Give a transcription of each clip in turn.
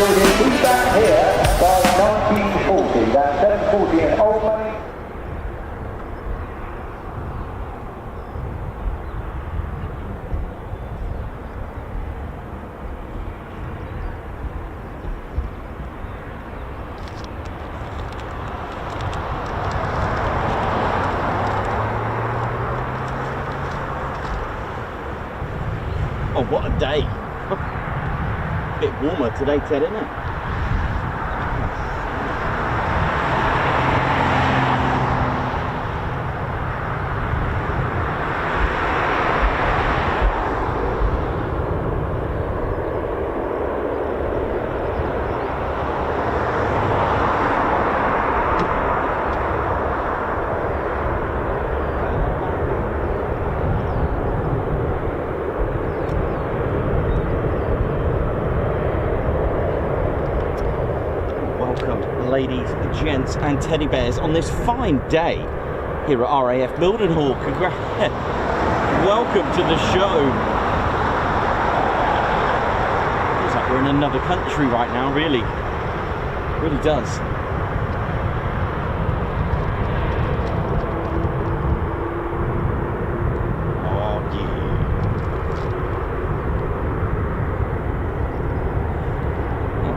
He's back here by 1940, that's 740 in old money. Oh, what a day. A bit warmer today, Ted, isn't it? Ladies, gents and teddy bears on this fine day here at RAF Mildenhall. Welcome to the show. Feels like we're in another country right now, really. It really does. Oh yeah.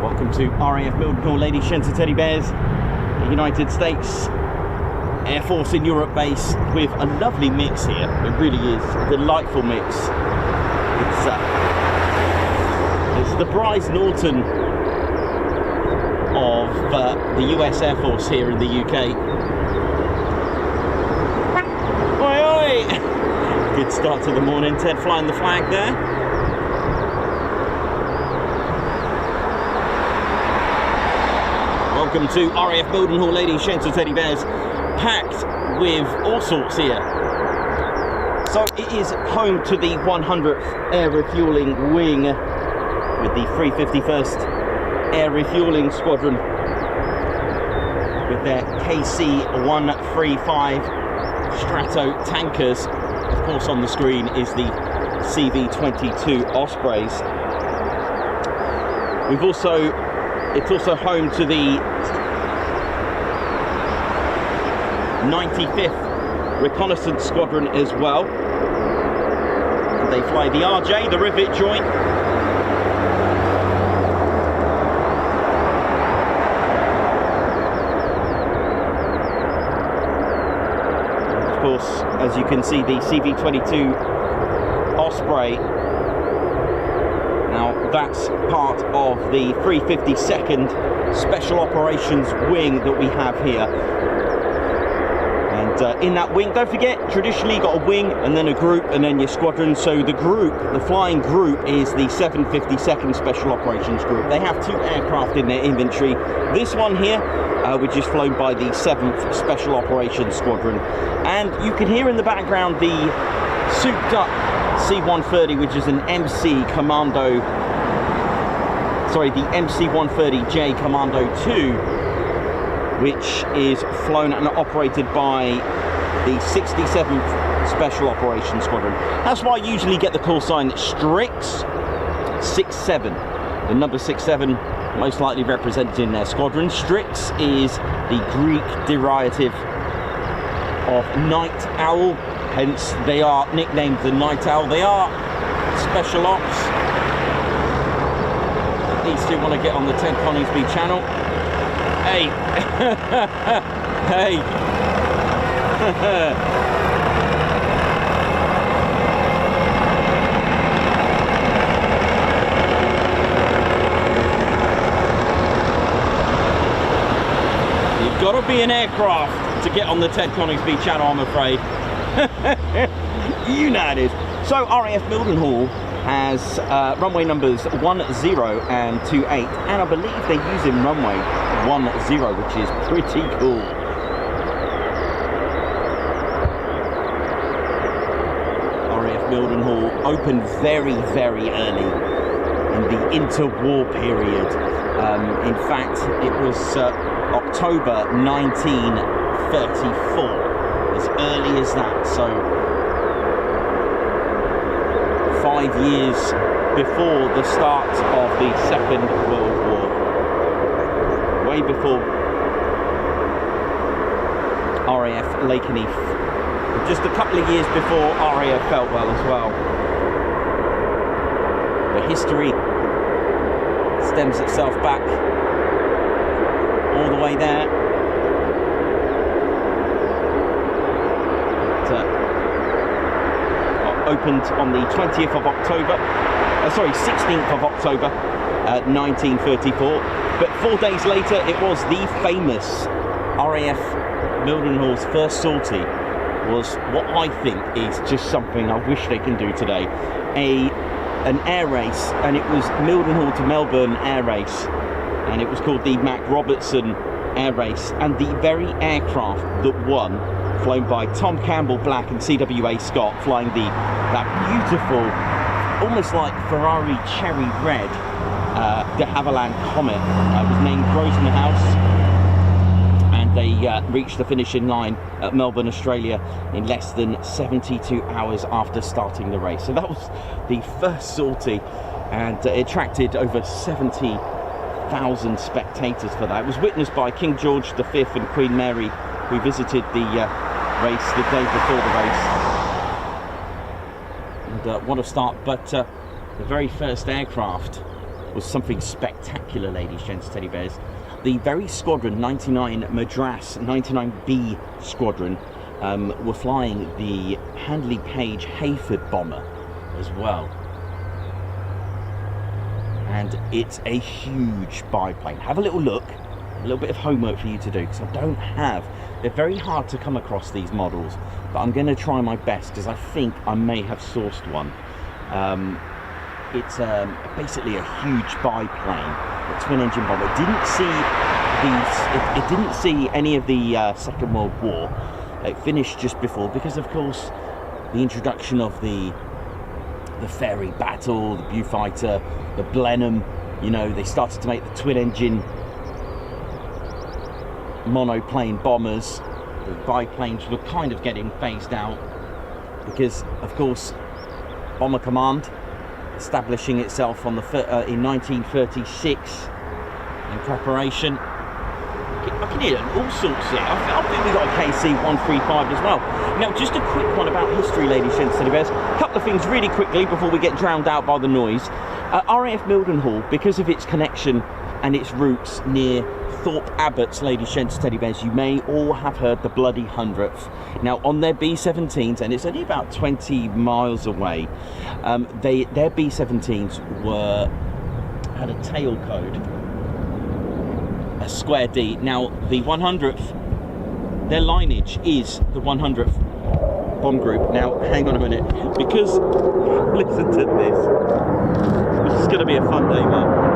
Welcome to RAF Mildenhall, ladies, gents and teddy bears, the United States Air Force in Europe base, with a lovely mix here. It really is a delightful mix. It's the Brize Norton of the US Air Force here in the UK. Oi, oi! Good start to the morning, Ted, flying the flag there. Welcome to RAF Mildenhall, ladies, gents and teddy bears, packed with all sorts here. So it is home to the 100th Air Refeuling wing with the 351st Air Refeuling Squadron with their KC-135 Strato tankers. Of course, on the screen is the CV-22 Ospreys. It's also home to the 95th Reconnaissance Squadron as well. And they fly the RJ, the Rivet Joint. Of course, as you can see, the CV-22 Osprey. Now, that's part of the 352nd Special Operations wing that we have here. And in that wing, don't forget, traditionally you've got a wing and then a group and then your squadron. So the group, the flying group, is the 752nd Special Operations Group. They have 2 aircraft in their inventory. This one here, which is flown by the 7th Special Operations Squadron. And you can hear in the background the souped up C-130, which is an MC Commando, sorry, the MC-130J Commando 2, which is flown and operated by the 67th Special Operations Squadron. That's why I usually get the call sign Strix 67. The number 67 most likely represented in their squadron. Strix is the Greek derivative of night owl. Hence, they are nicknamed the Night Owl. They are special ops. These two want to get on the Ted Coningsby channel. Hey. Hey. You've got to be an aircraft to get on the Ted Coningsby channel, I'm afraid. United. So RAF Mildenhall has runway numbers 10 and 28, and I believe they're using runway 10, which is pretty cool. RAF Mildenhall opened very, very early in the interwar period. In fact, it was October 1934. As early as that, so 5 years before the start of the Second World War. before RAF Lakenheath, just a couple of years before RAF Feltwell as well. The history stems itself back all the way there. It opened on the 20th of October, 16th of October, 1934. But 4 days later, it was the famous RAF Mildenhall's first sortie. Was what I think is just something I wish they can do today. An air race, and it was Mildenhall to Melbourne air race, and it was called the Mac Robertson air race, and the very aircraft that won, flown by Tom Campbell Black and CWA Scott, flying that beautiful, almost like Ferrari cherry red de Havilland Comet, was named Rosenhaus. They reached the finishing line at Melbourne, Australia in less than 72 hours after starting the race. So that was the first sortie, and it attracted over 70,000 spectators for that. It was witnessed by King George V and Queen Mary, who visited the race the day before the race. And what a start. But the very first aircraft was something spectacular, ladies, gents, teddy bears. The very squadron, 99 Madras 99B Squadron, were flying the Handley Page Hayford bomber as well. And it's a huge biplane. Have a little look, a little bit of homework for you to do, because I don't have, they're very hard to come across, these models, but I'm going to try my best, because I think I may have sourced one. It's basically a huge biplane, a twin-engine bomber. It didn't see these. It didn't see any of the Second World War. It finished just before, because of course the introduction of the Ferry Battle, the Beaufighter, the Blenheim. You know, they started to make the twin-engine monoplane bombers. The biplanes were kind of getting phased out, because of course Bomber Command establishing itself on the in 1936 in preparation. I can hear all sorts here. I think we got a KC-135 as well. Now, just a quick one about history, ladies and gentlemen. A couple of things really quickly before we get drowned out by the noise. RAF Mildenhall, because of its connection and its roots near Thorpe Abbots, ladies, gents, teddy bears, you may all have heard the bloody 100th. Now, on their B-17s, and it's only about 20 miles away, their B-17s had a tail code, a square D. Now, the 100th, their lineage is the 100th bomb group. Now, hang on a minute, because listen to this. This is going to be a fun day, man.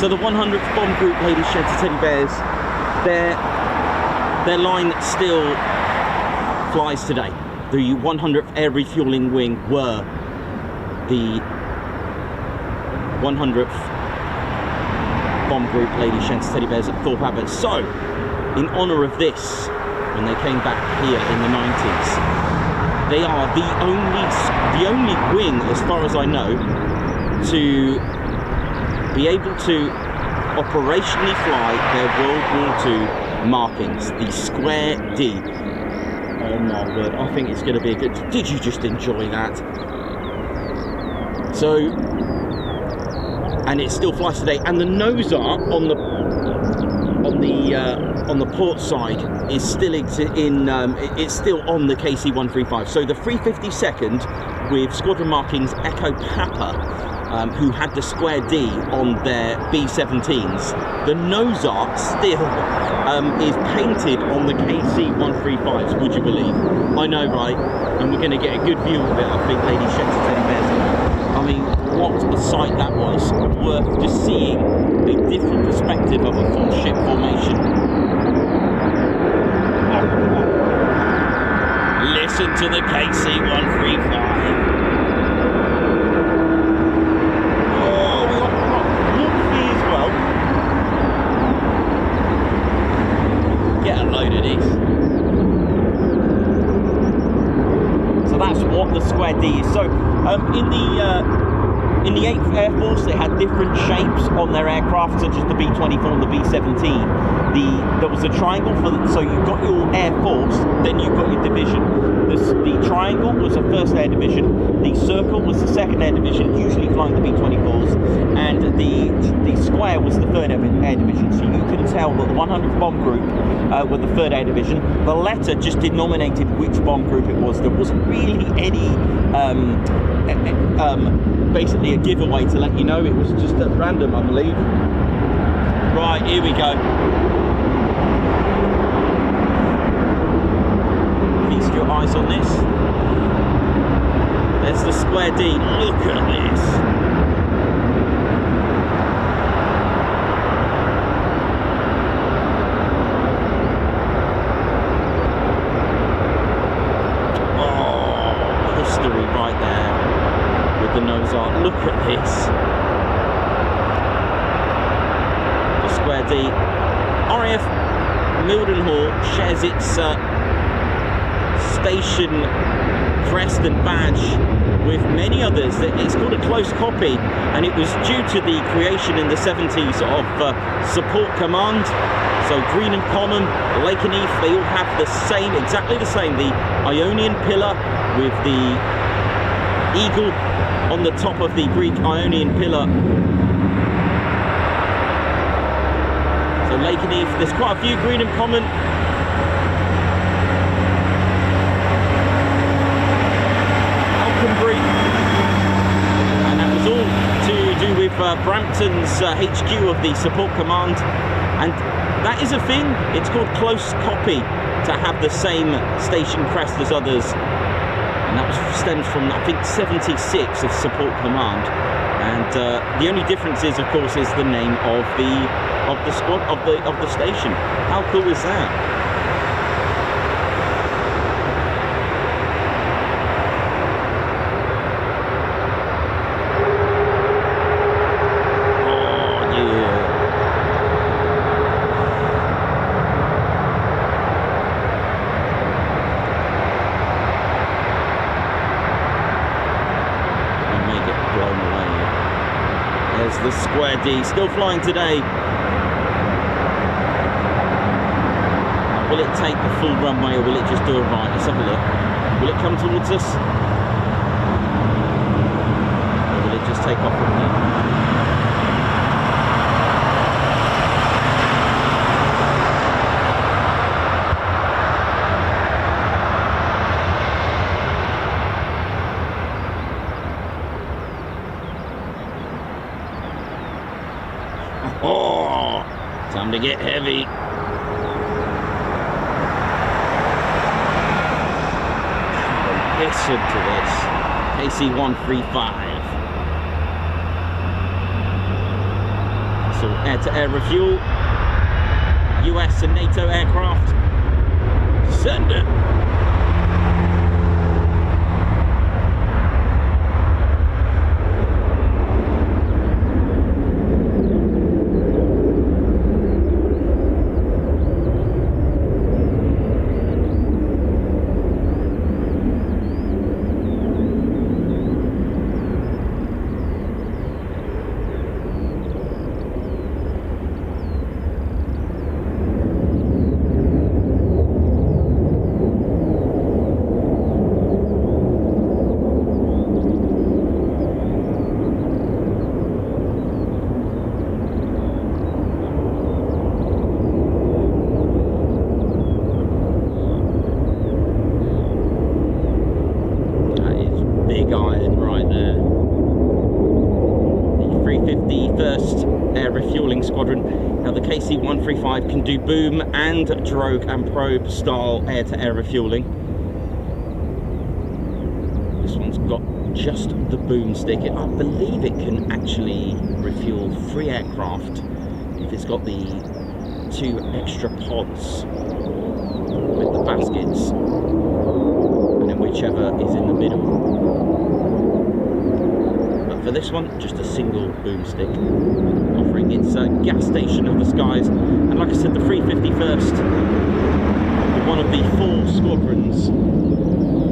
So the 100th bomb group, ladies, gents, teddy bears, their line still flies today. The 100th Air Refeuling Wing were the 100th bomb group, ladies, gents, teddy bears, at Thorpe Abbott. So, in honour of this, when they came back here in the 90s, they are the only wing, as far as I know, to be able to operationally fly their World War II markings, the square D. Oh my word, I think it's going to be a good... Did you just enjoy that? So, and it still flies today, and the nose art on the port side is still it's still on the KC-135. So the 352nd with squadron markings Echo Papa, who had the square D on their B-17s, the nose art still is painted on the KC-135s, would you believe? I know, right? And we're going to get a good view of it, I think, Lady Sheds and Teddy Bears. I mean, what a sight that was. Worth just seeing a different perspective of a full ship formation. Listen to the KC-135. What the square D is. So in the 8th Air Force, they had different shapes on their aircraft, such as the B-24 and the B-17. There was a triangle so you got your Air Force, then you got your division. The triangle was the 1st Air Division, the circle was the 2nd Air Division, usually flying the B-24s, and the square was the 3rd Air Division. So you can tell that the 100th Bomb Group were the 3rd Air Division. The letter just denominated which bomb group it was. There wasn't really any basically a giveaway to let you know. It was just at random, I believe. Right, here we go. Feast your eyes on this. There's the square D. Look at this. Right there with the nose art. Look at this. The square D. RAF Mildenhall shares its station crest and badge with many others. It's called a close copy, and it was due to the creation in the 70s of Support Command. So Green and Common, Lakenheath, they all have the same, exactly the same, the Ionian pillar with the eagle on the top of the Greek Ionian pillar. So Lakenheath, there's quite a few Green and Common. Alconbury, and that was all to do with Brampton's HQ of the Support Command. And that is a thing, it's called close copy, to have the same station crest as others. And that stems from, I think, 76 of Support Command. And the only difference is, of course, is the name of the squad of the station. How cool is that? The square D still flying today. Now, will it take the full runway or will it just do a right? Let's have a look. Will it come towards us? Or will it just take off from here? Oh, time to get heavy. Listen to this. KC-135. So air-to-air refuel. US and NATO aircraft. Send it. KC-135 can do boom and drogue and probe style air-to-air refueling. This one's got just the boom stick. I believe it can actually refuel 3 aircraft if it's got the 2 extra pods with the baskets, and then whichever is in the middle. But for this one, just a single boom stick, offering its gas station of the skies. And like I said, the 351st, one of the 4 squadrons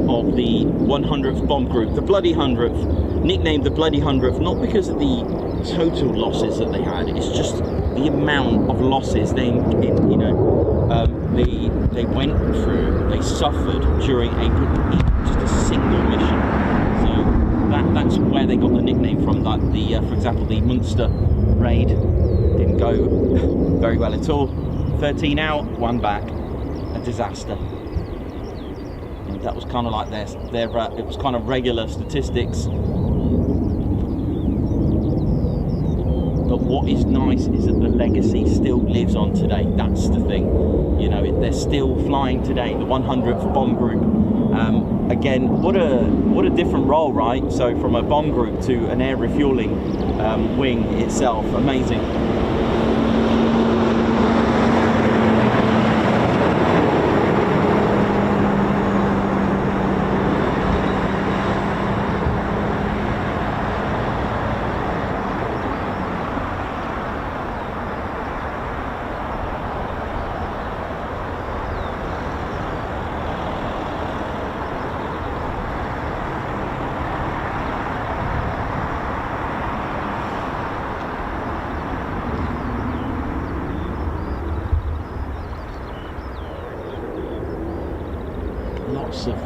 of the 100th Bomb Group, the Bloody 100th, nicknamed the Bloody 100th, not because of the total losses that they had, it's just the amount of losses they went through, they suffered during just a single mission. So that's where they got the nickname from. Like for example, the Munster raid didn't go very well at all. 13 out, 1 back, a disaster. And that was kind of like their it was kind of regular statistics. But what is nice is that the legacy still lives on today. That's the thing. You know, they're still flying today. The 100th Bomb Group. Again, what a different role, right? So from a bomb group to an air refueling wing itself. Amazing.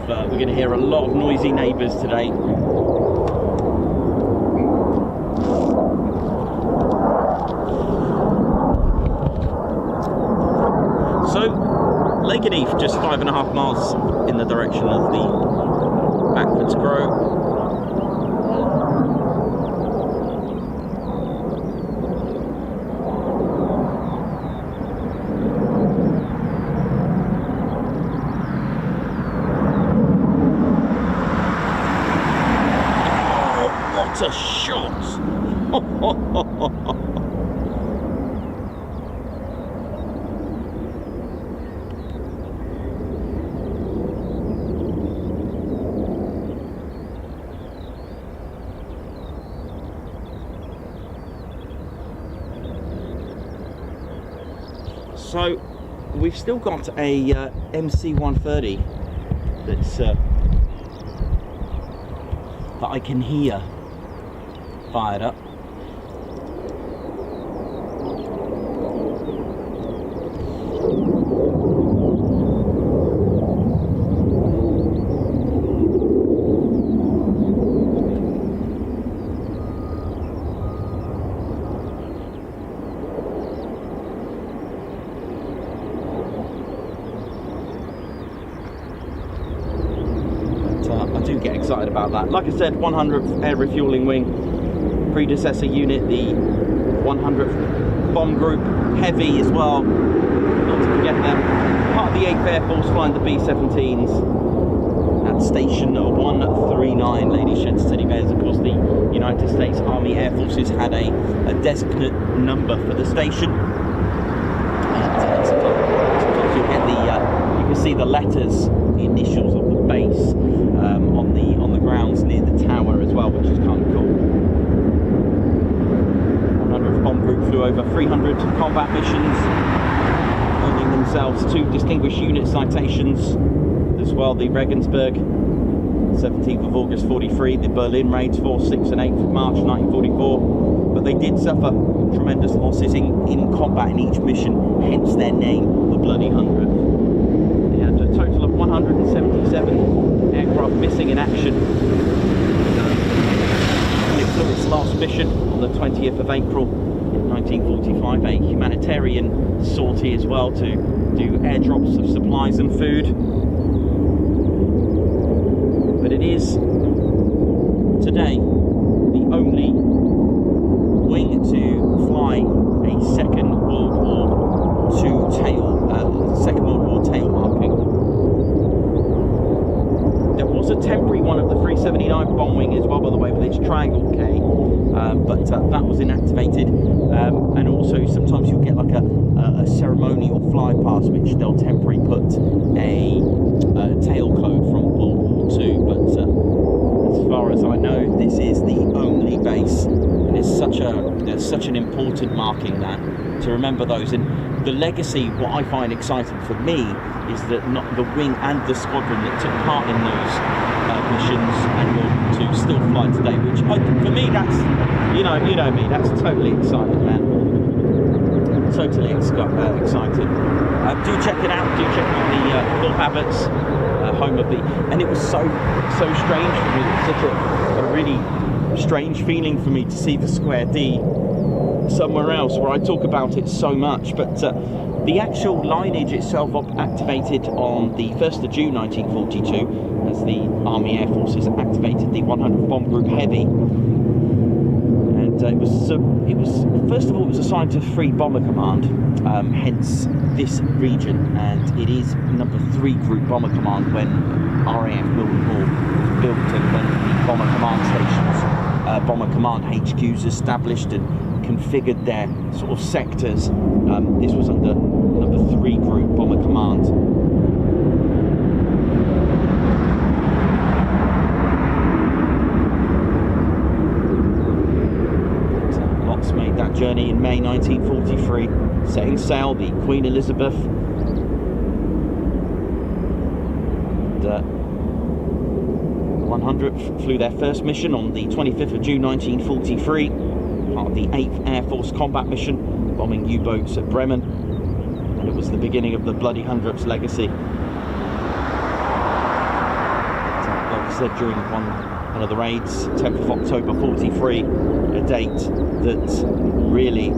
We're going to hear a lot of noisy neighbours today. So, Lakenheath, just 5.5 miles in the direction of the backwards grow. A shot. So we've still got a MC-130 that's that I can hear fired up. I do get excited about that. Like I said, 100th Air Refueling Wing, predecessor unit, the 100th Bomb Group, heavy as well, not to forget them. Part of the 8th Air Force flying the B-17s at station 139, ladies, gents, teddy bears. Of course, the United States Army Air Forces had a designate number for the station. Sometimes you'll get you can see the letters, the initials of the base on the grounds near the tower as well, which is kind of cool. 100th Bomb Group flew over 300 combat missions, earning themselves 2 distinguished unit citations as well. The Regensburg, 17th of August 43, the Berlin raids 4th, 6th and 8th of March 1944. But they did suffer tremendous losses in combat in each mission, hence their name, the Bloody 100th. They had a total of 177 aircraft missing in action. And it flew its last mission on the 20th of April 1945, a humanitarian sortie as well to do airdrops of supplies and food. But it is today the only wing to fly a Second World War tail marking. There was a temporary one of the 379 bomb wing as well, by the way, with its triangle K, but that was inactivated. And also sometimes you'll get like a ceremonial fly past, which they'll temporarily put a tail code from World War II. But as far as I know, this is the only base, and it's such an important marking that to remember those. And the legacy, what I find exciting for me, is that not the wing and the squadron that took part in those missions and will to still fly today, which for me, that's, you know me, that's totally exciting, man. Totally excited. Do check it out. Do check out the Phil Abbott's home of the, and it was so strange for me. It was such a really strange feeling for me to see the Square D somewhere else where I talk about it so much. But the actual lineage itself activated on the 1st of June 1942 as the Army Air Forces activated the 100th Bomb Group Heavy. And it was first of all, it was assigned to 3 Bomber Command, hence this region, and it is number 3 Group Bomber Command when RAF Mildenhall was built and when the Bomber Command stations, Bomber Command HQs established and configured their sort of sectors. This was under number 3 Group Bomber Command. Lots made that journey in May 1943, setting sail the Queen Elizabeth. And, 100th flew their first mission on the 25th of June 1943, part of the 8th Air Force combat mission, bombing U-boats at Bremen, and it was the beginning of the Bloody 100th's legacy. Like I said, during one of the raids, 10th of October 43, a date that really,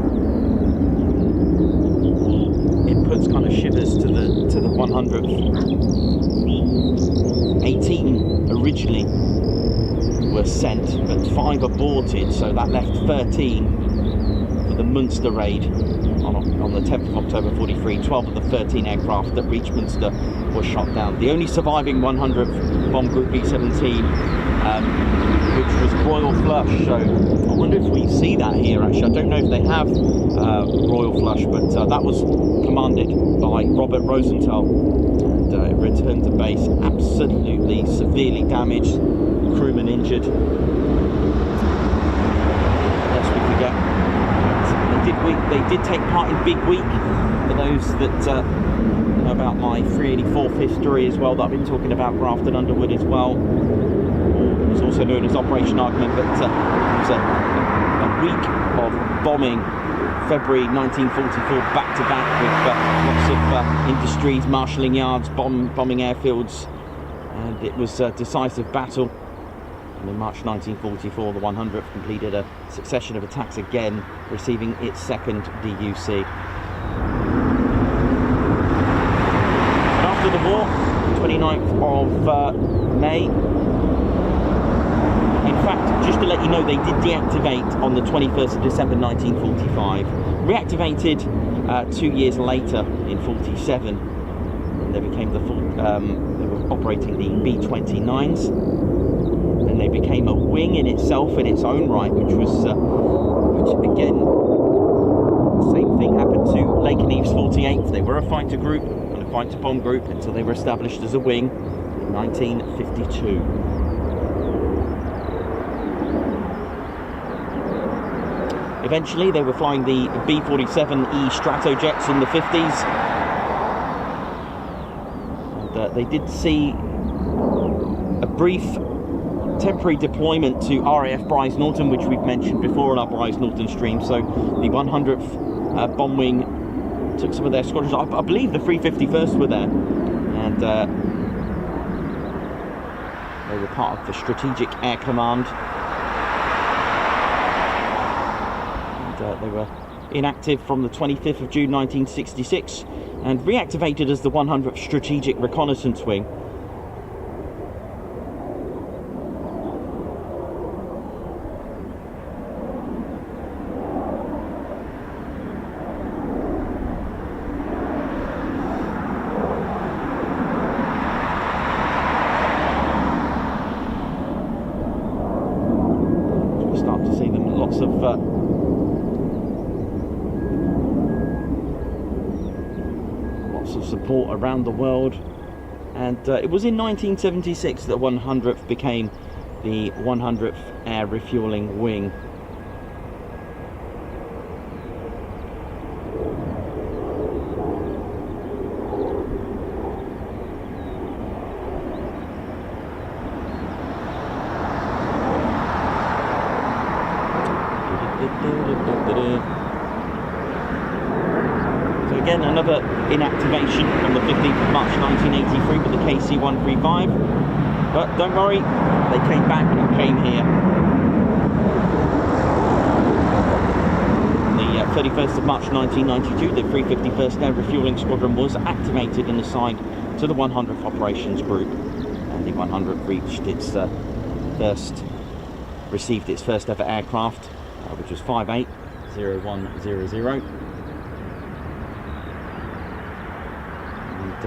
it puts kind of shivers to the 100th. 18 originally were sent, but 5 aborted, so that left 13 for the Munster raid on the 10th of October 43. 12 of the 13 aircraft that reached Munster were shot down. The only surviving 100th Bomb Group B-17, which was Royal Flush, so I wonder if we see that here actually. I don't know if they have Royal Flush, but that was commanded by Robert Rosenthal. And returned to base absolutely severely damaged, crewmen injured. Lest we forget, they did take part in Big Week. For those that know about my 384th history as well, that I've been talking about Grafton Underwood as well. It was also known as Operation Argument, but it was a week of bombing. February 1944, back-to-back with lots of industries, marshalling yards, bombing airfields, and it was a decisive battle. And in March 1944, the 100th completed a succession of attacks again, receiving its 2nd DUC. After the war, 29th of May, in fact, just to let you know, they did deactivate on the 21st of December 1945. Reactivated 2 years later in 47. And they became the full. They were operating the B-29s, and they became a wing in itself in its own right, which was, which again, the same thing happened to Lakenheath's 48th. They were a fighter group and a fighter bomb group until they were established as a wing in 1952. Eventually, they were flying the B-47E Stratojets in the 50s. And they did see a brief temporary deployment to RAF Brize Norton, which we've mentioned before on our Brize Norton stream. So the 100th Bomb Wing took some of their squadrons. I believe the 351st were there. And they were part of the Strategic Air Command. They were inactive from the 25th of June 1966 and reactivated as the 100th Strategic Reconnaissance Wing. support around the world. And it was in 1976 that 100th became the 100th Air Refueling Wing. So again, another inactivation on the 15th of March 1983 with the KC-135, but don't worry, they came back and came here. On the 31st of March 1992, the 351st Air Refeuling Squadron was activated and assigned to the 100th Operations Group, and the 100th received its first ever aircraft, which was 580100, and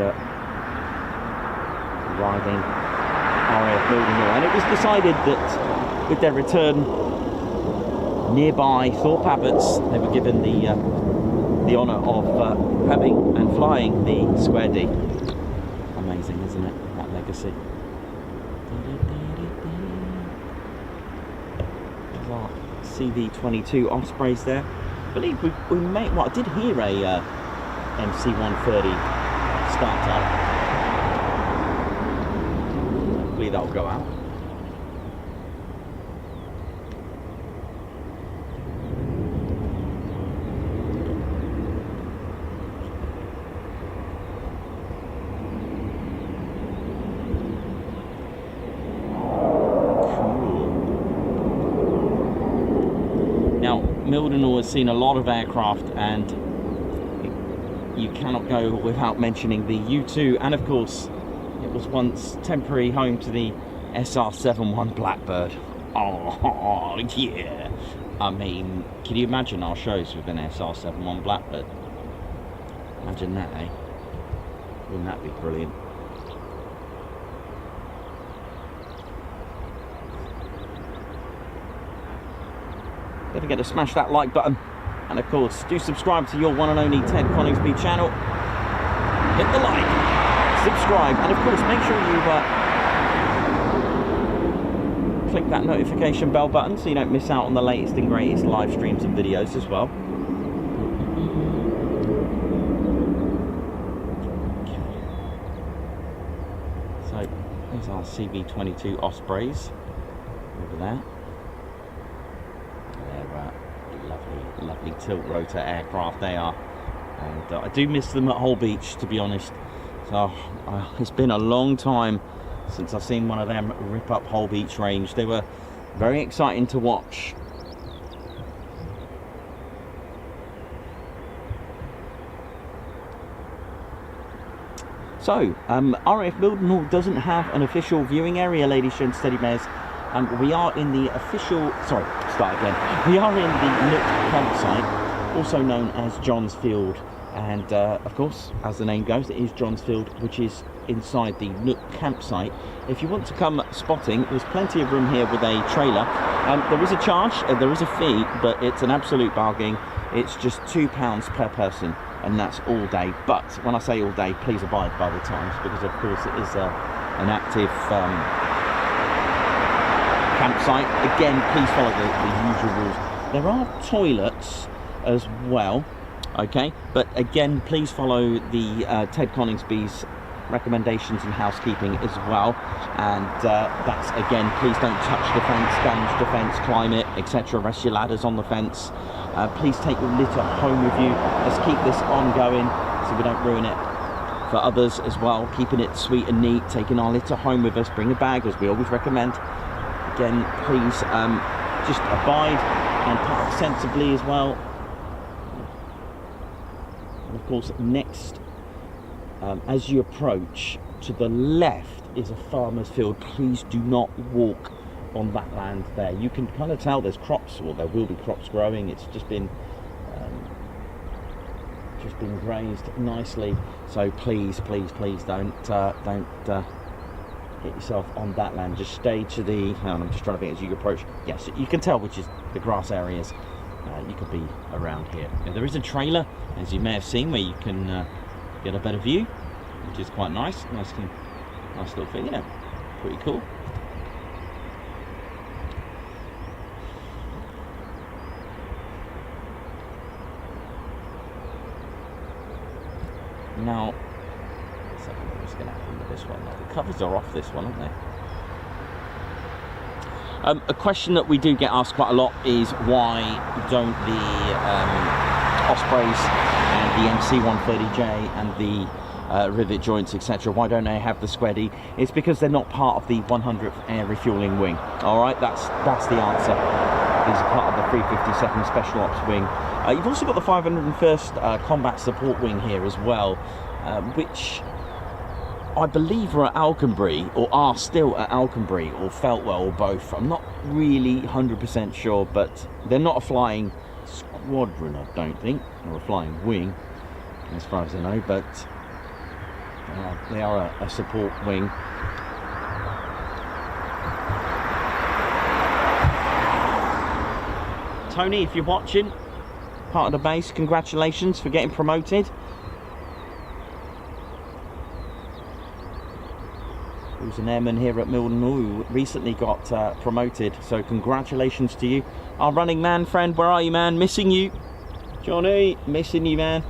arriving RAF Mildenhall. And it was decided that with their return nearby Thorpe Abbots, they were given the honour of having and flying the Square D. Amazing, isn't it, that legacy? Our CV-22 Ospreys there. I believe we may, well, I did hear a MC-130 start up. Hopefully that'll go out. Mildenhall has seen a lot of aircraft, and you cannot go without mentioning the U2, and of course it was once temporary home to the SR-71 Blackbird. Oh yeah, I mean, can you imagine our shows with an SR-71 Blackbird? Imagine that, eh? Wouldn't that be brilliant? Don't forget to smash that like button, and of course do subscribe to your one and only Ted Coningsby channel. Hit the like, subscribe, and of course make sure you click that notification bell button so you don't miss out on the latest and greatest live streams and videos as well. So there's our CV-22 Ospreys over there. Lovely tilt rotor aircraft they are, and I do miss them at Hull Beach, to be honest. So it's been a long time since I've seen one of them rip up Hull Beach range. They were very exciting to watch. So RAF Mildenhall doesn't have an official viewing area, ladies and teddy bears. We are in the official, sorry, start again. We are in the Nook campsite, also known as John's Field. And of course, as the name goes, it is John's Field, which is inside the Nook campsite. If you want to come spotting, there's plenty of room here with a trailer. There is a charge, there is a fee, but it's an absolute bargain. It's just £2 per person, and that's all day. But when I say all day, please abide by the times, because of course it is an active campsite. Again, please follow the usual rules. There are toilets as well, okay, but again please follow the Ted Coningsby's recommendations and housekeeping as well, and that's again, please don't touch the fence, damage the fence, climb it, etc. Rest your ladders on the fence. Please take your litter home with you. Let's keep this ongoing so we don't ruin it for others as well, keeping it sweet and neat, taking our litter home with us. Bring a bag, as we always recommend. Again, please just abide and park sensibly as well. And of course, next, as you approach, to the left is a farmer's field. Please do not walk on that land there. You can kind of tell there's crops, or there will be crops growing. It's just been grazed nicely. So please don't hit yourself on that land. Just stay to the, I'm just trying to think as you approach. Yes, you can tell which is the grass areas. You could be around here. Now, there is a trailer, as you may have seen, where you can get a better view. which is quite nice. Nice little thing, isn't it? Pretty cool. Now, so what's going to happen with this one? The covers are off this one, aren't they? A question that we do get asked quite a lot is why don't the Ospreys and the MC-130J and the Rivet Joints, etc., why don't they have the Squaddy? It's because they're not part of the 100th Air Refueling Wing. Alright, that's the answer. These are part of the 352nd Special Ops Wing. You've also got the 501st Combat Support Wing here as well, which I believe are at Alconbury, or are still at Alconbury, or Feltwell, or both. I'm not really 100% sure, but they're not a flying squadron, I don't think, or a flying wing, as far as I know, but they are a support wing. Tony, if you're watching, part of the base, congratulations for getting promoted. Who's an airman here at Mildenhall who recently got promoted, so congratulations to you. Our running man friend, where are you, man? Missing you. Johnny, missing you, man.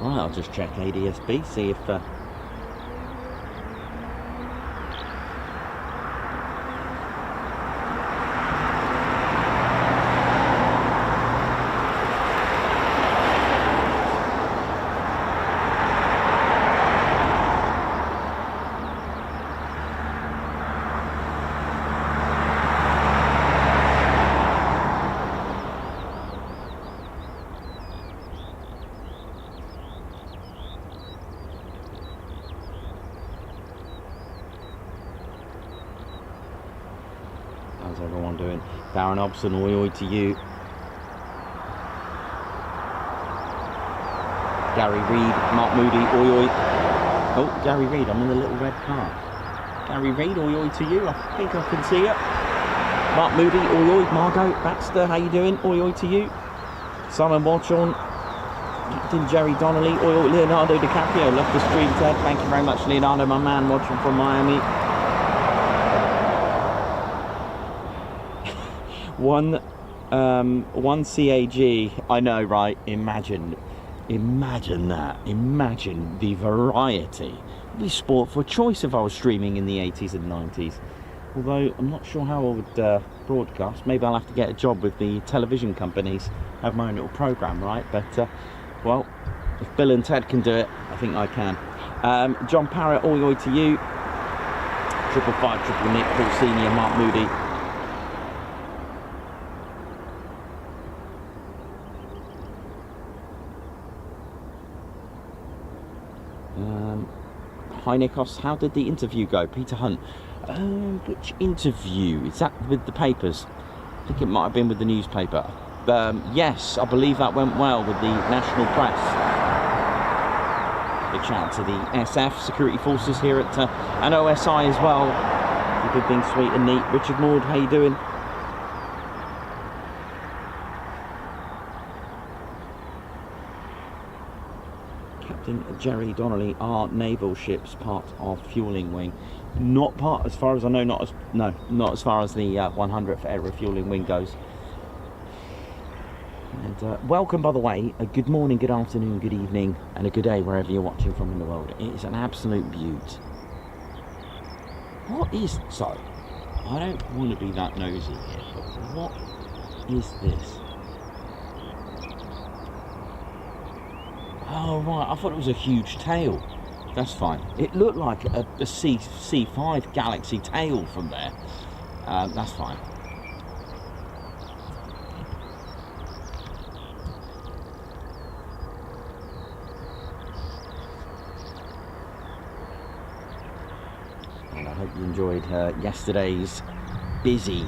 Right, I'll just check ADSB, see if how's everyone doing? Darren Hobson, oi oi to you. Gary Reid, Mark Moody, oi oi. Oh, Gary Reid, I'm in the little red car. Gary Reid, oi oi to you. I think I can see you. Mark Moody, oi oi. Margot Baxter, how you doing? Oi oi to you. Simon Walchorn, Captain Jerry Donnelly, oi oi. Leonardo DiCaprio, love the stream, Ted. Thank you very much, Leonardo, my man, watching from Miami. One CAG, I know, right? Imagine that. Imagine the variety. It'd be sport for choice if I was streaming in the 80s and 90s. Although I'm not sure how I would broadcast. Maybe I'll have to get a job with the television companies, have my own little program, right? But well, if Bill and Ted can do it, I think I can. John Parrott, oi oi to you. 555, Triple Nick, Paul Senior, Mark Moody. Hi Nikos, how did the interview go? Peter Hunt. Which interview? Is that with the papers? I think it might have been with the newspaper. Yes, I believe that went well with the national press. Big shout out to the SF, security forces here at and OSI as well. People being sweet and neat. Richard Maud, how you doing? Jerry Donnelly, are naval ships part of fueling wing? Not part, as far as I know, not as far as the 100th Air Refueling Wing goes. And welcome, by the way, a good morning, good afternoon, good evening, and a good day wherever you're watching from in the world. It is an absolute beaut. What is, so, I don't want to be that nosy here, but what is this? Oh right, I thought it was a huge tail. That's fine. It looked like a C5 Galaxy tail from there. That's fine. And I hope you enjoyed yesterday's busy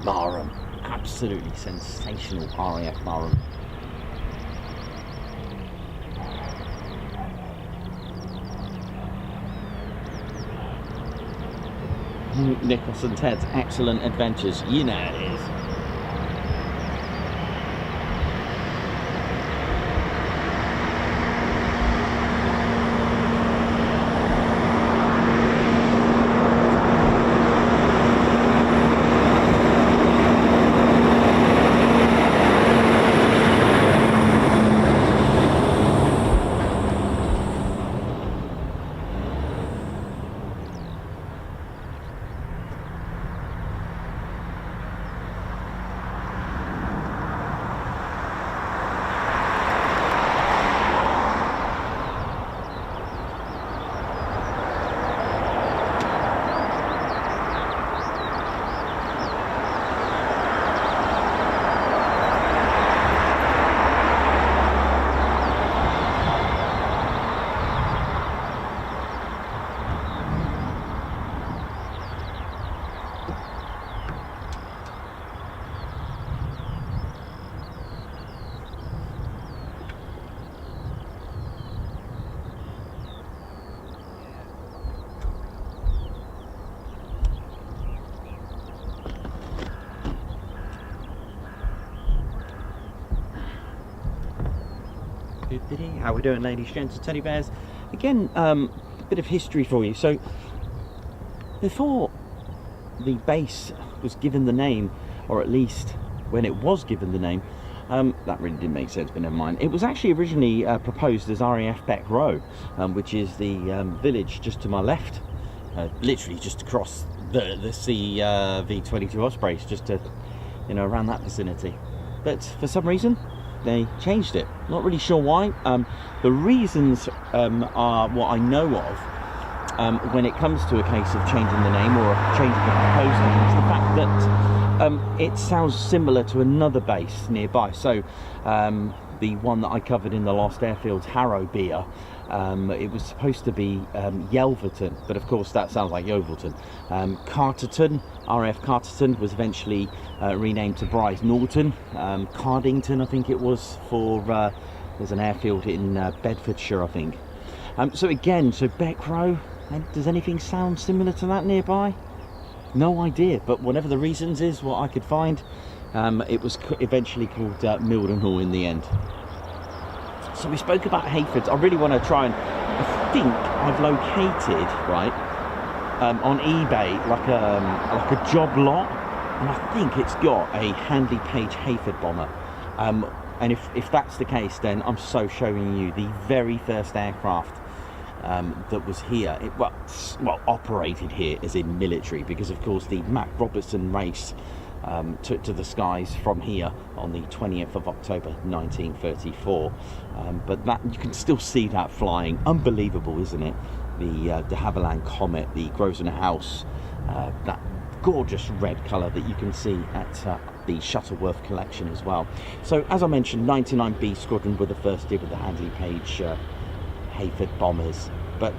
Marham. Absolutely sensational RAF Marham. Nicholas and Ted's Excellent Adventures. You know it is. How we doing, ladies, gents and teddy bears? Again, a bit of history for you. So before the base was given the name, or at least when it was given the name, that really didn't make sense, but never mind. It was actually originally proposed as RAF Beck Row, which is the village just to my left, literally just across the CV-22 Ospreys, just to, you know, around that vicinity. But for some reason they changed it. Not really sure why. The reasons are what I know of when it comes to a case of changing the name or changing the proposed name. It's the fact that it sounds similar to another base nearby. So the one that I covered in the Lost Airfields, Harrowbeer, it was supposed to be Yelverton, but of course that sounds like Yeovilton. Carterton, RAF Carterton, was eventually renamed to Brize Norton. Cardington, I think it was, for there's an airfield in Bedfordshire, I think. So again, so Beck Row, does anything sound similar to that nearby? No idea, but whatever the reasons is, what I could find, it was eventually called Mildenhall in the end. So we spoke about Hayfords. I really want to try and, I think I've located, right, on eBay, like a job lot, and I think it's got a Handley Page Hayford bomber. And if that's the case, then I'm so showing you the very first aircraft that was here. It, well, operated here as in military, because of course the Mac Robertson race took to the skies from here on the 20th of October 1934. But that, you can still see that flying. Unbelievable, isn't it? The de Havilland Comet, the Grosvenor House, that gorgeous red colour that you can see at the Shuttleworth collection as well. So as I mentioned, 99B Squadron were the first dib with the Handley Page Hayford bombers, but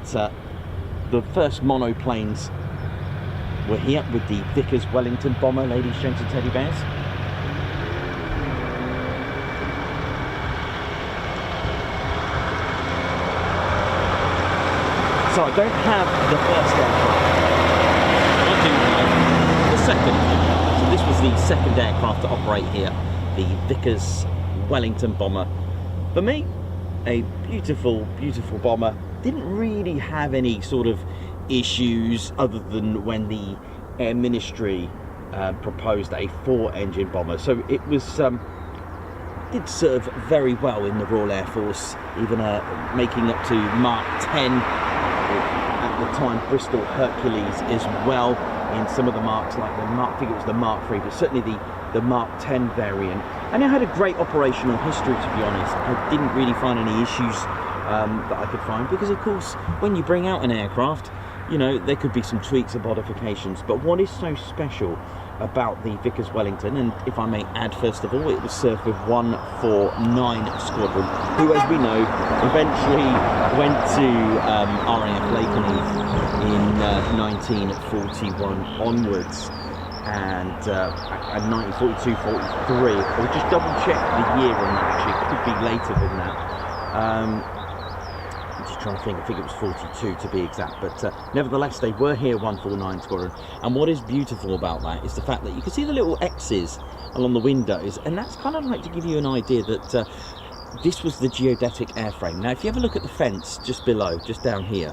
the first monoplanes were here with the Vickers Wellington bomber, ladies, gents and teddy bears. So I don't have the first aircraft, I do have the second. So this was the second aircraft to operate here, the Vickers Wellington bomber. For me, a beautiful, beautiful bomber. Didn't really have any sort of issues other than when the Air Ministry proposed a 4-engine bomber. So it was did serve very well in the Royal Air Force, even making up to Mark 10 at the time, Bristol Hercules as well, in some of the marks, like the Mark, I think it was the Mark 3, but certainly the Mark 10 variant. And it had a great operational history, to be honest. I didn't really find any issues that I could find, because of course when you bring out an aircraft, you know, there could be some tweaks and modifications. But what is so special about the Vickers Wellington, and if I may add, first of all, it was served with 149 Squadron, who, as we know, eventually went to RAF Lakenheath in 1941 onwards, and 1942-43. I'll just double check the year on that, actually. It could be later than that. Just just trying to think, I think it was 42 to be exact, but nevertheless they were here, 149 Squadron. And what is beautiful about that is the fact that you can see the little X's along the windows, and that's kind of like to give you an idea that this was the geodetic airframe. Now if you ever look at the fence just below, just down here,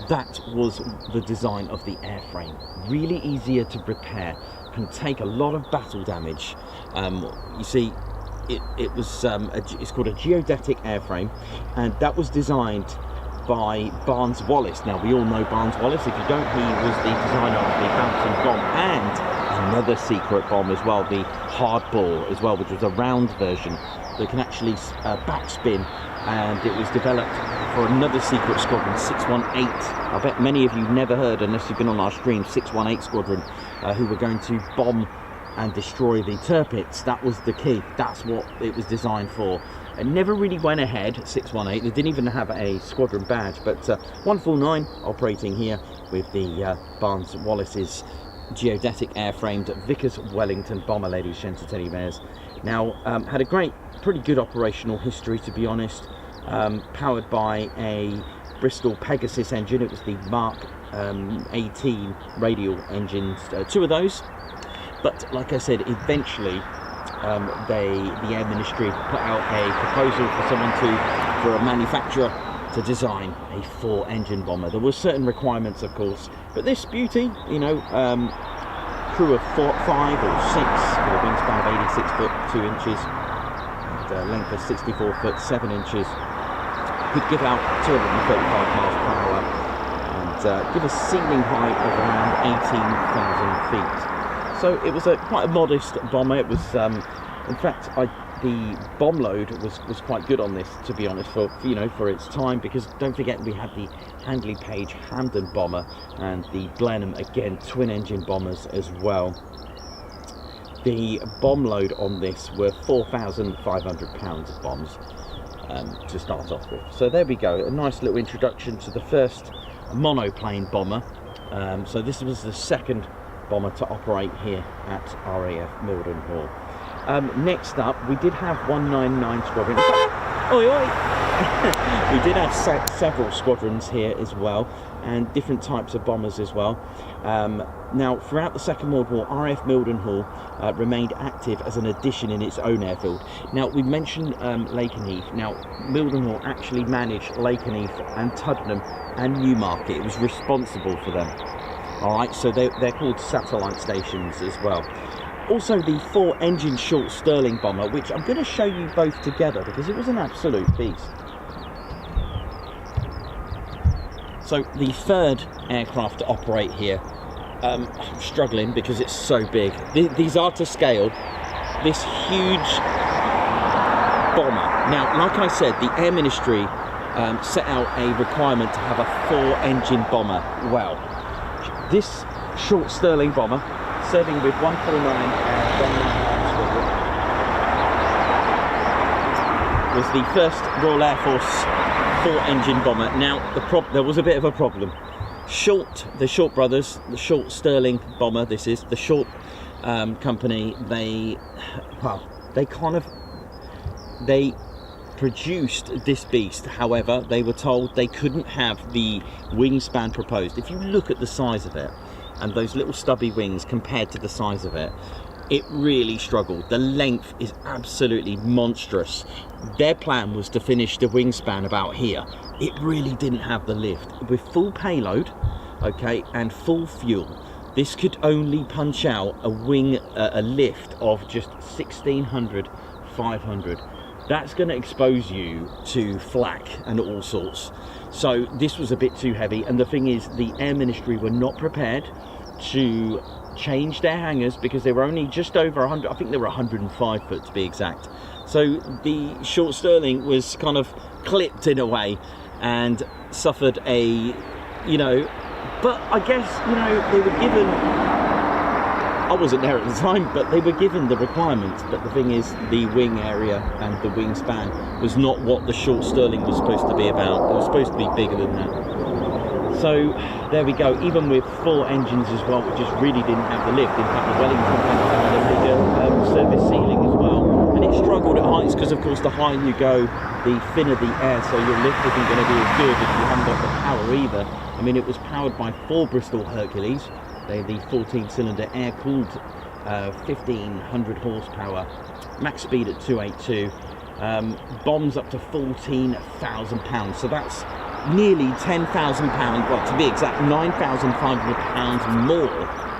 that was the design of the airframe. Really easier to repair, can take a lot of battle damage. You see, it was it's called a geodetic airframe, and that was designed by Barnes Wallis. Now we all know Barnes Wallis. If you don't, he was the designer of the Bouncing Bomb and another secret bomb as well, the Hardball as well, which was a round version that can actually backspin, and it was developed for another secret squadron, 618. I bet many of you never heard, unless you've been on our stream, 618 Squadron, who were going to bomb and destroy the Tirpitz. That was the key. That's what it was designed for. It never really went ahead, 618. They didn't even have a squadron badge, but 149 operating here with the Barnes Wallis's geodetic airframed Vickers Wellington bomber, ladies, gents and teddy bears. Now, had a pretty good operational history, to be honest. Powered by a Bristol Pegasus engine. It was the Mark 18 radial engines, two of those. But like I said, eventually the Air Ministry put out a proposal for a manufacturer to design a 4-engine bomber. There were certain requirements, of course, but this beauty, you know, crew of 5 or 6 with a wingspan of 86 foot 2 inches and length of 64 foot 7 inches, could give out 235 miles per hour and give a ceiling height of around 18,000 feet. So it was quite a modest bomber. It was, in fact, the bomb load was quite good on this, to be honest, for its time, because don't forget we had the Handley Page Hampden bomber and the Blenheim, again, twin-engine bombers as well. The bomb load on this were 4,500 pounds of bombs to start off with. So there we go, a nice little introduction to the first monoplane bomber. So this was the second bomber to operate here at RAF Mildenhall. Next up, we did have 199 Squadron. Oi, oi. We did have several squadrons here as well, and different types of bombers as well. Now, throughout the Second World War, RAF Mildenhall remained active as an addition in its own airfield. Now, we mentioned Lakenheath. Now, Mildenhall actually managed Lakenheath and Tuddenham and Newmarket. It was responsible for them. All right, so they're called satellite stations as well. Also, the 4-engine short Stirling bomber, which I'm going to show you both together because it was an absolute beast. So the third aircraft to operate here, I'm struggling because it's so big. These are to scale. This huge bomber. Now, like I said, the Air Ministry set out a requirement to have a 4-engine bomber. Well, this short Stirling bomber, serving with 149 Squadron, was the first Royal Air Force 4-engine bomber. Now, there was a bit of a problem. The Short brothers, the Short Stirling bomber, this is the Short company, they produced this beast. However, they were told they couldn't have the wingspan proposed. If you look at the size of it and those little stubby wings compared to the size of it, it really struggled. The length is absolutely monstrous. Their plan was to finish the wingspan about here. It really didn't have the lift. With full payload, okay, and full fuel, this could only punch out a lift of just 1,600, 500. That's going to expose you to flak and all sorts. So this was a bit too heavy, and the thing is, the Air Ministry were not prepared to change their hangars because they were only just over 100. I think they were 105 foot to be exact. So the Short Stirling was kind of clipped in a way and suffered a, but I guess, they were given, I wasn't there at the time, but they were given the requirements. But the thing is, the wing area and the wingspan was not what the Short Stirling was supposed to be about. It was supposed to be bigger than that. So there we go. Even with 4 engines as well, we just really didn't have the lift. In fact, the Wellington had a bigger service ceiling as well, and it struggled at heights because, of course, the higher you go, the thinner the air, so your lift isn't going to be as good if you haven't got the power either. I mean, it was powered by 4 Bristol Hercules. They're the 14-cylinder air-cooled 1500 horsepower, max speed at 282, bombs up to 14,000 pounds. So that's nearly 10,000 pounds, well, to be exact, 9,500 pounds more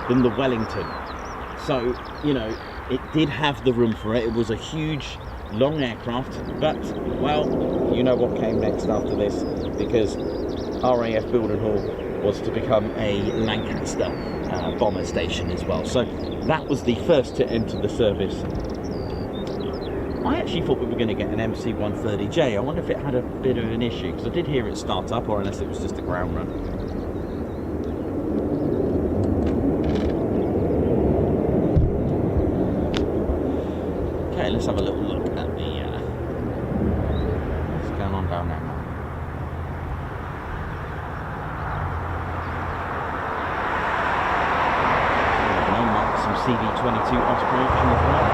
than the Wellington. So, you know, it did have the room for it. It was a huge, long aircraft, but, well, you know what came next after this, because RAF Mildenhall was to become a Lancaster bomber station as well. So that was the first to enter the service. I actually thought we were going to get an MC-130J. I wonder if it had a bit of an issue, because I did hear it start up, or unless it was just a ground run. Okay, let's have a little look at the what's going on down there now. Some CV-22 Osprey action as well.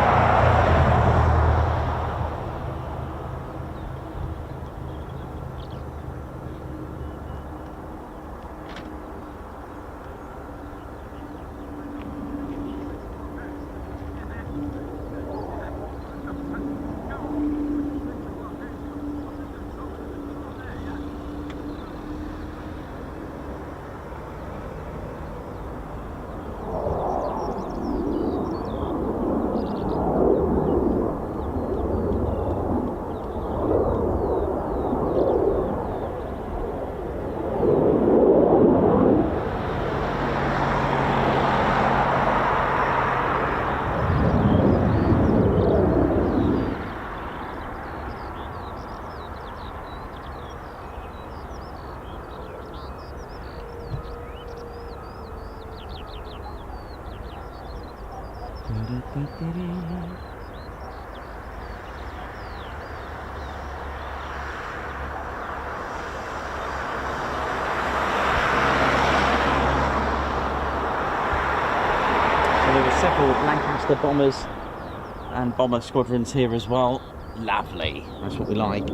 So there were several Lancaster bombers and bomber squadrons here as well. Lovely, that's what we like.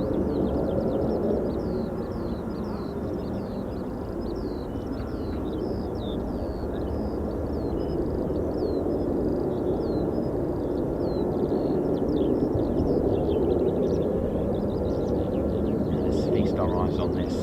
On this.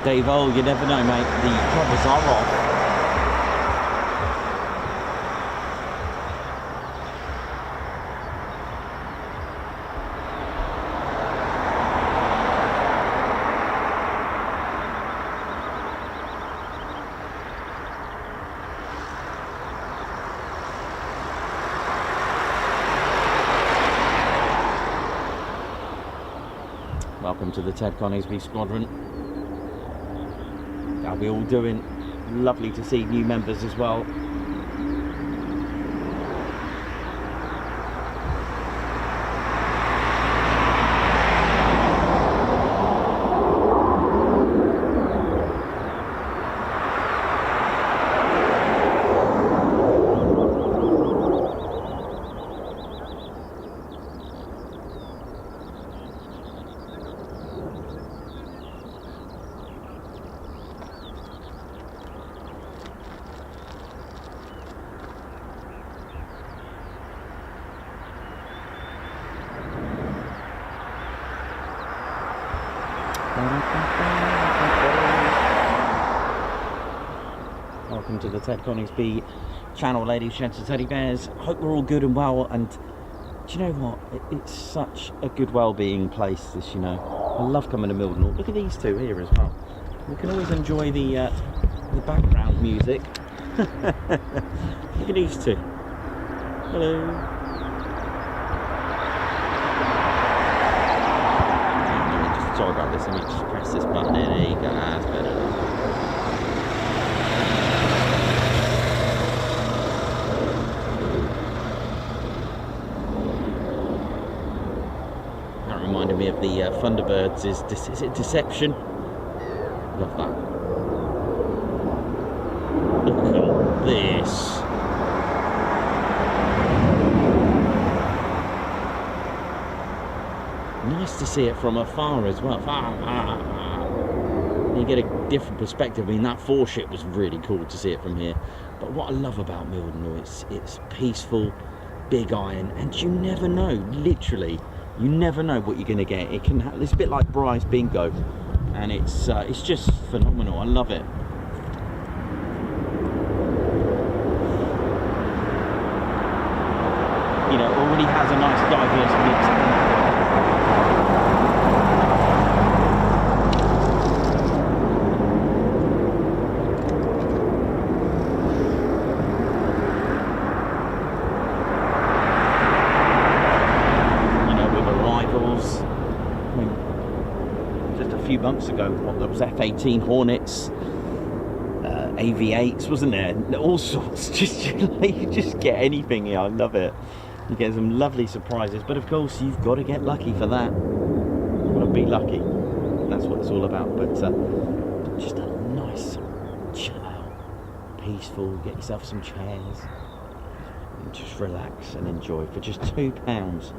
Dave, oh, you never know, mate. The covers are off. Welcome to the Ted Conisbee Squadron. How are we all doing? Lovely to see new members as well. Welcome to the Ted Conisbee channel, ladies, gents and teddy bears. Hope we're all good and well, and do you know what? It's such a good well-being place, this, you know. I love coming to Mildenhall. Look at these two here as well. We can always enjoy the background music. Look at these two. Hello. Sorry about this, let me just press this button in. There you go, that's better. That reminded me me of the Thunderbirds is it Deception? Love that. Look at this. Nice to see it from afar as well. You get a different perspective. I mean, that foreship was really cool to see it from here. But what I love about Mildenhall, it's peaceful, big iron, and you never know. Literally, you never know what you're going to get. It's a bit like Brize Bingo, and it's just phenomenal. I love it. You know, it already has a nice diverse mix. Months ago, there was F-18 Hornets, AV-8s, wasn't there? All sorts. You just get anything here. I love it. You get some lovely surprises, but of course you've got to get lucky for that. You've got to be lucky. That's what it's all about. But just a nice chill out, peaceful. Get yourself some chairs and just relax and enjoy for just £2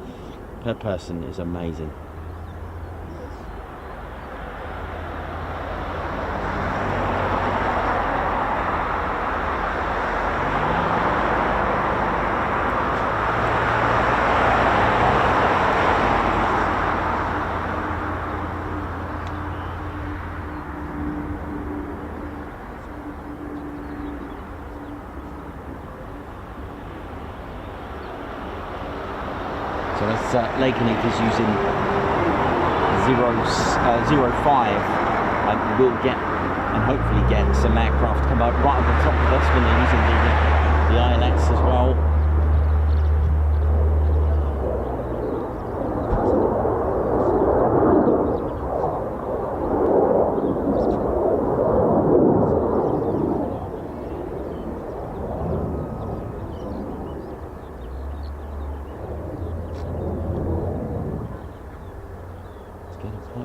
per person. Is amazing. So as Lakenheath is using 05, we'll get and hopefully get some aircraft come up right on the top of us when they're using the ILS as well.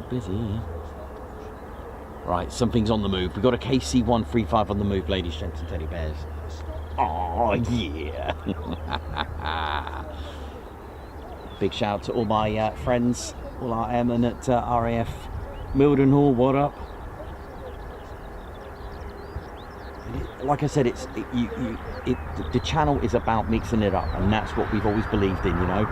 Busy here. Right, something's on the move. We've got a KC-135 on the move, ladies, gents and teddy bears. Oh yeah. Big shout out to all my friends, all our airmen at RAF Mildenhall. What up? Like I said, the channel is about mixing it up, and that's what we've always believed in, you know.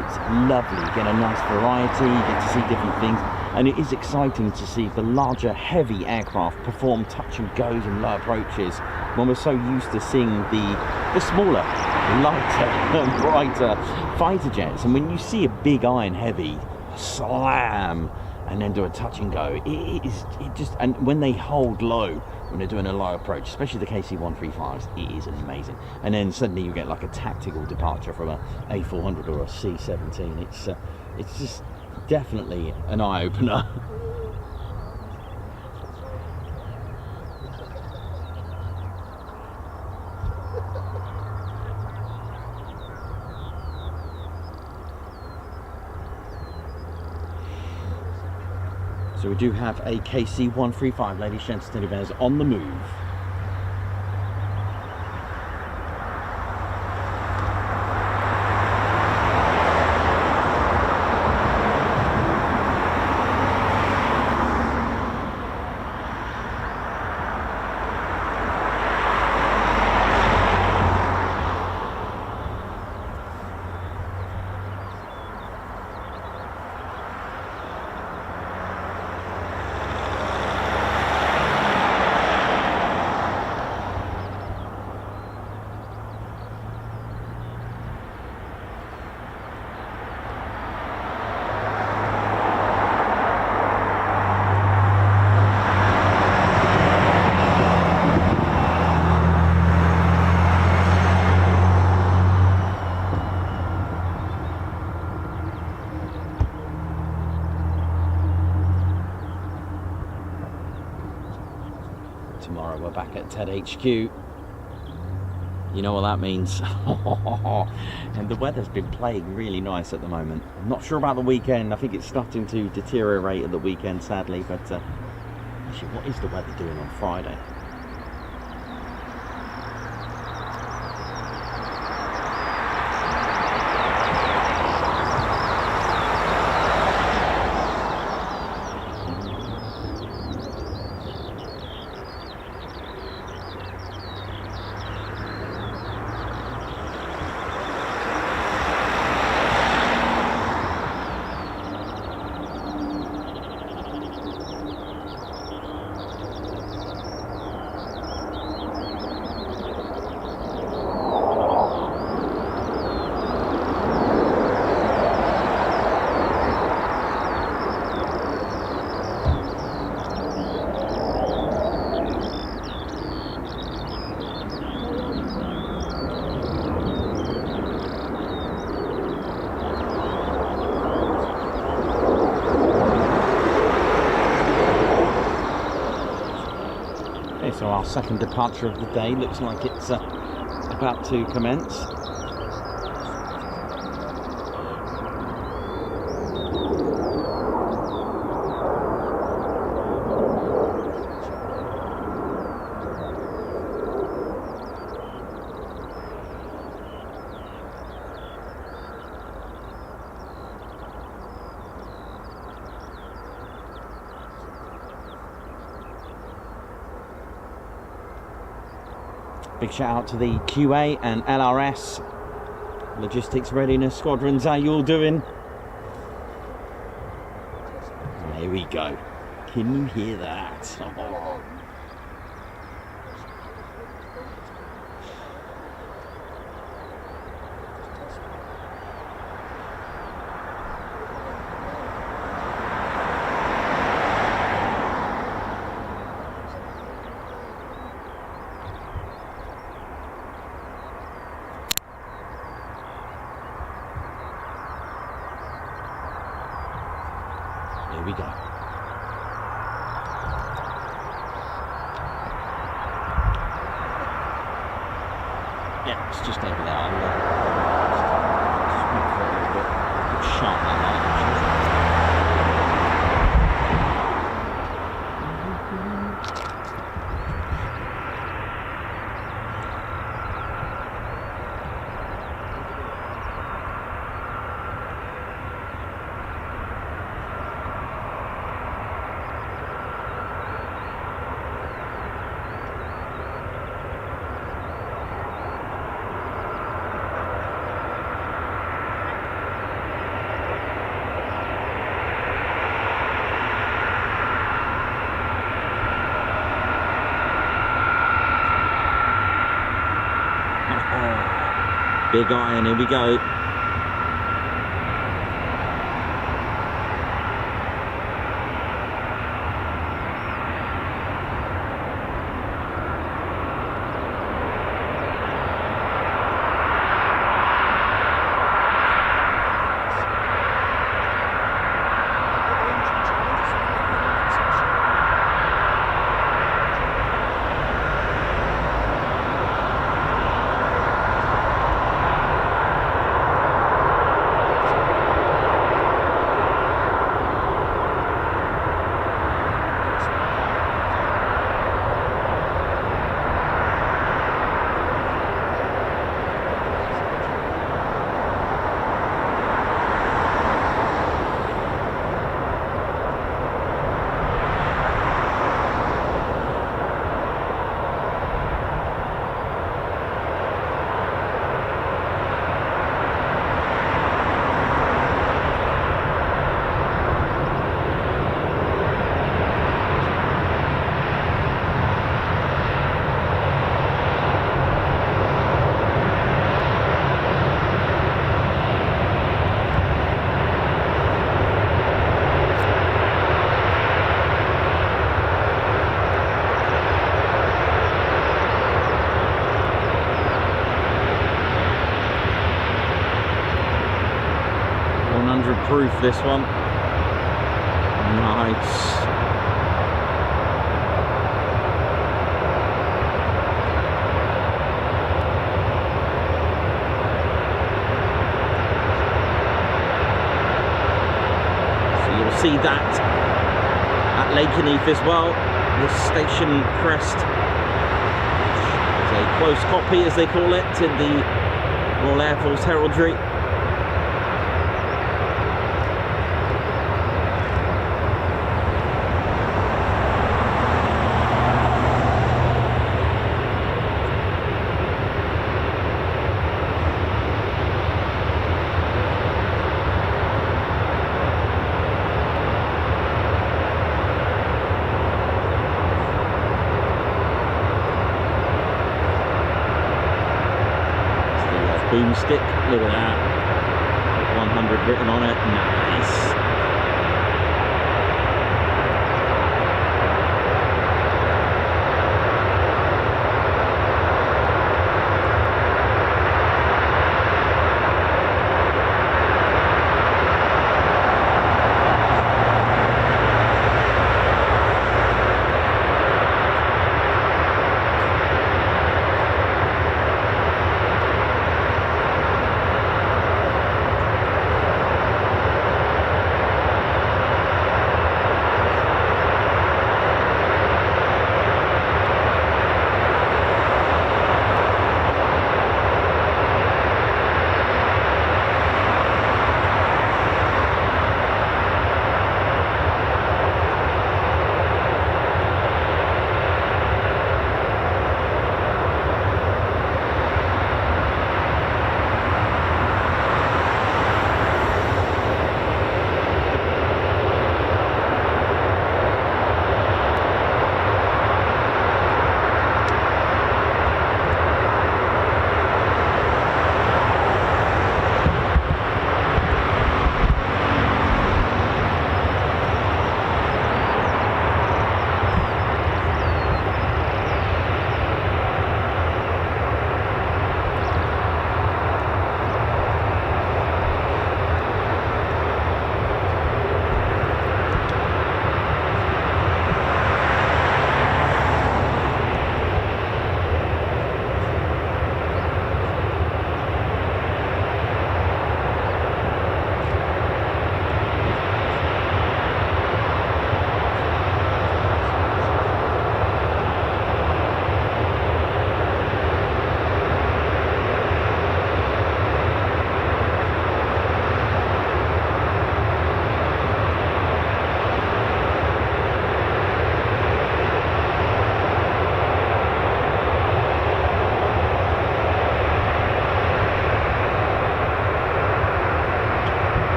It's lovely, you get a nice variety, you get to see different things, and it is exciting to see the larger, heavy aircraft perform touch and goes and low approaches when we're so used to seeing the smaller, lighter and brighter fighter jets. And when you see a big iron heavy slam and then do a touch and go, it just, and when they hold low, when they're doing a low approach, especially the KC-135s, it is amazing. And then suddenly you get like a tactical departure from a A400 or a C-17. It's just definitely an eye-opener. So we do have a KC-135, ladies, gents, and teddy bears, on the move. Tomorrow we're back at Ted HQ. You know what that means. And the weather's been playing really nice at the moment. I'm not sure about the weekend. I think it's starting to deteriorate at the weekend, sadly. But actually, what is the weather doing on Friday? So our second departure of the day looks like it's about to commence. Big shout out to the QA and LRS Logistics Readiness Squadrons. How you all doing? There we go. Can you hear that? Oh. Here we go. Yeah, it's just over there. I'll just move forward a little bit. It's sharp that light, actually. Big iron, here we go. Proof this one. Nice. see that at Lakenheath as well. The station crest. It's a close copy, as they call it, in the Royal Air Force heraldry. Boomstick, look at that, 100 written on it, nice.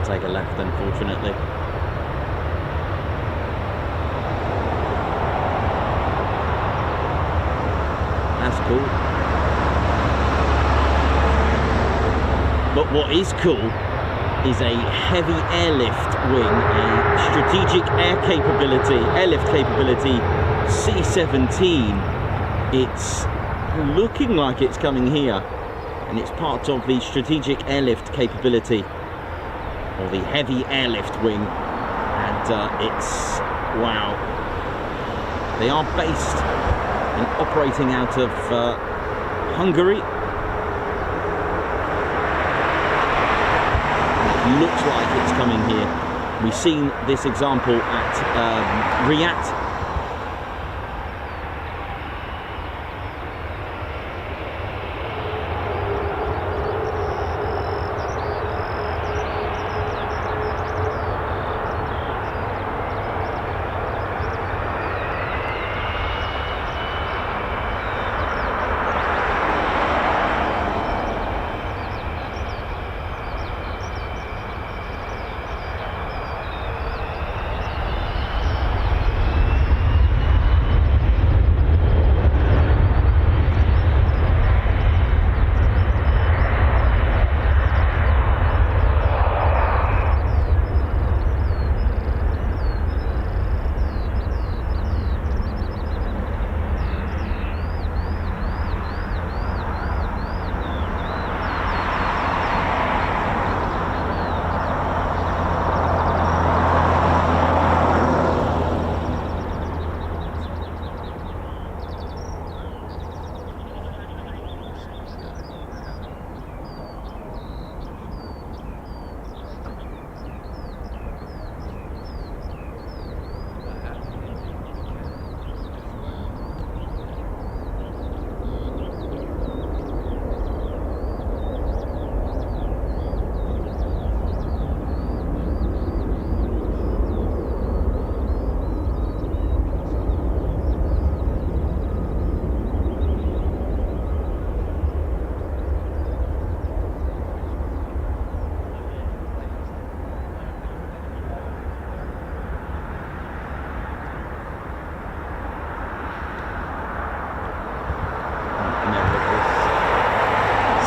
take a left, unfortunately. That's cool. But what is cool is a heavy airlift wing, a strategic airlift capability, C-17. It's looking like it's coming here, and it's part of the strategic airlift capability, or the heavy airlift wing, and it's, wow. They are based and operating out of Hungary. looks like it's coming here. We've seen this example at Riyadh.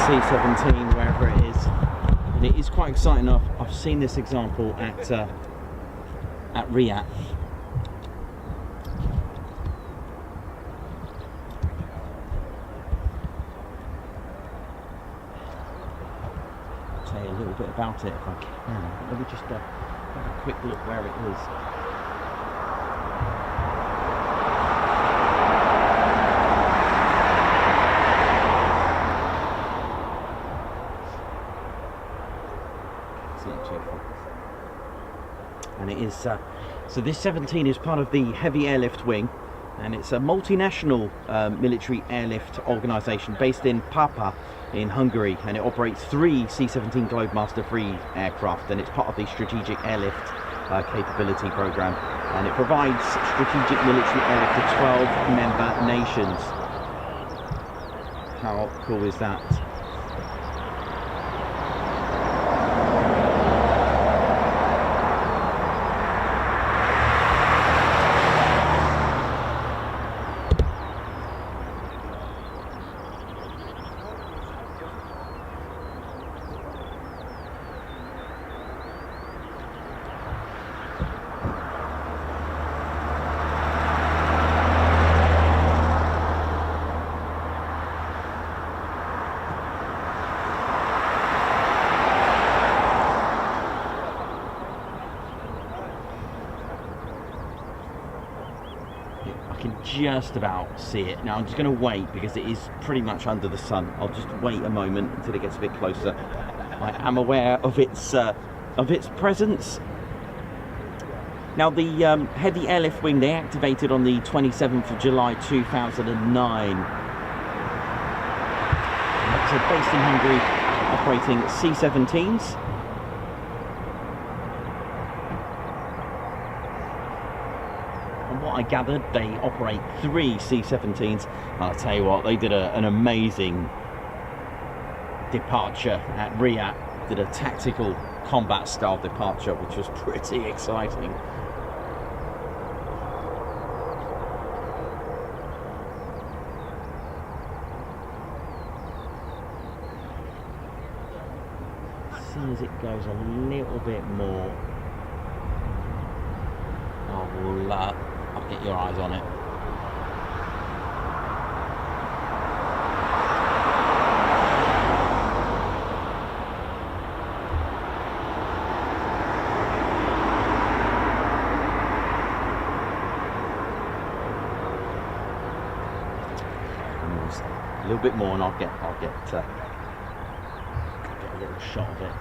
C-17, wherever it is, and it is quite exciting. I've seen this example at Riyadh. I'll tell you a little bit about it if I can. Let me just have a quick look where it is. And it is so this 17 is part of the Heavy Airlift Wing, and it's a multinational military airlift organisation based in Papa in Hungary, and it operates 3 C-17 Globemaster III aircraft, and it's part of the Strategic Airlift Capability Programme, and it provides strategic military airlift to 12 member nations. How cool is that? Just about see it now. I'm just going to wait because it is pretty much under the sun. I'll just wait a moment until it gets a bit closer. I am aware of its presence. Now the Heavy Airlift Wing, they activated on the 27th of July 2009. Like I said, based in Hungary, operating C-17s. I gathered they operate 3 C-17s. I'll tell you what, they did an amazing departure at Riyadh. Did a tactical combat style departure, which was pretty exciting. As soon as it goes a little bit more, I'll get your eyes on it. A little bit more, and I'll get a little shot of it.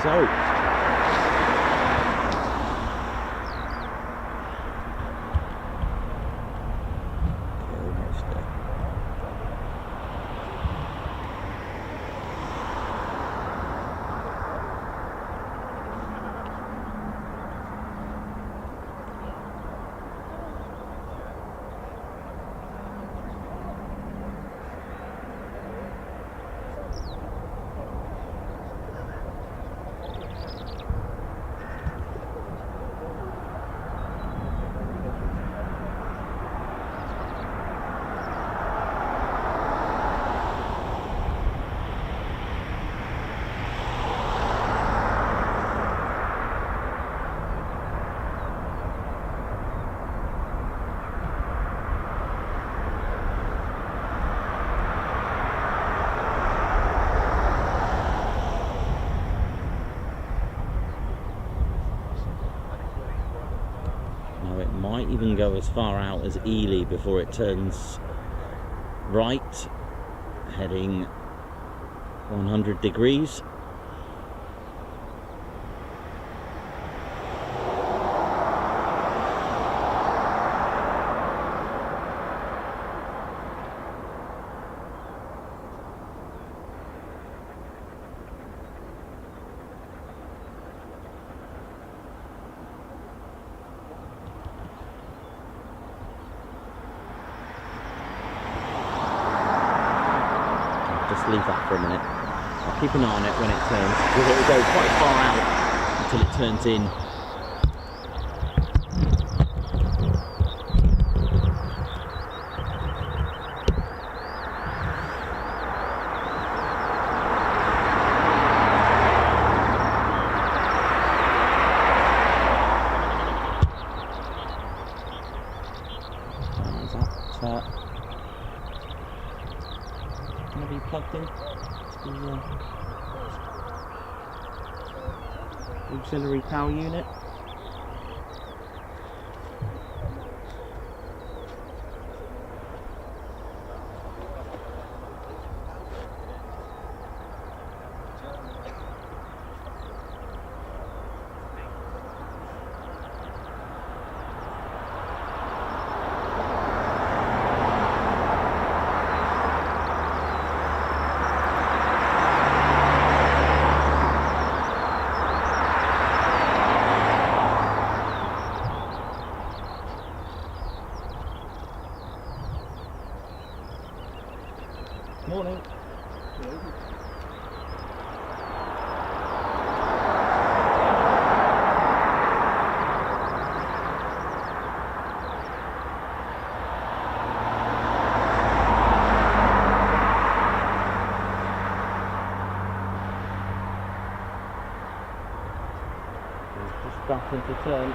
so. Might even go as far out as Ely before it turns right, heading 100 degrees. Leave that for a minute. I'll keep an eye on it when it turns, because it will go quite far out until it turns in. Plugged in to the auxiliary power unit. Morning. Just starting to turn.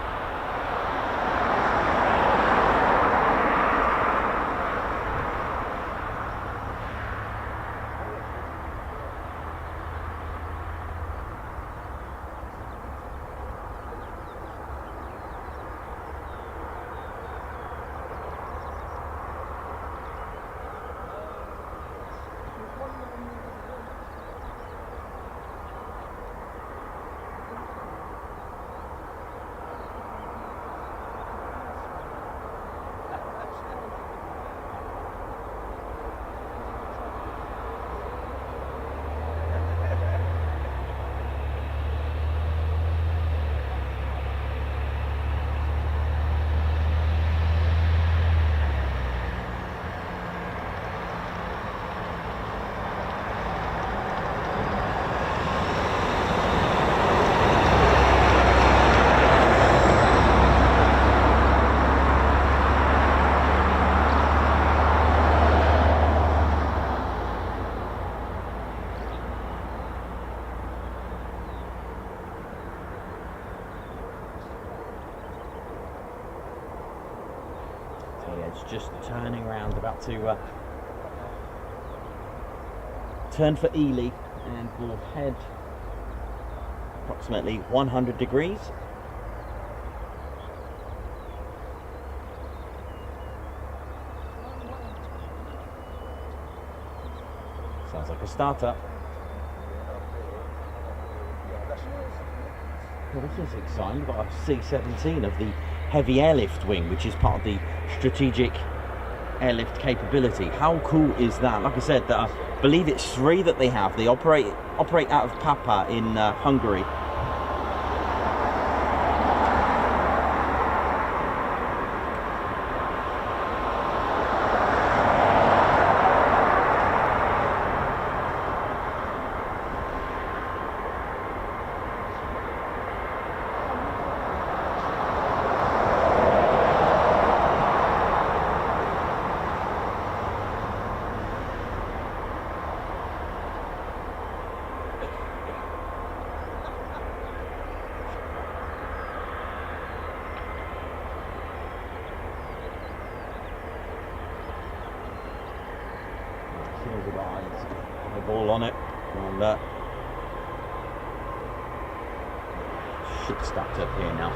It's just turning around, about to turn for Ely, and we'll head approximately 100 degrees. Sounds like a startup. Well, this is exciting. We've got a C-17 of the heavy airlift wing, which is part of the strategic airlift capability. How cool is that? Like I said, I believe it's 3 that they have. They operate out of Papa in Hungary. Eyeball on it, and shit stacked up here now.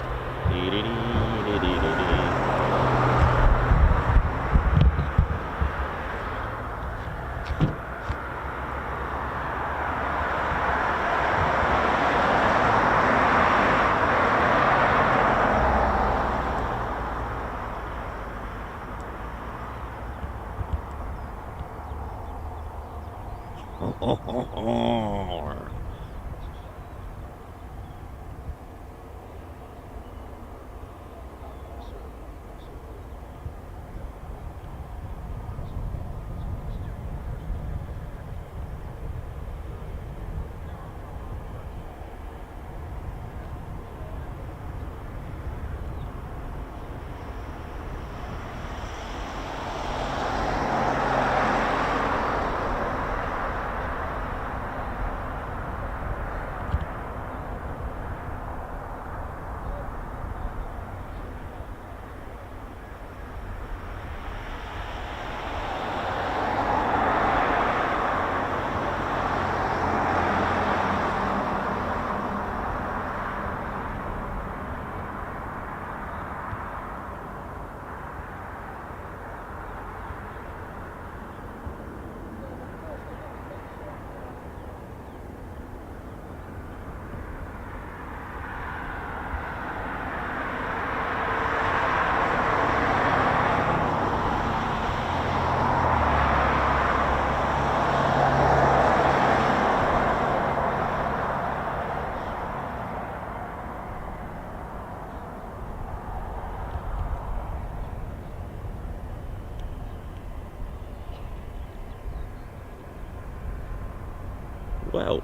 Well,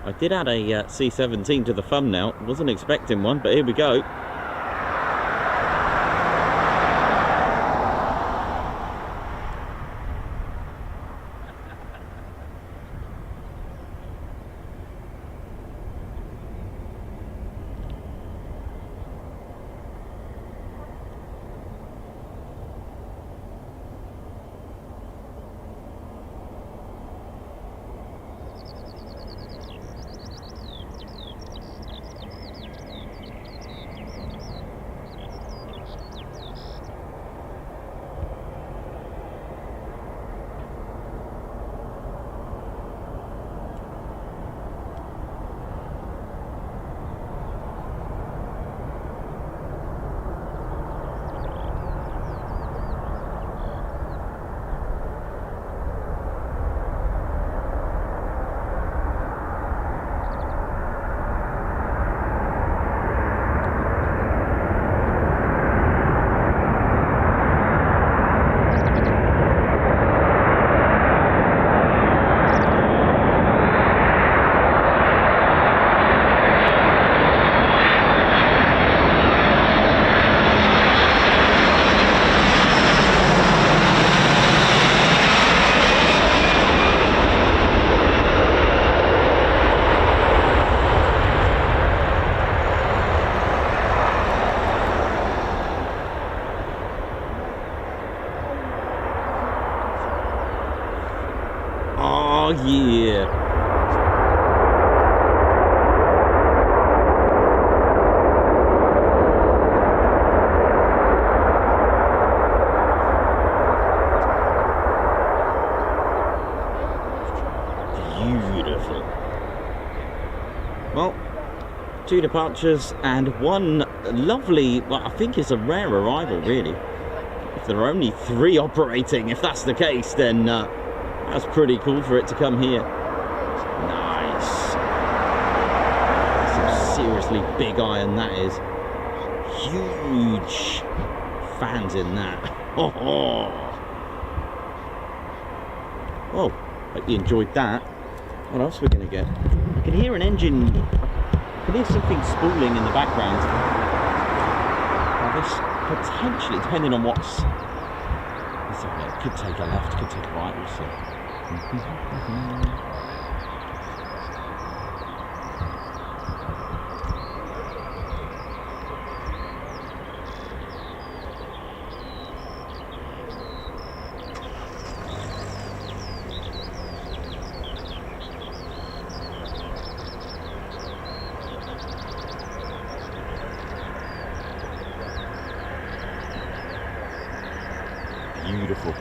I did add a C-17 to the thumbnail. Wasn't expecting one, but here we go. 2 departures and 1 lovely, well, I think it's a rare arrival really. If there are only 3 operating, if that's the case, then that's pretty cool for it to come here. Nice. Some seriously big iron that is. Huge fans in that. Oh, hope you enjoyed that. What else are we going to get? I can hear an engine. I can hear something spooling in the background. Now this potentially, depending on what's... It could take a left, could take a right, we'll see. Beautiful.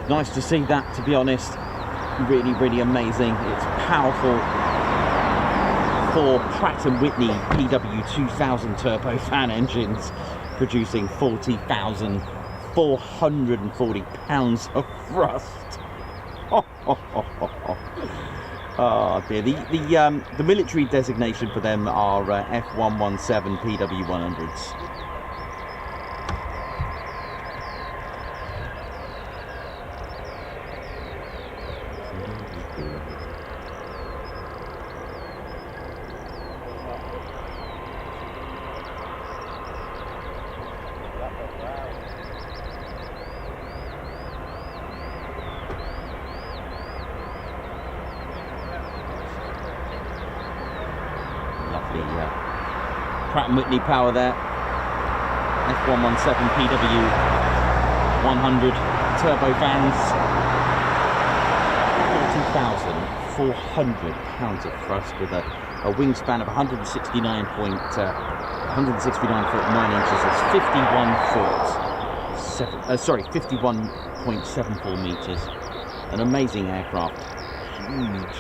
Nice to see that, to be honest. Really amazing. It's powerful. 4 Pratt & Whitney PW2000 turbofan engines producing 40,440 pounds of thrust. Oh dear. The military designation for them are F117 PW100s. Pratt & Whitney power there. F117 PW 100 turbofans. 40,400 pounds of thrust with a wingspan of 169.9 inches. That's 51.74 meters. An amazing aircraft. Huge.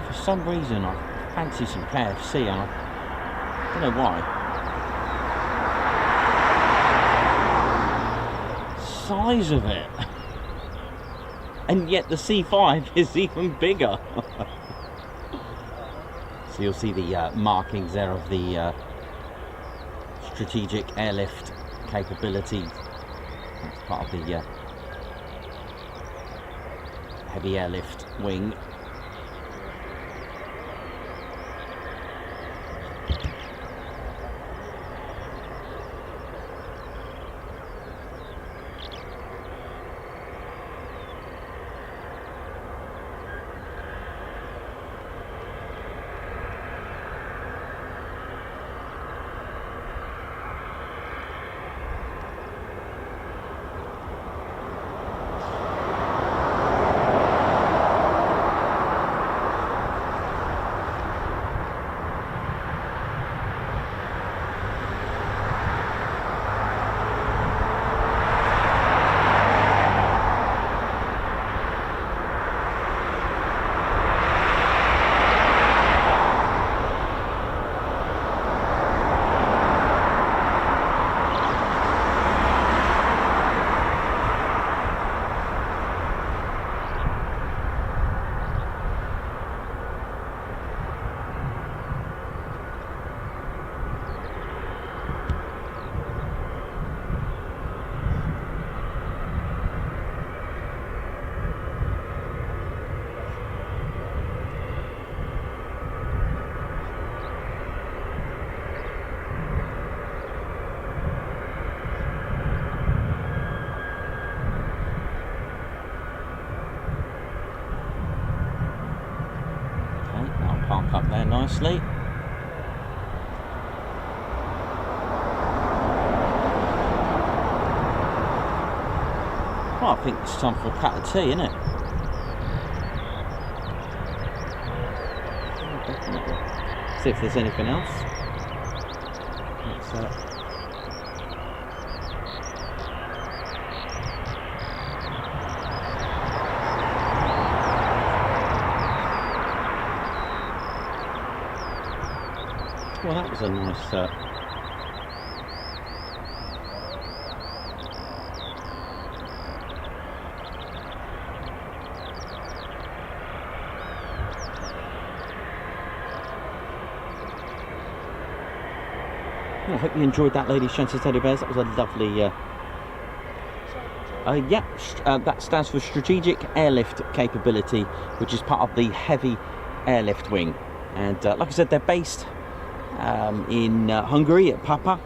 For some reason I fancy some KFC and I don't know why. Size of it, and yet the C5 is even bigger. So you'll see the markings there of the strategic airlift capability. It's part of the heavy airlift wing. up there nicely. Well, I think it's time for a cup of tea, isn't it? Definitely. See if there's anything else. Let's, well, that was a nice I hope you enjoyed that, ladies, gents and teddy bears. That was a lovely that stands for Strategic Airlift Capability, which is part of the Heavy Airlift Wing. And like I said, they're based in Hungary at Papa.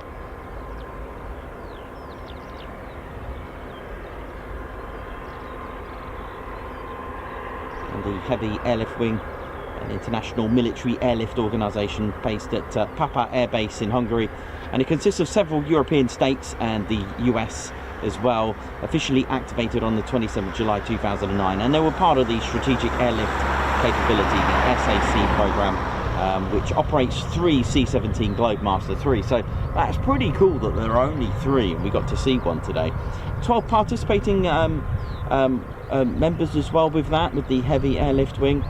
And the Heavy Airlift Wing, an international military airlift organisation based at Papa Air Base in Hungary, and it consists of several European states and the US as well, officially activated on the 27th of July 2009, and they were part of the Strategic Airlift Capability, the SAC program, which operates 3 C-17 Globemaster 3. So that's pretty cool that there are only 3, and we got to see one today. 12 participating members as well with that, with the Heavy Airlift Wing.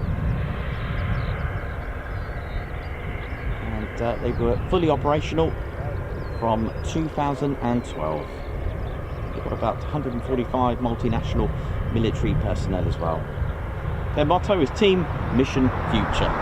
And they were fully operational from 2012. They've got about 145 multinational military personnel as well. Their motto is Team Mission Future.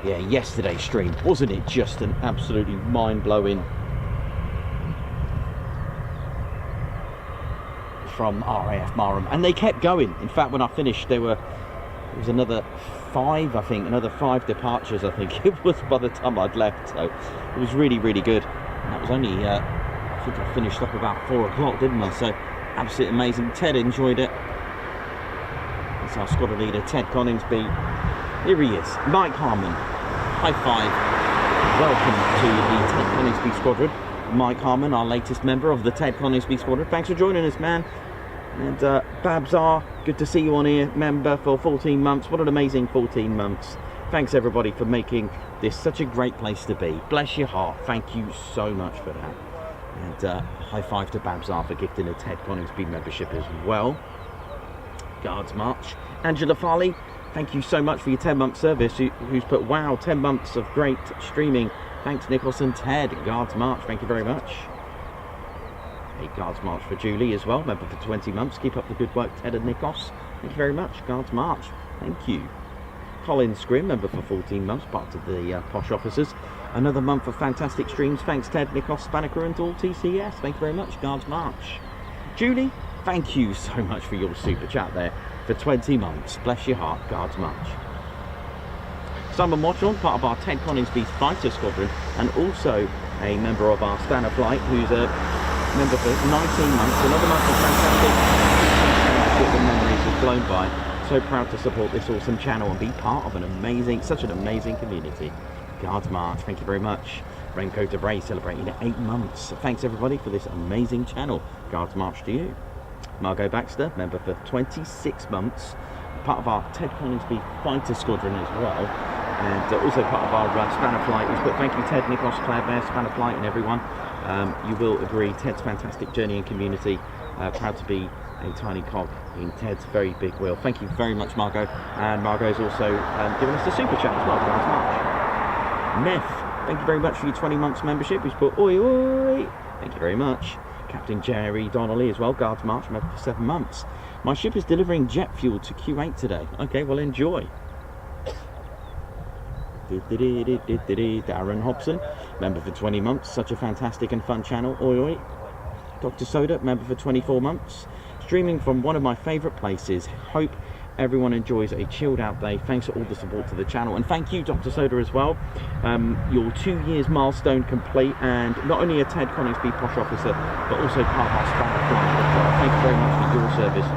Yeah, yesterday's stream, wasn't it just an absolutely mind-blowing from RAF Marham, and they kept going. In fact, when I finished, there was another 5, I think, another 5 departures, I think it was, by the time I'd left. So it was really, really good. And that was only, I think I finished up about 4 o'clock, didn't I? So absolutely amazing. Ted enjoyed it. That's our squadron leader, Ted Coningsby. Here he is, Mike Harmon. High five. Welcome to the Ted Coningsby Squadron. Mike Harmon, our latest member of the Ted Coningsby Squadron. Thanks for joining us, man. And Babsar, good to see you on here, member for 14 months. What an amazing 14 months. Thanks everybody for making this such a great place to be. Bless your heart. Thank you so much for that. And high five to Babsar for gifting a Ted Coningsby membership as well. Guards March. Angela Farley, thank you so much for your 10-month service. Who's put, wow, 10 months of great streaming. Thanks, Nicholas and Ted. Guards March, thank you very much. A Guards March for Julie as well, member for 20 months. Keep up the good work, Ted and Nikos. Thank you very much. Guards March, thank you. Colin Scrim, member for 14 months, part of the Posh Officers. Another month of fantastic streams. Thanks, Ted, Nikos, Spaniker and all TCS. Thank you very much. Guards March. Julie, thank you so much for your super chat there for 20 months. Bless your heart. Guards March. Simon Watchorn, part of our Ted Coningsby Fighter Squadron, and also a member of our Spanner Flight, who's a member for 19 months. Another month of fantastic the memories have flown by. So proud to support this awesome channel and be part of such an amazing community. Guards March, thank you very much. Raincoat of Ray celebrating 8 months. Thanks everybody for this amazing channel. Guards March to you. Margot Baxter, member for 26 months, part of our Ted Coningsby Fighter Squadron as well, and also part of our Spanner Flight. But thank you, Ted, Nikos, Claire Bear, Spanner Flight, and everyone. You will agree, Ted's fantastic journey and community. Proud to be a tiny cog in Ted's very big wheel. Thank you very much, Margot. And Margot's also given us a super chat as well. Guards March. Neff, thank you very much for your 20 months membership. He's put oi oi. Thank you very much. Captain Jerry Donnelly as well, Guards March, member for 7 months. My ship is delivering jet fuel to Q8 today. Okay, well, enjoy. Darren Hobson, member for 20 months. Such a fantastic and fun channel. Oi oi. Dr. Soda, member for 24 months. Streaming from one of my favourite places, Hope everyone enjoys a chilled out day. Thanks for all the support to the channel, and thank you, Dr. Soda, as well. Your 2 years milestone complete, and not only a Ted Coningsby Posh officer, but also part of our Squadron flying as well. Thank you very much for your service.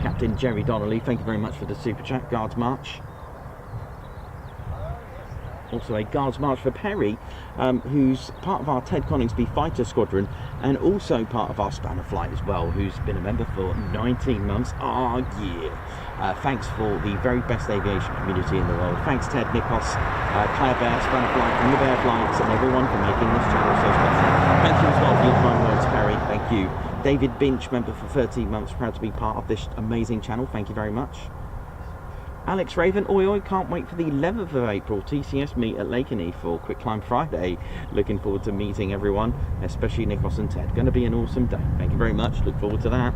Captain Jerry Donnelly, thank you very much for the super chat. Guards March. Also a Guards March for Perry, who's part of our Ted Coningsby Fighter Squadron, and also part of our Spanner Flight as well, who's been a member for 19 months. Oh yeah. Thanks for the very best aviation community in the world. Thanks Ted, Nikos, Claire Bear, Spanner Flight, and the Bear Flights, and everyone for making this channel so special. Thank you as well for your kind words, Perry. Thank you. David Binch, member for 13 months, proud to be part of this amazing channel. Thank you very much. Alex Raven, oi oi, can't wait for the 11th of April TCS meet at Lakenheath for Quick Climb Friday. Looking forward to meeting everyone, especially Nikos and Ted. Going to be an awesome day. Thank you very much. Look forward to that.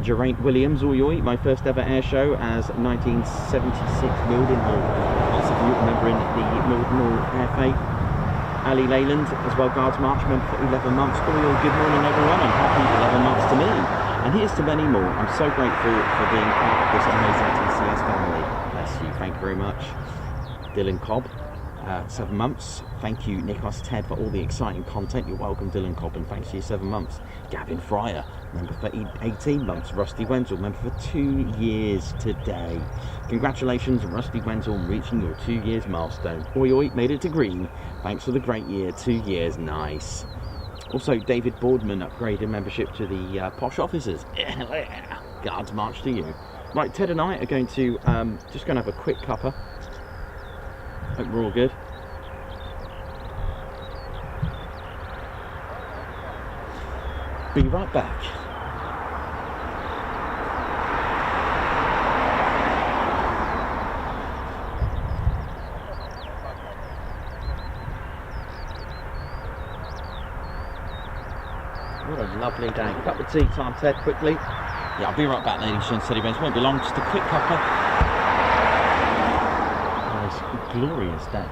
Geraint Williams, oi oi, my first ever air show as 1976 Mildenhall. Lots of you remembering the Mildenhall Air Fate. Ali Leyland, as well, Guards March, member for 11 months. Oi oi, good morning everyone, and happy 11 months to me. And here's to many more. I'm so grateful for being part of this amazing TCS family. Bless you, thank you very much. Dylan Cobb, 7 months. Thank you, Nikos, Ted, for all the exciting content. You're welcome, Dylan Cobb, and thanks for your 7 months. Gavin Fryer, member for 18 months. Rusty Wenzel, member for 2 years today. Congratulations, Rusty Wenzel, on reaching your 2 years milestone. Oi oi, made it to green. Thanks for the great year, 2 years, nice. Also, David Boardman upgraded membership to the Posh officers. Guards March to you. Right, Ted and I are going to just going to have a quick cuppa. Hope we're all good. Be right back. What a lovely day. Cup of tea time, Ted, quickly. Yeah, I'll be right back, ladies and gentlemen. It won't be long, just a quick cuppa. Oh, it's a glorious day.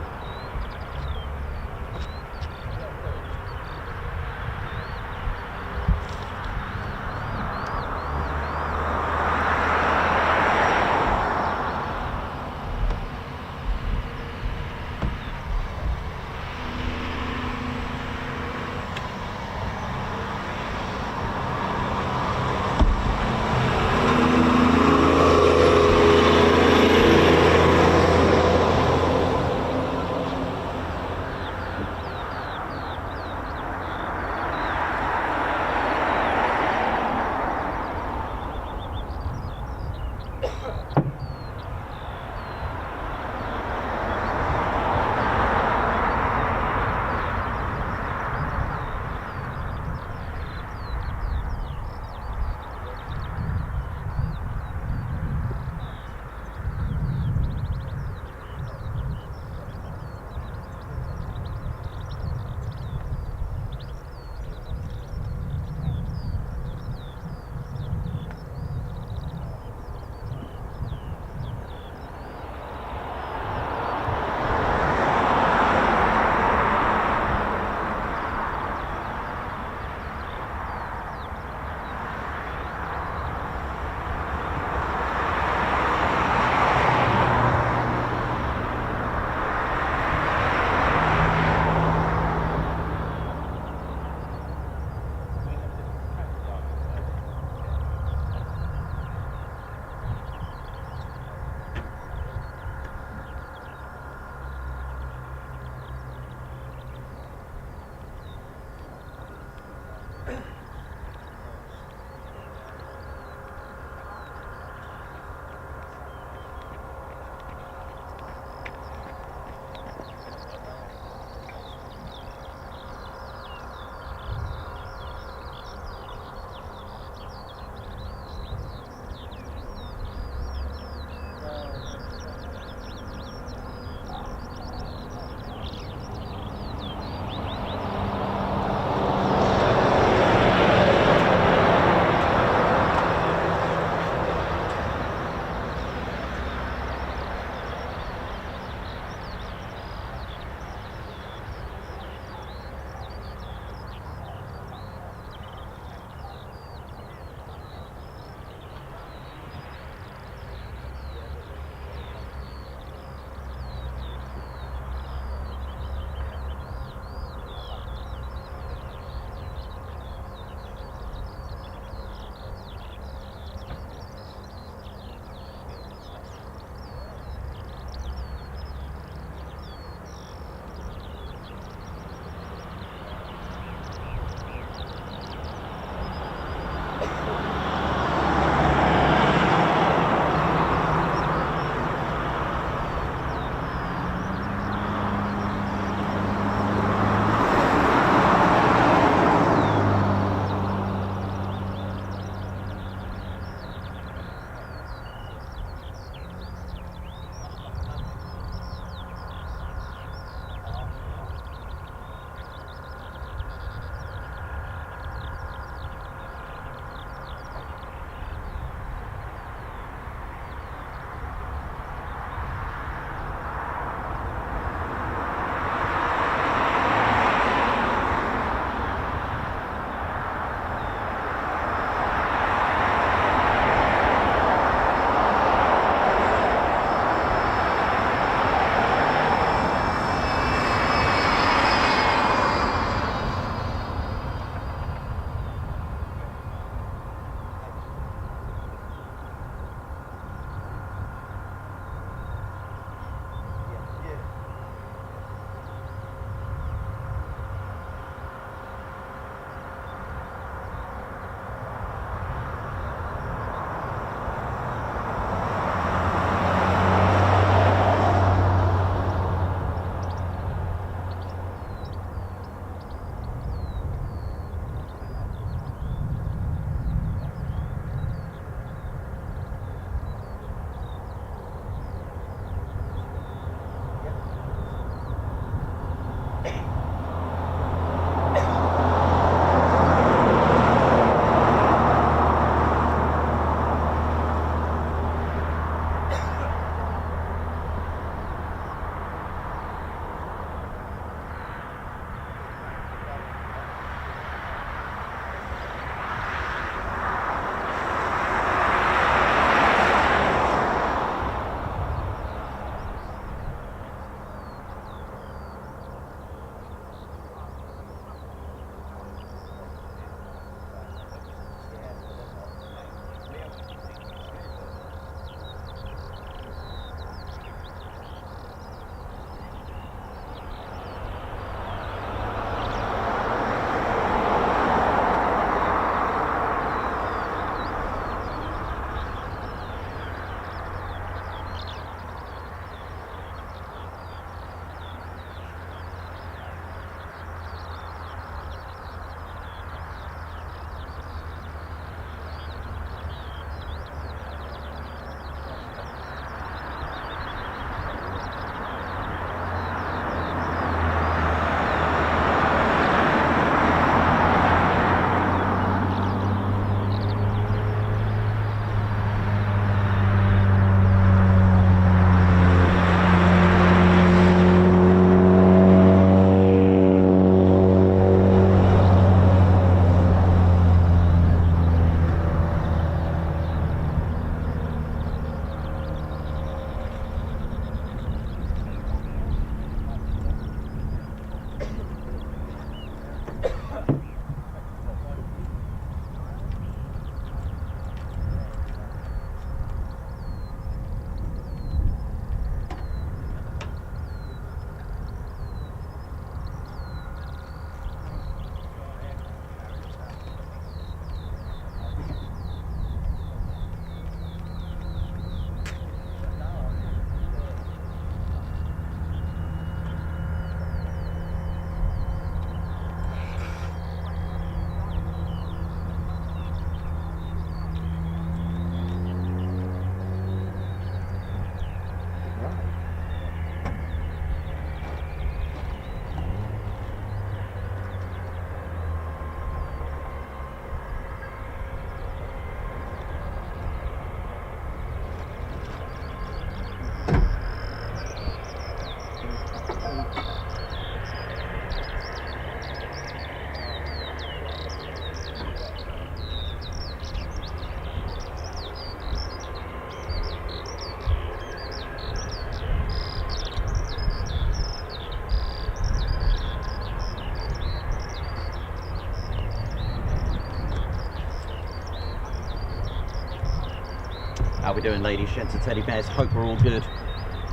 How we doing, ladies, gents and teddy bears? Hope we're all good.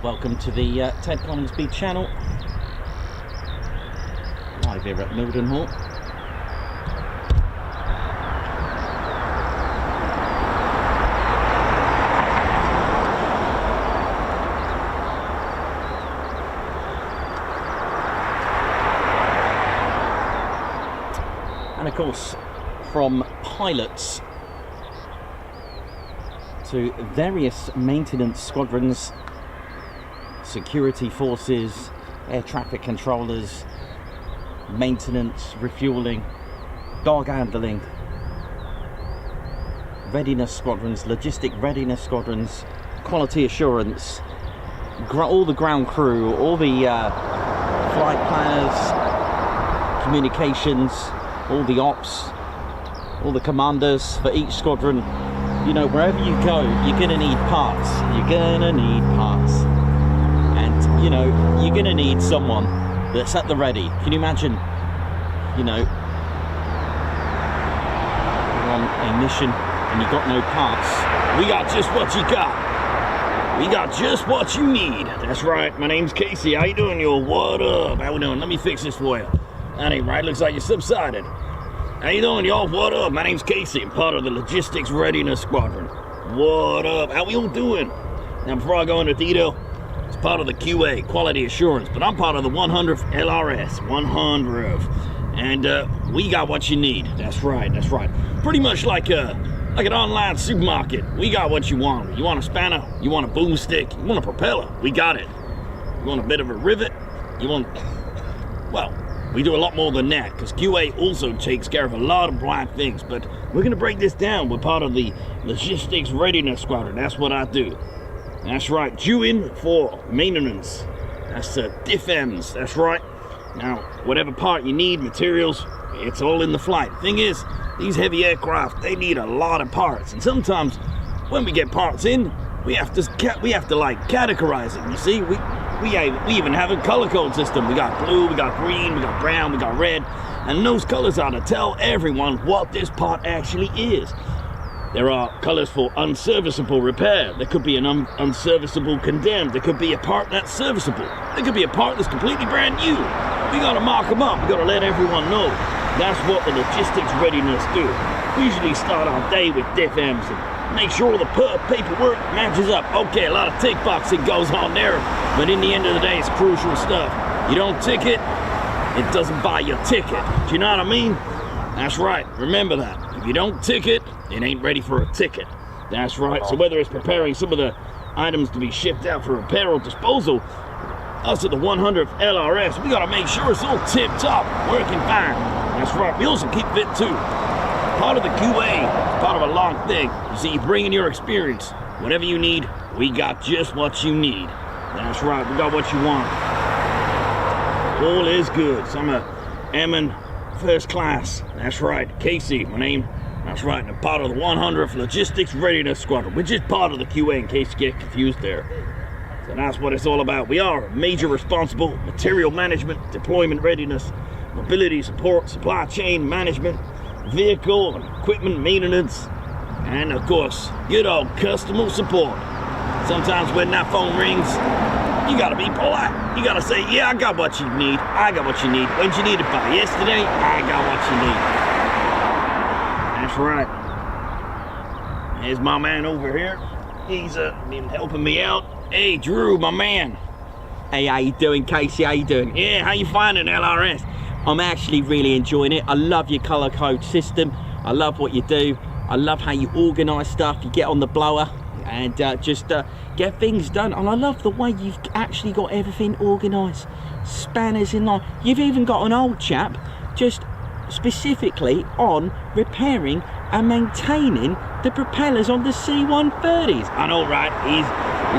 Welcome to the Ted Coningsby channel. Live here at Mildenhall. And of course, from pilots to various maintenance squadrons, security forces, air traffic controllers, maintenance, refueling, dog handling, readiness squadrons, logistic readiness squadrons, quality assurance, all the ground crew, all the flight planners, communications, all the ops, all the commanders for each squadron. You know, wherever you go, you're gonna need parts. You're gonna need parts. And, you know, you're gonna need someone that's at the ready. Can you imagine, you know, you're on a mission and you got no parts? We got just what you got. We got just what you need. That's right, my name's Casey. How you doing, yo? What up? How we doing? Let me fix this for you. That ain't right, looks like you subsided. How you doing, y'all? What up? My name's Casey. I'm part of the Logistics Readiness Squadron. What up? How we all doing? Now, before I go into detail, it's part of the QA, Quality Assurance, but I'm part of the 100th LRS, 100th. And we got what you need. That's right, that's right. Pretty much like an online supermarket. We got what you want. You want a spanner? You want a boomstick? You want a propeller? We got it. You want a bit of a rivet? You want... Well... we do a lot more than that, because QA also takes care of a lot of blind things, but we're going to break this down. We're part of the Logistics Readiness Squadron. That's what I do. That's right, due in for maintenance. That's DIFMs, that's right. Now, whatever part you need, materials, it's all in the flight. Thing is, these heavy aircraft, they need a lot of parts, and sometimes when we get parts in, we have to like categorize them. You see, we even have a color code system. We got blue, we got green, we got brown, we got red, and those colors are to tell everyone what this part actually is. There are colors for unserviceable repair. There could be an unserviceable condemned. There could be a part that's serviceable. There could be a part that's completely brand new. We gotta mark them up. We gotta let everyone know. That's what the logistics readiness do. We usually start our day with DIFMs and make sure all the paperwork matches up. Okay, a lot of tick boxing goes on there, but in the end of the day, it's crucial stuff. You don't tick it, it doesn't buy your ticket. Do you know what I mean? That's right, remember that. If you don't tick it, it ain't ready for a ticket. That's right, so whether it's preparing some of the items to be shipped out for repair or disposal, us at the 100th LRS, we gotta make sure it's all tip-top, working fine. That's right, we also keep fit too. Part of the QA, part of a long thing. You see, bring in your experience. Whatever you need, we got just what you need. That's right, we got what you want. All is good. So I'm a airman first class. That's right, Casey, my name. That's right, and I'm part of the 100th Logistics Readiness Squadron, which is part of the QA in case you get confused there. So that's what it's all about. We are major responsible material management, deployment readiness, mobility support, supply chain management, vehicle and equipment maintenance, and of course, good old customer support. Sometimes when that phone rings, you gotta be polite. You gotta say, yeah, I got what you need. I got what you need. When'd you need it by? Yesterday? I got what you need. That's right. Here's my man over here. He's been helping me out. Hey, Drew, my man. Hey, how you doing, Casey? How you doing? Yeah, how you finding LRS? I'm actually really enjoying it. I love your colour code system. I love what you do. I love how you organise stuff. You get on the blower and just get things done. And I love the way you've actually got everything organised. Spanners in line. You've even got an old chap just specifically on repairing and maintaining the propellers on the C-130s. I know, right? He's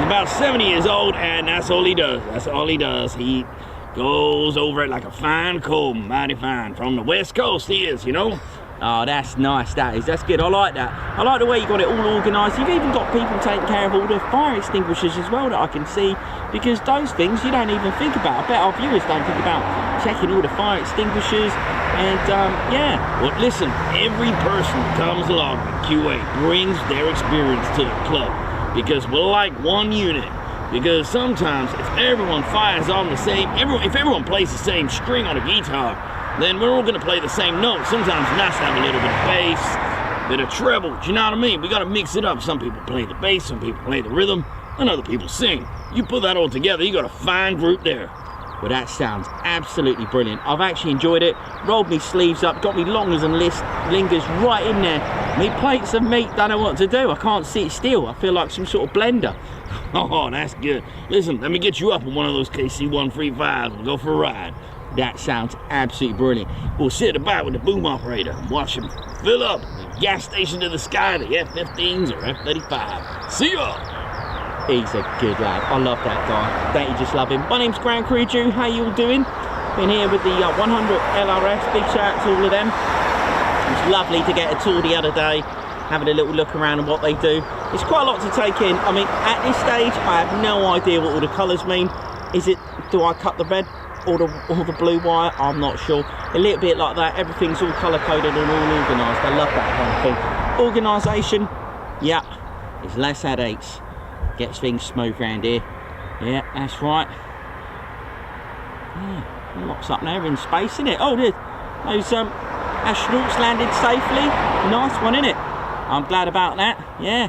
about 70 years old, and that's all he does. That's all he does. He goes over it like a fine comb, mighty fine. From the West Coast he is, you know? Oh, that's nice, that is. That's good. I like that. I like the way you got it all organised. You've even got people taking care of all the fire extinguishers as well that I can see, because those things you don't even think about. I bet our viewers don't think about checking all the fire extinguishers. And yeah. Well, listen, every person who comes along with QA brings their experience to the club. because we're like one unit. Because sometimes if everyone fires on the same, if everyone plays the same string on a guitar, then we're all going to play the same note. Sometimes it's nice to have a little bit of bass, bit of treble. Do you know what I mean? We got to mix it up. Some people play the bass, some people play the rhythm, and other people sing. You put that all together, you got a fine group there. Well, that sounds absolutely brilliant. I've actually enjoyed it. Rolled me sleeves up, got me longers and lingers right in there. Me plates of meat, don't know what to do. I can't sit still. I feel like some sort of blender. Oh, that's good. Listen, let me get you up on one of those KC-135s. We'll go for a ride. That sounds absolutely brilliant. We'll sit about with the boom operator and watch him fill up the gas station to the sky, the F-15s or F-35. See ya! He's a good lad. I love that guy. Don't you just love him? My name's Ground Crew Jew. How you all doing? Been here with the 100 LRS. Big shout out to all of them. It was lovely to get a tour the other day, having a little look around and what they do. It's quite a lot to take in. I mean, at this stage, I have no idea what all the colours mean. Is it, do I cut the red or the blue wire? I'm not sure. A little bit like that. Everything's all colour coded and all organised. I love that kind of thing. Organisation, yeah, it's less headaches. Gets things smooth around here. Yeah, that's right. Yeah, locks up now in space, isn't it? Oh, those astronauts landed safely. Nice one, isn't it? I'm glad about that. Yeah,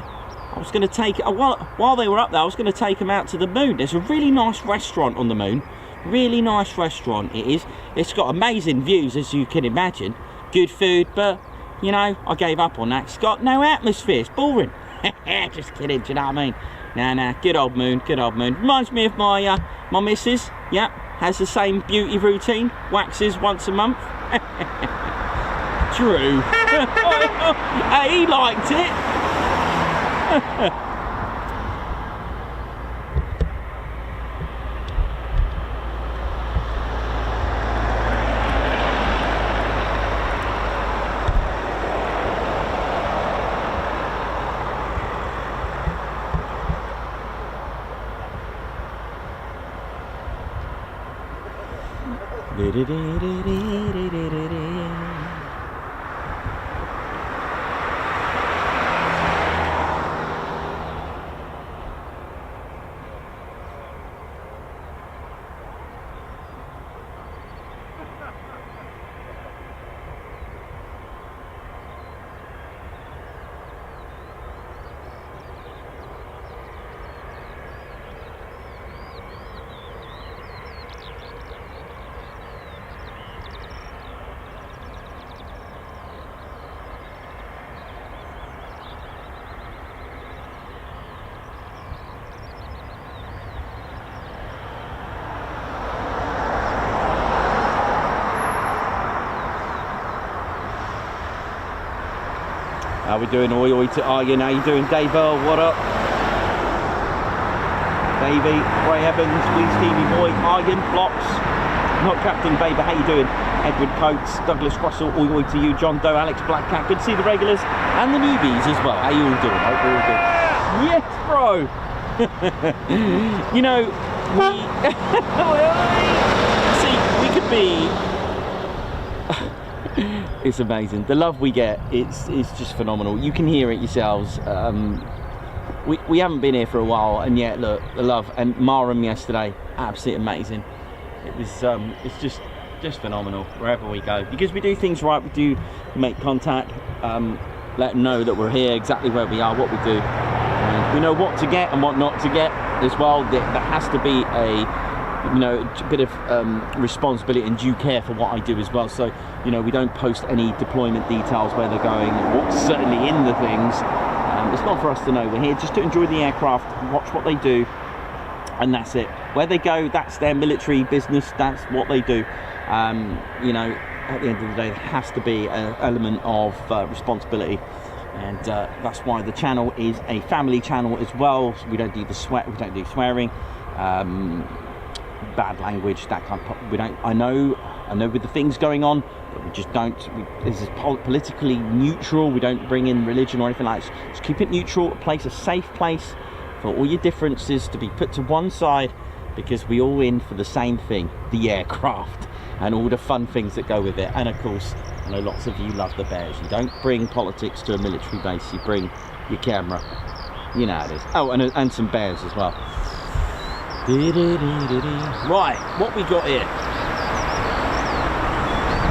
I was going to take while they were up there, I was going to take them out to the moon. There's a really nice restaurant on the moon. Really nice restaurant it is. It's got amazing views, as you can imagine. Good food, but you know, I gave up on that. It's got no atmosphere. It's boring. Just kidding. Do you know what I mean? Nah, good old moon, good old moon. Reminds me of my my missus. Yep, has the same beauty routine. Waxes once a month. True. He liked it. How we doing? Oi to Arjen. How you doing, Dave Earl? What up? Davey, Ray Evans, Lee Stevie Boy, Arjen, Blocks, not Captain Baber. How you doing? Edward Coates, Douglas Russell, oi to you, John Doe, Alex Black Cat. Good to see the regulars and the newbies as well. How you all doing? Hope you're all good. Yes, bro. You know, see, we could be. It's amazing. The love we get, it's just phenomenal. You can hear it yourselves. We haven't been here for a while, and yet look, the love. And Marham yesterday, absolutely amazing. It was it's just phenomenal wherever we go, because we do things right. We do make contact, let them know that we're here, exactly where we are, what we do. And we know what to get and what not to get as well. There has to be a bit of responsibility and due care for what I do as well. So we don't post any deployment details, where they're going, what's certainly in the things. It's not for us to know. We're here just to enjoy the aircraft, watch what they do, and that's it. Where they go, that's their military business, that's what they do. At the end of the day, there has to be an element of responsibility, and that's why the channel is a family channel as well. So we don't do we don't do swearing, bad language, that kind of. We don't. I know with the things going on, but we just don't. This is politically neutral. We don't bring in religion or anything like that. Just keep it neutral. A safe place for all your differences to be put to one side, because we all in for the same thing: the aircraft and all the fun things that go with it. And of course, I know lots of you love the bears. You don't bring politics to a military base. You bring your camera. You know how it is. Oh, and some bears as well. Right, what we got here?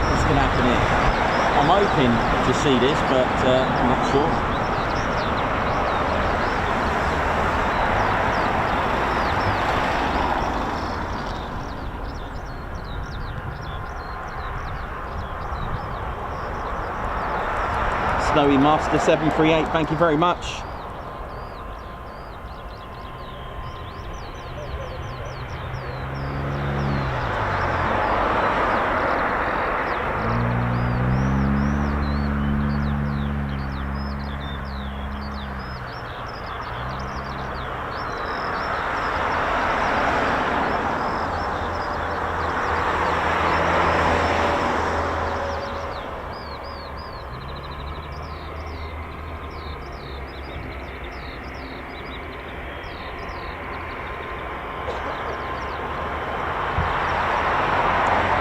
What's going to happen here? I'm hoping to see this, but I'm not sure. Snowy Master 738, thank you very much.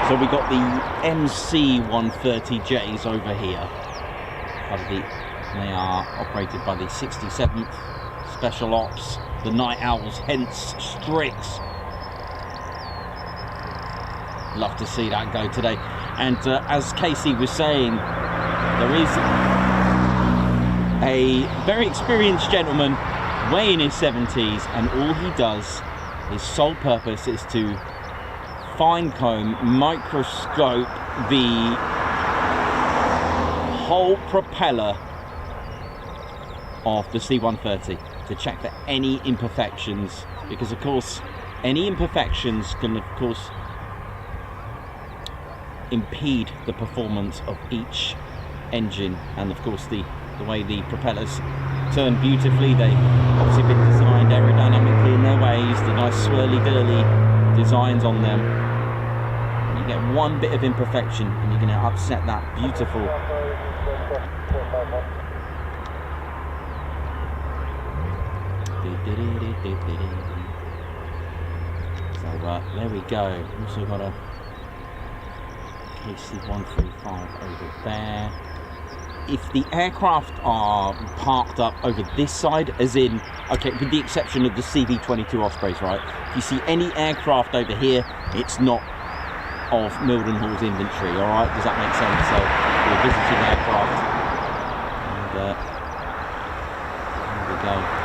So we got the MC-130Js over here. They are operated by the 67th Special Ops, the Night Owls, hence Strix. Love to see that go today. And as Casey was saying, there is a very experienced gentleman way in his 70s, and all he does, his sole purpose is to fine comb, microscope the whole propeller of the C-130 to check for any imperfections, because of course any imperfections can of course impede the performance of each engine. And of course the way the propellers turn beautifully, they've obviously been designed aerodynamically in their ways, the nice swirly girly designs on them. You get one bit of imperfection and you're going to upset that beautiful so there we go. Also got a KC-135 over there. If the aircraft are parked up over this side, as in, okay, with the exception of the CV-22 Ospreys, right? If you see any aircraft over here, it's not of Mildenhall's inventory, alright? Does that make sense? So we're visiting aircraft, and there we go.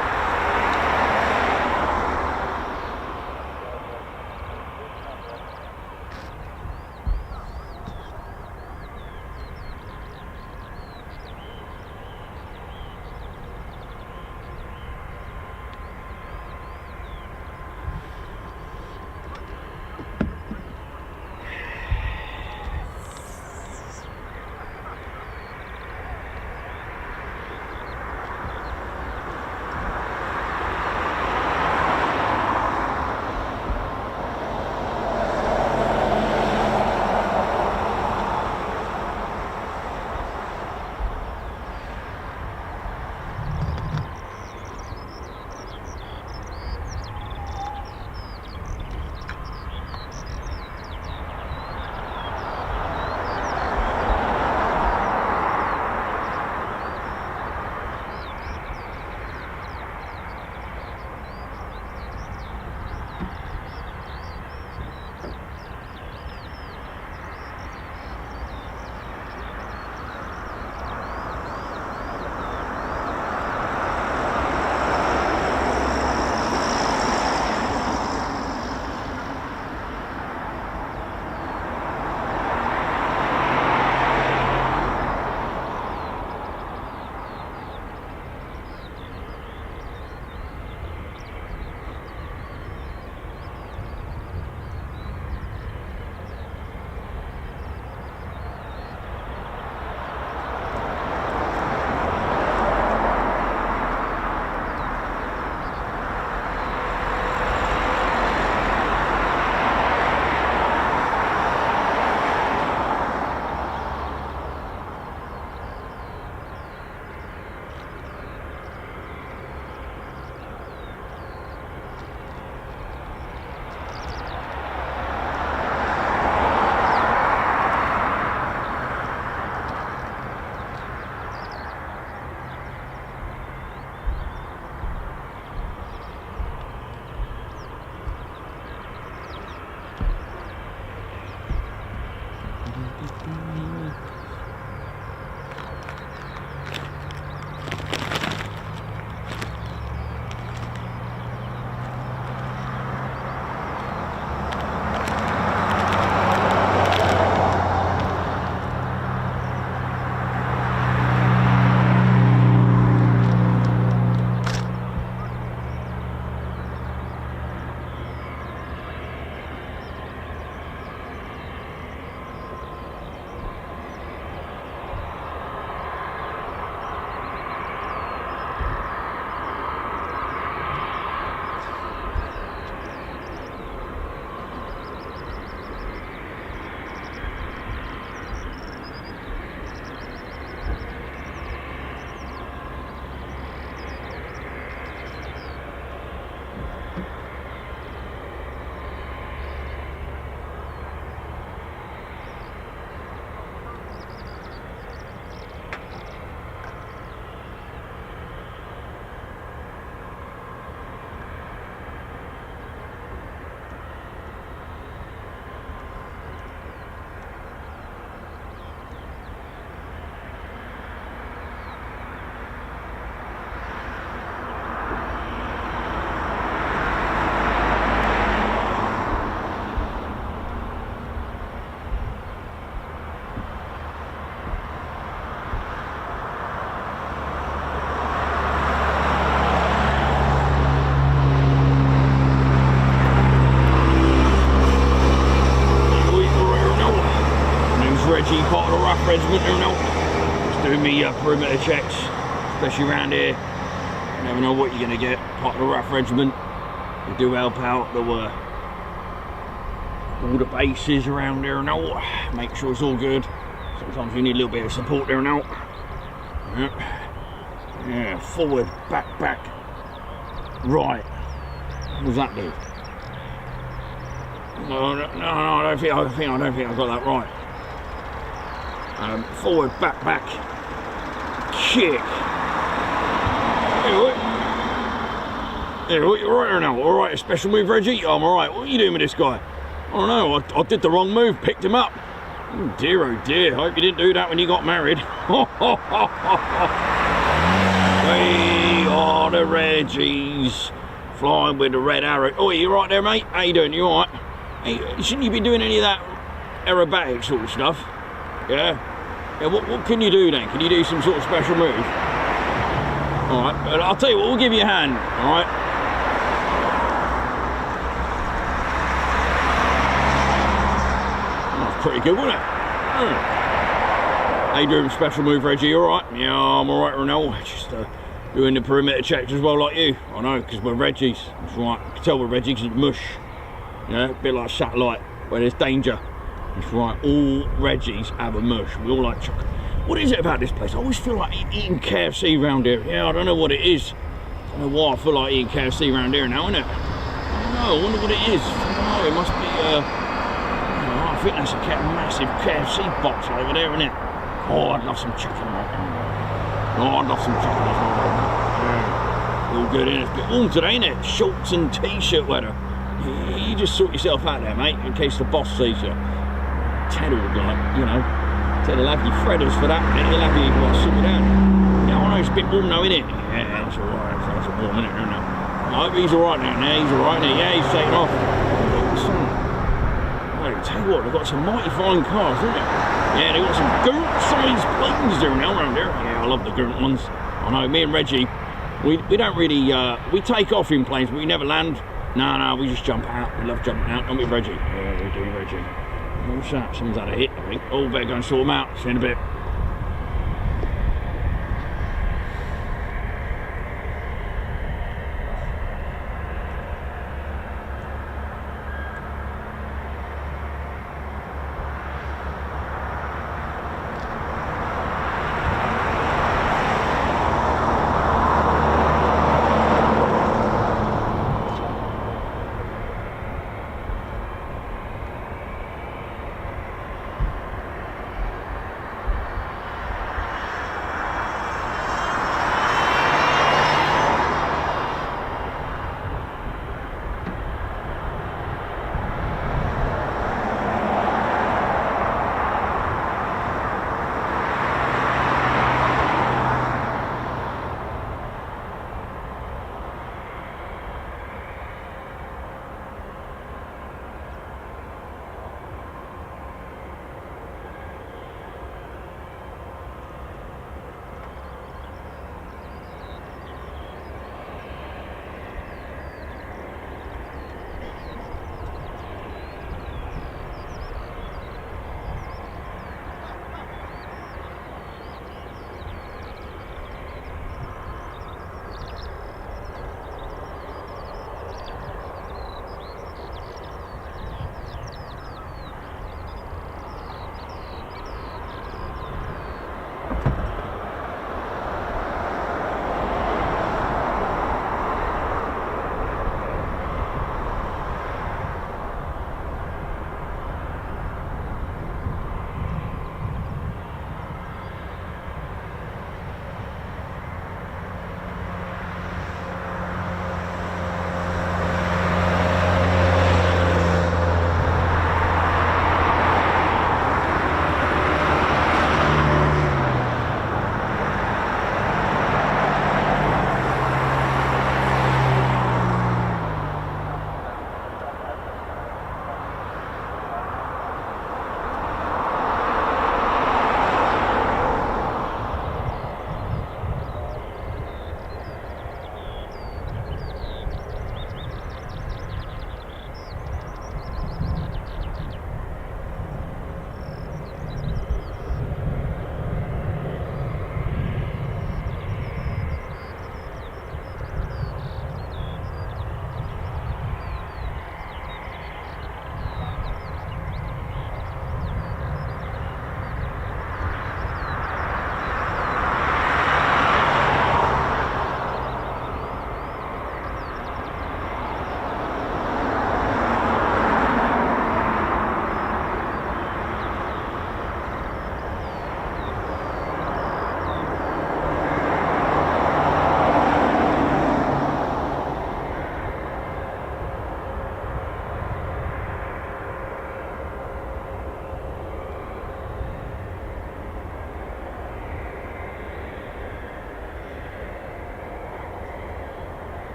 Regiment there now. Just doing me perimeter checks, especially around here. You never know what you're going to get. Part of the RAF Regiment. We do help out all the bases around there now. Make sure it's all good. Sometimes you need a little bit of support there now. Yeah, forward, back, right. What does that do? No, I don't think I got that right. Forward, back, kick. You're right there now. All right, a special move, Reggie. I'm all right. What are you doing with this guy? Oh no, I did the wrong move. Picked him up. Oh dear, oh dear. Hope you didn't do that when you got married. We are the Reggies, flying with the red arrow. Oh, you right there, mate? How you doing? You all right? Hey, shouldn't you be doing any of that aerobatic sort of stuff? Yeah? Yeah, what can you do then? Can you do some sort of special move? All right, but I'll tell you what, we'll give you a hand, all right? That's pretty good, wasn't it? How you doing, special move, Reggie? All right? Yeah, I'm all right, Ronald. Just doing the perimeter checks as well, like you. I know, because we're Reggies. That's right. You can tell we're Reggies because it's mush. Yeah, a bit like satellite, where there's danger. That's right. All Reggies have a mush. We all like chocolate. What is it about this place? I always feel like eating KFC around here. Yeah, I don't know what it is. I don't know why I feel like eating KFC around here now, innit? I don't know. I wonder what it is. I don't know. It must be. I think that's a massive KFC box over there, isn't it? Oh, I'd love some chicken right now. Oh, I'd love some chicken as well. Yeah. All good, innit? It's a bit warm today, ain't it? Shorts and t-shirt weather. You just sort yourself out there, mate, in case the boss sees you. Ted will, like, you know, Ted will have you fredders for that, and he'll have you sorted out. Yeah, I know it's a bit warm now, isn't it? Yeah, that's alright. It's warm, isn't it? I hope he's alright now. He's alright now. Yeah, he's taking off. I tell you what, they've got some mighty fine cars, haven't they? Yeah, they've got some Gurnt-sized planes there now around there. Yeah, I love the Gurnt ones. I know, me and Reggie, we don't really, we take off in planes, but we never land. No, we just jump out. We love jumping out, don't we, Reggie? Yeah, we do, Reggie. What's that? Someone's had a hit, I think. Oh, better go and sort them out. See you in a bit.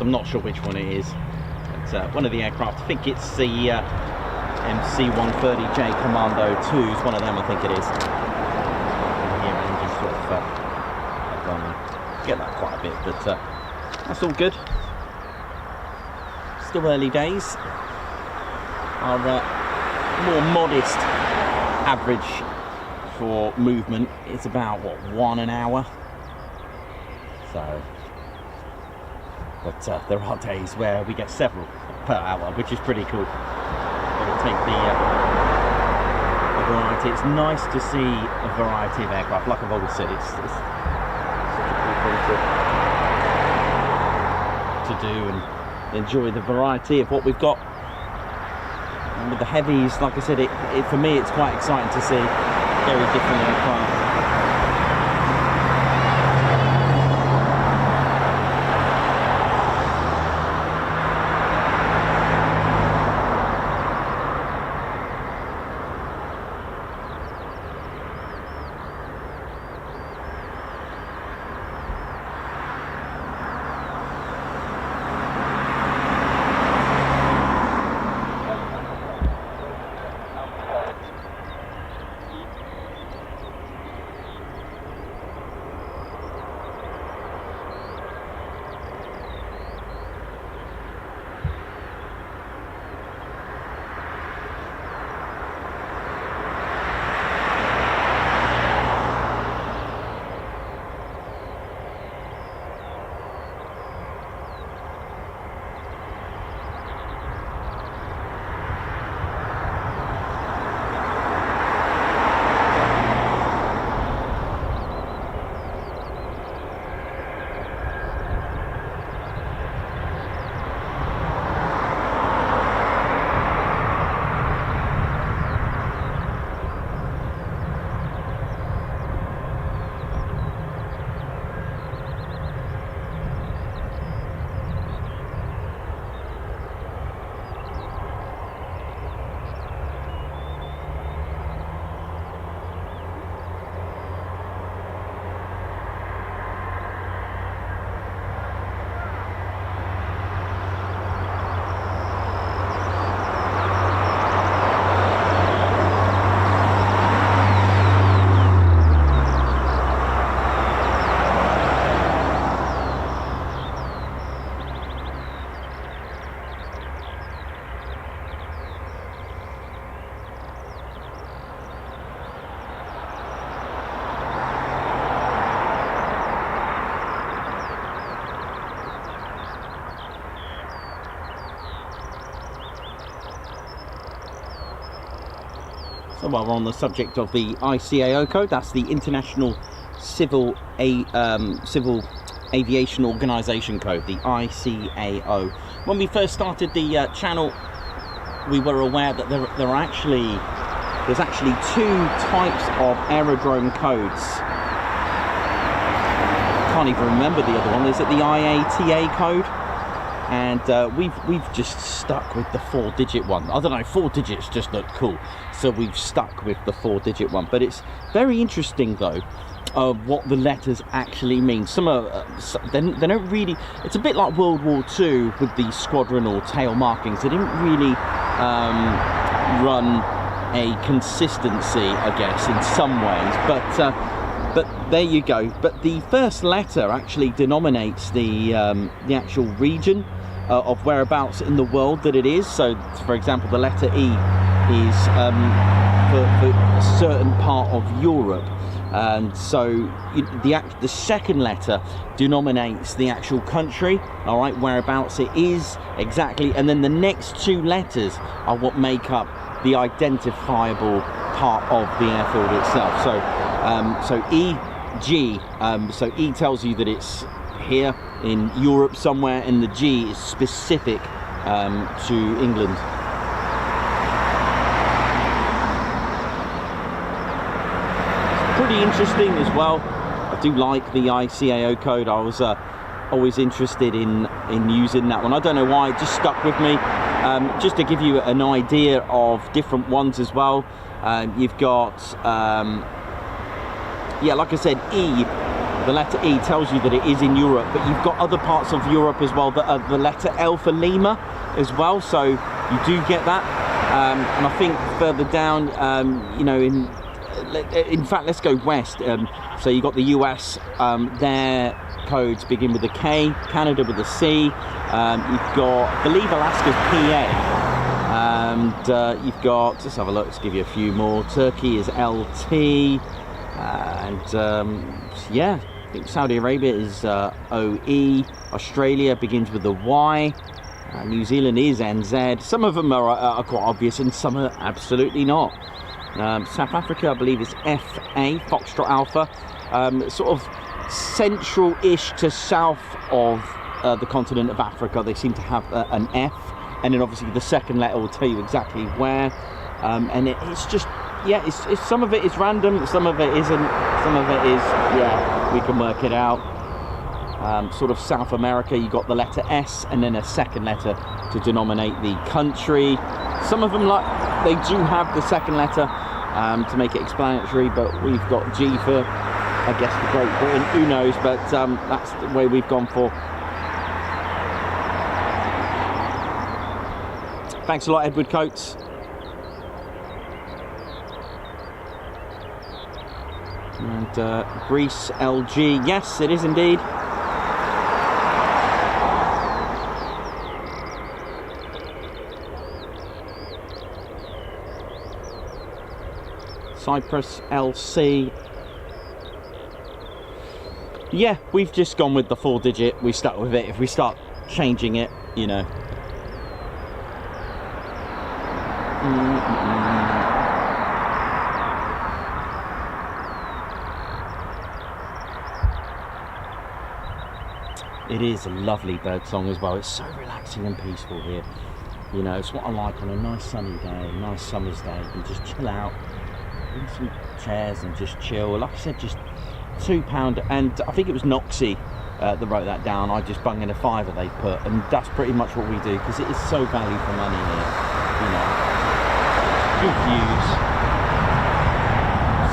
I'm not sure which one it is. It's one of the aircraft. I think it's the MC-130J Commando 2s, one of them I think it is. Here engine sort of get that quite a bit, but that's all good. Still early days. Our more modest average for movement is about, what, 1 an hour? So, but there are days where we get several per hour, which is pretty cool. It'll take the variety. It's nice to see a variety of aircraft. Like I've always said, it's such a cool thing to do and enjoy the variety of what we've got. And with the heavies, like I said, for me it's quite exciting to see very different aircraft. So while we're on the subject of the ICAO code, that's the International Civil Aviation Organization Code, the ICAO. When we first started the channel, we were aware that there's actually two types of aerodrome codes. Can't even remember the other one. Is it the IATA code? And we've just stuck with the 4-digit one. I don't know, 4 digits just look cool, so we've stuck with the 4-digit one. But it's very interesting though, what the letters actually mean. Some are they don't really. It's a bit like World War II with the squadron or tail markings. They didn't really run a consistency, I guess, in some ways. But there you go. But the first letter actually denominates the actual region of whereabouts in the world that it is. So, for example, the letter E is for a certain part of Europe, and so the second letter denominates the actual country. All right, whereabouts it is exactly, and then the next two letters are what make up the identifiable part of the airfield itself. So EG, so E tells you that it's here in Europe somewhere, and the G is specific to England. It's pretty interesting as well. I do like the ICAO code. I was always interested in using that one. I don't know why, it just stuck with me. Just to give you an idea of different ones as well, you've got yeah, like I said, E, the letter E tells you that it is in Europe, but you've got other parts of Europe as well that are the letter L for Lima as well, so you do get that. And I think further down, you know, in fact, let's go west. So you've got the US, their codes begin with a K, Canada with a C. You've got, I believe, Alaska's PA. And you've got, let's have a look, let's give you a few more. Turkey is LT. Yeah, I think Saudi Arabia is OE. Australia begins with a Y. New Zealand is NZ. Some of them are quite obvious and some are absolutely not. South Africa, I believe, is FA, Foxtrot Alpha. Sort of central-ish to south of the continent of Africa, they seem to have an F, and then obviously the second letter will tell you exactly where. And it's just, yeah, it's some of it is random, some of it isn't, some of it is, yeah, we can work it out. Sort of South America, you got the letter S and then a second letter to denominate the country. Some of them, like, they do have the second letter to make it explanatory, but we've got G for, I guess, for Great Britain, who knows, but that's the way we've gone for. Thanks a lot, Edward Coates. And Greece, LG, yes, it is indeed. Cyprus, LC. Yeah, we've just gone with the 4-digit. We stuck with it. If we start changing it, you know. It is a lovely bird song as well. It's so relaxing and peaceful here. You know, it's what I like on a nice sunny day, a nice summer's day. You can just chill out in some chairs and just chill. Like I said, just £2, and I think it was Noxie that wrote that down. I just bung in a £5 they put, and that's pretty much what we do, because it is so value for money here. You know, good views,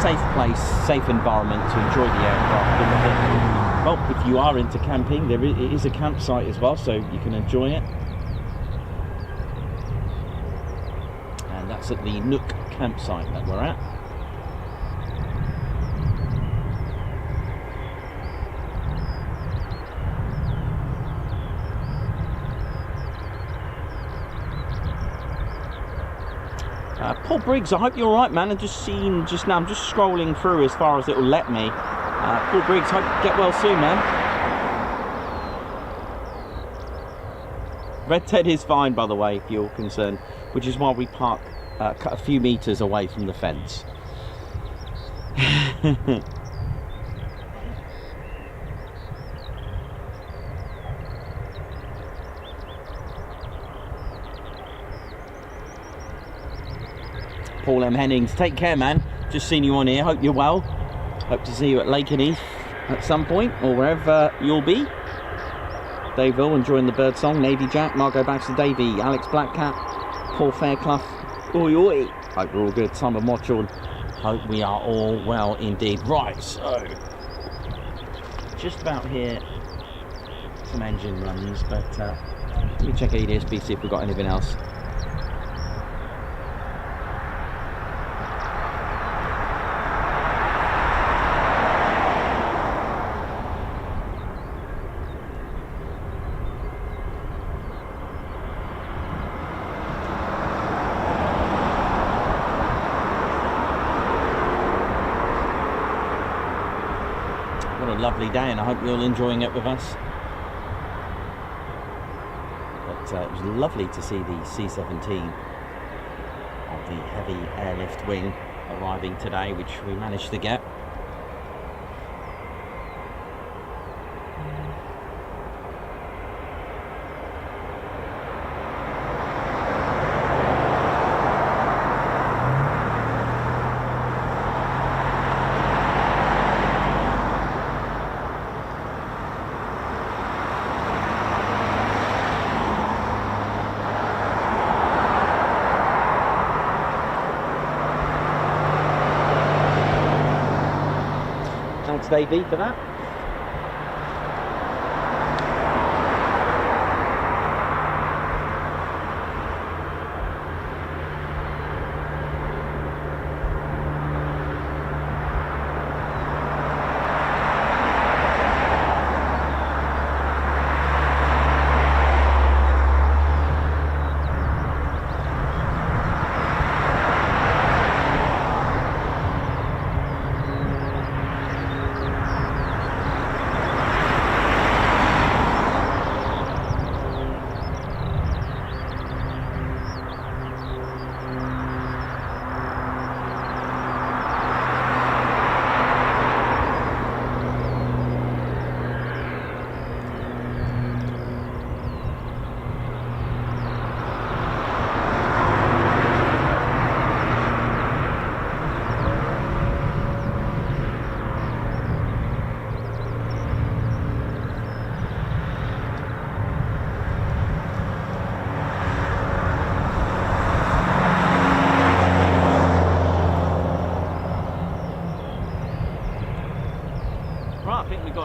safe place, safe environment to enjoy the aircraft. Well, if you are into camping, it is a campsite as well, so you can enjoy it. And that's at the Nook campsite that we're at. Paul Briggs, I hope you're alright, man. I've just seen just now, I'm just scrolling through as far as it will let me. Paul Briggs, hope you get well soon, man. Red Ted is fine, by the way, if you're concerned, which is why we park a few meters away from the fence. Paul M. Hennings, take care, man. Just seen you on here. Hope you're well. Hope to see you at Lakenheath at some point, or wherever you'll be. Dave Hill enjoying the bird song. Navy Jack, Margot Baxter Davey, Alex Blackcat, Paul Fairclough. Oi oi. Hope we're all good. Simon Mochorn. Hope we are all well indeed. Right, so just about here, some engine runs, but let me check ADSB, see if we've got anything else. Lovely day, and I hope you're all enjoying it with us. But it was lovely to see the C-17 of the heavy airlift wing arriving today, which we managed to get. Davey for that.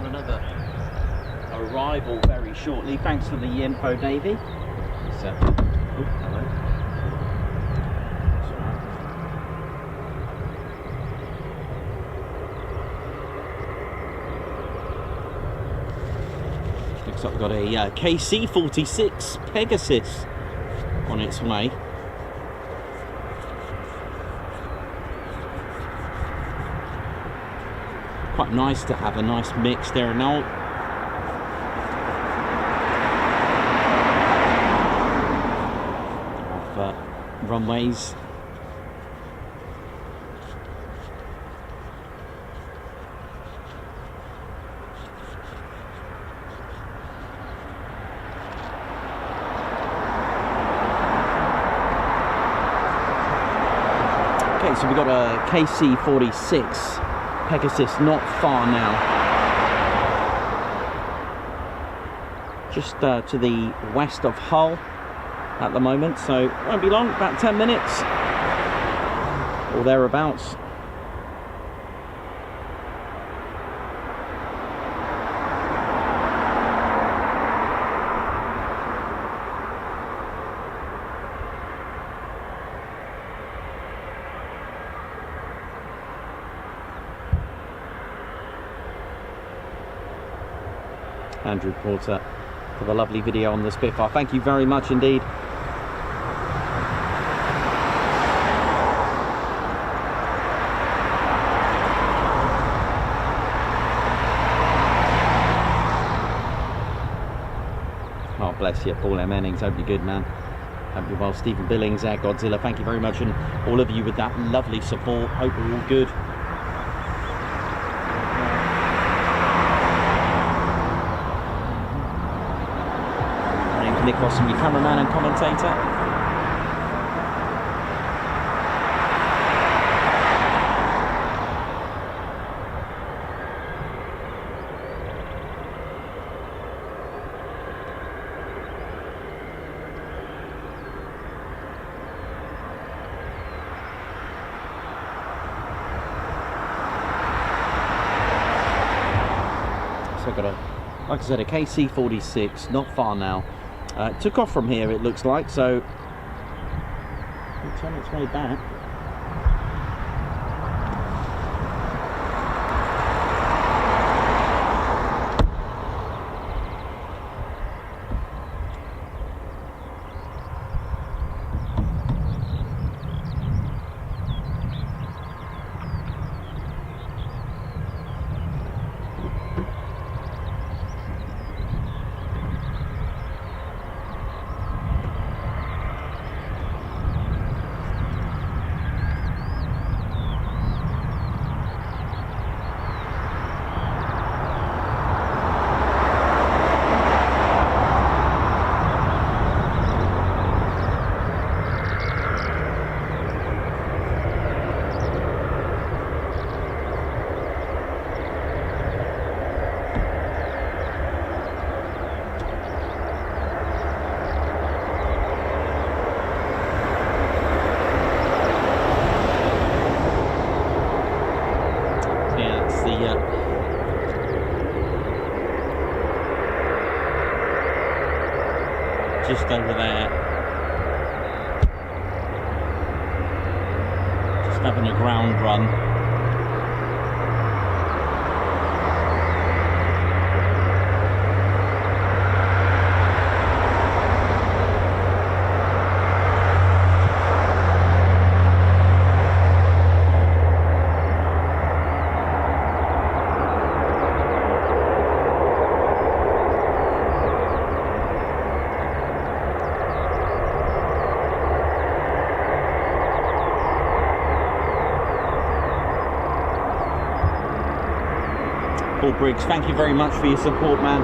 got another arrival very shortly. Thanks for the info, Davey. So, oh, hello. Looks like we've got a KC-146 Pegasus on its way. Quite nice to have a nice mix there now. Of runways. Okay, so we've got a KC-46 Pegasus not far now. Just to the west of Hull at the moment, so it won't be long, about 10 minutes or thereabouts. Andrew Porter for the lovely video on the Spitfire. Thank you very much indeed. Oh, bless you, Paul M. Ennings. Hope you're good, man. Hope you're well. Stephen Billings, Air Godzilla. Thank you very much, and all of you with that lovely support. Hope we're all good. Nick Rossum, your cameraman and commentator. So I've got a, like I said, a KC-46, not far now. Took off from here, it looks like, so it's on its way back. Just over there, just having a ground run. Paul Briggs, thank you very much for your support, man.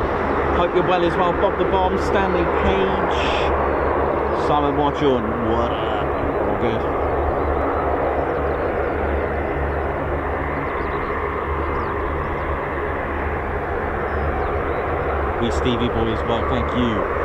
Hope you're well as well. Bob the Bomb, Stanley Page, Simon Watchorn, what up? All good. We Stevie Boy as well, thank you.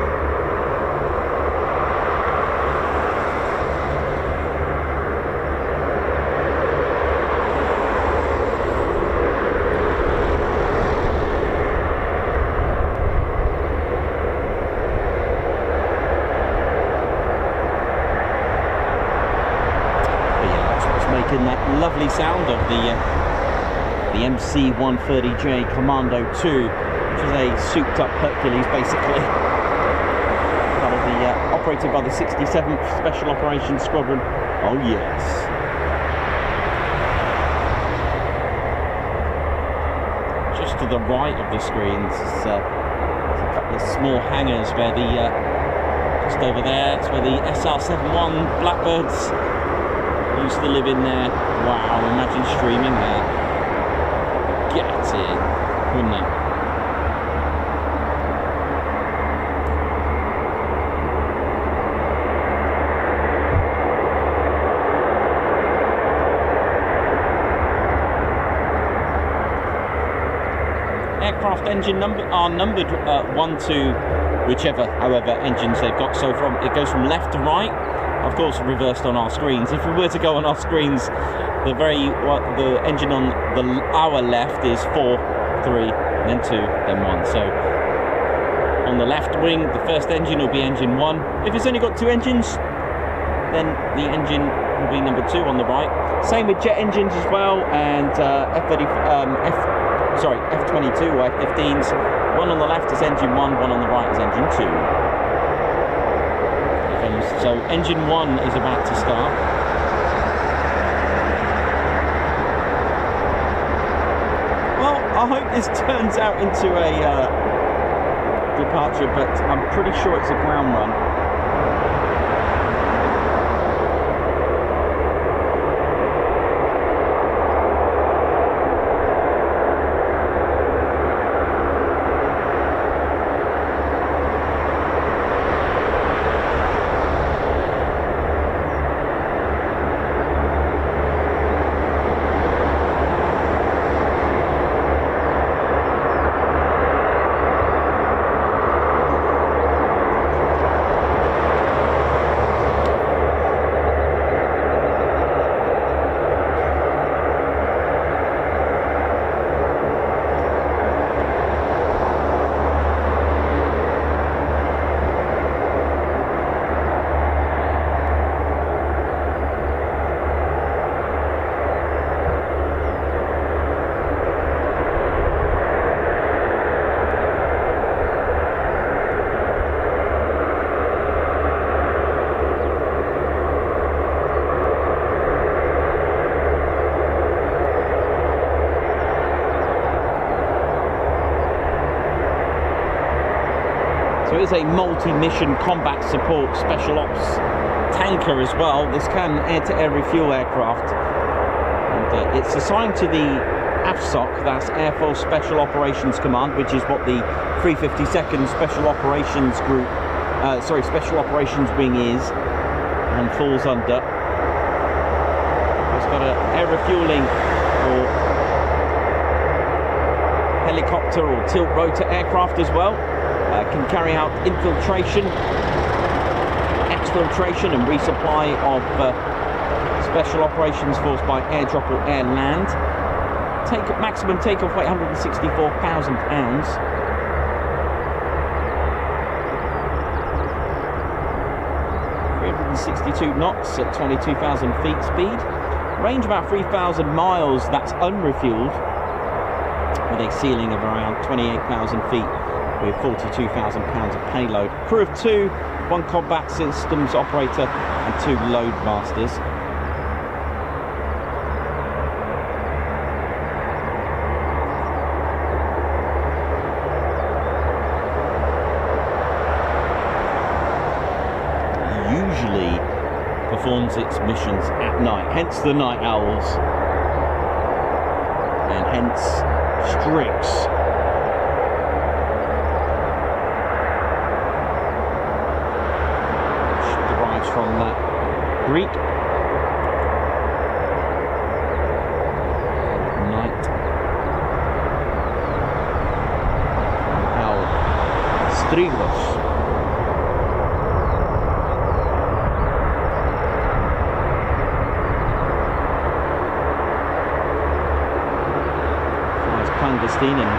in that lovely sound of the MC-130J Commando 2, which is a souped-up Hercules, basically. Part of the operated by the 67th Special Operations Squadron. Oh yes. Just to the right of the screens, there's a couple of small hangars where the just over there, it's where the SR-71 Blackbirds used to live in there. Wow, imagine streaming there. Get in, wouldn't it? Aircraft engine are numbered 1 to however engines they've got. So it goes from left to right. Of course, reversed on our screens. If we were to go on our screens, the engine on our left is 4, 3, then 2, then 1. So on the left wing, the first engine will be engine 1. If it's only got 2 engines, then the engine will be number 2 on the right. Same with jet engines as well, and F-22 or F-15s. One on the left is engine 1, one on the right is engine 2. So engine 1 is about to start. Well, I hope this turns out into a departure, but I'm pretty sure it's a ground run. So it is a multi-mission combat support special ops tanker as well. This can air-to-air refuel aircraft, and it's assigned to the AFSOC, that's Air Force Special Operations Command, which is what the 352nd Special Operations Group, Special Operations Wing is and falls under. It's got an air refueling or helicopter or tilt rotor aircraft as well. Can carry out infiltration, exfiltration and resupply of Special Operations Force by airdrop or air land. Maximum takeoff weight 164,000 pounds. .362 knots at 22,000 feet speed. Range about 3,000 miles, that's unrefueled, with a ceiling of around 28,000 feet with 42,000 pounds of payload. Crew of 2, 1 combat systems operator and 2 load masters. Usually performs its missions at night, hence the night owls, and hence Strix. Derives from Greek. Night owl. Strigos. Clandestine and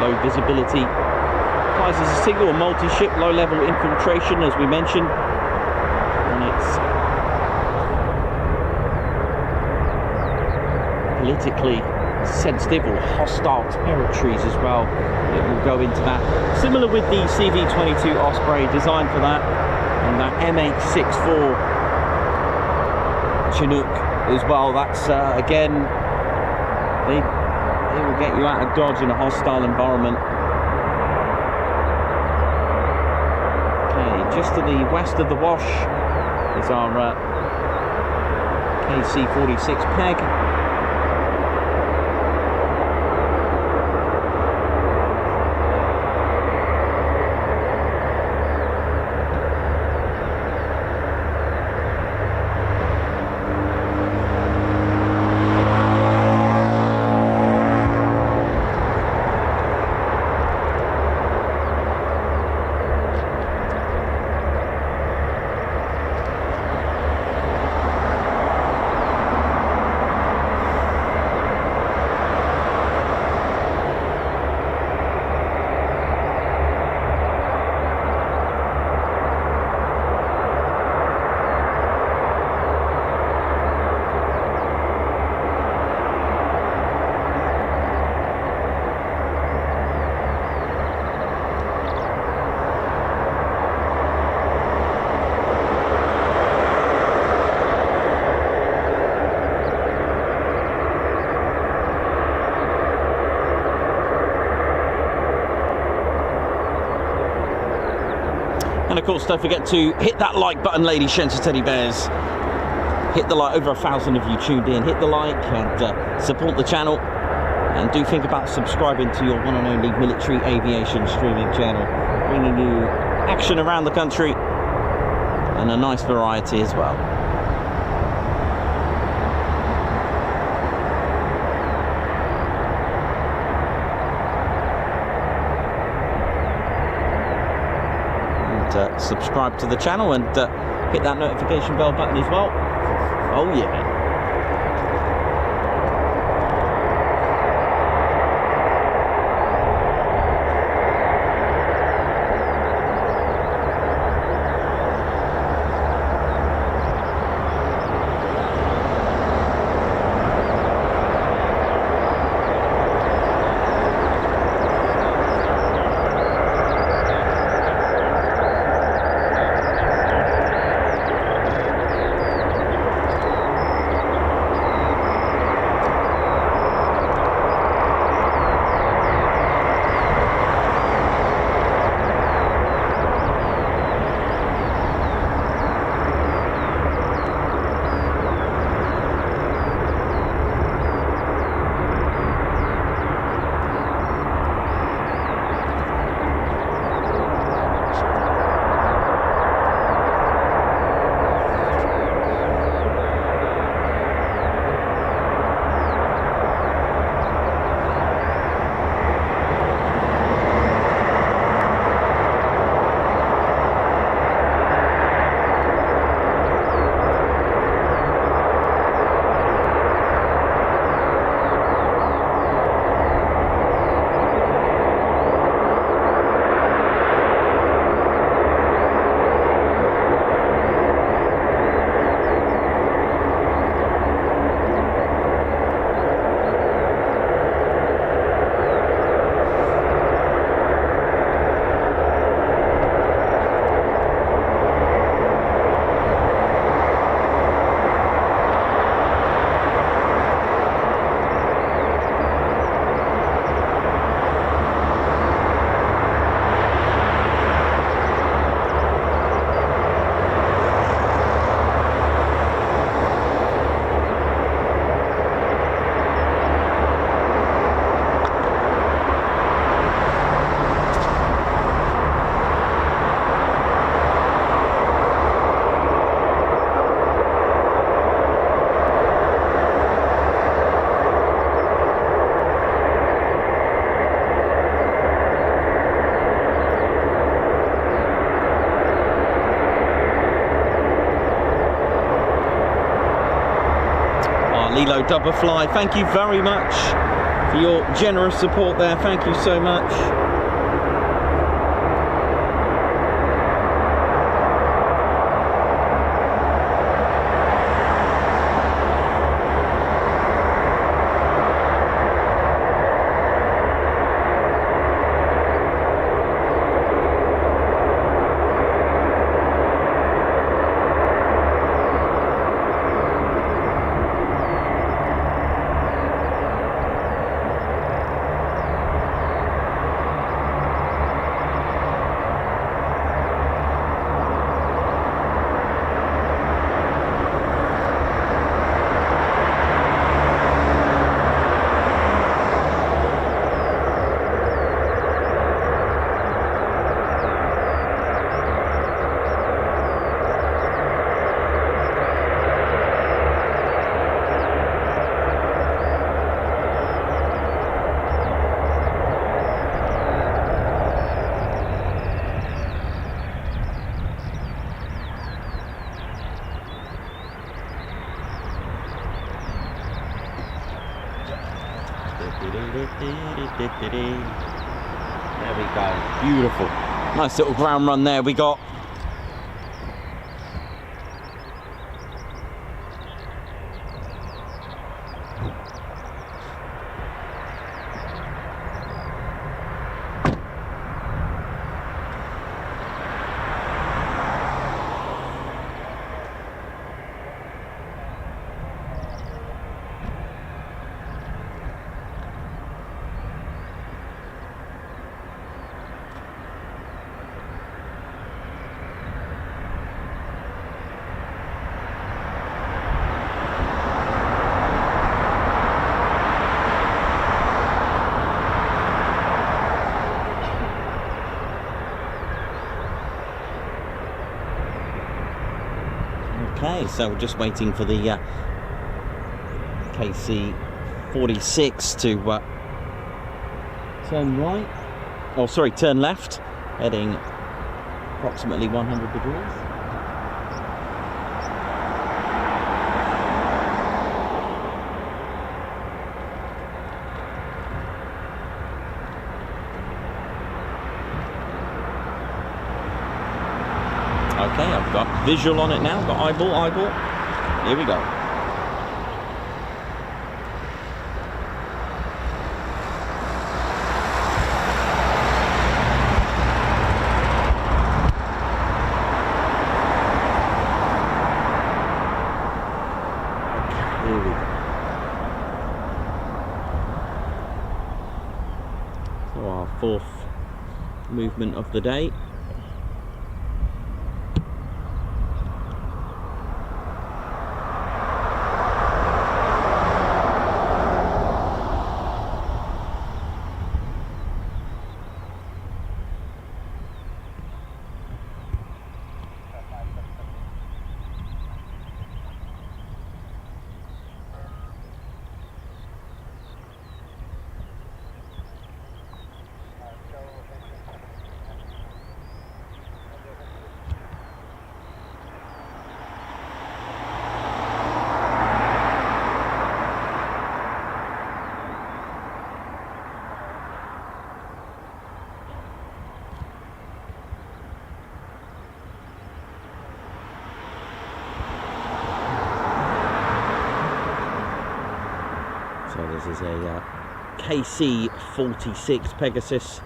low visibility. Applies as a single or multi-ship low-level infiltration, as we mentioned, and it's politically sensitive or hostile territories as well. It will go into that. Similar with the CV-22 Osprey, designed for that, and that M864 Chinook as well. That's again, they will get you out of Dodge in a hostile environment. Okay, just to the west of the wash is our KC-146 peg. And of course, don't forget to hit that like button, ladies, gents, and teddy bears. Hit the like. Over 1,000 of you tuned in. Hit the like and support the channel. And do think about subscribing to your one and only military aviation streaming channel, bringing you action around the country and a nice variety as well. Subscribe to the channel and hit that notification bell button as well. Oh yeah. Lilo Doublefly, thank you very much for your generous support there. Thank you so much. There we go. Beautiful. Nice little ground run there we got. Okay, so we're just waiting for the KC-146 to turn right. Oh, sorry, turn left, heading approximately 100 degrees. Okay, I've got visual on it now, got eyeball. Here we go. Okay, here we go. So our fourth movement of the day. So this is a KC-146 Pegasus.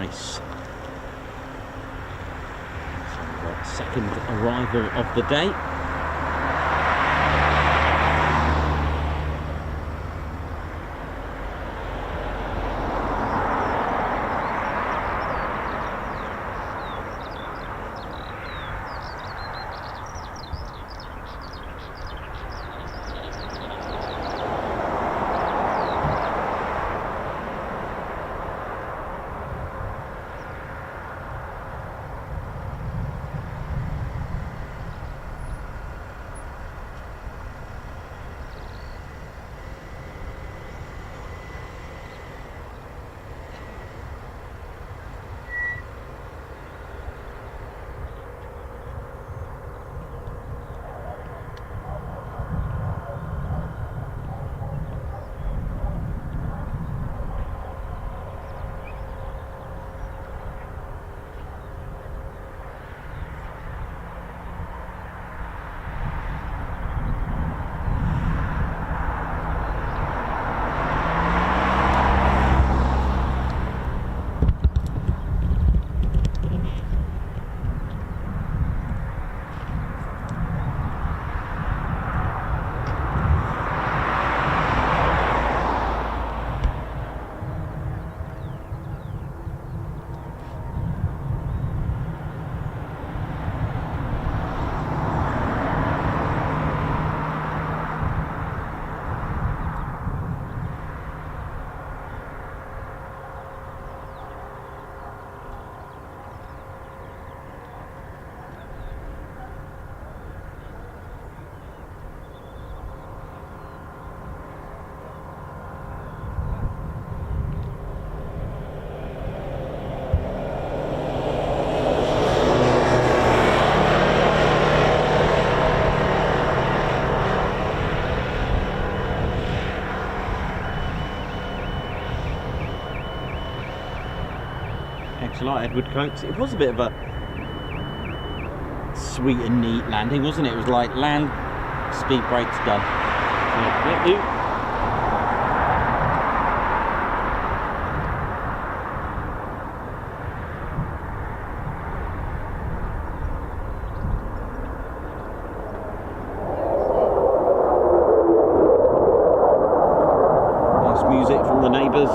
nice. So the second arrival of the day. Like Edward Coates, it was a bit of a sweet and neat landing, wasn't it? It was like land, speed brakes, done. Nice music from the neighbours.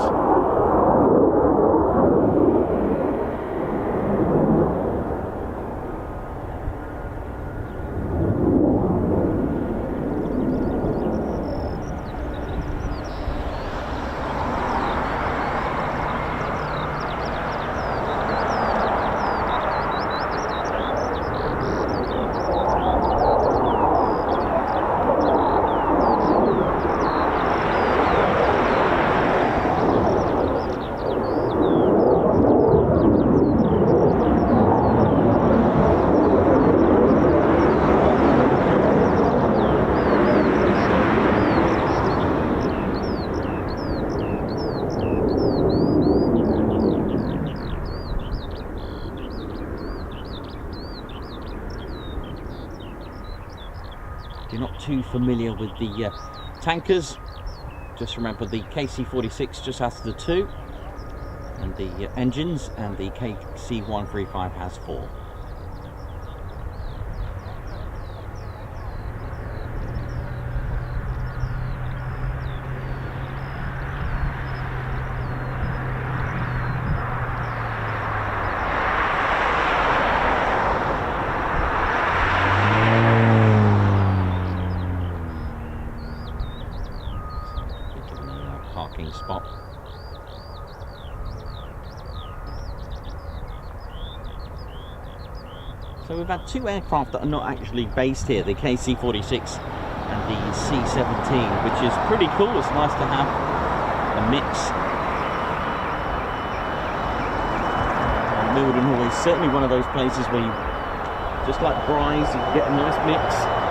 If you're not too familiar with the tankers, just remember the KC-46 just has the 2 and the engines, and the KC-135 has 4. Parking spot. So we've had 2 aircraft that are not actually based here, the KC-46 and the C-17, which is pretty cool. It's nice to have a mix. Mildenhall is certainly one of those places where you, just like Brize, you get a nice mix.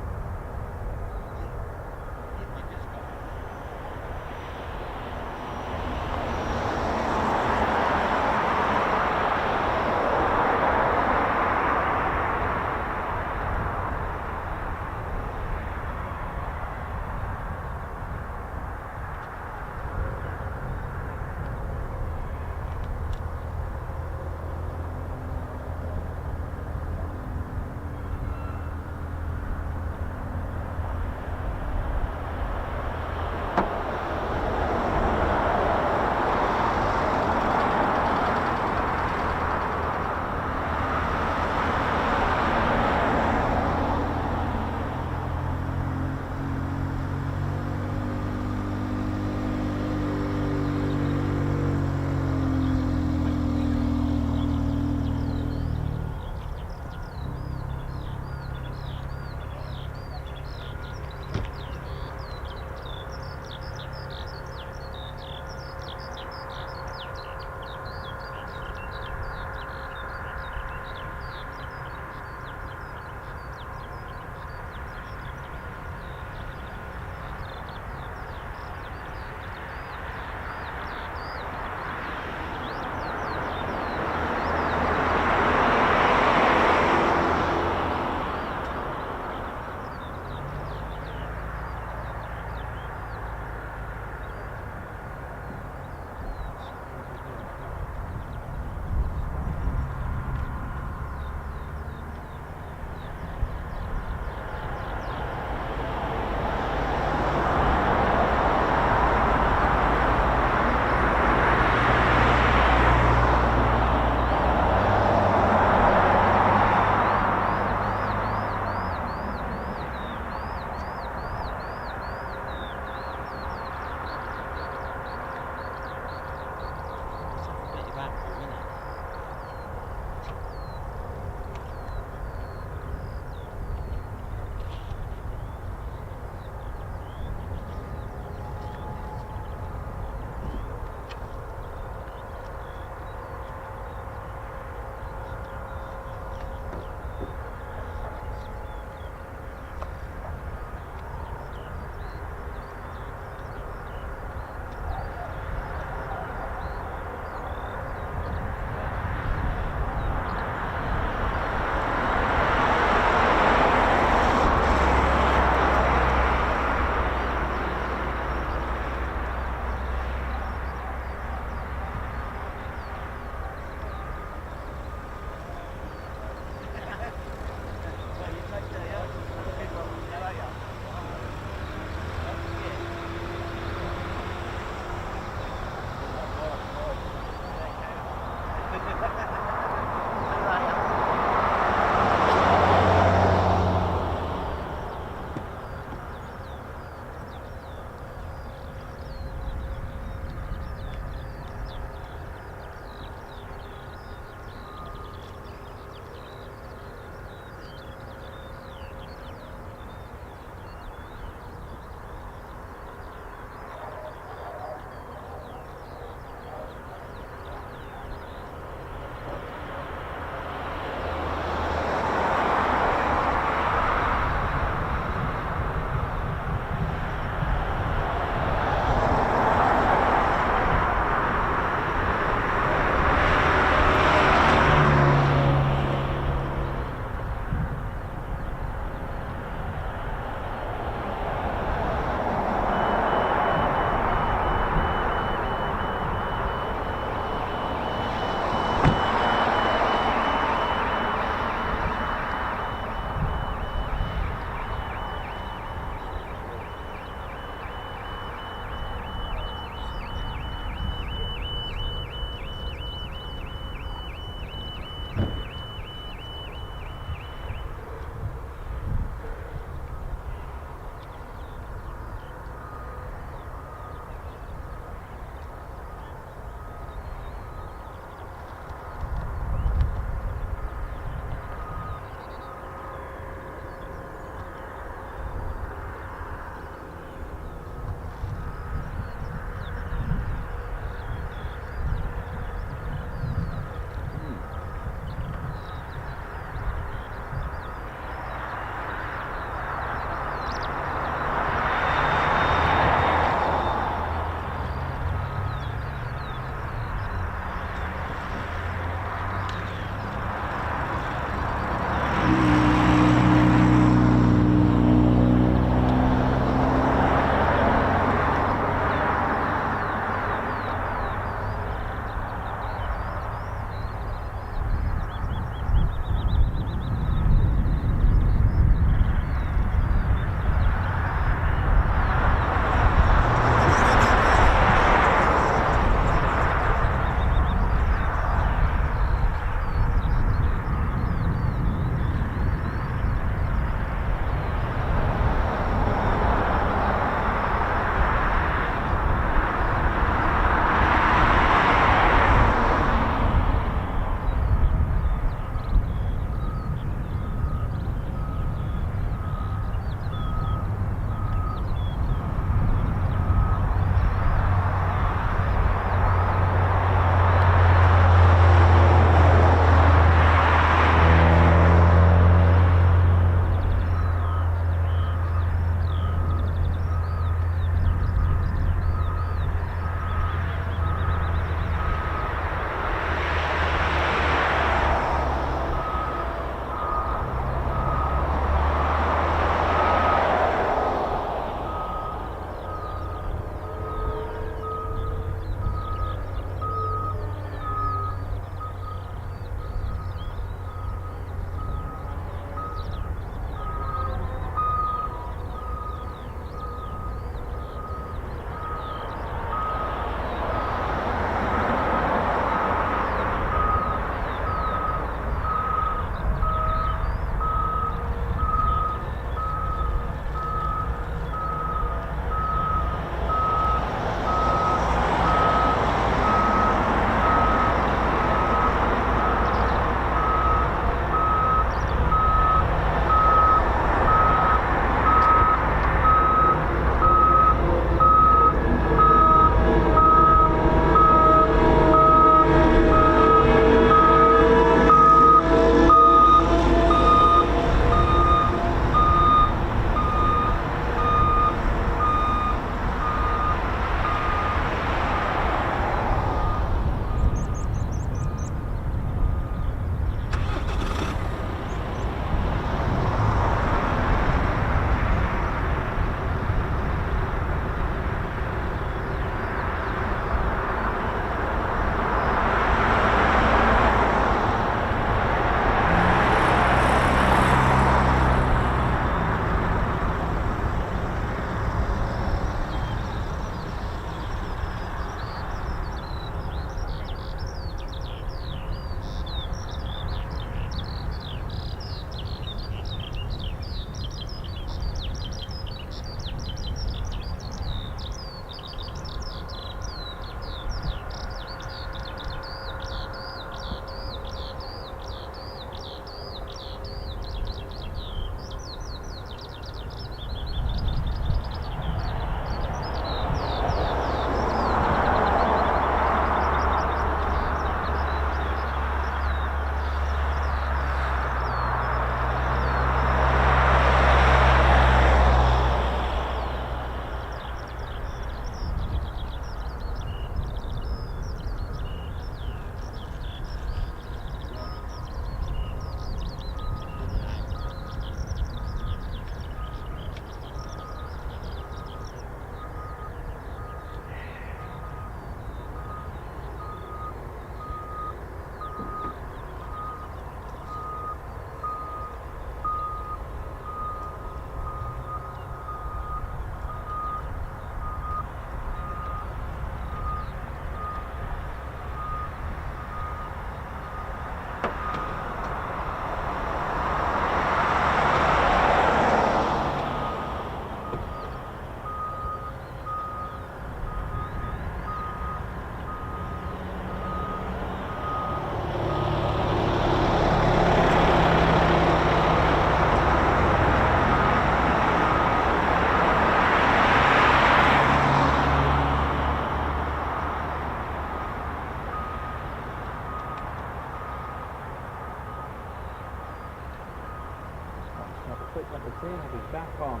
See, I'll be back on.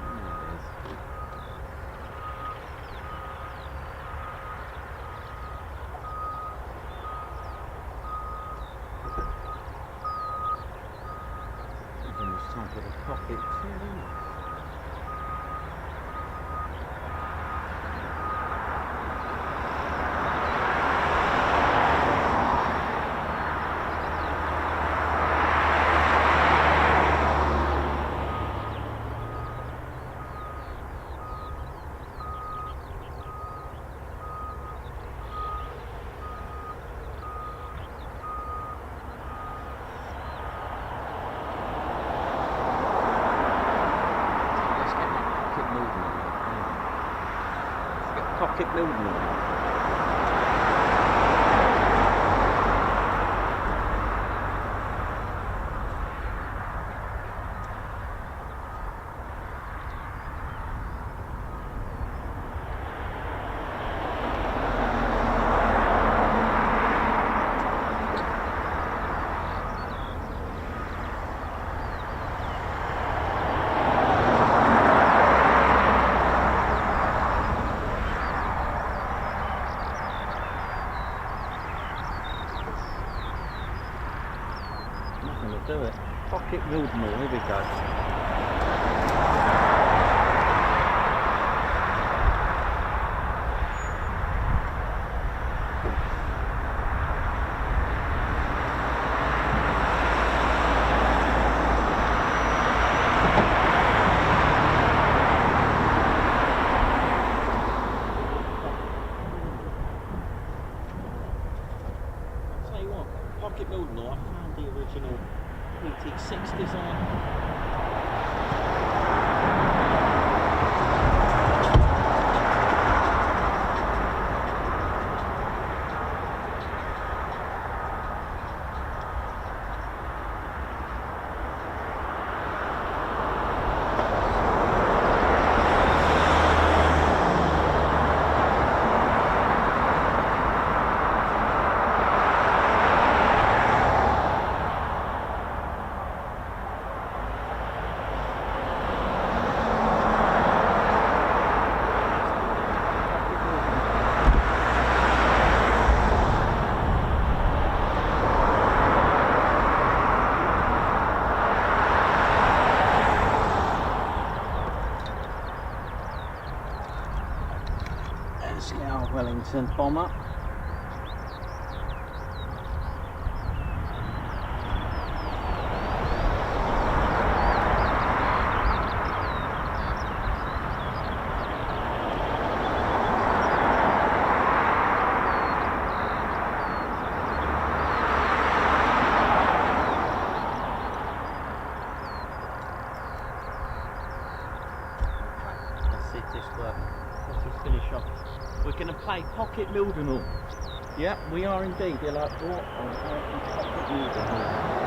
There it is. It's time for the cockpit too. Pocket Mildenhall. Do it. Pocket Mildenhall, here we go. I'll tell you what, Pocket Mildenhall, I found the original PT6 design. Wellington bomber. Let's see if this works. Let's just finish off. We're going to play Pocket Mildenhall. Yep, we are indeed. You're like, what on earth is Pocket Mildenhall?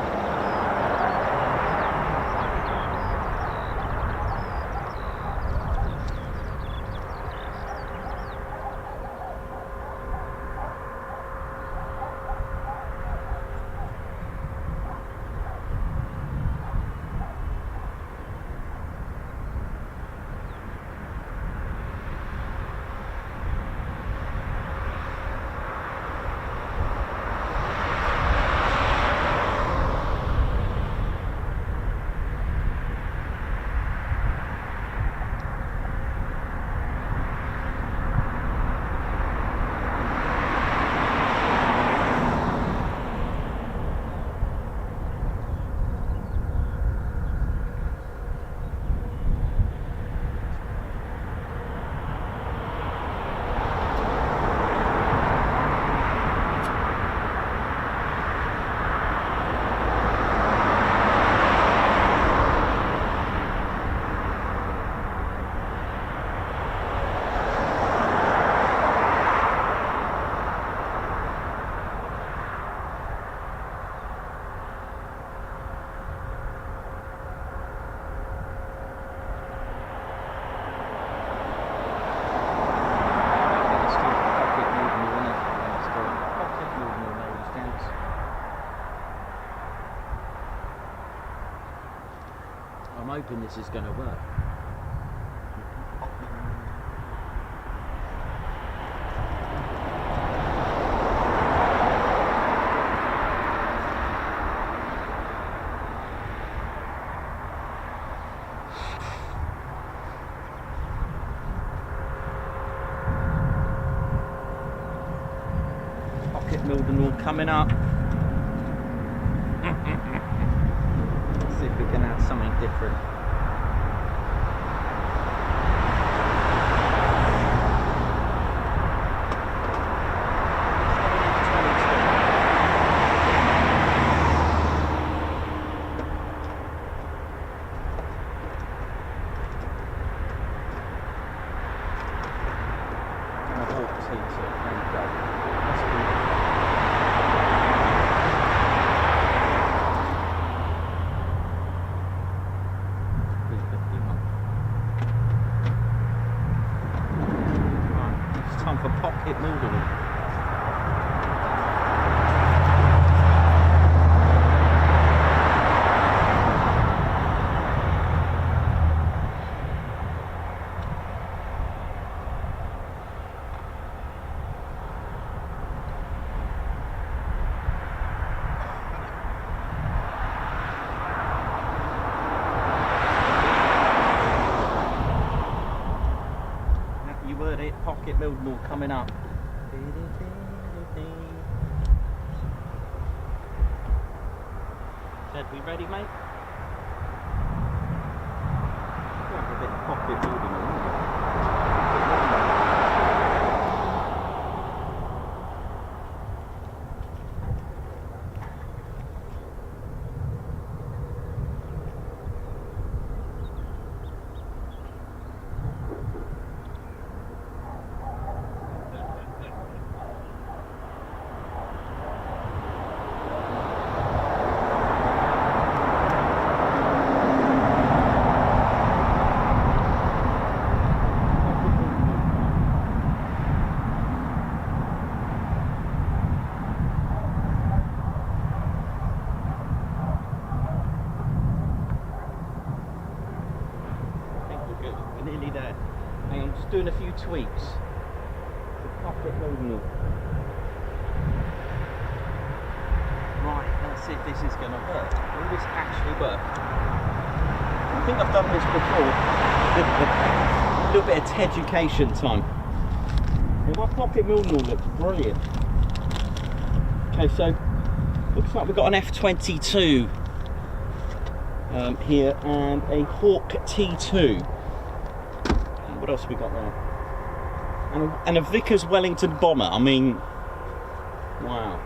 I'm hoping this is going to work. Pocket Mildenhall coming up. Let's see if we can add something different. For Pocket Mildenhall. You heard it, Pocket Mildenhall coming up. Ted, we ready, mate? Have a bit of Pocket Mildenhall. Nearly there. Hang on, just doing a few tweaks. The Pocket Mildenhall. Right, let's see if this is going to work. Will this actually work? I think I've done this before. A little bit of Teducation time. Well, my Pocket Mildenhall looks brilliant. Okay, so looks like we've got an F-22 here and a Hawk T2. What else we got there? And a Vickers Wellington bomber. I mean, wow.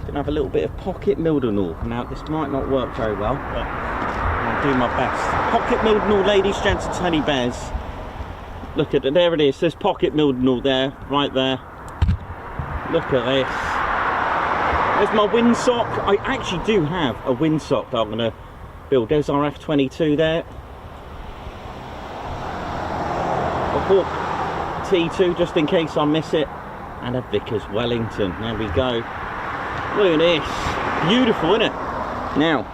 Gonna have a little bit of Pocket Mildenhall. Now, this might not work very well, but I'm gonna do my best. Pocket Mildenhall, ladies, gents, and teddy bears. Look at it, there it is, there's Pocket Mildenhall there, right there. Look at this. There's my windsock. I actually do have a windsock that I'm going to build. There's our F-22 there. A Hawk T2 just in case I miss it. And a Vickers Wellington, there we go. Look at this, beautiful, isn't it? Now,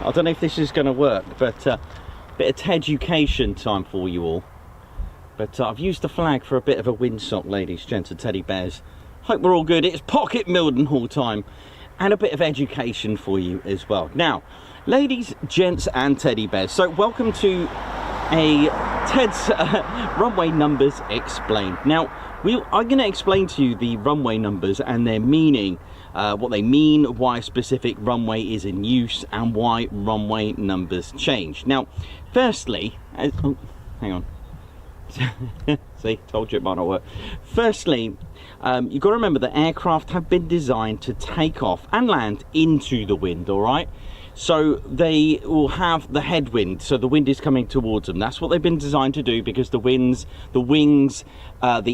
I don't know if this is going to work, but a bit of Teducation time for you all. But I've used the flag for a bit of a windsock, ladies, gents and teddy bears. Hope we're all good. It's Pocket Mildenhall time. And a bit of education for you as well. Now, ladies, gents and teddy bears. So welcome to a Ted's runway numbers explained. Now, I'm going to explain to you the runway numbers and their meaning. What they mean, why a specific runway is in use, and why runway numbers change. Now, firstly, oh, hang on. See, told you it might not work. Firstly, you've got to remember that aircraft have been designed to take off and land into the wind, all right? So they will have the headwind, so the wind is coming towards them. That's what they've been designed to do, because the wings, the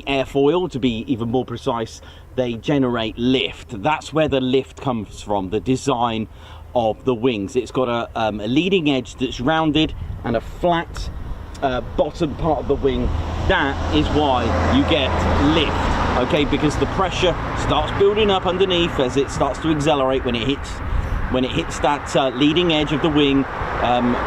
airfoil, to be even more precise, they generate lift. That's where the lift comes from, the design of the wings. It's got a leading edge that's rounded and a flat bottom part of the wing, that is why you get lift, okay, because the pressure starts building up underneath as it starts to accelerate when it hits that leading edge of the wing,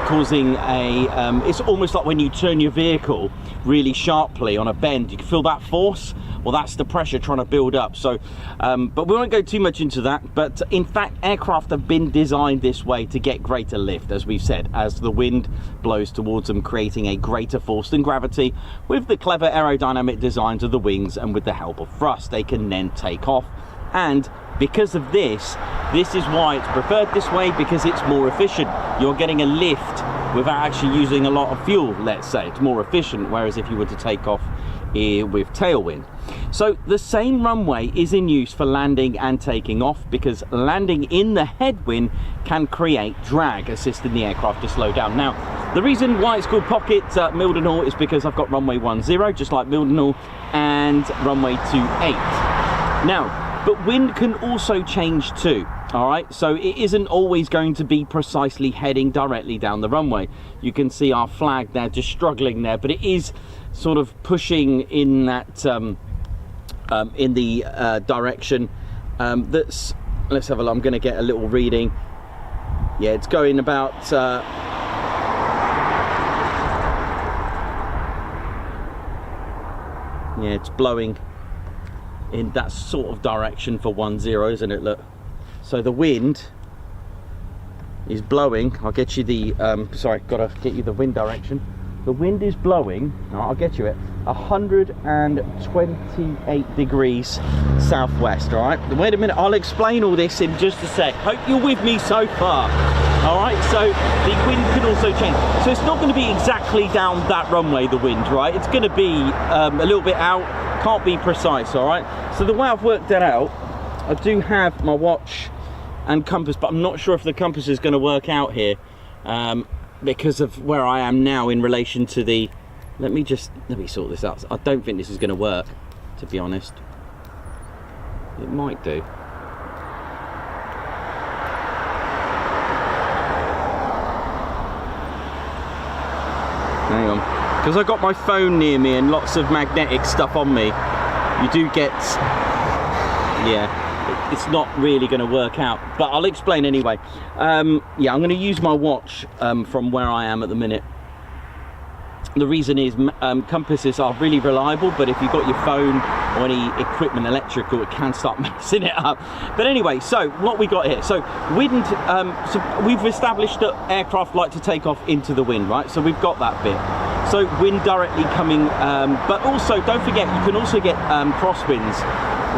causing a it's almost like when you turn your vehicle really sharply on a bend, you can feel that force. Well, that's the pressure trying to build up. So but we won't go too much into that. But in fact, aircraft have been designed this way to get greater lift, as we've said, as the wind blows towards them, creating a greater force than gravity. With the clever aerodynamic designs of the wings and with the help of thrust, they can then take off. And because of this is why it's preferred this way, because it's more efficient. You're getting a lift without actually using a lot of fuel, let's say. It's more efficient, whereas if you were to take off with tailwind. So the same runway is in use for landing and taking off, because landing in the headwind can create drag, assisting the aircraft to slow down. Now, the reason why it's called Pocket Mildenhall is because I've got runway 10, just like Mildenhall, and runway 28. Now, but wind can also change too, all right? So it isn't always going to be precisely heading directly down the runway. You can see our flag there just struggling there, but it is sort of pushing in that in the direction that's, let's have a look. I'm going to get a little reading. Yeah, it's going about yeah, it's blowing in that sort of direction for 10, isn't it? Look, so the wind is blowing. I'll get you the sorry, gotta get you the wind direction. The wind is blowing, I'll get you it, 128 degrees southwest, all right? Wait a minute, I'll explain all this in just a sec. Hope you're with me so far, all right? So the wind can also change. So it's not going to be exactly down that runway, the wind, right? It's going to be a little bit out, can't be precise, all right? So the way I've worked that out, I do have my watch and compass, but I'm not sure if the compass is going to work out here. Because of where I am now in relation to the, let me sort this out. I don't think this is going to work, to be honest. It might do. Hang on, because I got my phone near me and lots of magnetic stuff on me, you do get, yeah, it's not really going to work out, but I'll explain anyway. Yeah, I'm going to use my watch from where I am at the minute. The reason is compasses are really reliable, but if you've got your phone or any equipment electrical, it can start messing it up. But anyway, so what we got here, so wind, so we've established that aircraft like to take off into the wind, right? So we've got that bit. So wind directly coming, but also don't forget, you can also get crosswinds,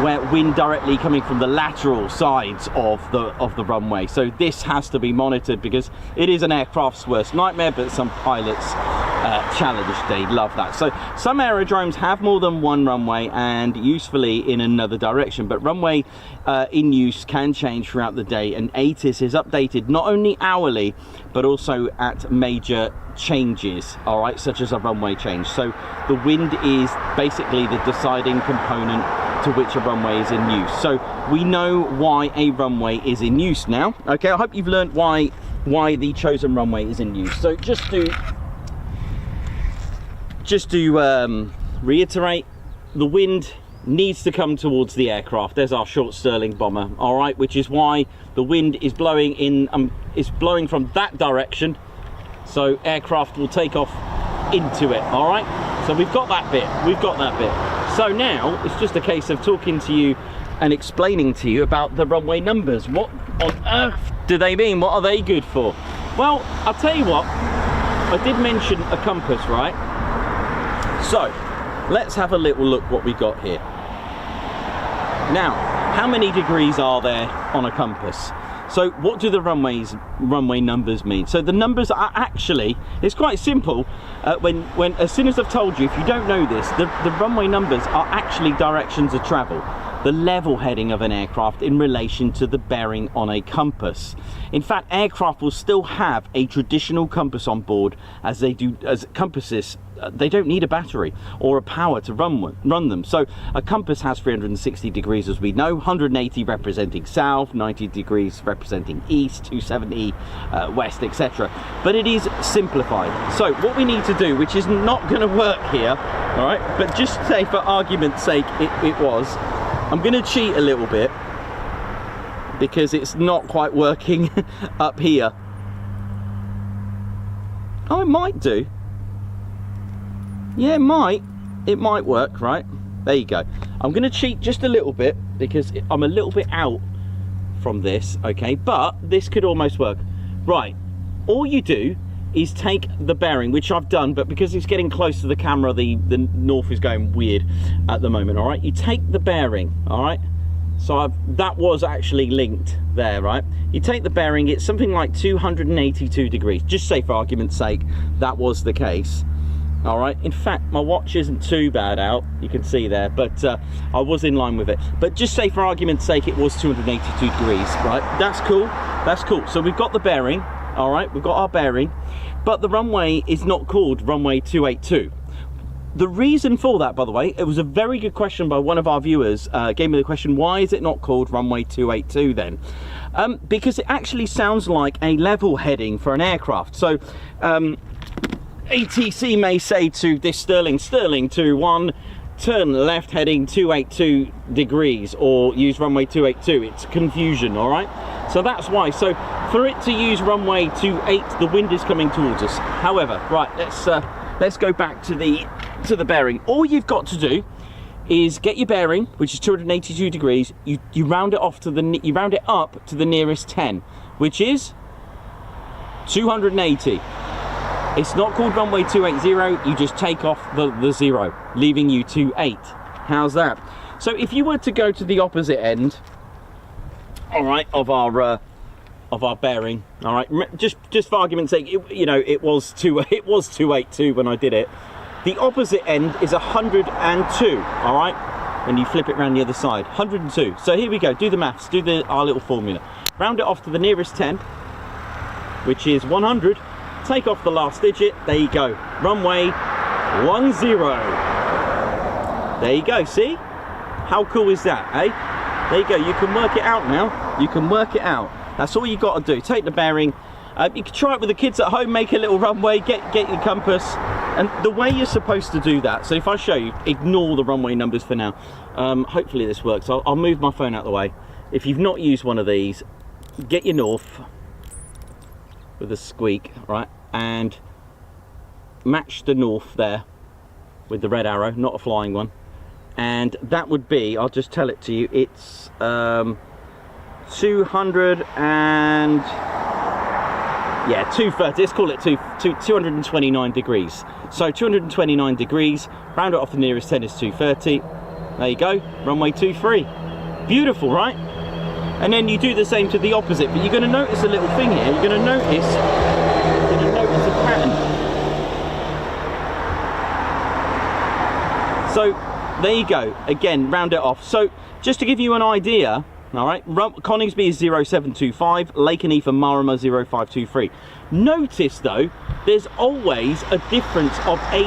where wind directly coming from the lateral sides of the runway. So this has to be monitored, because it is an aircraft's worst nightmare, but some pilots challenge, they love that. So some aerodromes have more than one runway, and usefully in another direction, but runway in use can change throughout the day, and ATIS is updated not only hourly but also at major changes, all right, such as a runway change. So the wind is basically the deciding component to which a runway is in use. So we know why a runway is in use now. Okay, I hope you've learned why the chosen runway is in use. So just to reiterate, the wind needs to come towards the aircraft. There's our short Stirling bomber, all right, which is why the wind is blowing in, it's blowing from that direction, so aircraft will take off into it, all right? So we've got that bit, So now it's just a case of talking to you and explaining to you about the runway numbers. What on earth do they mean? What are they good for? Well, I'll tell you what, I did mention a compass, right? So let's have a little look what we got here. Now, how many degrees are there on a compass? So what do the runway numbers mean? So the numbers are actually, it's quite simple. When as soon as I've told you, if you don't know this, the runway numbers are actually directions of travel, the level heading of an aircraft in relation to the bearing on a compass. In fact, aircraft will still have a traditional compass on board, as compasses they don't need a battery or a power to run them. So a compass has 360 degrees, as we know, 180 representing south, 90 degrees representing east, 270 west, etc. But it is simplified. So what we need to do, which is not going to work here, all right, but just say for argument's sake it was, I'm going to cheat a little bit because it's not quite working up here. Oh, it might do. Yeah, it might work, right? There you go. I'm going to cheat just a little bit because I'm a little bit out from this, okay? But this could almost work. Right, all you do is take the bearing, which I've done, but because it's getting close to the camera, the north is going weird at the moment, all right? You take the bearing, all right? So that was actually linked there, right? You take the bearing, it's something like 282 degrees. Just say for argument's sake, that was the case. All right, in fact, my watch isn't too bad out, you can see there, but I was in line with it. But just say for argument's sake, it was 282 degrees, right? That's cool, that's cool. So we've got the bearing, all right, we've got our bearing, but the runway is not called runway 282. The reason for that, by the way, it was a very good question by one of our viewers, gave me the question, why is it not called runway 282 then? Because it actually sounds like a level heading for an aircraft. So ATC may say to this Sterling to one, turn left heading 282 degrees, or use runway 282. It's confusion, all right? So that's why. So for it to use runway 28, the wind is coming towards us. However, right, let's go back to the bearing. All you've got to do is get your bearing, which is 282 degrees. You round it off to you round it up to the nearest 10, which is 280. It's not called runway 280. You just take off the 0, leaving you 28. How's that? So if you were to go to the opposite end, all right, of our bearing, all right, just for argument's sake, you know, it was 282 when I did it. The opposite end is 102, all right? When you flip it around the other side, 102. So here we go, do the maths, do our little formula. Round it off to the nearest 10, which is 100. Take off the last digit, there you go. Runway 10. There you go, see? How cool is that, eh? There you go, you can work it out now. You can work it out. That's all you got to do. Take the bearing. You can try it with the kids at home, make a little runway, get your compass. And the way you're supposed to do that, so if I show you, ignore the runway numbers for now. Hopefully this works. I'll move my phone out of the way. If you've not used one of these, get your north with a squeak, right? And match the north there with the red arrow, not a flying one. And that would be, I'll just tell it to you, it's 230, let's call it 229 degrees. So 229 degrees, round it off the nearest 10 is 230. There you go, runway 23. Beautiful, right? And then you do the same to the opposite, but you're going to notice a little thing here. You're going to notice a pattern. So there you go, again, round it off. So just to give you an idea, all right, Coningsby is 0725, Lakenheath and Marama 0523. Notice though, there's always a difference of 18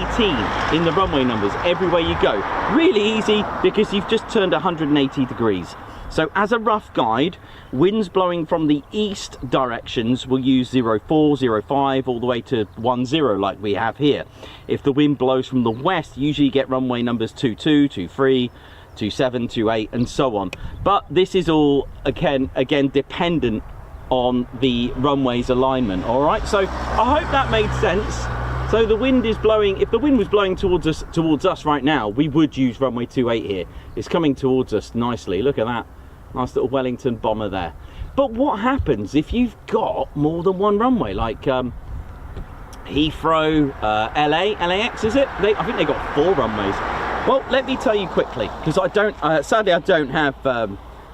in the runway numbers everywhere you go. Really easy because you've just turned 180 degrees. So as a rough guide, winds blowing from the east directions will use 04, 05 all the way to 10 like we have here. If the wind blows from the west, you usually get runway numbers 22, 23, 27, 28 and so on. But this is all again dependent on the runway's alignment. All right, so I hope that made sense. So the wind is blowing, if the wind was blowing towards us right now, we would use runway 28 here. It's coming towards us nicely. Look at that, nice little Wellington bomber there. But what happens if you've got more than one runway, like Heathrow, LAX is it? I think they got 4 runways. Well, let me tell you quickly, because I don't, sadly I don't have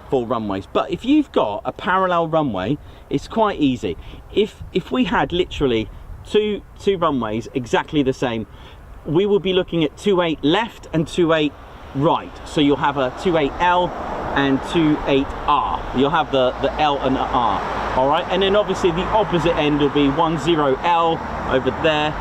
4 runways, but if you've got a parallel runway, it's quite easy. If we had literally two runways exactly the same, we will be looking at 28 left and 28 right. So you'll have a 28L and 28R. You'll have the L and the R. All right, and then obviously the opposite end will be 10L over there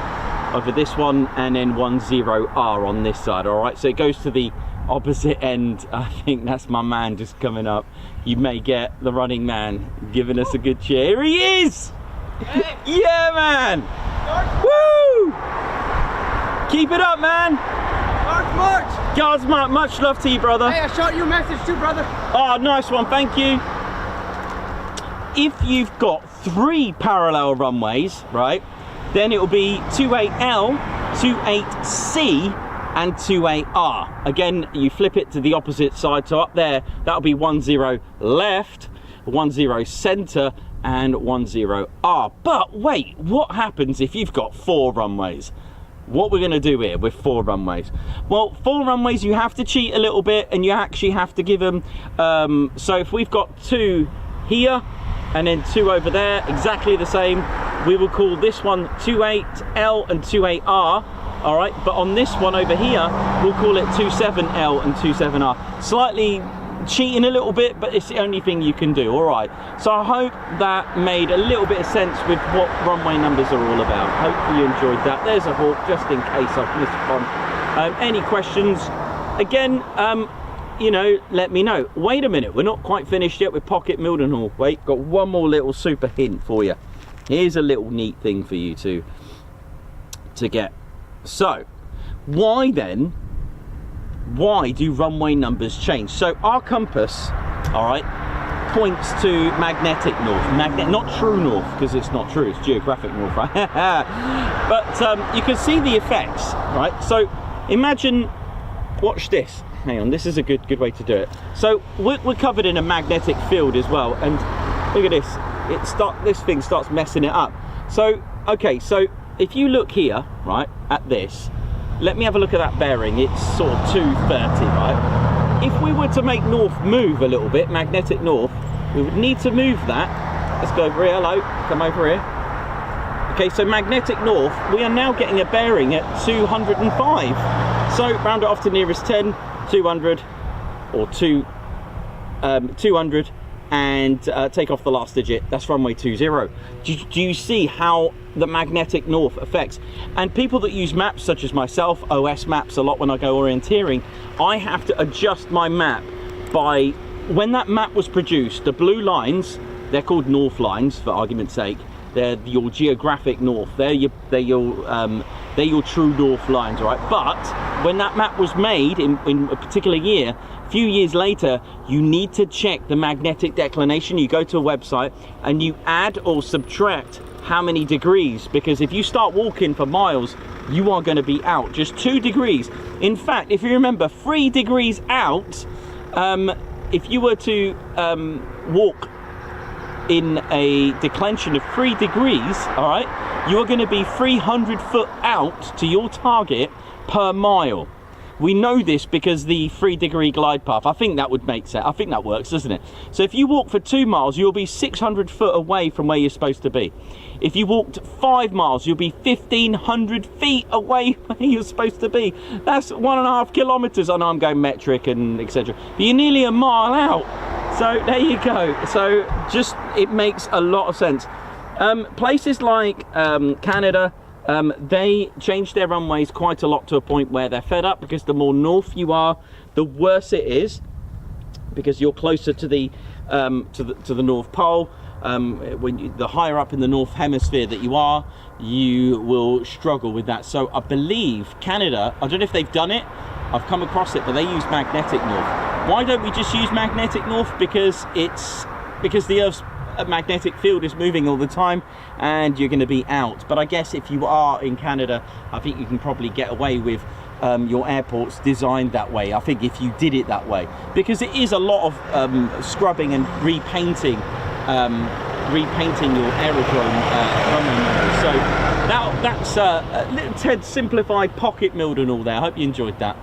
over this one, and then 10R on this side. All right, so it goes to the opposite end. I think that's my man just coming up. You may get the running man giving us a good cheer. Here he is! Hey. Yeah, man! Woo! Keep it up, man! March! Guards Mark, much love to you, brother. Hey, I shot you a message too, brother. Oh, nice one, thank you. If you've got 3 parallel runways, right, then it will be 28L, 28C, and 28R. Again, you flip it to the opposite side, so up there, that'll be 10 left, 10 center, and 10R. But wait, what happens if you've got 4 runways? What we're going to do here with 4 runways? Well, 4 runways, you have to cheat a little bit, and you actually have to give them, so if we've got 2 here, and then 2 over there, exactly the same, we will call this one 28L and 28R. All right, but on this one over here, we'll call it 27L and 27R. Slightly cheating a little bit, but it's the only thing you can do. All right, so I hope that made a little bit of sense with what runway numbers are all about. Hopefully you enjoyed that. There's a hawk, just in case I've missed one. Any questions? Again, you know, let me know. Wait a minute, we're not quite finished yet with Pocket Mildenhall. Wait, got one more little super hint for you. Here's a little neat thing for you to get. So, why then, why do runway numbers change? So our compass, all right, points to magnetic north, not true north, because it's not true, it's geographic north, right? But you can see the effects, right? So imagine, watch this. Hang on, this is a good way to do it. So we're covered in a magnetic field as well, and look at this. This thing starts messing it up. So okay, so if you look here, right, at this, let me have a look at that bearing. It's sort of 230, right? If we were to make north move a little bit, magnetic north, we would need to move that. Let's go over here. Hello, come over here. Okay, so magnetic north, we are now getting a bearing at 205. So round it off to nearest 10, 200, or 200, and take off the last digit. That's runway 20. Do you see how the magnetic north affects? And people that use maps such as myself, OS maps a lot when I go orienteering, I have to adjust my map by, when that map was produced, the blue lines, they're called north lines for argument's sake. They're your geographic north. They're your true north lines, all right? But when that map was made in a particular year, a few years later, you need to check the magnetic declination. You go to a website and you add or subtract how many degrees, because if you start walking for miles, you are going to be out just 2 degrees. In fact, if you remember, 3 degrees out, if you were to walk in a declension of 3 degrees, all right, you're going to be 300 foot out to your target per mile. We know this because the 3-degree glide path, I think that would make sense. I think that works, doesn't it? So if you walk for 2 miles, you'll be 600 foot away from where you're supposed to be. If you walked 5 miles, you'll be 1,500 feet away where you're supposed to be. That's 1.5 kilometers. I know I'm going metric and etc. But you're nearly a mile out. So there you go. So just, it makes a lot of sense. Places like Canada, they change their runways quite a lot to a point where they're fed up, because the more north you are, the worse it is, because you're closer to the North Pole. The higher up in the North Hemisphere that you are, you will struggle with that. So I believe Canada, I don't know if they've done it, I've come across it, but they use magnetic north. Why don't we just use magnetic north? Because the Earth's magnetic field is moving all the time and you're going to be out. But I guess if you are in Canada, I think you can probably get away with your airports designed that way. I think if you did it that way, because it is a lot of scrubbing and repainting your aerodrome runway numbers. So that's a little Ted simplified Pocket Mildenhall there. I hope you enjoyed that.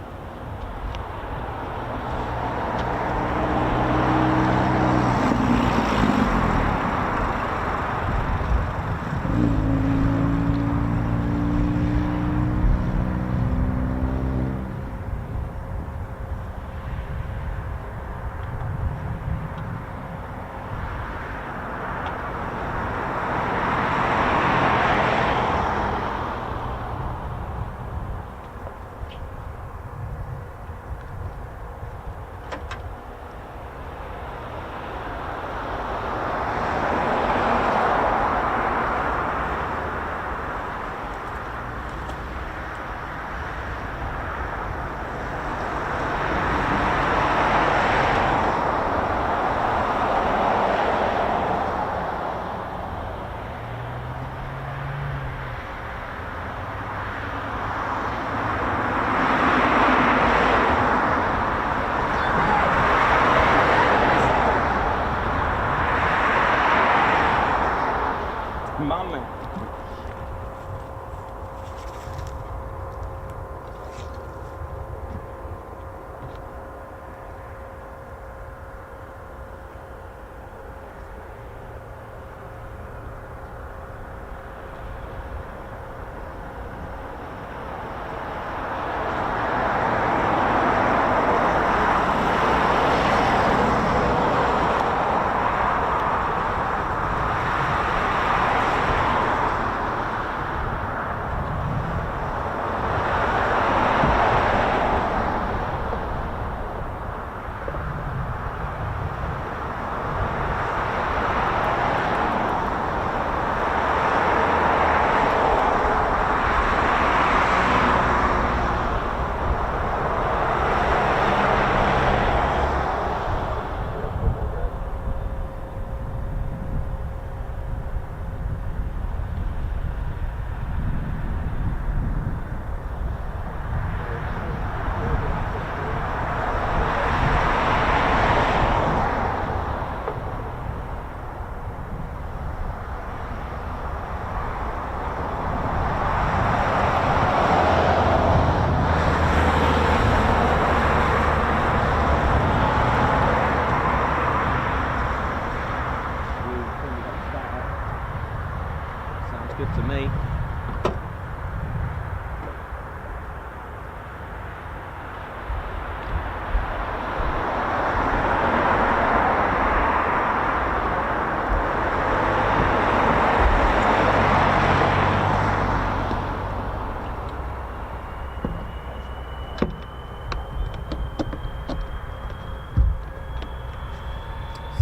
to me.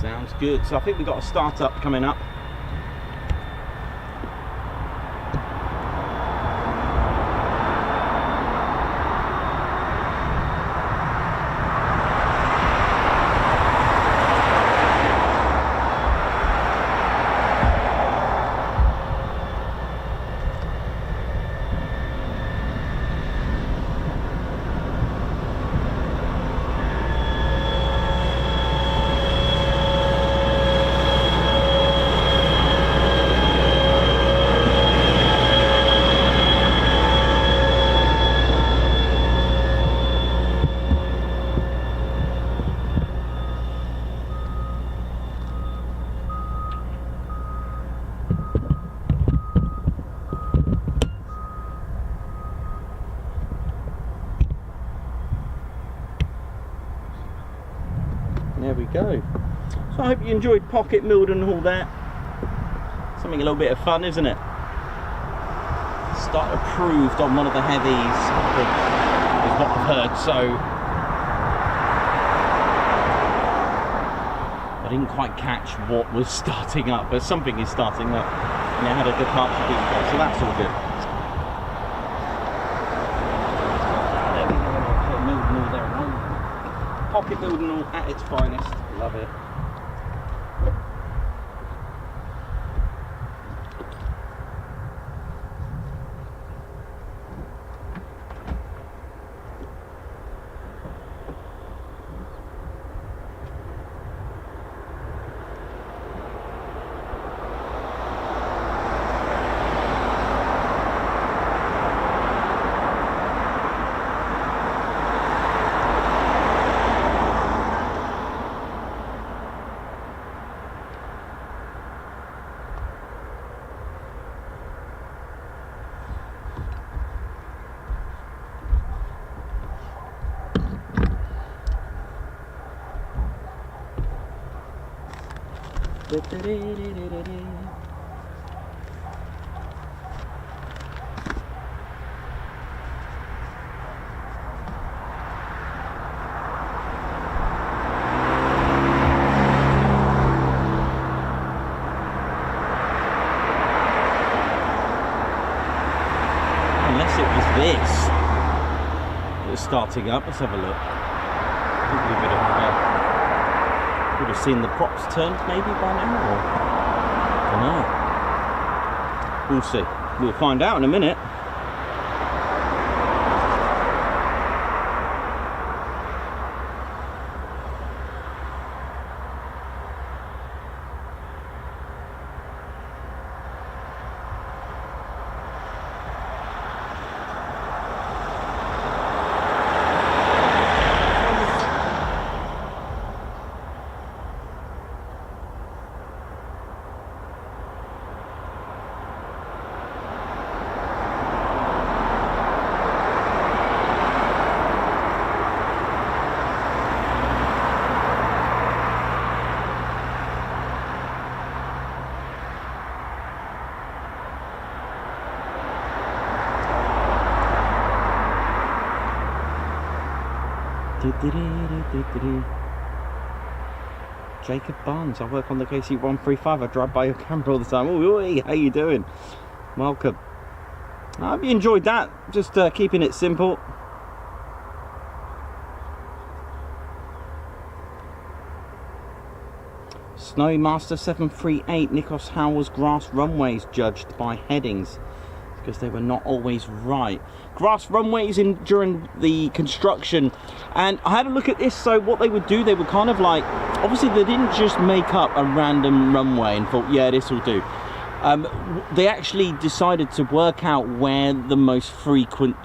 Sounds good. So I think we've got a start-up coming up. There we go. So I hope you enjoyed Pocket Mildenhall there. Something a little bit of fun, isn't it? Start approved on one of the heavies, is what I've heard, so I didn't quite catch what was starting up, but something is starting up. And it had a departure detail, so that's all good. There we go, Mildenhall there. Pocket Mildenhall at its finest. Love it. Unless it was this that was starting up. Let's have a look. I think we would have seen the props turned maybe by now, or I don't know. We'll see. We'll find out in a minute. Jacob Barnes, I work on the KC-135. I drive by your camera all the time. Oh, how you doing? Welcome. I hope you enjoyed that. Just keeping it simple. Snowy Master 738, Nikos Howell's grass runways judged by headings because they were not always right. Grass runways during the construction, and I had a look at this. So what they would do, they would kind of like, obviously they didn't just make up a random runway and thought, yeah, this will do. They actually decided to work out where the most frequent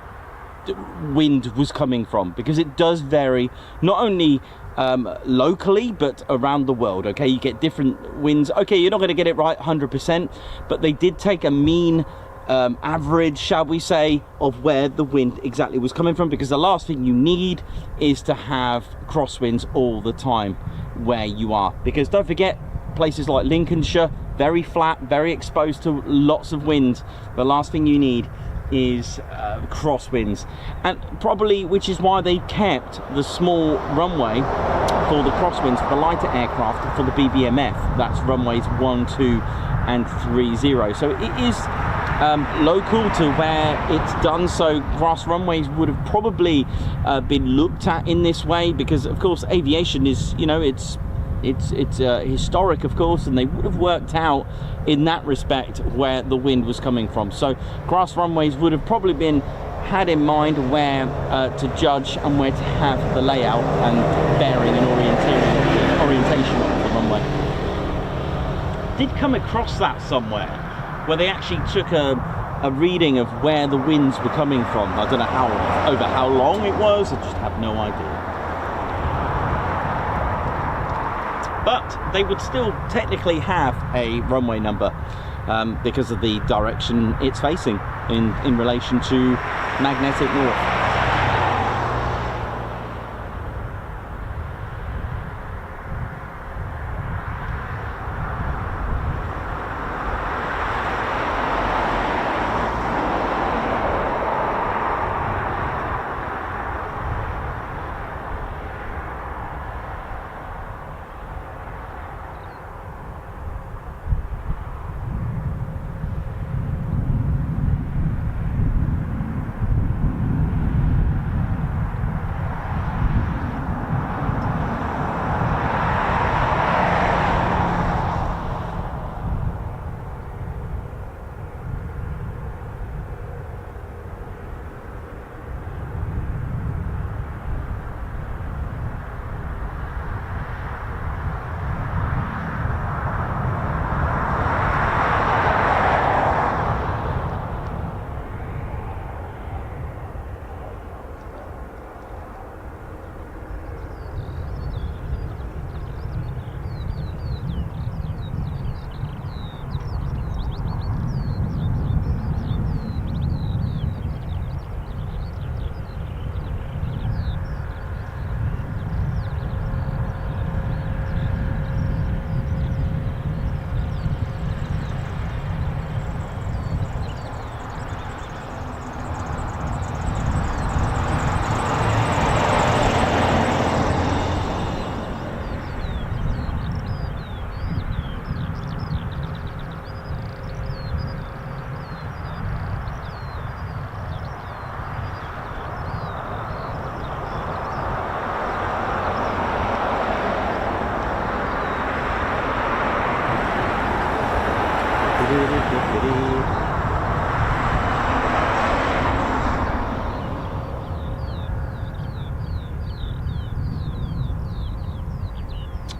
wind was coming from, because it does vary not only locally, but around the world. Okay, you get different winds. Okay, you're not going to get it right 100%, but they did take a mean average, shall we say, of where the wind exactly was coming from, because the last thing you need is to have crosswinds all the time where you are, because don't forget, places like Lincolnshire, very flat, very exposed to lots of wind. The last thing you need is crosswinds, and probably which is why they kept the small runway for the crosswinds for the lighter aircraft for the BBMF. That's runways 1, 2 and 30. So it is local to where it's done. So grass runways would have probably been looked at in this way, because of course aviation is, you know, it's historic, of course, and they would have worked out in that respect where the wind was coming from. So grass runways would have probably been had in mind where to judge and where to have the layout and bearing and orientation of the runway. Did come across that somewhere where they actually took a reading of where the winds were coming from. I don't know over how long it was, I just have no idea. But they would still technically have a runway number because of the direction it's facing in relation to magnetic north.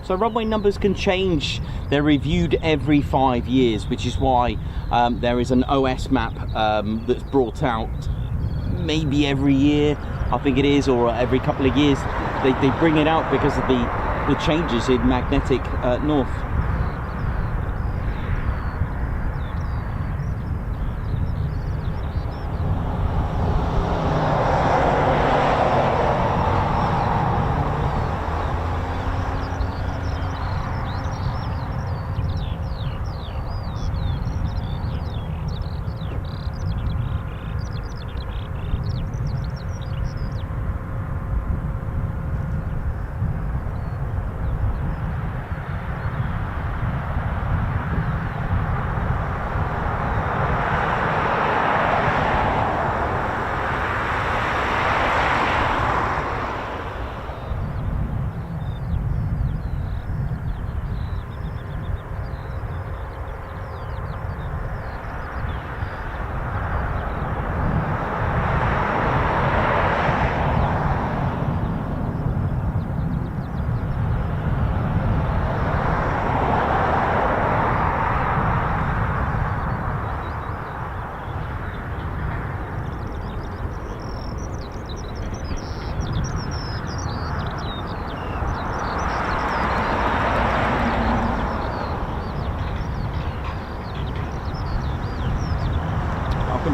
So runway numbers can change. They're reviewed every 5 years, which is why there is an OS map that's brought out maybe every year, I think it is, or every couple of years. They bring it out because of the changes in magnetic north.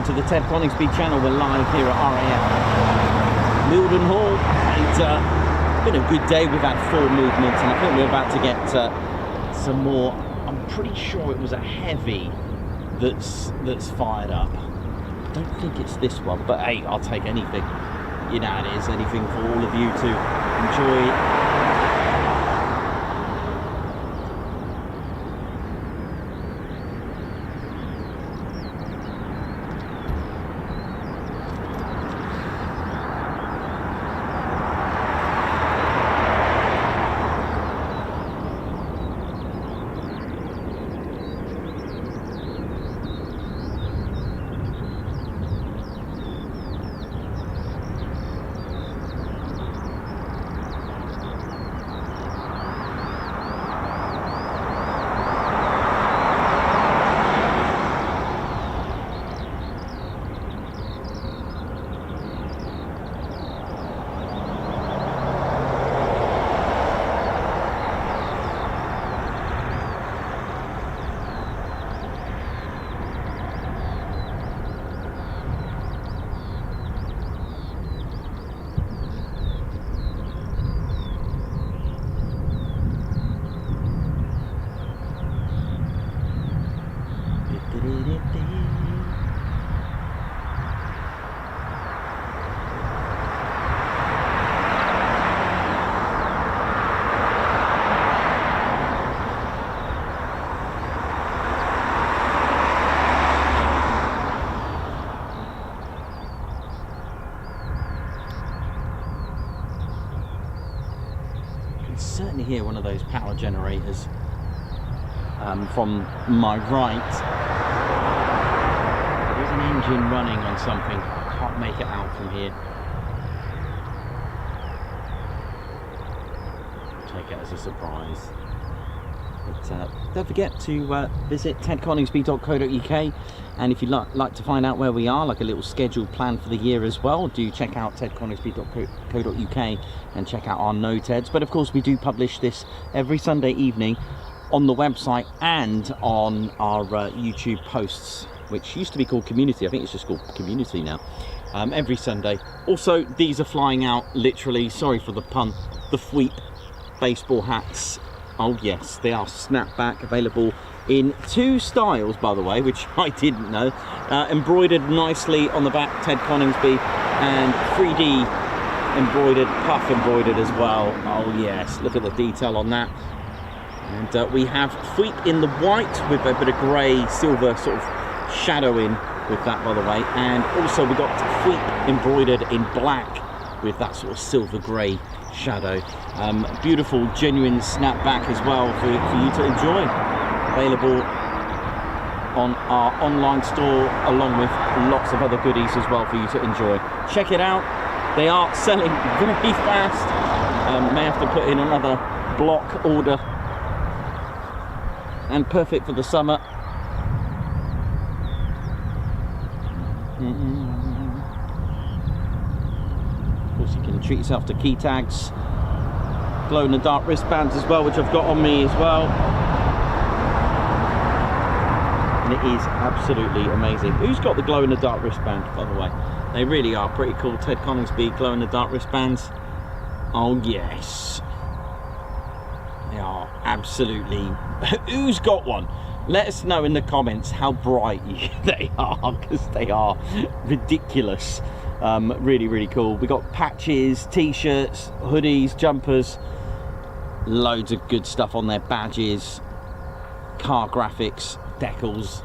to the Ted Coningsby channel. We're live here at RAF Mildenhall. It's been a good day. We've had 4 movements, and I think we're about to get some more. I'm pretty sure it was a heavy that's fired up. I don't think it's this one, but hey, I'll take anything. You know it is, anything for all of you to enjoy. Certainly hear one of those power generators from my right. There's an engine running on something. Can't make it out from here. Take it as a surprise. But don't forget to visit tedconingsby.co.uk, and if you'd like to find out where we are, like a little scheduled plan for the year as well, do check out tedconingsby.co.uk and check out our No Teds. But of course we do publish this every Sunday evening on the website and on our YouTube posts, which used to be called Community. I think it's just called Community now. Every Sunday. Also, these are flying out literally, sorry for the pun, the FWEEP baseball hats. Oh yes, they are snapback, available in 2 styles, by the way, which I didn't know. Embroidered nicely on the back, Ted Coningsby, and 3D embroidered, puff embroidered as well. Oh yes, look at the detail on that. And we have FWEEP in the white with a bit of grey, silver sort of shadowing with that, by the way. And also we've got FWEEP embroidered in black with that sort of silver grey shadow. Beautiful, genuine snapback as well for you to enjoy. Available on our online store, along with lots of other goodies as well for you to enjoy. Check it out. They are selling very fast. May have to put in another block order. And perfect for the summer. Of course, you can treat yourself to key tags, glow-in-the-dark wristbands as well, which I've got on me as well. And it is absolutely amazing. Who's got the glow-in-the-dark wristband, by the way? They really are pretty cool. Ted Coningsby glow-in-the-dark wristbands. Oh yes, they are absolutely. Who's got one? Let us know in the comments how bright they are, because they are ridiculous. Really, really cool. We got patches, t-shirts, hoodies, jumpers, loads of good stuff on their badges, car graphics, decals,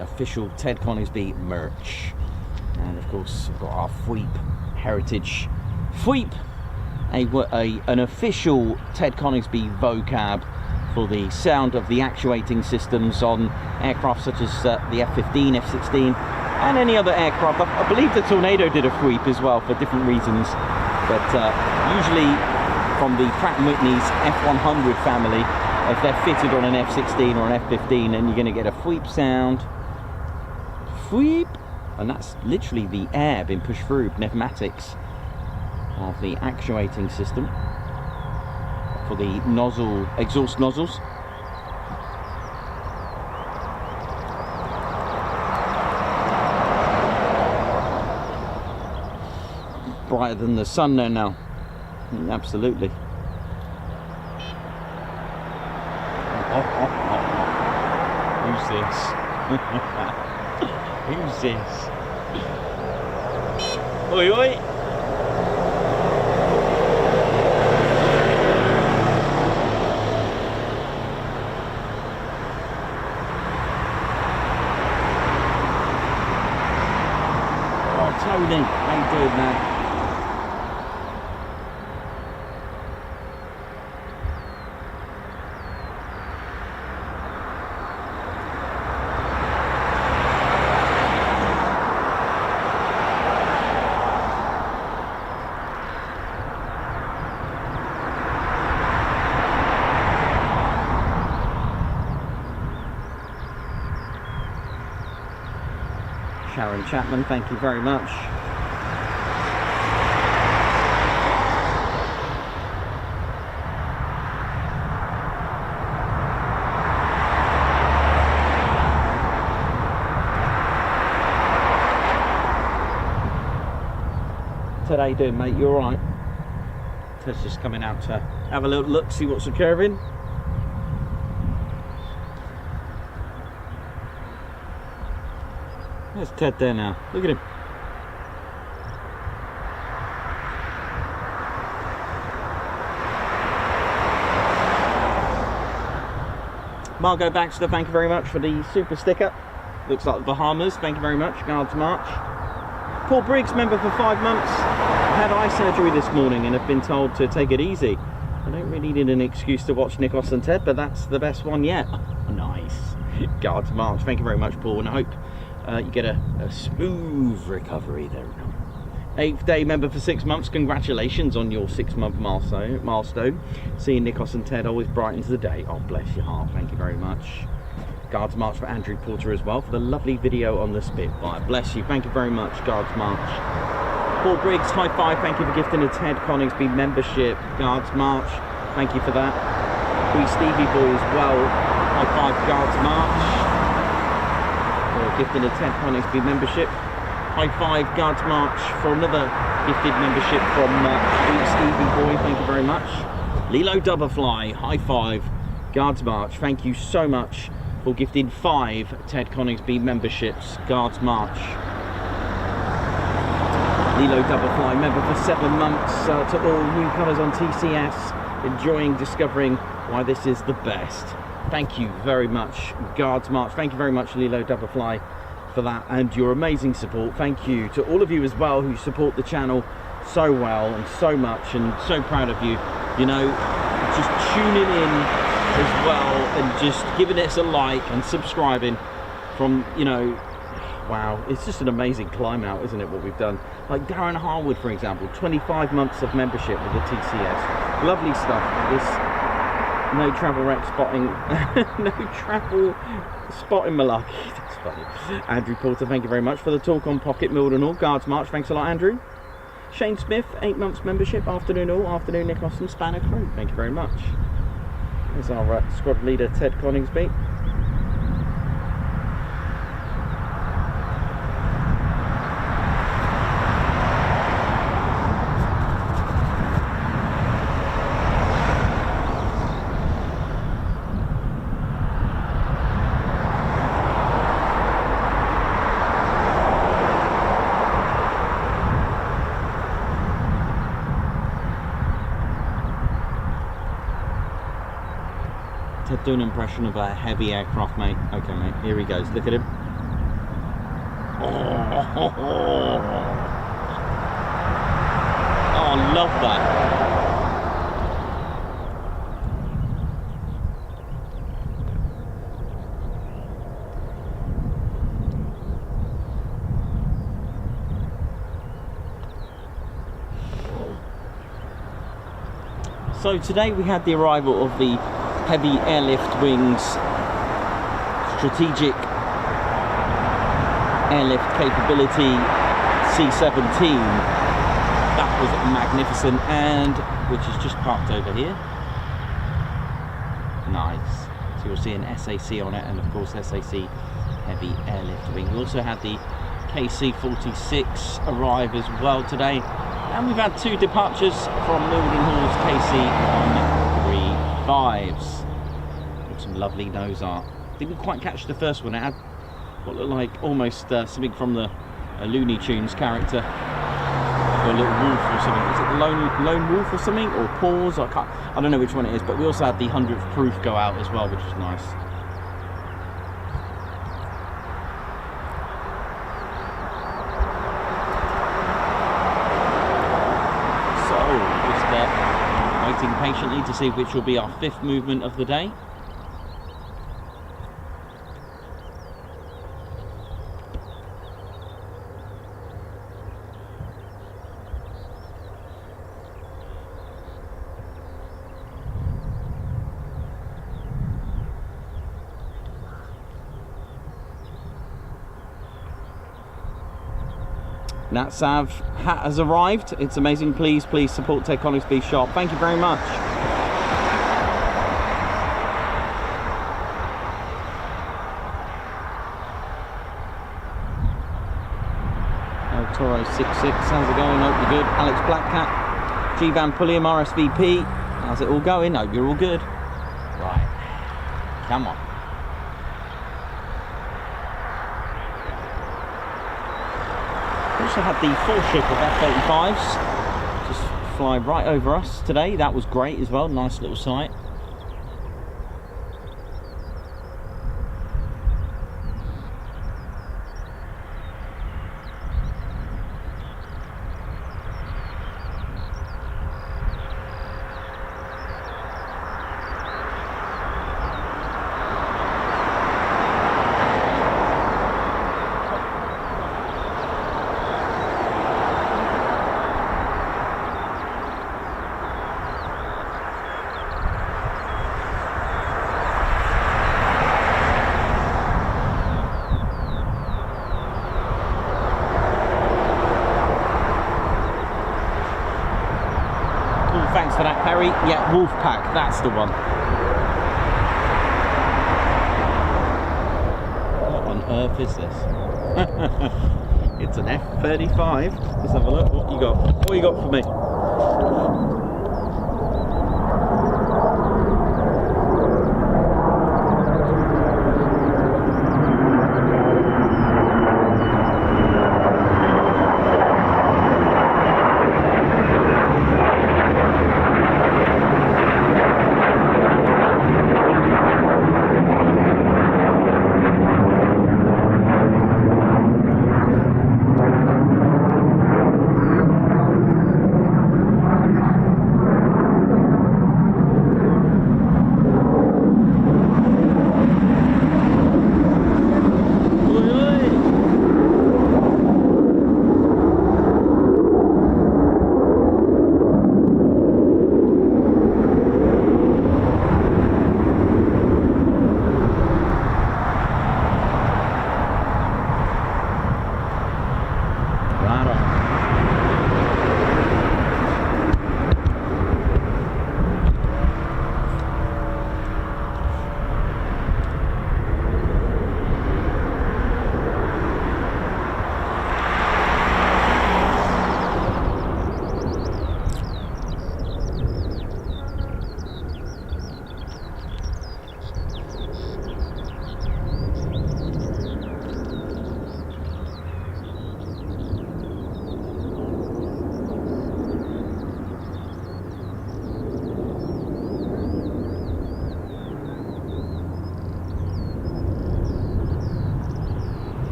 official Ted Coningsby merch, and of course we've got our FWEEP heritage. FWEEP, an official Ted Coningsby vocab for the sound of the actuating systems on aircraft such as the F-15, F-16, and any other aircraft. I believe the Tornado did a FWEEP as well for different reasons, but usually from the Pratt & Whitney's F-100 family, if they're fitted on an F-16 or an F-15, then you're going to get a FWEEP sound. FWEEP! And that's literally the air being pushed through pneumatics of the actuating system for the nozzle, exhaust nozzles. brighter than the sun there now. Absolutely. Who's this? Who's this? Oi, oi! Oh, Tony, how you doing, man? Sharon Chapman, thank you very much. Ted, how you doing, mate? You alright? Ted's just coming out to have a little look, see what's occurring. There's Ted there now. Look at him. Margot Baxter, thank you very much for the super sticker. Looks like the Bahamas, thank you very much. Guards March. Paul Briggs, member for 5 months. Had eye surgery this morning and have been told to take it easy. I don't really need an excuse to watch Nikos and Ted, but that's the best one yet. Nice. Guards March, thank you very much, Paul, and I hope you get a smooth recovery there. 8th day member for 6 months. Congratulations on your 6-month milestone. Seeing Nikos and Ted always brightens the day. Oh, bless your heart. Thank you very much. Guards March for Andrew Porter as well for the lovely video on the Spitfire. Bless you. Thank you very much, Guards March. Paul Briggs, high five. Thank you for gifting a Ted Coningsby membership. Guards March. Thank you for that. We Stevie Boy as well. High five, Guards March. Gifted a Ted Coningsby membership. High five, Guards March for another gifted membership from Stevie Boy. Thank you very much. Lilo Doublefly, high five, Guards March. Thank you so much for gifting 5 Ted Coningsby memberships. Guards March. Lilo Doublefly, member for 7 months. To all newcomers on TCS, enjoying discovering why this is the best. Thank you very much, Guards March. Thank you very much, Lilo Doublefly, for that and your amazing support. Thank you to all of you as well who support the channel so well and so much, and so proud of you. You know, just tuning in as well and just giving us a like and subscribing from, you know, wow, it's just an amazing climb out, isn't it, what we've done. Like Darren Harwood, for example, 25 months of membership with the TCS. Lovely stuff. This no travel wreck spotting, no travel spotting malarkey. That's funny. Andrew Porter, thank you very much for the talk on Pocket Mildenhall. Guards March, thanks a lot, Andrew. Shane Smith, 8 months membership. Afternoon all, afternoon Nikos and Spanner crew. Thank you very much. There's our squad leader, Ted Coningsby. Do an impression of a heavy aircraft, mate. Okay, mate, here he goes. Look at him. Oh, I love that. So today we had the arrival of the Heavy Airlift Wings Strategic Airlift Capability C-17. That was magnificent, and which is just parked over here. Nice. So you'll see an SAC on it, and of course SAC Heavy Airlift Wing. We also had the KC-146 arrive as well today. And we've had 2 departures from Mildenhall's KC-135s. With some lovely nose art. Didn't quite catch the first one. It had what looked like almost something from the Looney Tunes character. Or a little wolf or something. Is it the lone wolf or something? Or paws? I don't know which one it is. But we also had the 100th proof go out as well, which was nice. Waiting patiently to see which will be our 5th movement of the day. NatSav hat has arrived. It's amazing. Please support Teducation, be sharp. Thank you very much. El Toro 66, how's it going? Hope you're good. Alex Blackcat, G Van Pulliam, RSVP. How's it all going? Hope you're all good. Right, come on. Also had the 4 ship of F-35s just fly right over us today. That was great as well, nice little sight. Thanks for that, Perry. Yeah, Wolfpack, that's the one. What on earth is this? It's an F-35. Let's have a look. What you got? What you got for me?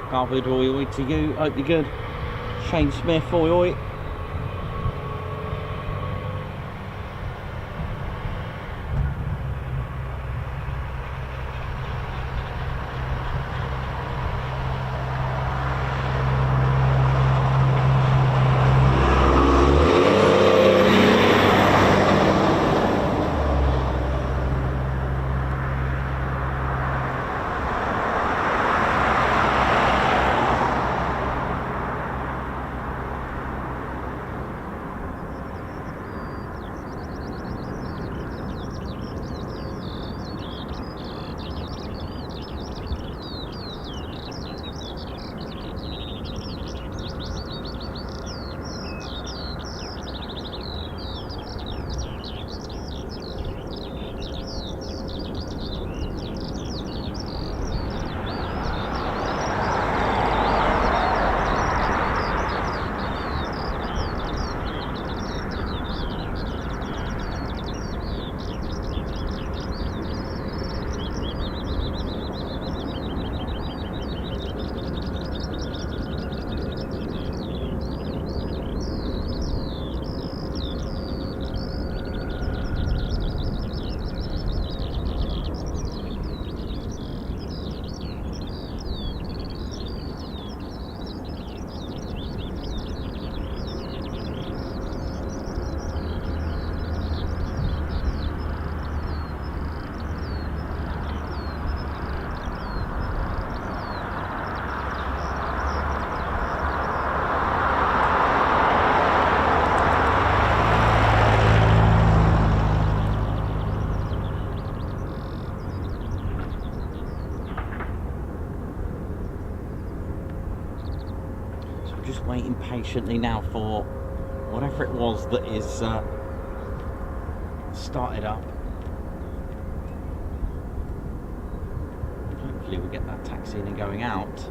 Garwood, oi oi to you. Hope you're good. Shane Smith, oi oi. Just waiting patiently now for whatever it was that is started up. Hopefully we'll get that taxi in and going out.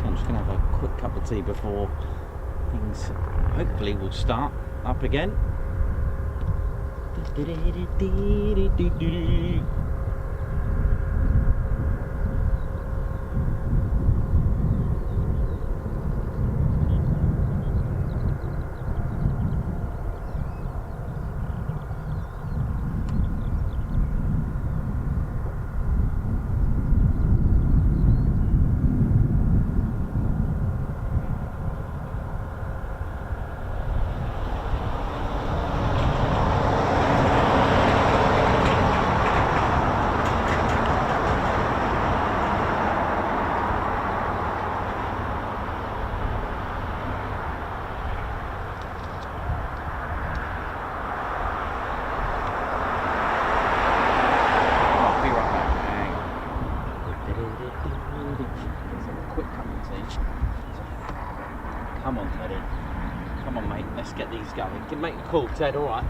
I'm just going to have a quick cup of tea before things hopefully will start up again. Come on, Teddy. Come on, mate. Let's get these going. Make a call, Ted, all right?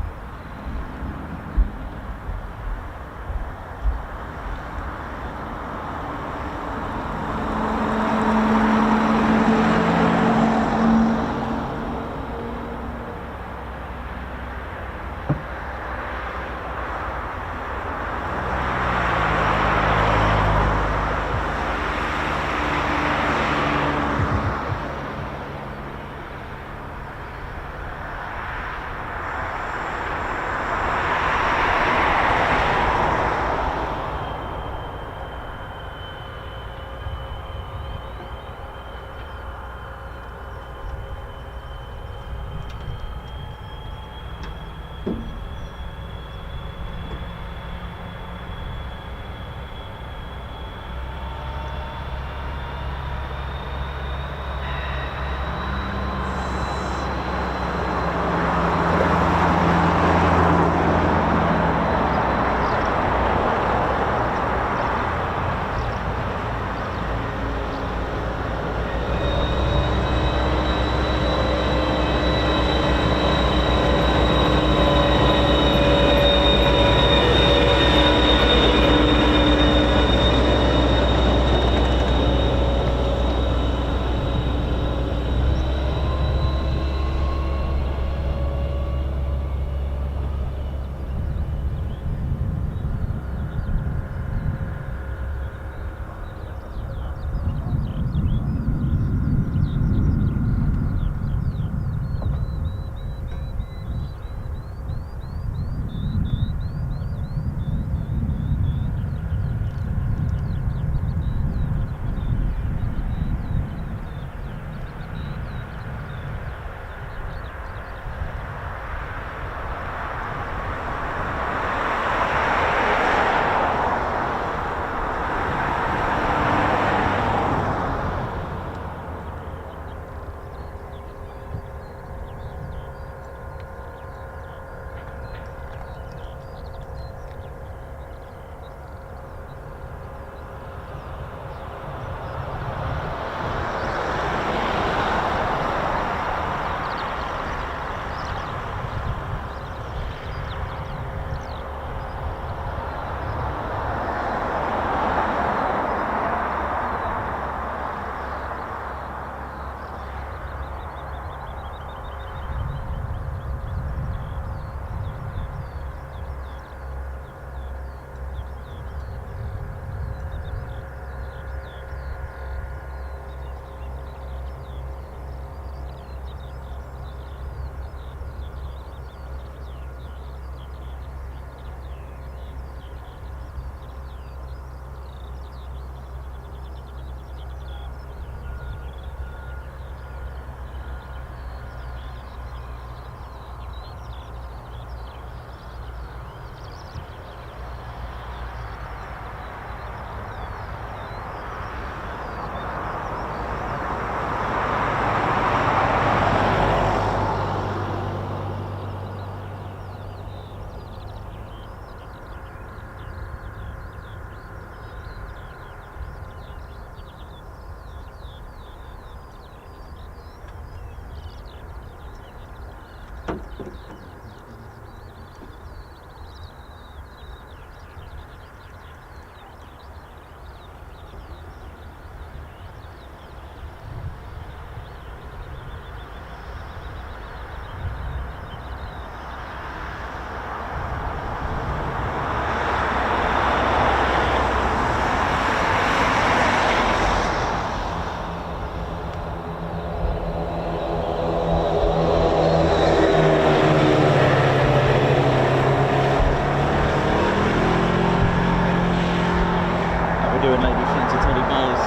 doing, ladies, fancy teddy bears?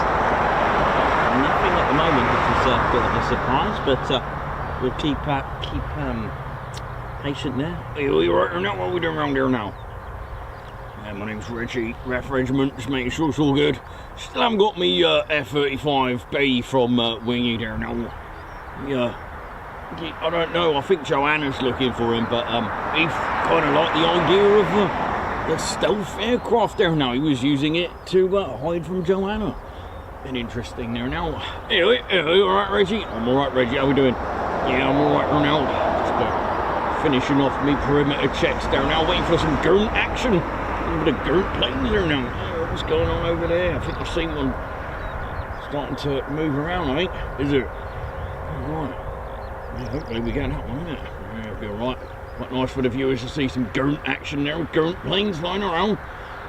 Nothing at the moment, which is a bit of a surprise, but we'll keep patient there. Are you right there now? What are we doing around here now? My name's Reggie, RAF Regiment, just making sure it's all good. Still haven't got me F-35B from Wingy there now. I don't know, I think Joanna's looking for him, but he kind of liked the idea of the stealth aircraft there now. He was using it to hide from Joanna. Been interesting there now. Anyway, you alright, Reggie? I'm alright, Reggie, how we doing? Yeah, I'm alright now. Just finishing off me perimeter checks there now, waiting for some Gurnt action. A bit of Gurnt planes there now. Yeah, what's going on over there? I think I've seen one starting to move around, I think. Is it? Alright. Yeah, hopefully we get that one, isn't it? Yeah, it'll be alright. Quite nice for the viewers to see some Gurnt action there with Gurnt planes flying around.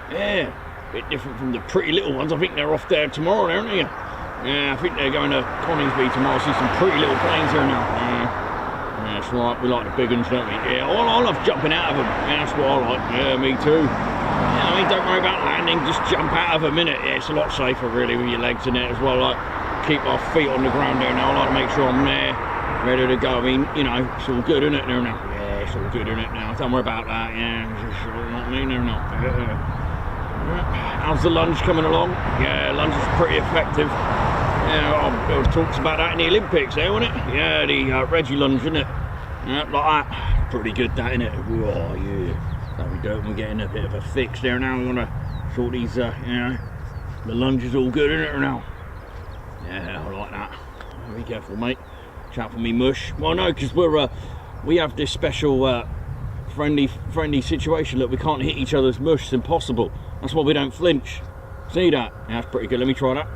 Yeah, a bit different from the pretty little ones. I think they're off there tomorrow, aren't they? Yeah, I think they're going to Coningsby tomorrow. See some pretty little planes here now. Yeah, that's right. We like the big ones, don't we? Yeah, I love jumping out of them. Yeah, that's what I like. Yeah, me too. Yeah, I mean, don't worry about landing. Just jump out of them, innit? Yeah, it's a lot safer, really, with your legs in it as well. Like, keep our feet on the ground there now. I like to make sure I'm there, ready to go. I mean, you know, it's all good, isn't it, there now? Yeah, it's all good, isn't it, now? Don't worry about that. Yeah, it's not me there now. How's the lunge coming along? Yeah, lunge is pretty effective. Yeah, there was talks about that in the Olympics there, wasn't it? Yeah, the Reggie lunge, isn't it? Yeah, like that. Pretty good, that, isn't it? Oh, yeah. So we do it, we're getting a bit of a fix there now. We want to sort these, you know, the lunge is all good, isn't it, now? Yeah, I like that. Be careful, mate. Chat for me mush. Well, no, because we have this special friendly situation. Look, we can't hit each other's mush. It's impossible. That's why we don't flinch. See that? Yeah, that's pretty good. Let me try that.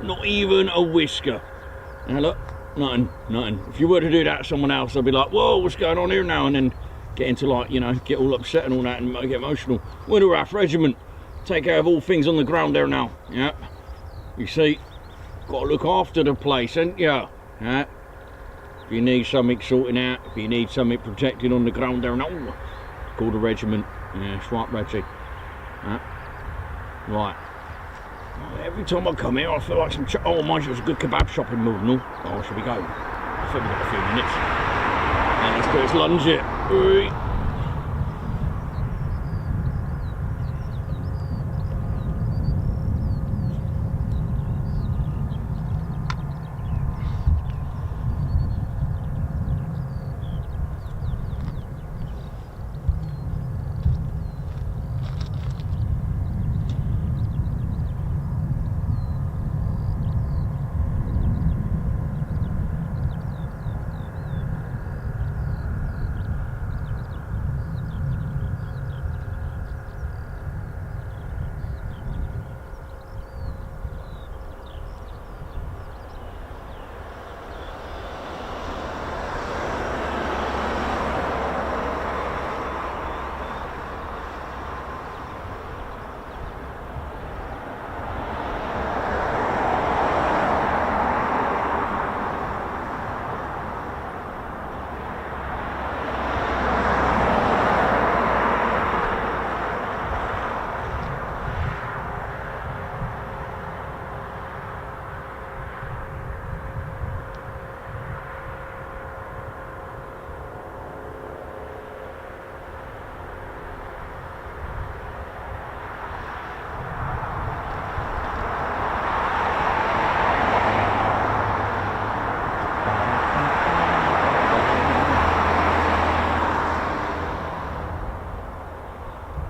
Not even a whisker. Now look, nothing. If you were to do that to someone else, I'd be like, whoa, what's going on here now? And then get into, like, you know, get all upset and all that and get emotional. We're the RAF Regiment. Take care of all things on the ground there now. Yeah. You see, got to look after the place, ain't you? Yeah. If you need something sorting out, if you need something protected on the ground there now, call the regiment. Yeah, that's right, Reggie. Yeah. Right. Every time I come here, I feel like some... oh, mind you, there's a good kebab shop in Mildenhall. Oh, shall we go? I think we've got a few minutes. Yeah, let's do this lunge it.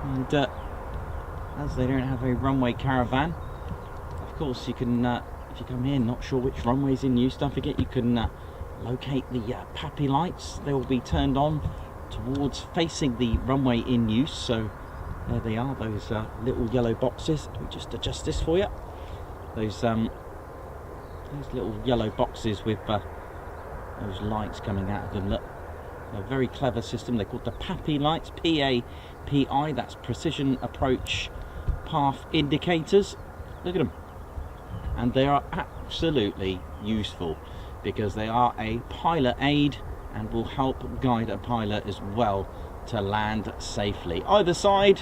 And as they don't have a runway caravan, of course you can, if you come here not sure which runway's in use, don't forget you can locate the PAPI lights. They will be turned on towards facing the runway in use. So there they are, those little yellow boxes. Let me just adjust this for you. Those little yellow boxes with those lights coming out of them. Look, a very clever system. They're called the PAPI lights, P-A-P-I. That's Precision Approach Path Indicators. Look at them, and they are absolutely useful because they are a pilot aid and will help guide a pilot as well to land safely. Either side.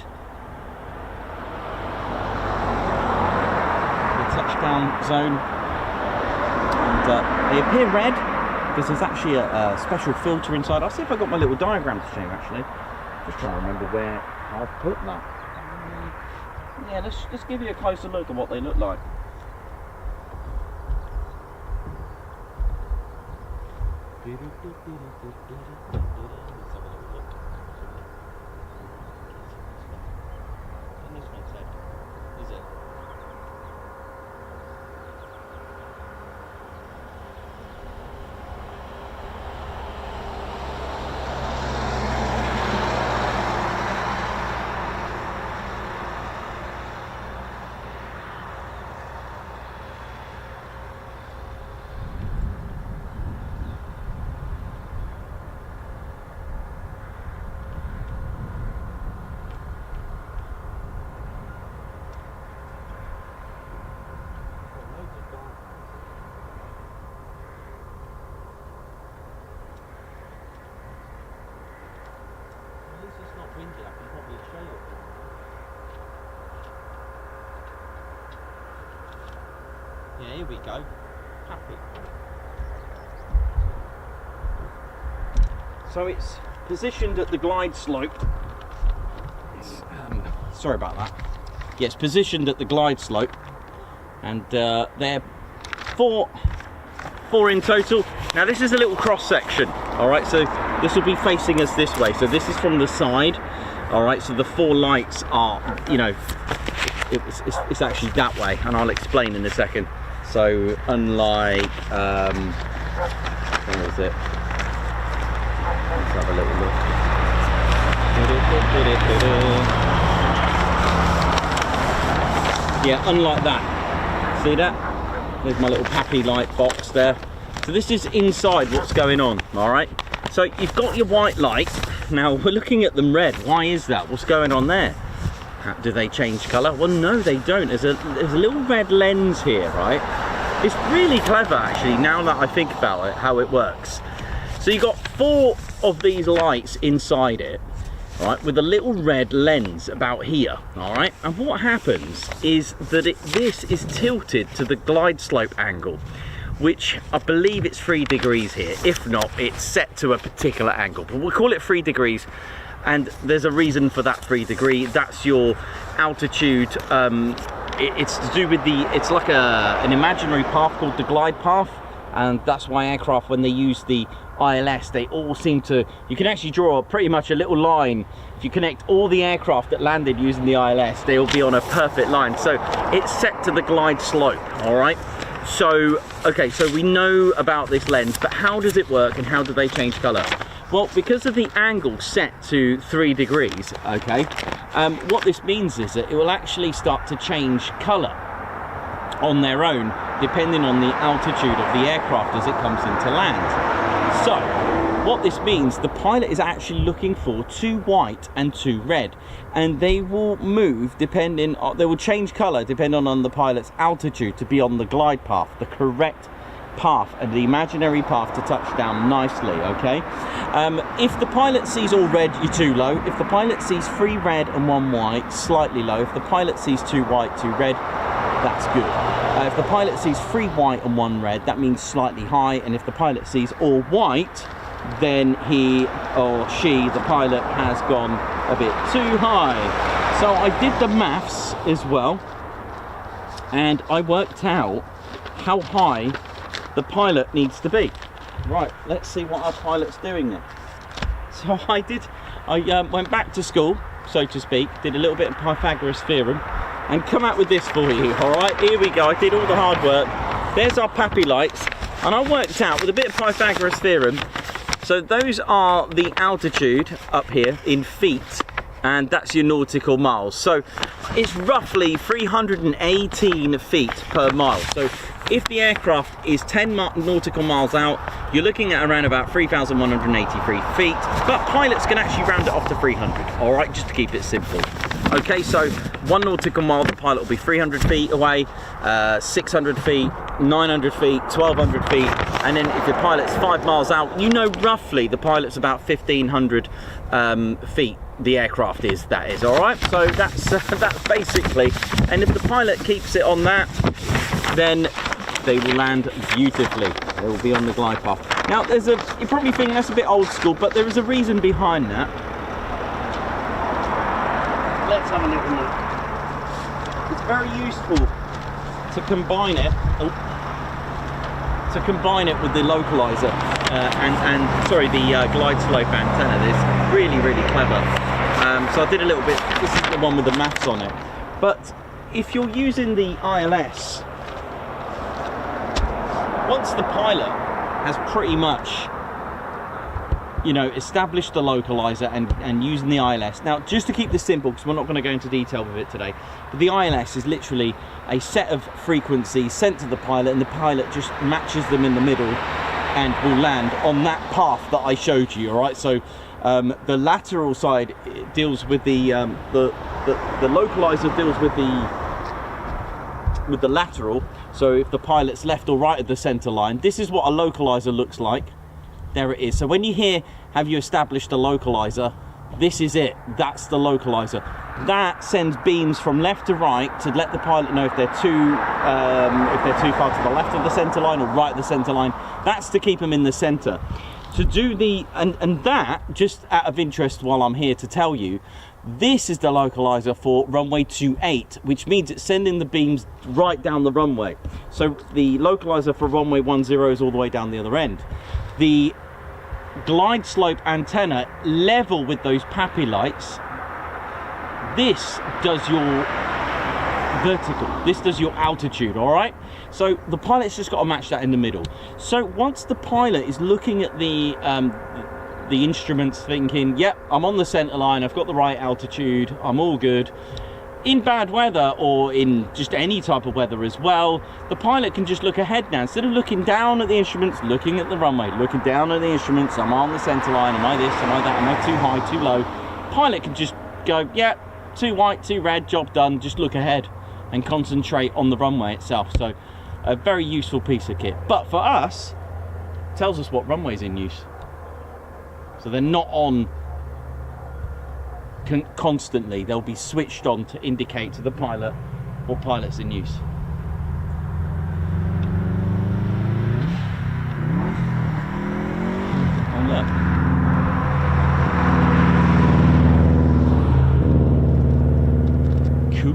splashdown zone. And they appear red because there's actually a special filter inside. I'll see if I've got my little diagram to show you actually. Just trying to remember where I've put that. Yeah, let's give you a closer look at what they look like. Let's have a little look. And this one's head, is it? Windy, I can probably show you. Yeah, here we go. Happy. So it's positioned at the glide slope. Sorry about that. Yeah, it's positioned at the glide slope, and they're four in total. Now this is a little cross section. All right, so this will be facing us this way. So this is from the side. All right, so the 4 lights are, you know, it's actually that way, and I'll explain in a second. So unlike, where is it? Let's have a little look. Yeah, unlike that. See that? There's my little Pappy light box there. So this is inside what's going on, all right? So you've got your white light. Now we're looking at them red. Why is that? What's going on there? Do they change colour? Well, no, they don't. There's a little red lens here, right? It's really clever, actually, now that I think about it, how it works. So you've got 4 of these lights inside it, right, with a little red lens about here, all right? And what happens is that this is tilted to the glide slope angle, which I believe it's 3 degrees here. If not, it's set to a particular angle, but we'll call it 3 degrees. And there's a reason for that 3 degree. That's your altitude. It's to do with it's like an imaginary path called the glide path. And that's why aircraft, when they use the ILS, they all seem to, you can actually draw pretty much a little line. If you connect all the aircraft that landed using the ILS, they'll be on a perfect line. So it's set to the glide slope, all right? So, okay, so we know about this lens, but how does it work and how do they change colour? Well, because of the angle set to 3 degrees, okay, what this means is that it will actually start to change colour on their own, depending on the altitude of the aircraft as it comes into land. So, what this means, the pilot is actually looking for 2 white and 2 red, and they will move depending on, they will change colour depending on the pilot's altitude to be on the glide path, the correct path and the imaginary path to touch down nicely, okay? If the pilot sees all red, you're too low. If the pilot sees 3 red and 1 white, slightly low. If the pilot sees 2 white, 2 red, that's good. If the pilot sees 3 white and 1 red, that means slightly high. And if the pilot sees all white, then he or she, the pilot, has gone a bit too high. So I did the maths as well, and I worked out how high the pilot needs to be. Right, let's see what our pilot's doing then. So I went back to school, so to speak, did a little bit of Pythagoras theorem, and come out with this for you, all right? Here we go, I did all the hard work. There's our Pappy lights, and I worked out with a bit of Pythagoras theorem, so those are the altitude up here in feet, and that's your nautical miles. So it's roughly 318 feet per mile. So if the aircraft is 10 nautical miles out, you're looking at around about 3,183 feet, but pilots can actually round it off to 300, all right, just to keep it simple. Okay, so 1 nautical mile, the pilot will be 300 feet away, 600 feet, 900 feet, 1,200 feet, and then if your pilot's 5 miles out, you know roughly the pilot's about 1,500 feet. The aircraft is, that is, all right? So that's basically, and if the pilot keeps it on that, then they will land beautifully. They will be on the glide path. Now, you probably think that's a bit old school, but there is a reason behind that. Let's have a little look. It's very useful to combine it. To combine it with the localizer the glide slope antenna. It's really, really clever. So I did a little bit. This is the one with the maths on it. But if you're using the ILS, once the pilot has pretty much, you know, established the localizer and using the ILS. Now, just to keep this simple, because we're not going to go into detail with it today, but the ILS is literally a set of frequencies sent to the pilot, and the pilot just matches them in the middle and will land on that path that I showed you. All right, so the lateral side deals with the localizer deals with the lateral. So if the pilot's left or right of the center line, this is what a localizer looks like. There it is. So when you hear, have you established a localizer, this is it. That's the localizer. That sends beams from left to right to let the pilot know if they're too far to the left of the center line or right of the center line. That's to keep them in the center. To do the and that, just out of interest while I'm here to tell you, this is the localizer for runway 28, which means it's sending the beams right down the runway. So the localizer for runway 10 is all the way down the other end. The glide slope antenna level with those PAPI lights, this does your vertical, this does your altitude. All right, so the pilot's just got to match that in the middle. So once the pilot is looking at the instruments, thinking, yep, I'm on the center line, I've got the right altitude, I'm all good. In bad weather, or in just any type of weather as well, the pilot can just look ahead now. Instead of looking down at the instruments, looking at the runway, looking down at the instruments, am I on the center line, am I this, am I that, am I too high, too low? Pilot can just go, yeah, too white, too red, job done, just look ahead and concentrate on the runway itself. So a very useful piece of kit. But for us, it tells us what runway's in use. So they're not on constantly, they'll be switched on to indicate to the pilot what pilot's in use. And look. Cool.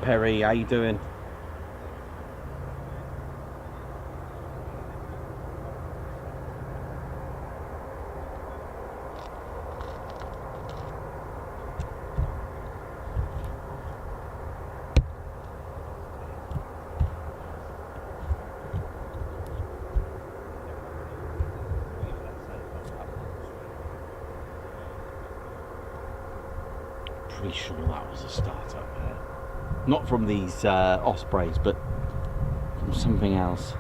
Perry, how you doing? Pretty sure that was a startup there. Not from these Ospreys, but from something else.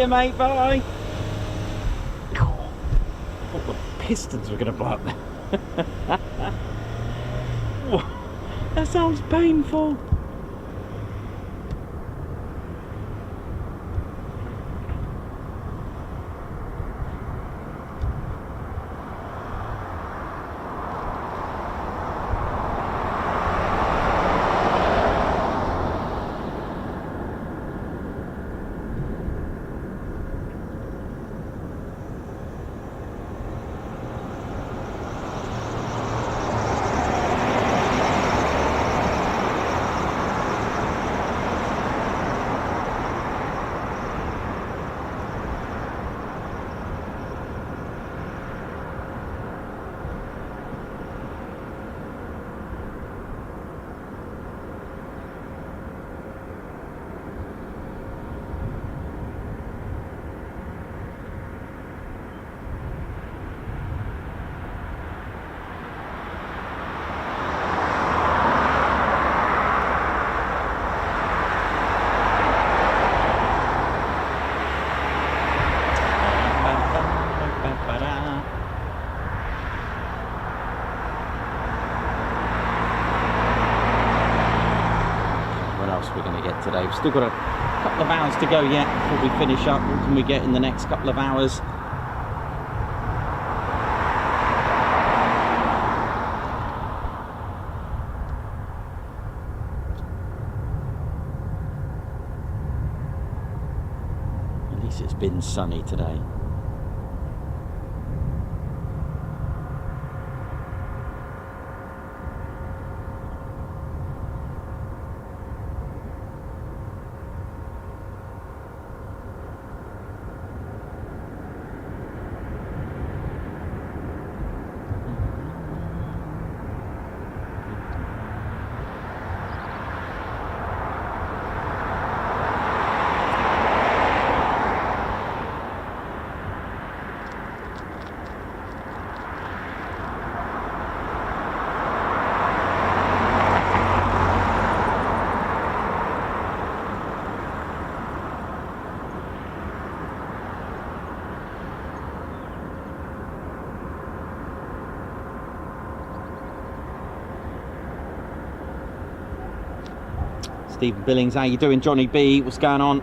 mate. Bye. Oh, I thought the pistons were going to blow up there. That sounds painful. Today. We've still got a couple of hours to go yet before we finish up. What can we get in the next couple of hours? At least it's been sunny today. Stephen Billings, how you doing? Johnny B, what's going on?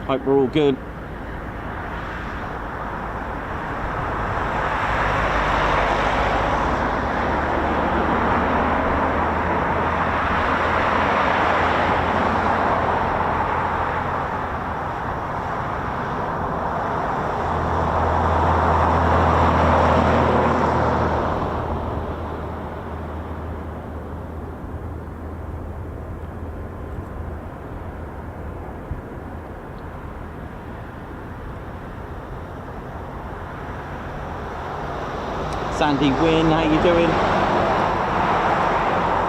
Hope we're all good. Sandy Wynn, how you doing?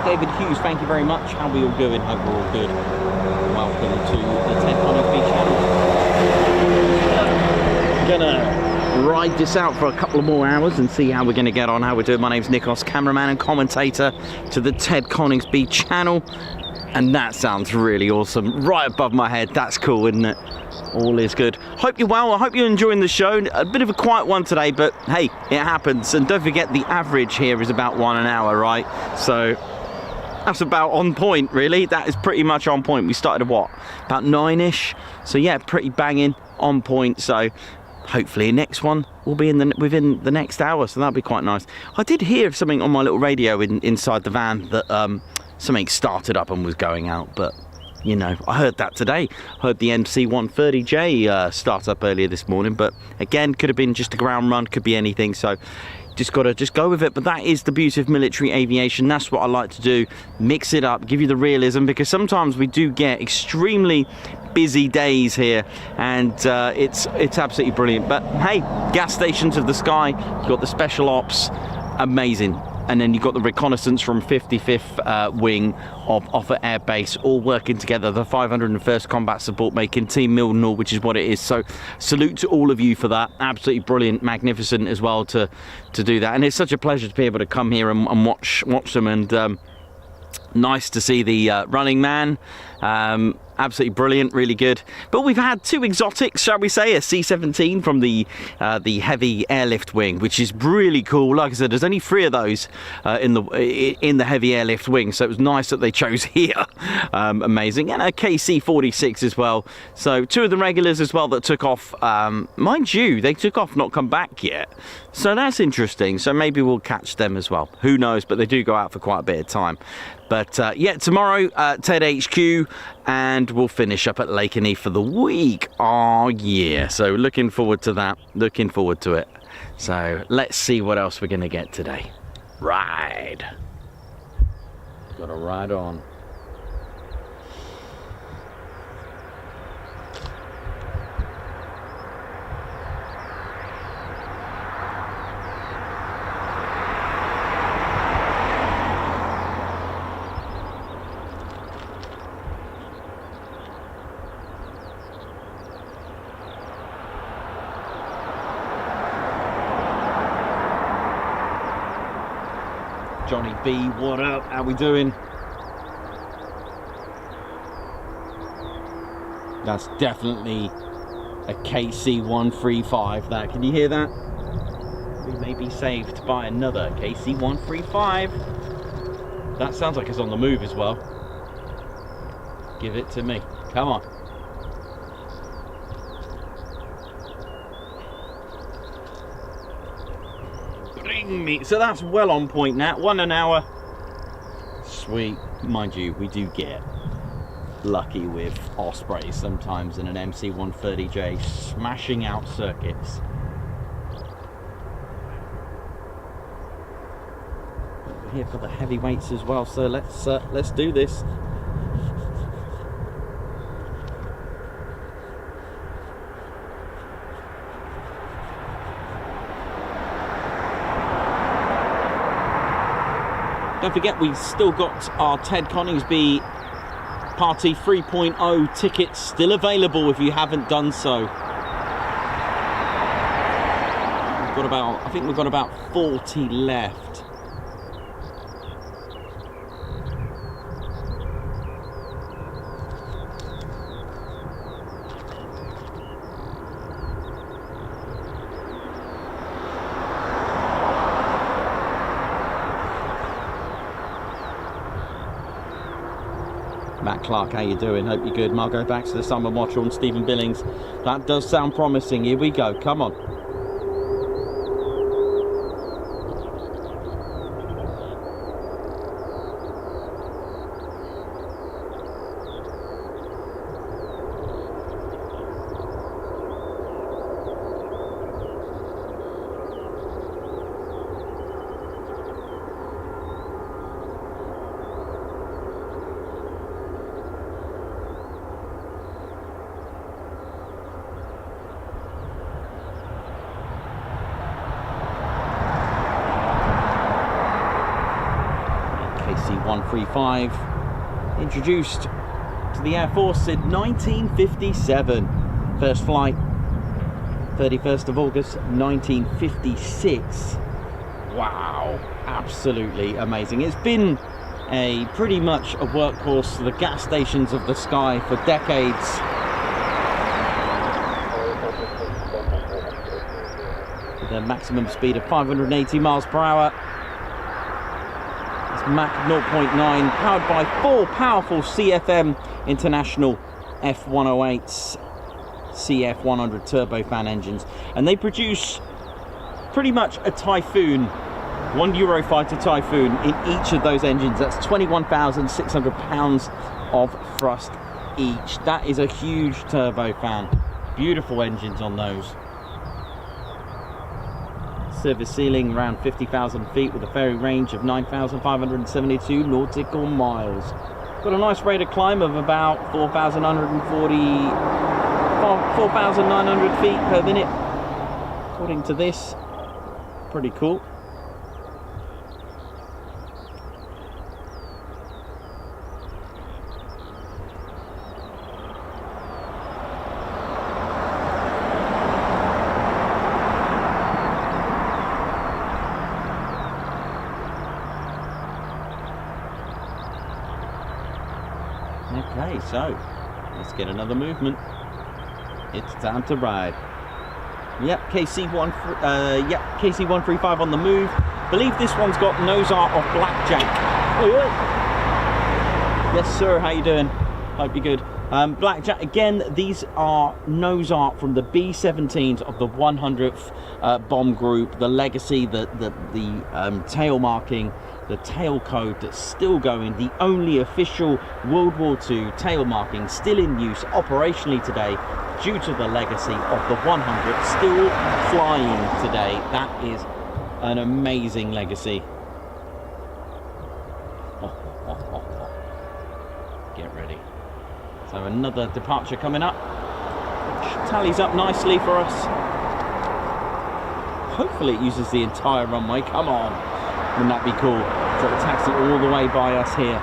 David Hughes, thank you very much. How are we all doing? Hope we're all good. Welcome to the Ted Conniff channel. Gonna ride this out for a couple of more hours and see how we're gonna get on, how we're doing. My name's Nikos, cameraman and commentator to the Ted Conniff channel. And that sounds really awesome. Right above my head, that's cool, isn't it? All is good. Hope you're well. I hope you're enjoying the show. A bit of a quiet one today, but hey, it happens. And don't forget, the average here is about 1 an hour, right? So that's about on point, really. That is pretty much on point. We started at what? About 9-ish. So yeah, pretty banging on point. So hopefully the next one will be within the next hour. So that'll be quite nice. I did hear something on my little radio inside the van that something started up and was going out, but you know, I heard that today. Heard the MC-130J start up earlier this morning, but again, could have been just a ground run, could be anything, so just gotta go with it. But that is the beauty of military aviation. That's what I like to do, mix it up, give you the realism, because sometimes we do get extremely busy days here, and it's absolutely brilliant. But hey, gas stations of the sky, you've got the special ops, amazing. And then you've got the reconnaissance from 55th Wing of Offutt Air Base, all working together. The 501st Combat Support making Team Mildenhall, which is what it is. So salute to all of you for that. Absolutely brilliant, magnificent as well to do that. And it's such a pleasure to be able to come here and watch them. And nice to see the running man. absolutely brilliant, really good. But we've had two exotics, shall we say, a C-17 from the heavy airlift wing, which is really cool. Like I said, there's only 3 of those in the heavy airlift wing, so it was nice that they chose here. Amazing. And a KC-46 as well. So 2 of the regulars as well that took off. Mind you, they took off, not come back yet. So that's interesting. So maybe we'll catch them as well. Who knows? But they do go out for quite a bit of time. But yeah, tomorrow TED HQ, and we'll finish up at Lakenheath for the week. Oh yeah, so looking forward to that. Looking forward to it. So let's see what else we're going to get today. Ride. Got to ride on. Johnny B, what up? How we doing? That's definitely a KC-135. That, can you hear that? We may be saved by another KC-135. That sounds like it's on the move as well. Give it to me. Come on. Me. So that's well on point now. 1 an hour. Sweet. Mind you, we do get lucky with Ospreys sometimes in an MC-130J, smashing out circuits. We're here for the heavyweights as well, so let's do this. Don't forget, we've still got our Ted Coningsby Party 3.0 tickets still available if you haven't done so. I think we've got about 40 left. Matt Clark, how you doing? Hope you're good. Margot Baxter, the Summer Watcher, and Stephen Billings. That does sound promising. Here we go. Come on. KC-135, introduced to the Air Force in 1957. First flight, 31st of August 1956. Wow, absolutely amazing. It's been pretty much a workhorse to the gas stations of the sky for decades. With a maximum speed of 580 miles per hour. Mach 0.9, powered by 4 powerful CFM International F108s CF100 turbofan engines, and they produce pretty much a Typhoon, 1 Eurofighter Typhoon in each of those engines. That's 21,600 pounds of thrust each. That is a huge turbofan. Beautiful engines on those. Service ceiling around 50,000 feet with a ferry range of 9,572 nautical miles. Got a nice rate of climb of about 4,900 feet per minute, according to this. Pretty cool. Okay, so Let's get another movement. It's time to ride. Yep, KC-135 on the move. Believe this one's got nose art of blackjack. Oi, oi. Yes, sir. How you doing? Hope you're good. Blackjack again. These are nose art from the B-17s of the 100th bomb group. The legacy, the tail marking, the tail code that's still going. The only official World War II tail marking still in use operationally today, due to the legacy of the 100 still flying today. That is an amazing legacy. Get ready. So another departure coming up, which tallies up nicely for us. Hopefully it uses the entire runway. Come on, wouldn't that be cool? So the taxi all the way by us here.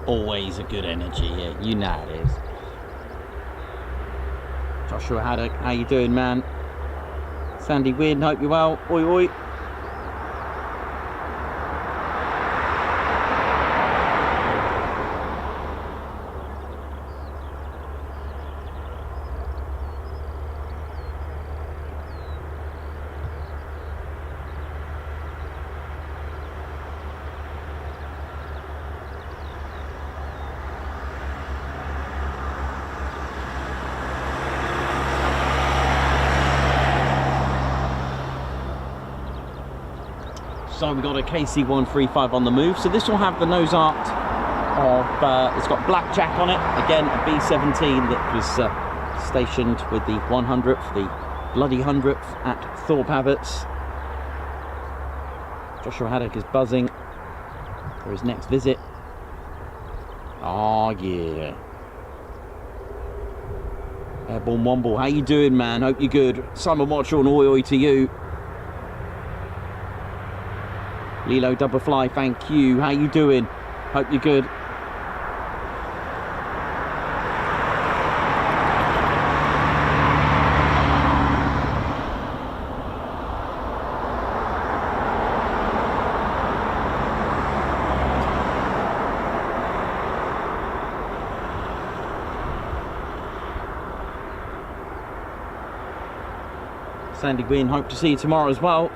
Always a good energy here, you know it is. Joshua Haddock, how you doing, man? Sandy Wynn, hope you're well. Oi, oi. So we've got a KC-135 on the move. So this will have the nose art of, it's got blackjack on it. Again, a B-17 that was stationed with the 100th, the bloody 100th at Thorpe Abbots. Joshua Haddock is buzzing for his next visit. Oh yeah. Airborne Womble, how you doing, man? Hope you're good. Simon Watchell and oi oi to you. Lilo Doublefly, thank you. How you doing? Hope you're good. Sandy Gwynn, hope to see you tomorrow as well.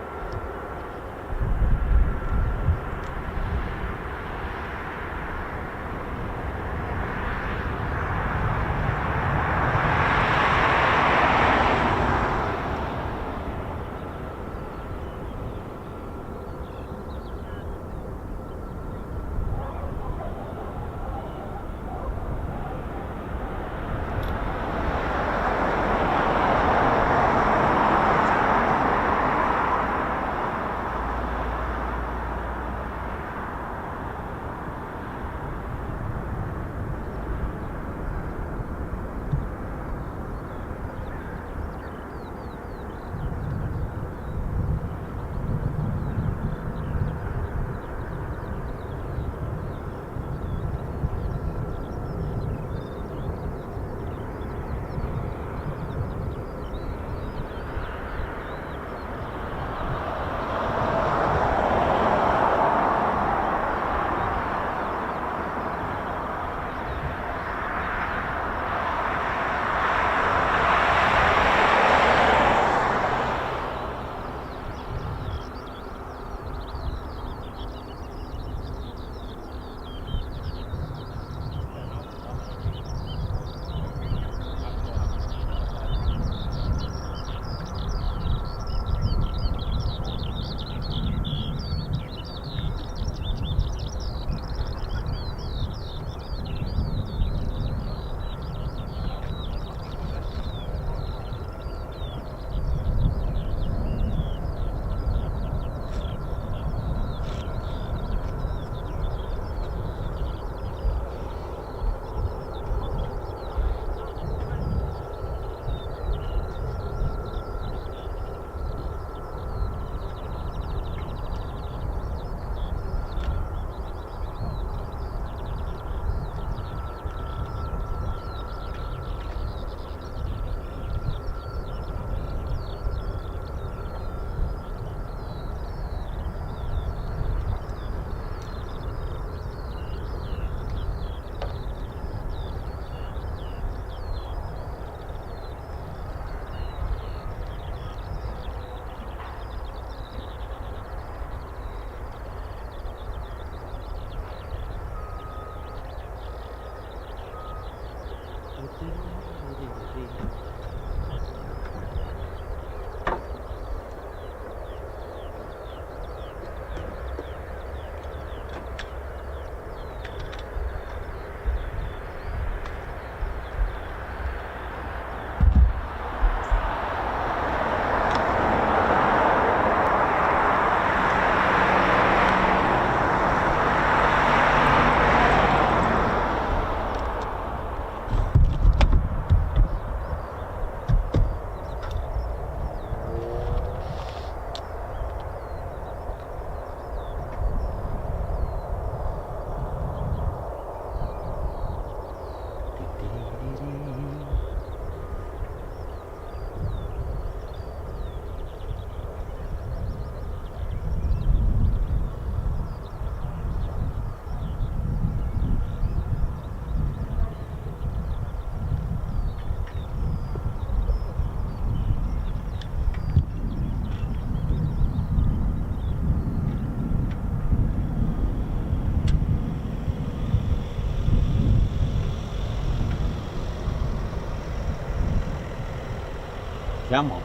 Come on.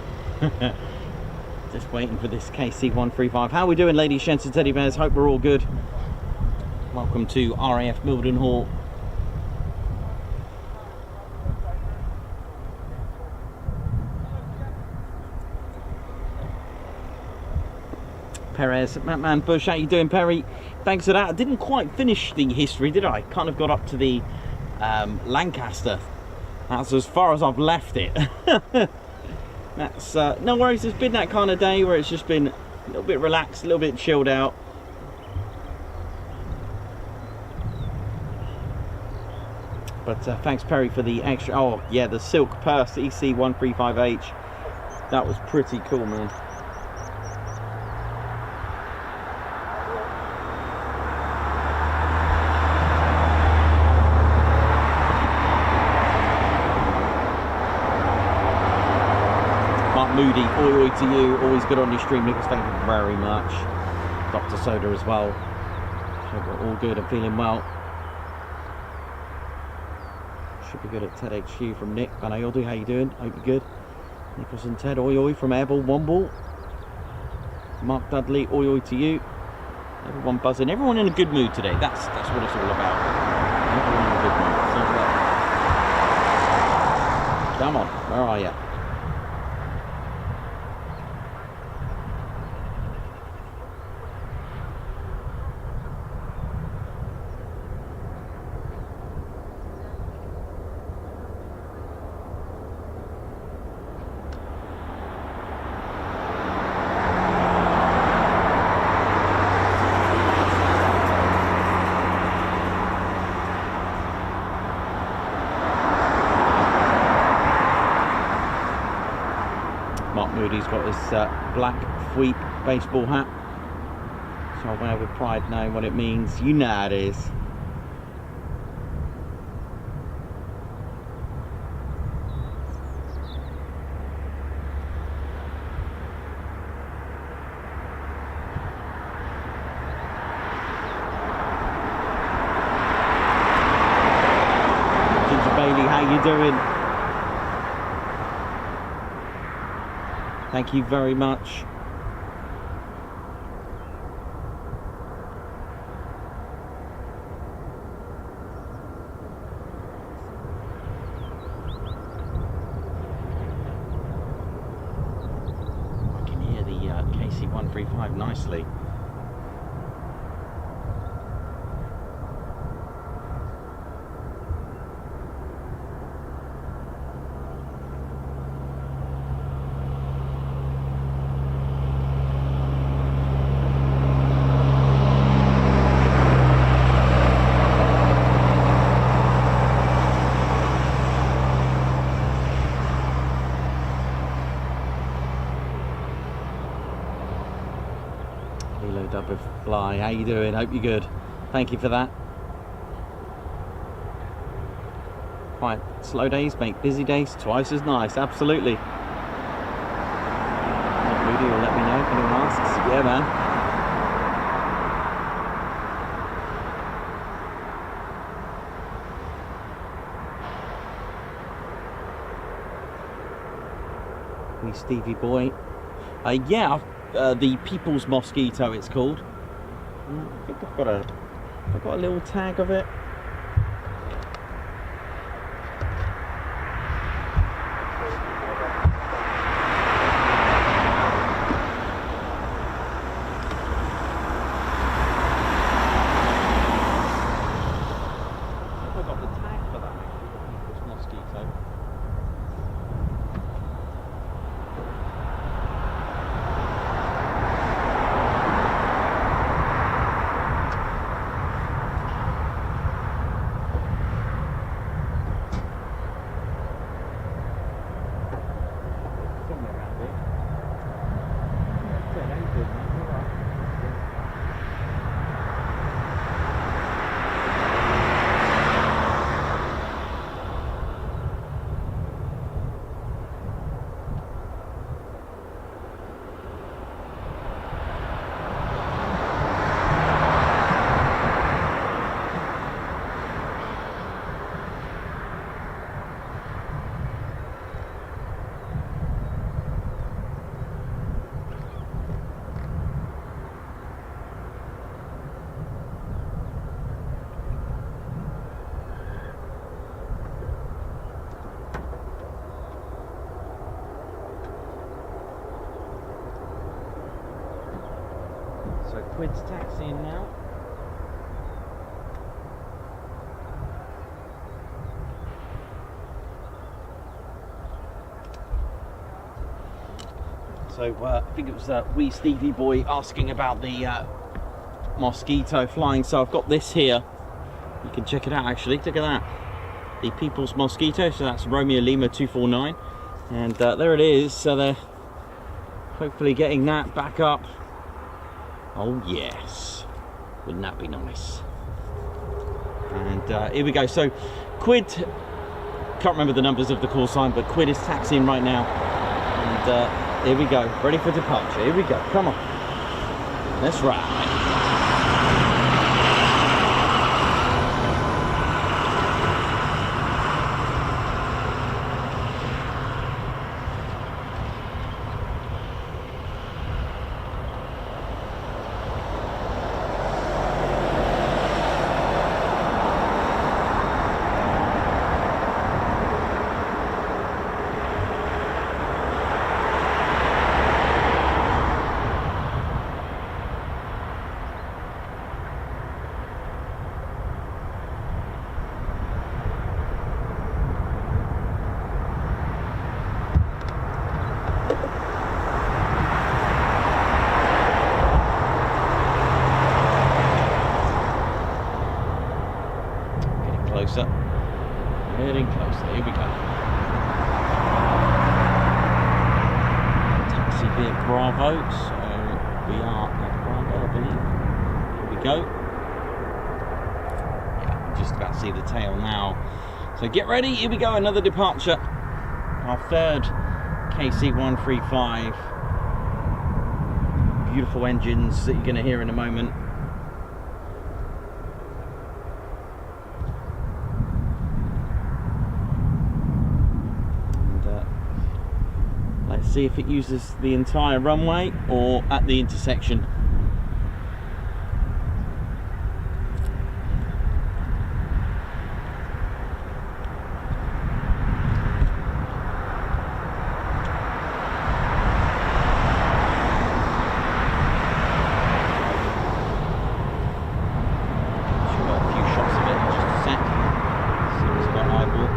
Just waiting for this KC-135. How are we doing, ladies, gents and teddy bears? Hope we're all good. Welcome to RAF Mildenhall. Perez, Man Bush, how you doing, Perry? Thanks for that. I didn't quite finish the history, did I? Kind of got up to the Lancaster. That's as far as I've left it. That's no worries. It's been that kind of day where it's just been a little bit relaxed, a little bit chilled out. But thanks, Perry, for the extra. Oh yeah, the silk purse EC-135H. That was pretty cool, man. Moody, oi to you, always good on your stream, Nicholas, thank you very much. Dr. Soda as well. Hope we're all good and feeling well. Should be good at TEDxU from Nick. I know you'll do, how you doing? Hope you're good. Nicholas and Ted, oi from Airball, one ball. Mark Dudley, oi to you. Everyone buzzing, everyone in a good mood today. That's what it's all about. Everyone in a good mood. So, come on, where are you? Moody's got his black Fweep baseball hat, so I wear with pride knowing what it means. You know how it is. Ginger Bailey, how you doing? Thank you very much. I can hear the KC-135 nicely. Fly, how you doing? Hope you're good. Thank you for that. Quite slow days make busy days twice as nice. Absolutely. Moody will let me know if anyone asks. Yeah, man. Wee Stevie boy. Yeah, the People's Mosquito it's called. I think I've got a little tag of it. So Quid's taxiing now. So I think it was Wee Stevie boy asking about the Mosquito flying. So I've got this here. You can check it out actually. Look at that. The People's Mosquito. So that's Romeo Lima 249. And there it is. So they're hopefully getting that back up. Oh yes, wouldn't that be nice? And here we go. So Quid, can't remember the numbers of the call sign, but Quid is taxiing right now. And here we go, ready for departure. Here we go, come on, let's ride. Getting closer, here we go. Taxi via Bravo, so we are at Bravo, I believe. Here we go. Yeah, just about to see the tail now. So get ready, here we go, another departure. Our third KC-135. Beautiful engines that you're going to hear in a moment. Let's see if it uses the entire runway or at the intersection. Should have a few shots of it in just a sec. See if it's got eyeball.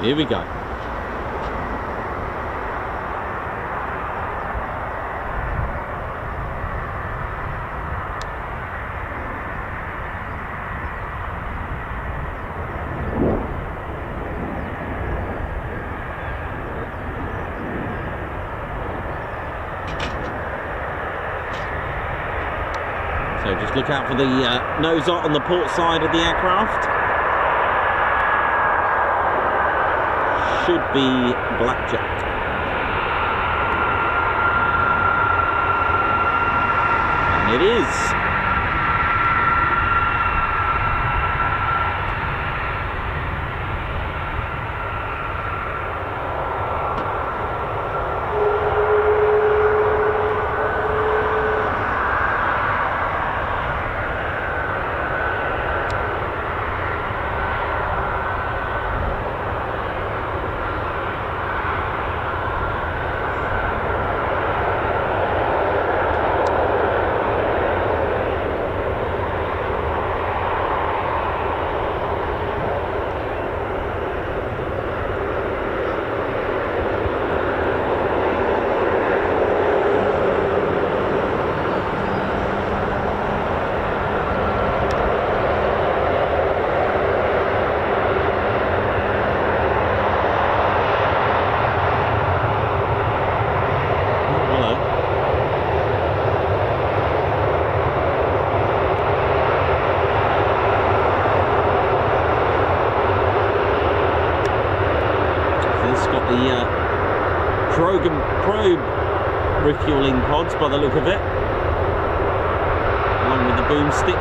Here we go. So just look out for the nose art on the port side of the aircraft. Should be blackjack. And it is. Probe refueling pods by the look of it, along with the boomstick.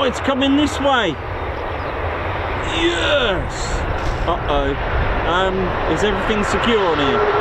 It's coming this way. Yes. Uh-oh. Is everything secure on here?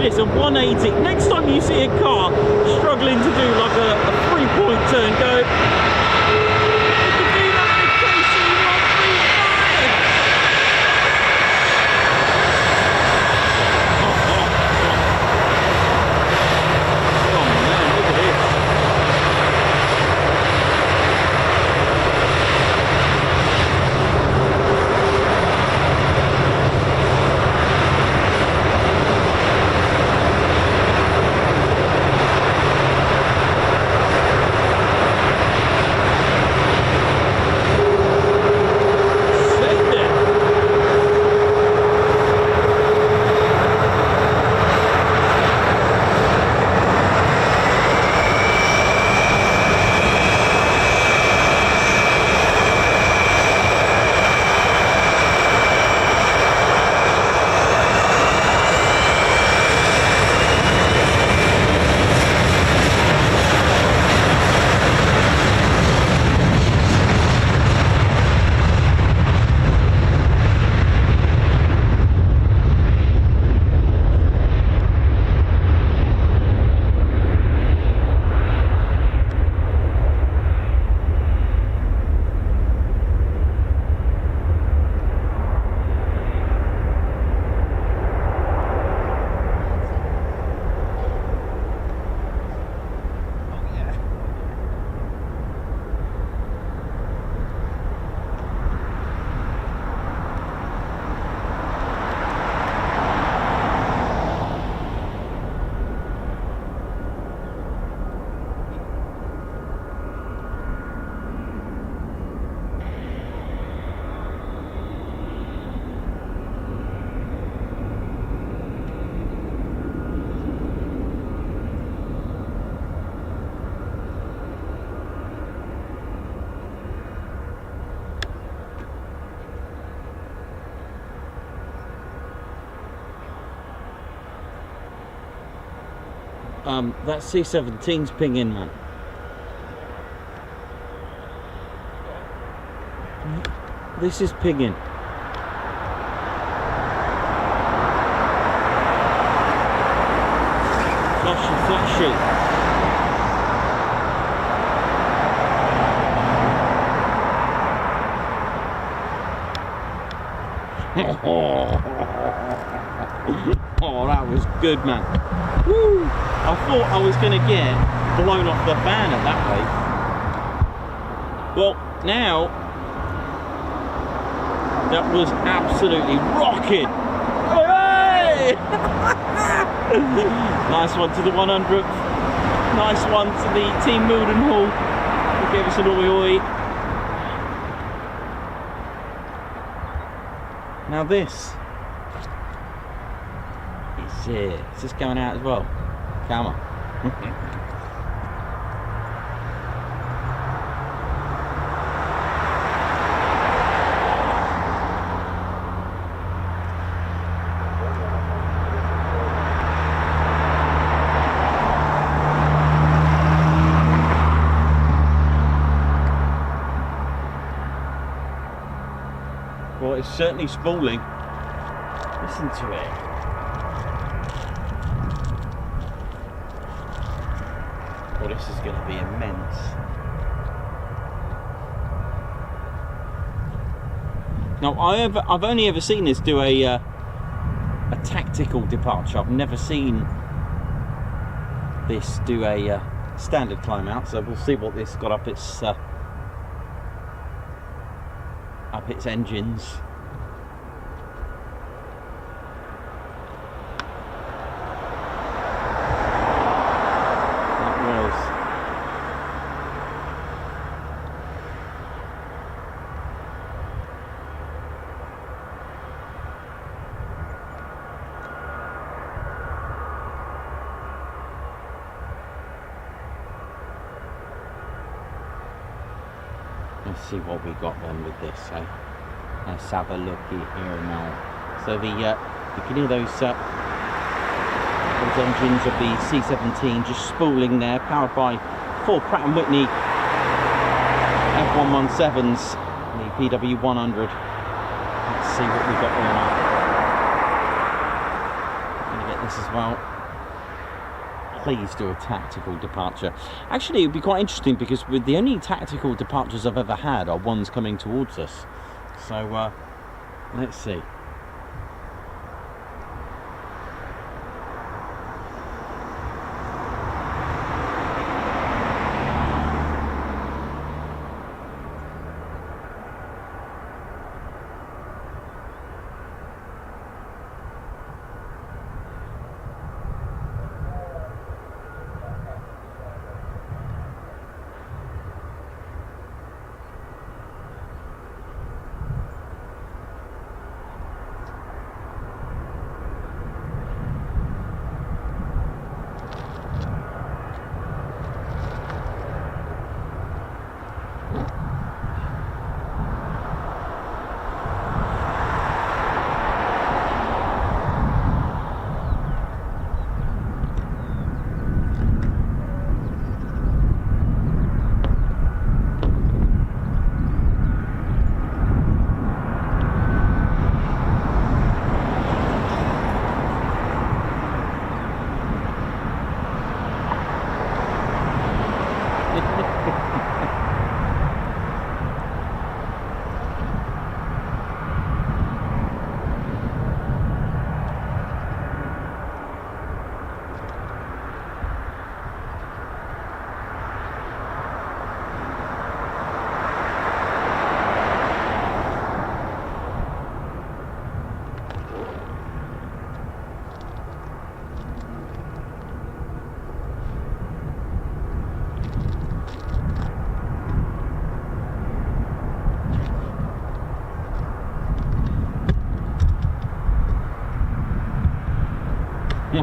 It's a 180. Next time you see a car struggling to do like a 3-point turn, go, you can do that in a KC-135. Oh man, look at this. that C-17's pinging, man. This is pinging. Flashy. Oh, that was good, man. Woo! I thought I was going to get blown off the fan at that rate. Well, now that was absolutely rocking. Hey! Nice one to the 100th. Nice one to the Team Mildenhall, who gave us an oi. Now this is here. Is this going out as well? Come on. Well, it's certainly spooling. Listen to it. Well, this is going to be immense. Now, I've only ever seen this do a tactical departure. I've never seen this do a standard climb out. So we'll see what this got up its engines. That was. Let's see what we got then with this. Let's have a looky here now. So the you can hear those engines of the C-17 just spooling there, powered by 4 Pratt & Whitney F117s, the PW100. Let's see what we got going on. Gonna get this as well. Please do a tactical departure. Actually, it would be quite interesting because with the only tactical departures I've ever had are ones coming towards us. So let's see.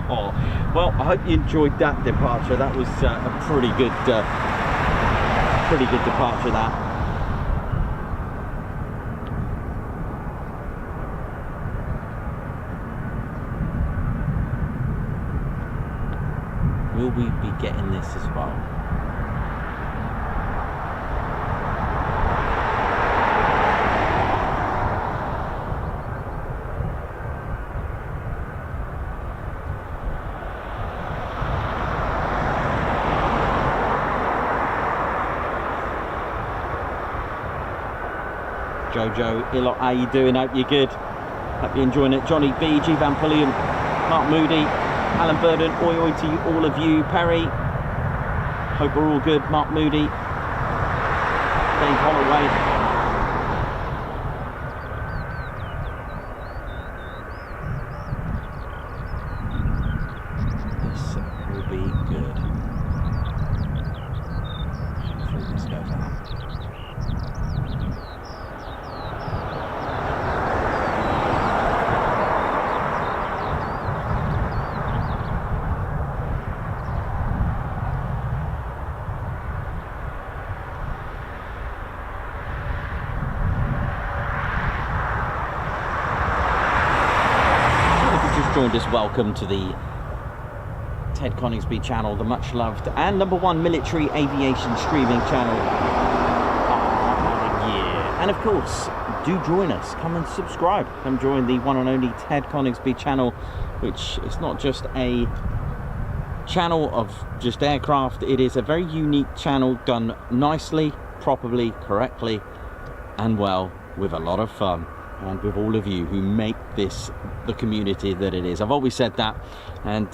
Oh, well, I hope you enjoyed that departure. That was a pretty good departure. That. Will we be getting this as well? Jojo, Ilot, how you doing? Hope you're good. Hope you're enjoying it. Johnny B, G Van Pulliam, Mark Moody, Alan Burden, oi oi to all of you. Perry, hope we're all good. Mark Moody, Dave Holloway. This will be good. Hopefully this goes out. Joined us, welcome to the Ted Coningsby channel, the much loved and #1 military aviation streaming channel. Yeah, and of course, do join us. Come and subscribe. Come join the one and only Ted Coningsby channel, which is not just a channel of just aircraft. It is a very unique channel, done nicely, properly, correctly, and well, with a lot of fun. And with all of you who make this the community that it is. I've always said that, and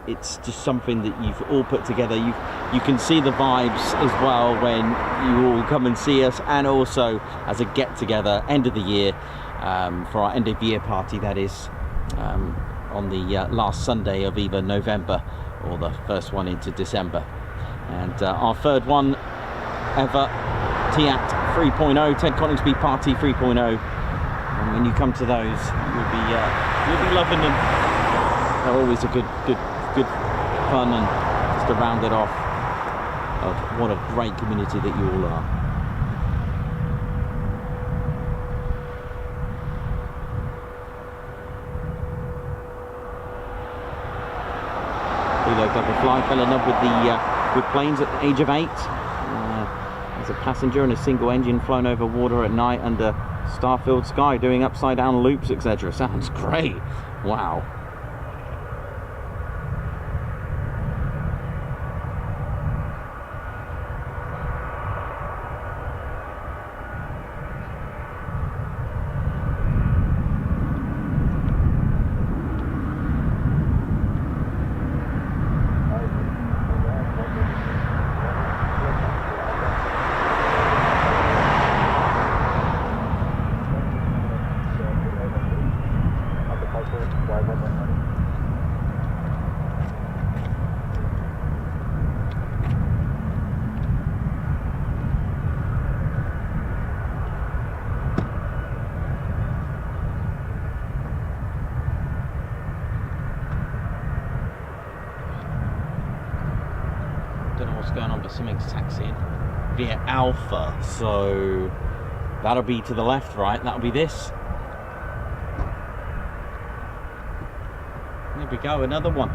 it's just something that you've all put together. You can see the vibes as well when you all come and see us, and also as a get-together end of the year, for our end of year party, that is on the last Sunday of either November or the first one into December. And our third one ever, TAT 3.0, Ted Coningsby Party 3.0. And when you come to those, you'll be loving them. They're always a good fun, and just to round it off of what a great community that you all are. Hilo double fly, fell in love with planes at the age of 8. As a passenger in a single engine, flown over water at night under Starfield sky, doing upside down loops, etc. Sounds great. Wow. Going on, but something's taxiing via Alpha, so that'll be to the left, right? That'll be this. There we go, another one.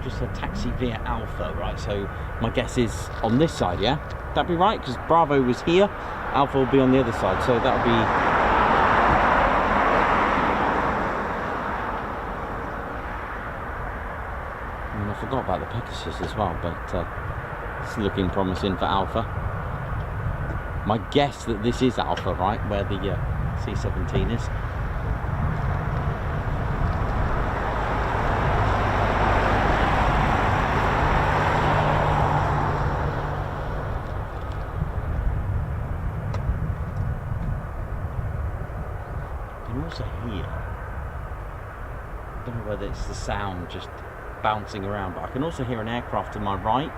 Just a taxi via Alpha, right? So my guess is on this side, yeah? That'd be right, because Bravo was here, Alpha will be on the other side, so that'll be. I forgot about the Pegasus as well, but it's looking promising for Alpha. My guess that this is Alpha, right, where the C-17 is. You can also hear, I don't know whether it's the sound just bouncing around, but I can also hear an aircraft to my right.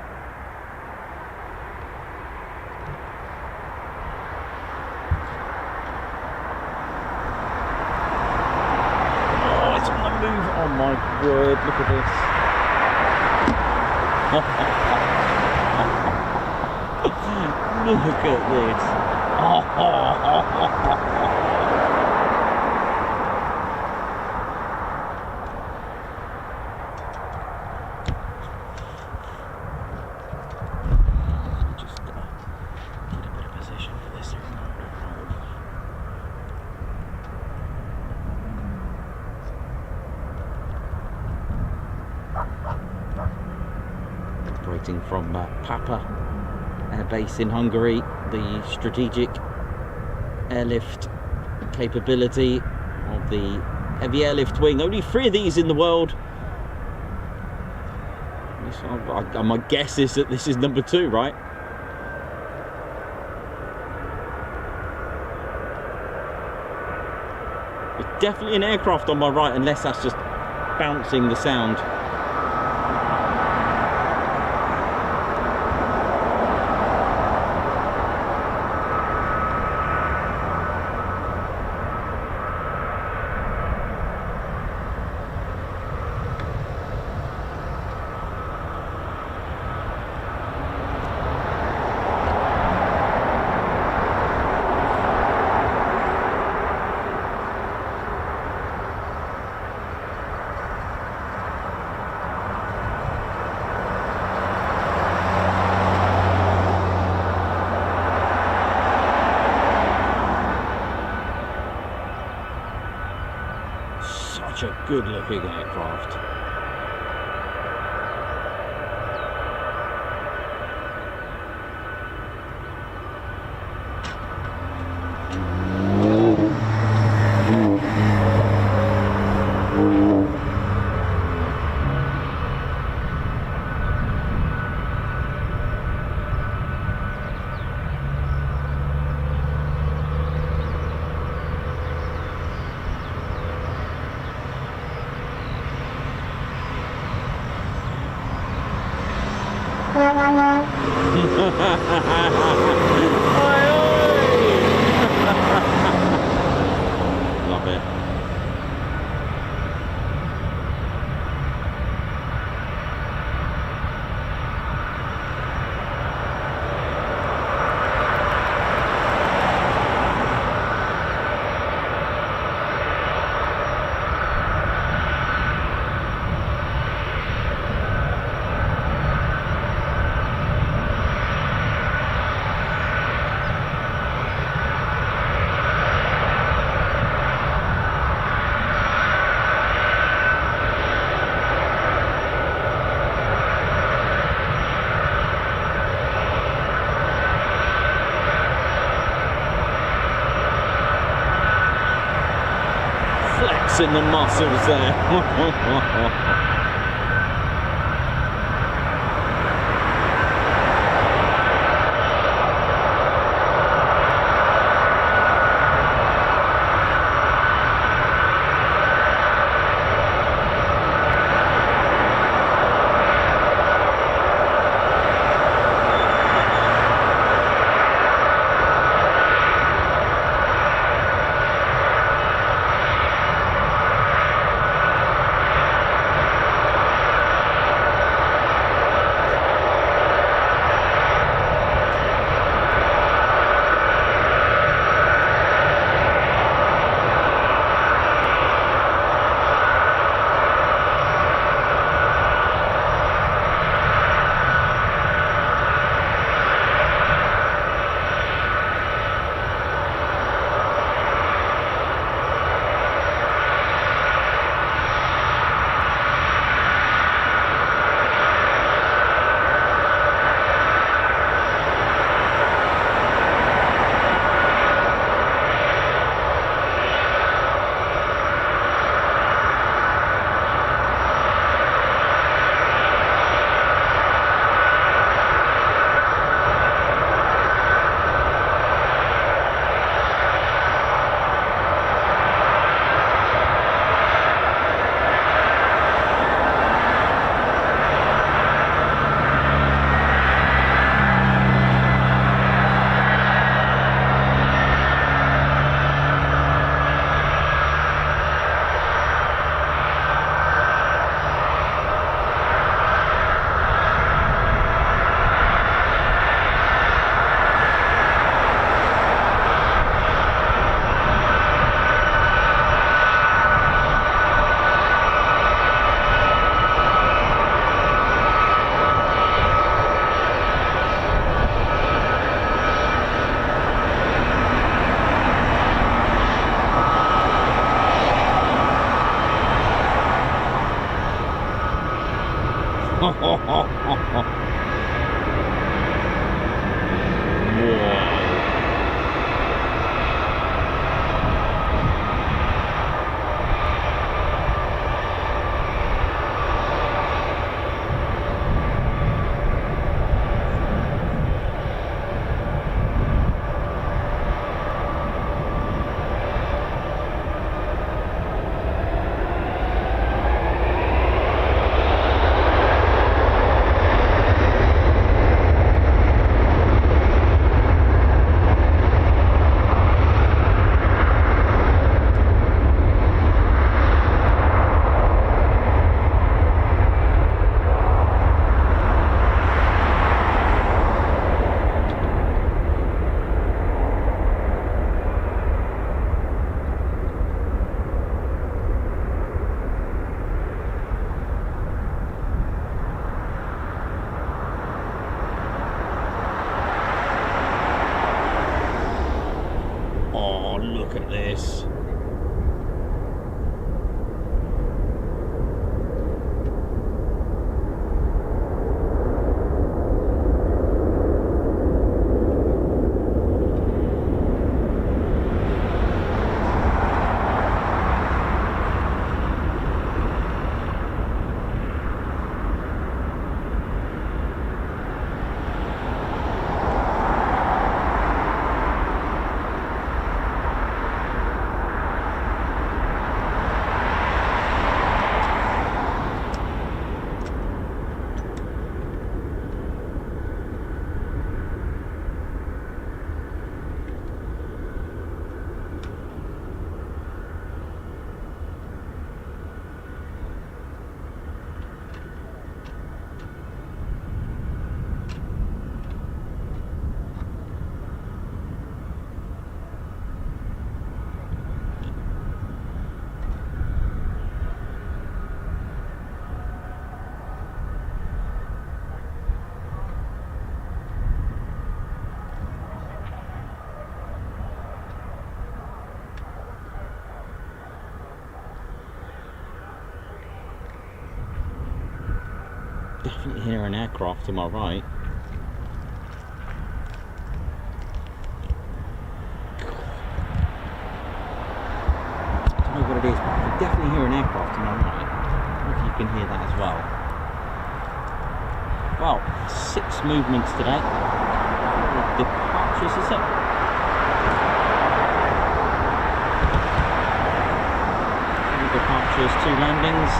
Oh, it's on the move. Oh my word, look at this. Look at this. operating from Papa Air Base in Hungary. The strategic airlift capability of the heavy airlift wing. Only 3 of these in the world. My guess is that this is number 2, right? It's definitely an aircraft on my right, unless that's just bouncing the sound. Such a good looking aircraft. Love it. In the muscles there. Definitely hear an aircraft to my right. I don't know what it is, but I can definitely hear an aircraft to my right. I don't know if you can hear that as well. Well, 6 movements today. Departures, is it? Departures, 2 landings.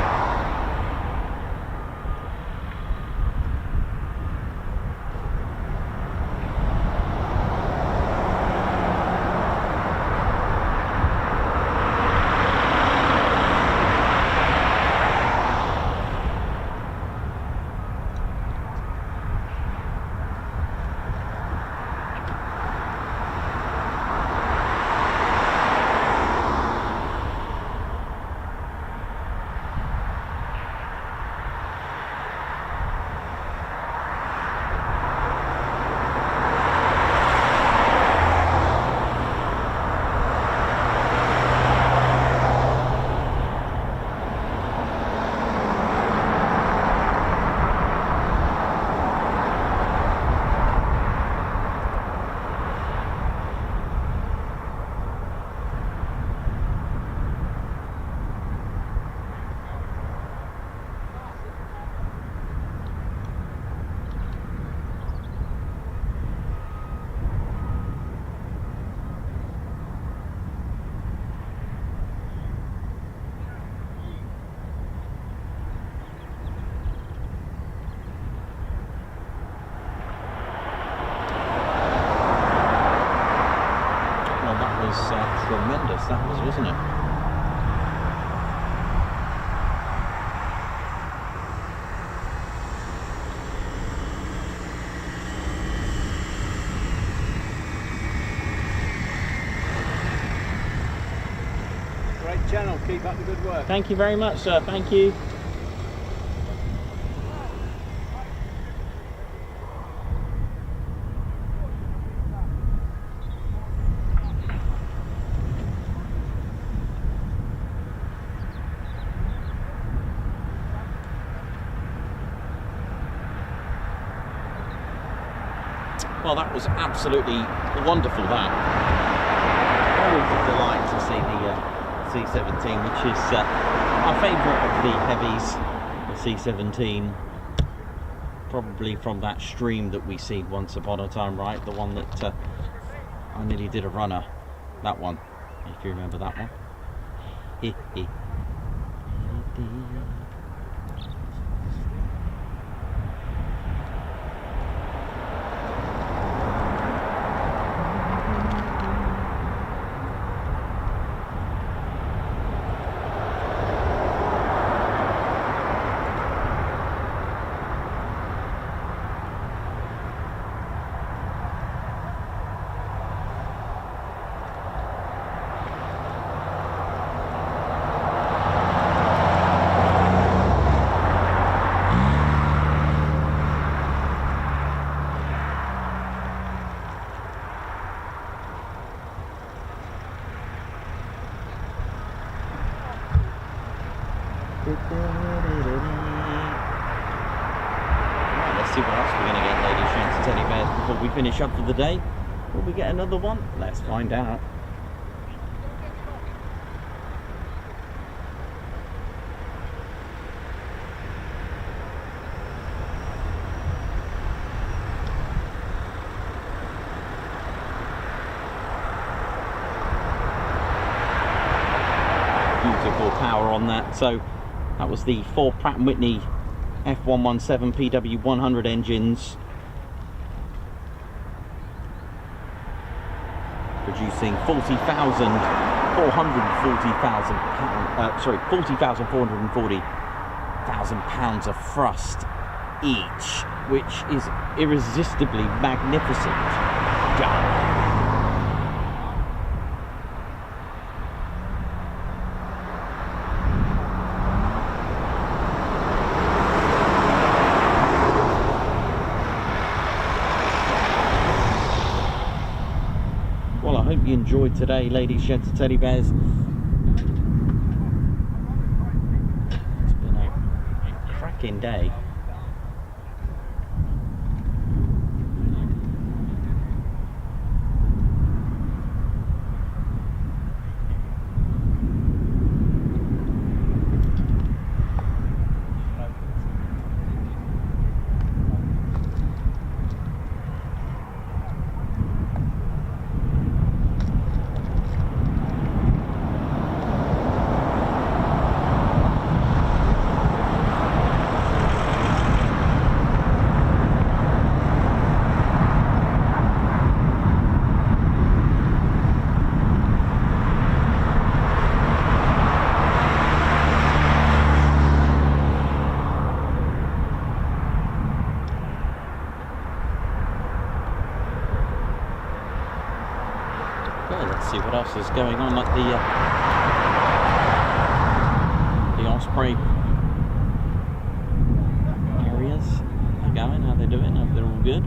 Tremendous that was, wasn't it? Great channel, keep up the good work. Thank you very much, sir. Thank you. Well, that was absolutely wonderful, that. Always a delight to see the C-17, which is our favourite of the heavies, the C-17. Probably from that stream that we see once upon a time, right? The one that I nearly did a runner. That one, if you remember that one. Let's see what else we're going to get, ladies, gents, teddy bears, before we finish up for the day. Will we get another one? Let's find out. Beautiful power on that. So that was the 4 Pratt & Whitney F117 PW100 engines, producing 40,440 pounds of thrust each, which is irresistibly magnificent. Yeah. Well, I hope you enjoyed today, ladies, gents, and teddy bears. It's been a cracking day. Let's see what else is going on at the Osprey areas. How they're going, how they're doing, hope they're all good.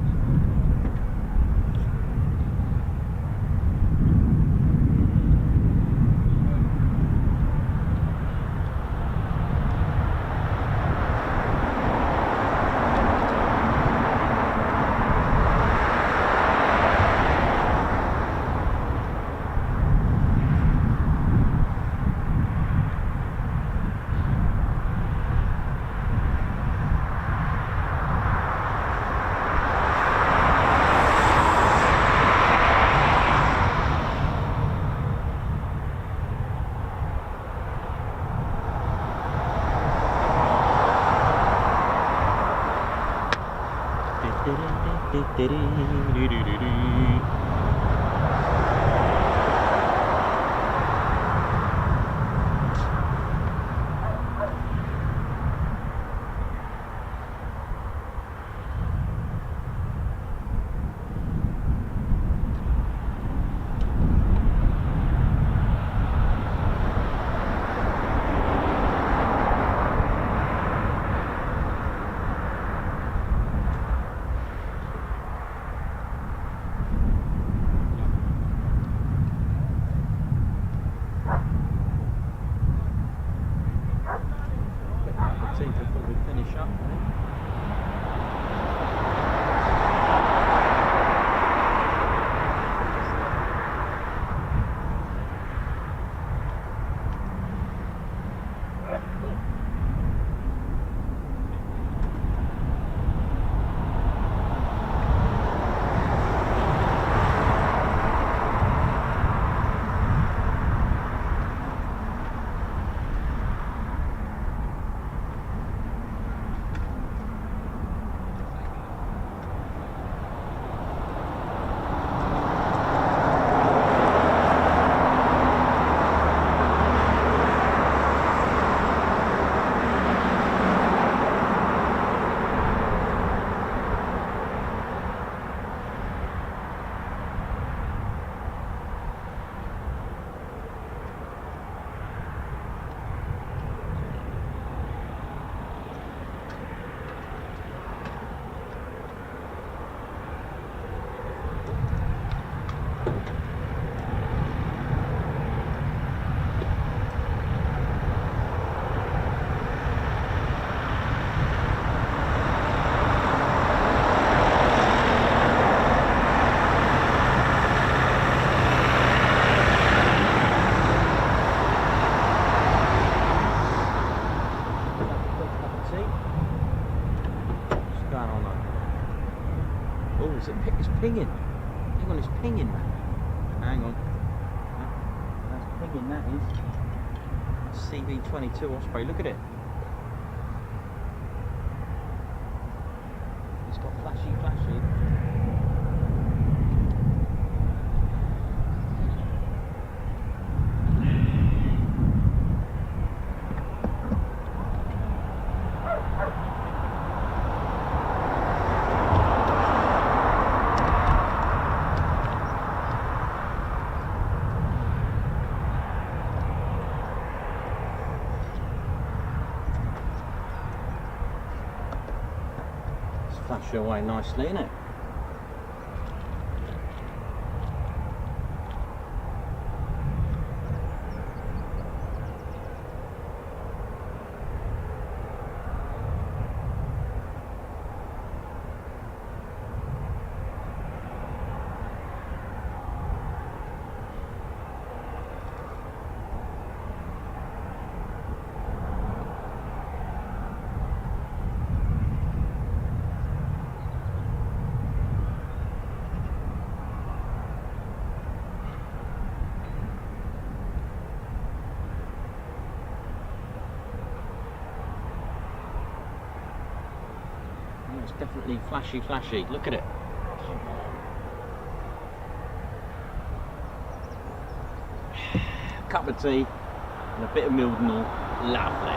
going on there? Oh, it's pinging. Hang on, it's pinging, man. Hang on. That's pinging, that is. That's CV-22 Osprey, look at it. It's got flashy. Flash away nicely, innit? It's definitely flashy. Look at it. Come on. Cup of tea and a bit of Mildenhall. Lovely.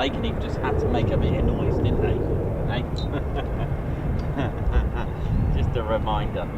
Lakenheath just had to make a bit of noise, didn't they? Eh? Just a reminder.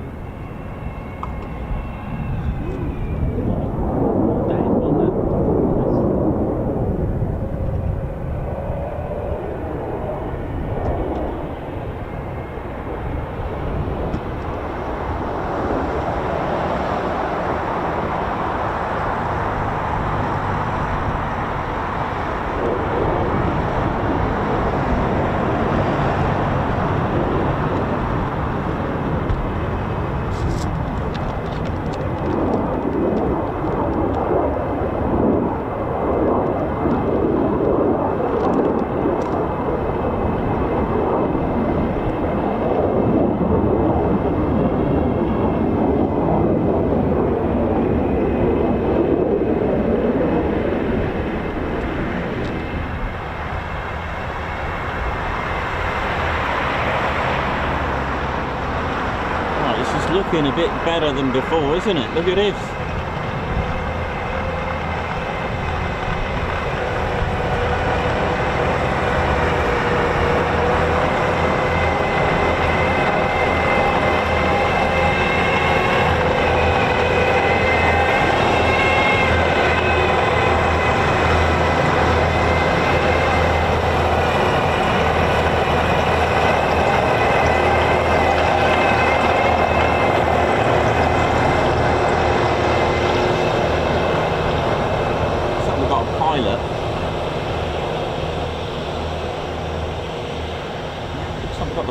Looking a bit better than before, isn't it? Look at this.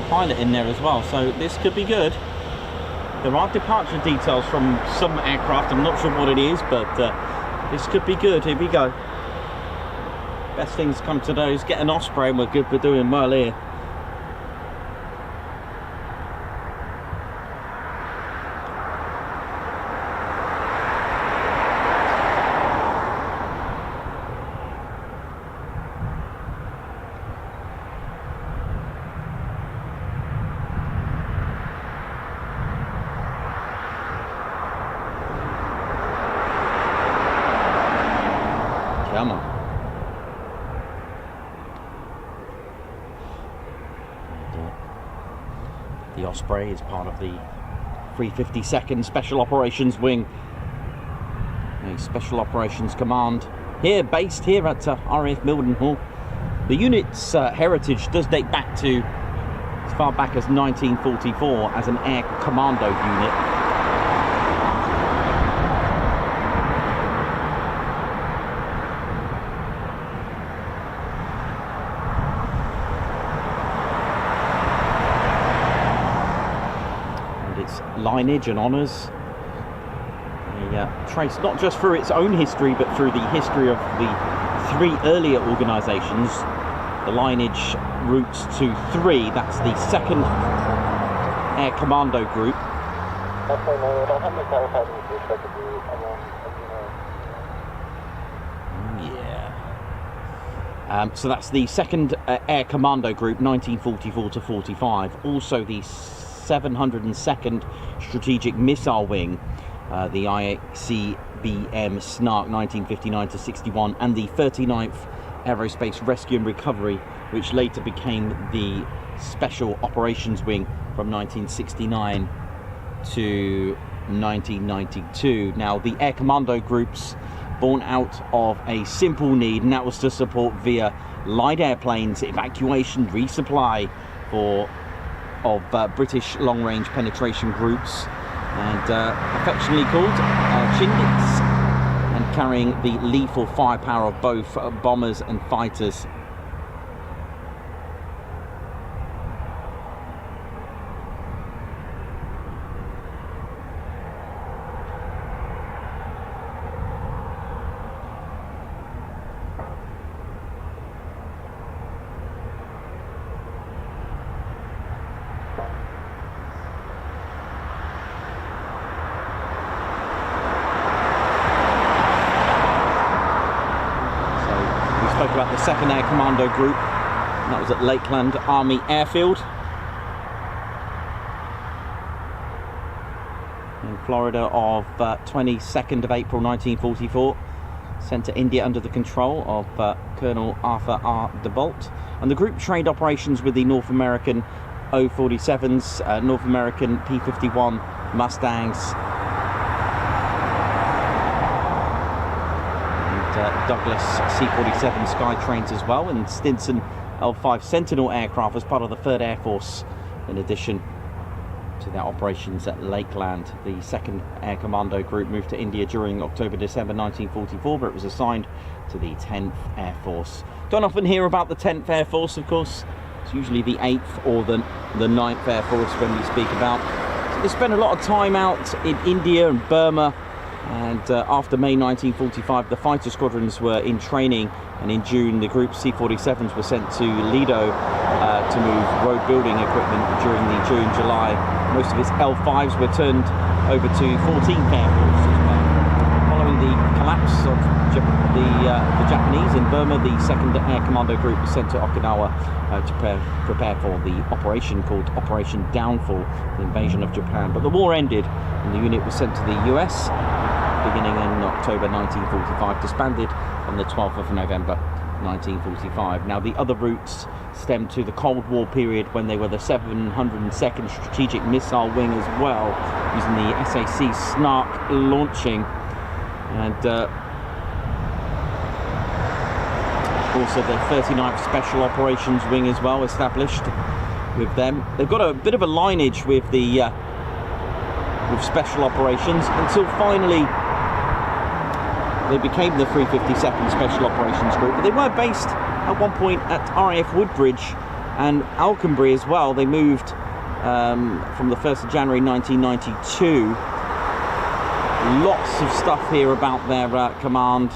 Pilot in there as well, so this could be good. There are departure details from some aircraft, I'm not sure what it is, but this could be good. Here we go. Best things come to those. Get an Osprey and we're good. We're doing well here. Come on. The Osprey is part of the 352nd Special Operations Wing, a Special Operations Command here, based here at RAF Mildenhall. The unit's heritage does date back to as far back as 1944 as an air commando unit. Lineage and honours, traced not just through its own history but through the history of the 3 earlier organisations. The lineage roots to 3, that's the 2nd Air Commando Group. So that's the 2nd Air Commando Group, 1944 to 45. Also the 702nd Strategic Missile Wing, the ICBM Snark, 1959 to 61, and the 39th Aerospace Rescue and Recovery, which later became the Special Operations Wing from 1969 to 1992. Now, the Air Commando Groups born out of a simple need, and that was to support via light airplanes evacuation resupply of British long-range penetration groups, and affectionately called Chingits, and carrying the lethal firepower of both bombers and fighters. About the 2nd Air Commando Group, and that was at Lakeland Army Airfield in Florida of 22nd of April 1944, sent to India under the control of Colonel Arthur R. DeBolt. And the group trained operations with the North American O-47s, North American P-51 Mustangs, Douglas C-47 Skytrains as well, and Stinson L-5 Sentinel aircraft as part of the 3rd Air Force, in addition to their operations at Lakeland. The 2nd Air Commando Group moved to India during October-December 1944, but it was assigned to the 10th Air Force. Don't often hear about the 10th Air Force, of course. It's usually the 8th or the 9th Air Force when we speak about. So they spent a lot of time out in India and Burma. And after May 1945, the fighter squadrons were in training, and in June the Group C-47s were sent to Lido to move road building equipment during the June-July. Most of its L-5s were turned over to 14th Air Force as well. Following the collapse of the Japanese in Burma, the 2nd Air Commando Group was sent to Okinawa to prepare for the operation called Operation Downfall, the invasion of Japan. But the war ended, and the unit was sent to the US beginning in October 1945, disbanded on the 12th of November 1945. Now, the other routes stem to the Cold War period, when they were the 702nd Strategic Missile Wing as well, using the SAC Snark launching, and also the 39th Special Operations Wing as well, established with them. They've got a bit of a lineage with the with Special Operations until finally they became the 352nd Special Operations Group. But they were based at one point at RAF Woodbridge and Alconbury as well. They moved from the 1st of January 1992. Lots of stuff here about their command.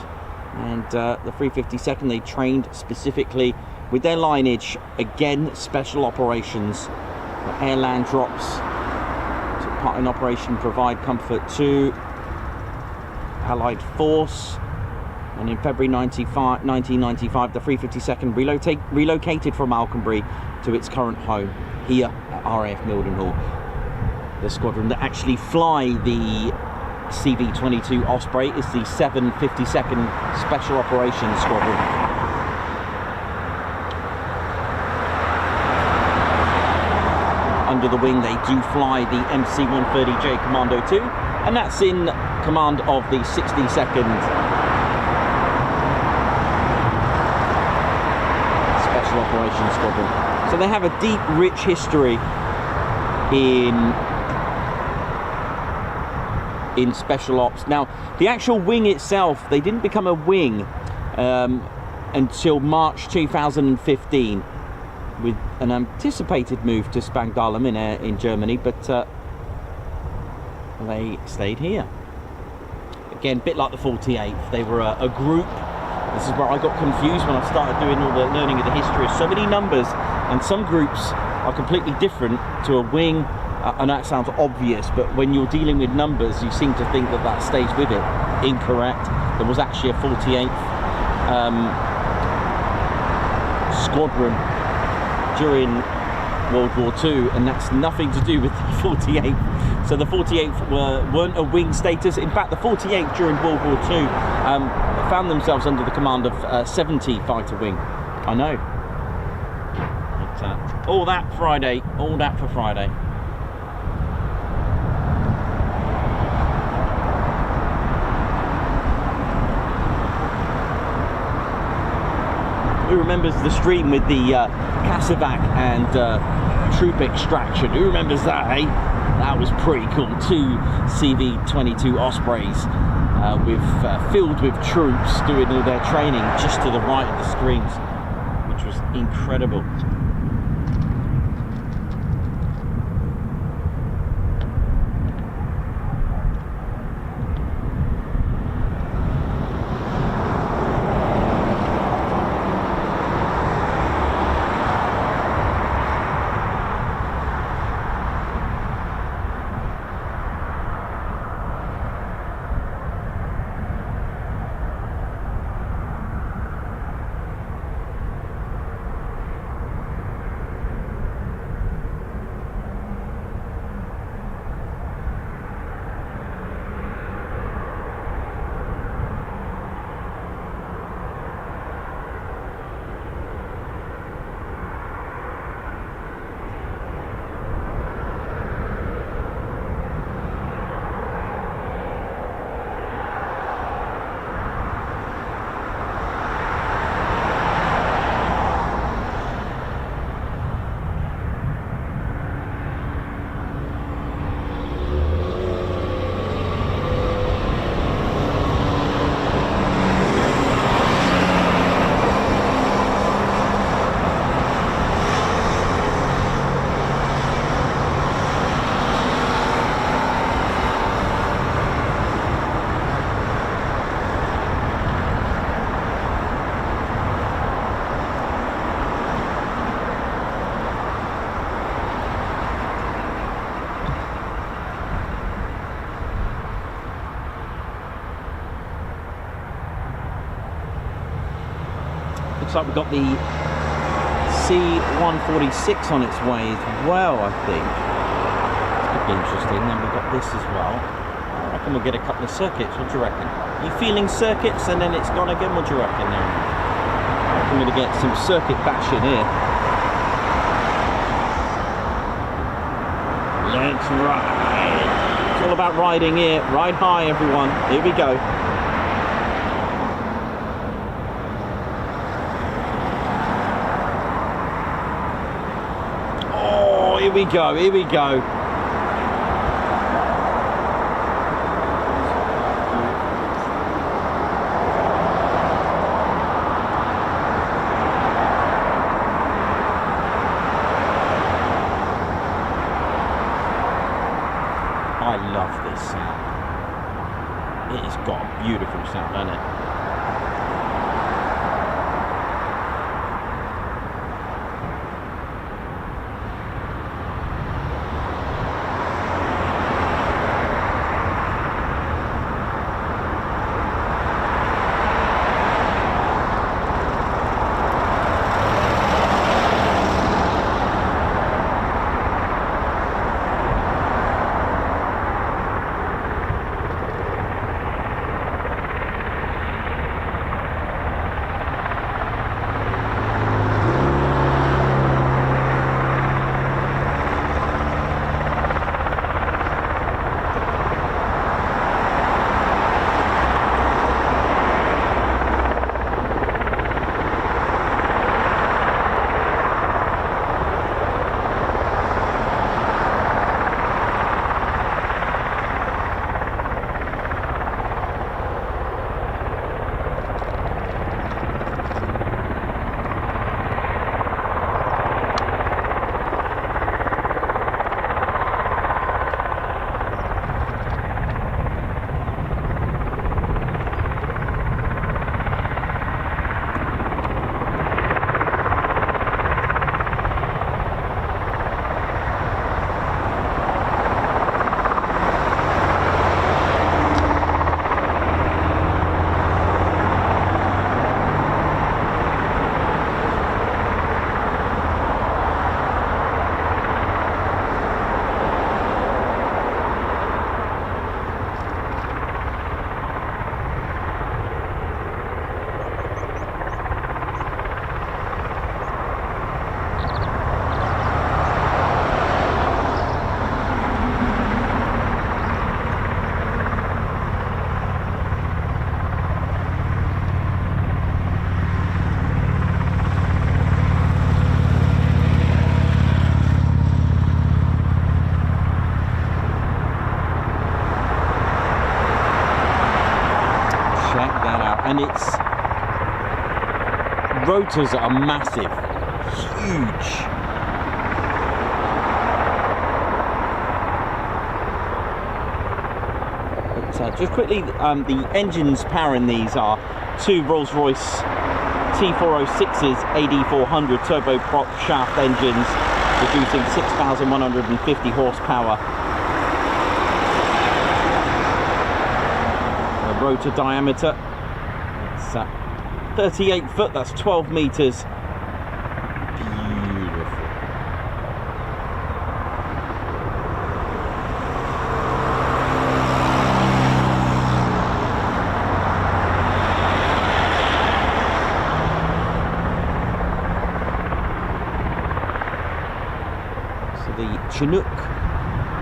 And the 352nd, they trained specifically with their lineage, again, special operations, air land drops, took part in Operation Provide Comfort to Allied Force. And in February 1995, the 352nd relocated from Alconbury to its current home here at RAF Mildenhall. The squadron that actually fly the CV-22 Osprey is the 752nd Special Operations Squadron. Under the wing, they do fly the MC-130J Commando 2, and that's in command of the 62nd Special Operations Squadron. So they have a deep, rich history in special ops. Now, the actual wing itself, they didn't become a wing until March 2015 with an anticipated move to Spangdahlem in Germany, but they stayed here. Again, a bit like the 48th, they were a group. This is where I got confused when I started doing all the learning of the history of so many numbers, and some groups are completely different to a wing. And that sounds obvious, but when you're dealing with numbers, you seem to think that that stays with it. Incorrect. There was actually a 48th squadron during World War II, and that's nothing to do with the 48th. So the 48th weren't a wing status. In fact, the 48th during World War II found themselves under the command of 70 fighter wing. I know. But, all that Friday, all that for Friday. Who remembers the stream with the Cassavac and troop extraction? Who remembers that, eh? That was pretty cool. 2 CV-22 Ospreys filled with troops doing all their training just to the right of the screens, which was incredible. Looks like we've got the C-146 on its way as well, I think. This could be interesting. Then we've got this as well. I reckon we'll get a couple of circuits. What do you reckon? Are you feeling circuits and then it's gone again? What do you reckon now? I reckon we're going to get some circuit bashing here. Let's ride. It's all about riding here. Ride high, everyone. Here we go. Here we go, here we go. I love this sound. It has got a beautiful sound, hasn't it? its rotors are massive, huge. But just quickly, the engines powering these are two Rolls-Royce T406's AD400 turboprop shaft engines, producing 6,150 horsepower. The rotor diameter, it's 38 foot, that's 12 meters. Beautiful.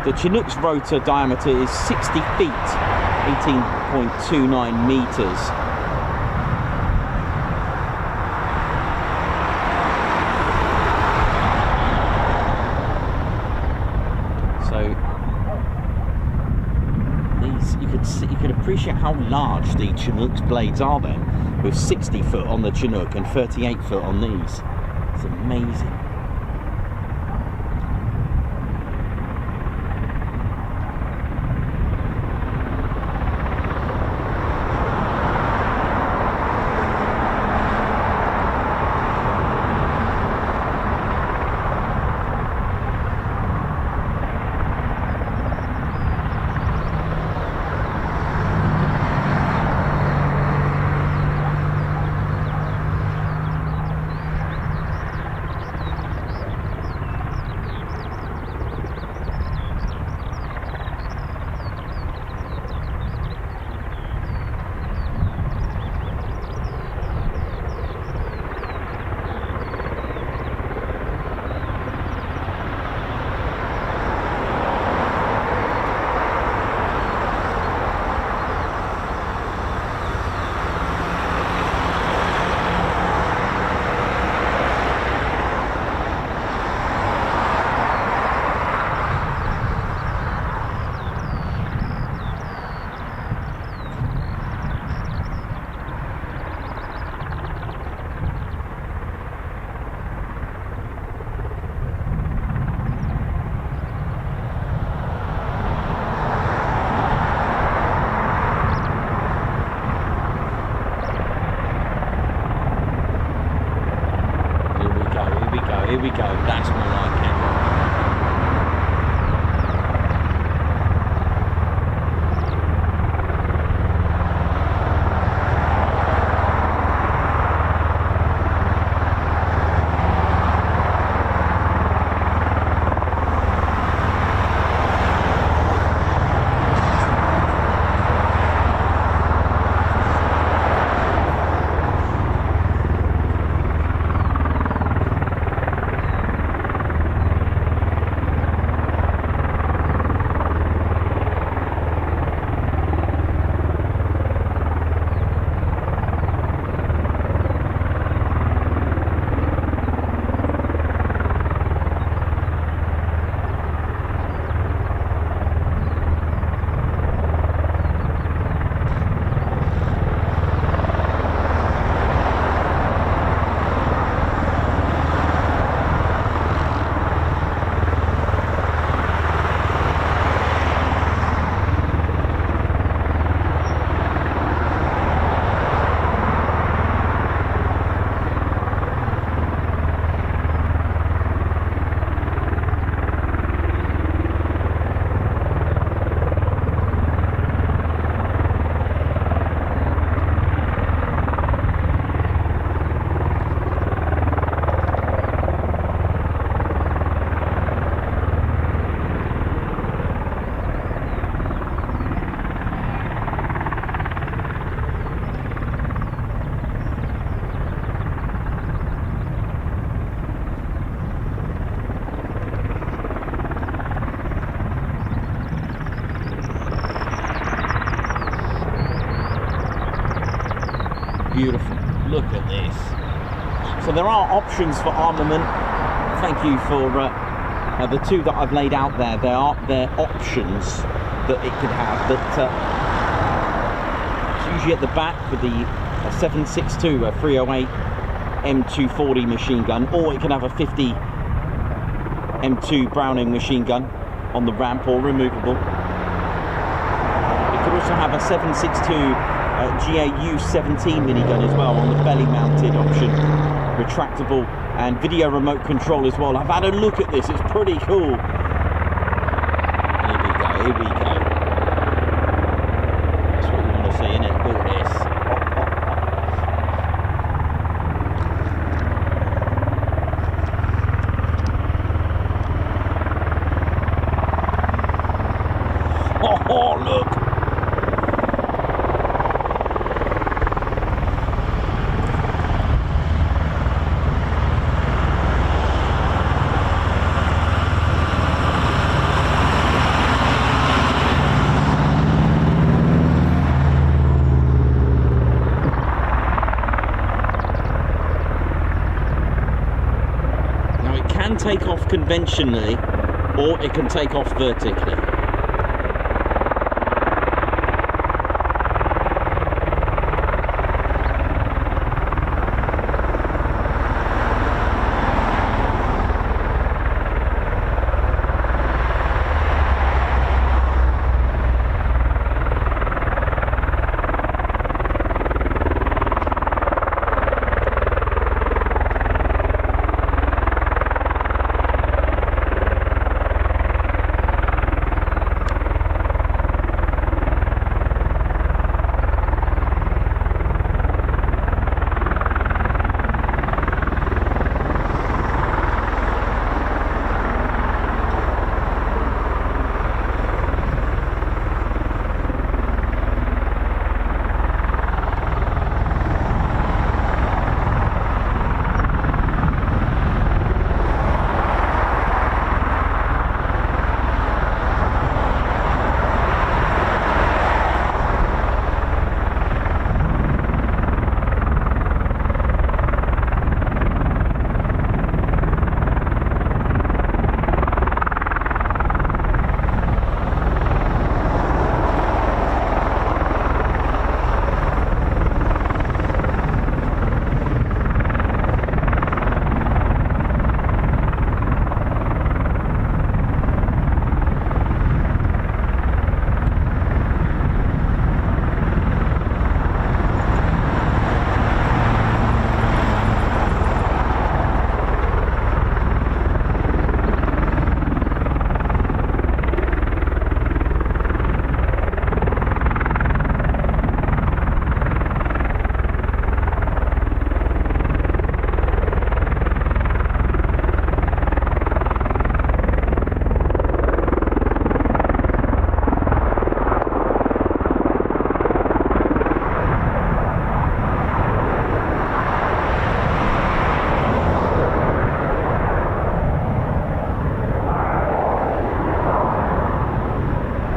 The Chinook's rotor diameter is 60 feet, 18.29 meters. So these, you could appreciate how large the Chinook's blades are then, with 60 foot on the Chinook and 38 foot on these. It's amazing. Here we go, that's more like it. Beautiful. Look at this. So there are options for armament. Thank you for the two that I've laid out there. There are options that it could have, but it's usually at the back with the a 7.62, a 308 M240 machine gun, or it can have a 50 M2 Browning machine gun on the ramp or removable. It could also have a 7.62 GAU-17 minigun as well on the belly mounted option, retractable and video remote control as well. I've had a look at this, it's pretty cool. Here we go. That's what you want to see, innit? Look at this. Oh, look! Take off conventionally, or it can take off vertically.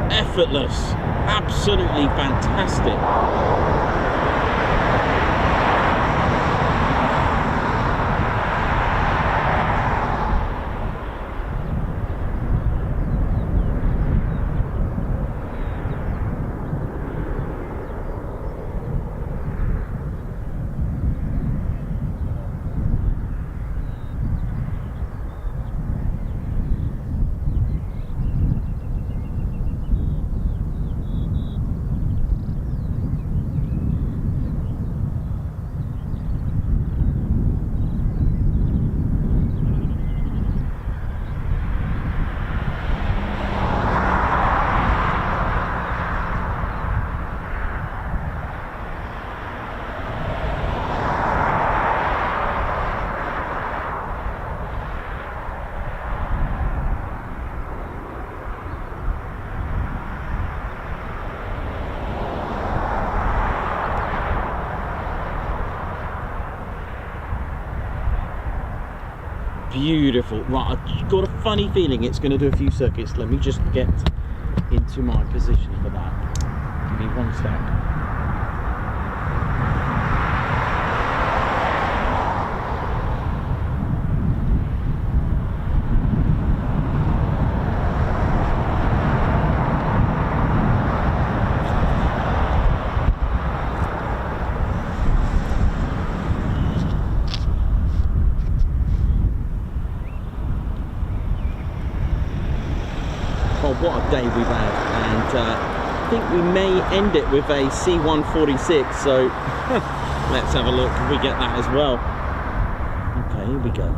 Effortless, absolutely fantastic. Beautiful. Right, I've got a funny feeling it's going to do a few circuits. Let me just get into my position for that. Give me one sec. what a day we've had, and I think we may end it with a C-146, so let's have a look if we get that as well. Okay, here we go.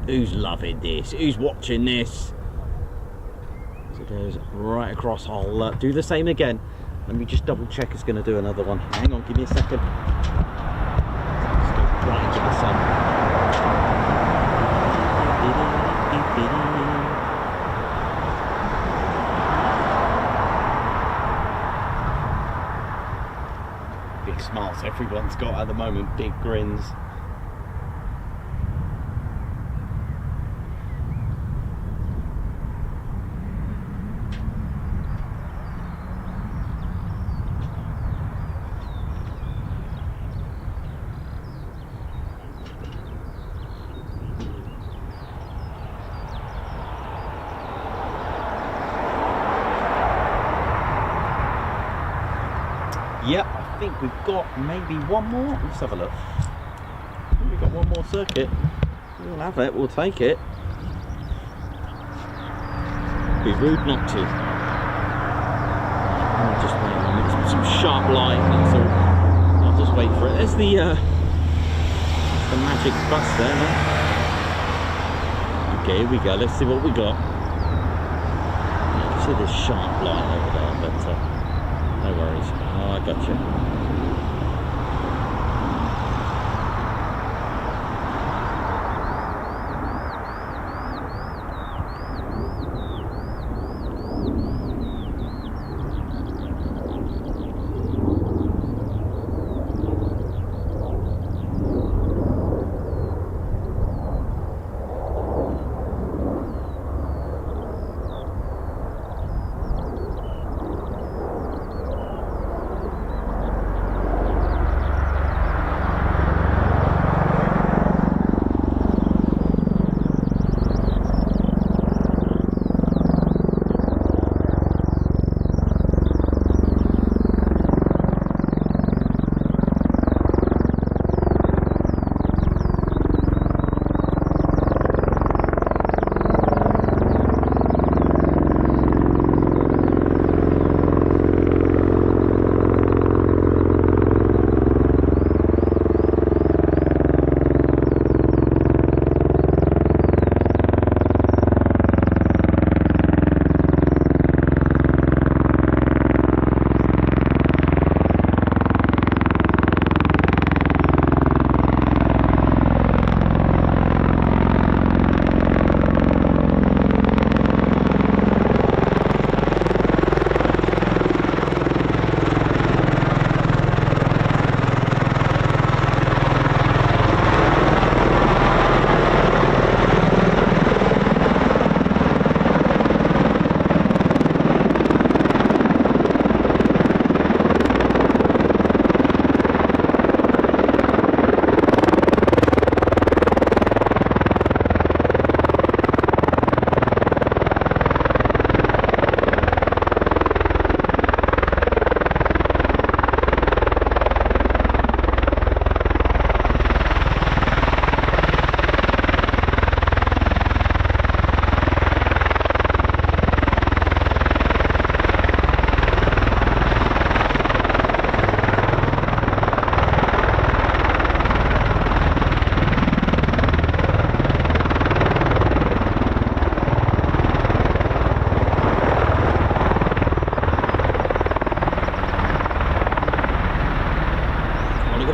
Who's loving this? Who's watching this? So it goes right across. I'll do the same again. Let me just double check it's going to do another one. Hang on, give me a second. Let's go right into the sun. Big smiles everyone's got at the moment, big grins. Yep, I think we've got maybe one more. Let's have a look. I think we've got one more circuit. We'll have it, we'll take it. Be rude not to. I'll just wait a minute. Some sharp light, that's all. I'll just wait for it. There's the magic bus there, no? Okay, here we go. Let's see what we got. You can see there's sharp light over there, but no worries. Oh, I got you.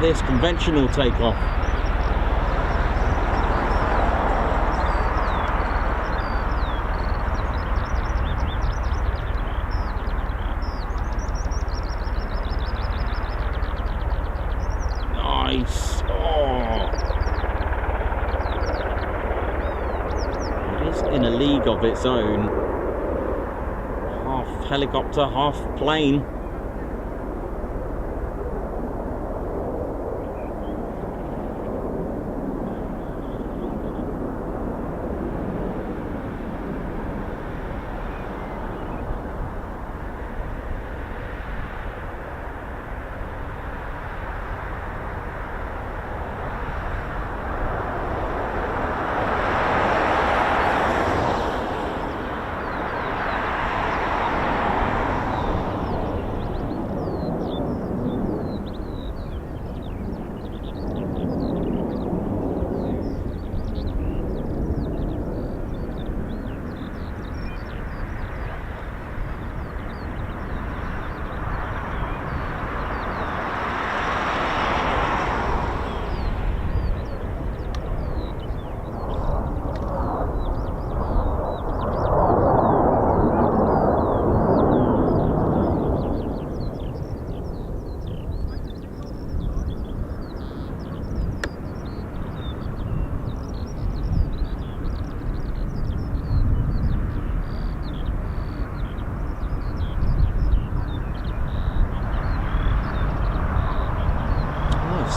This conventional takeoff. Nice. Oh. It is in a league of its own. Half helicopter, half plane.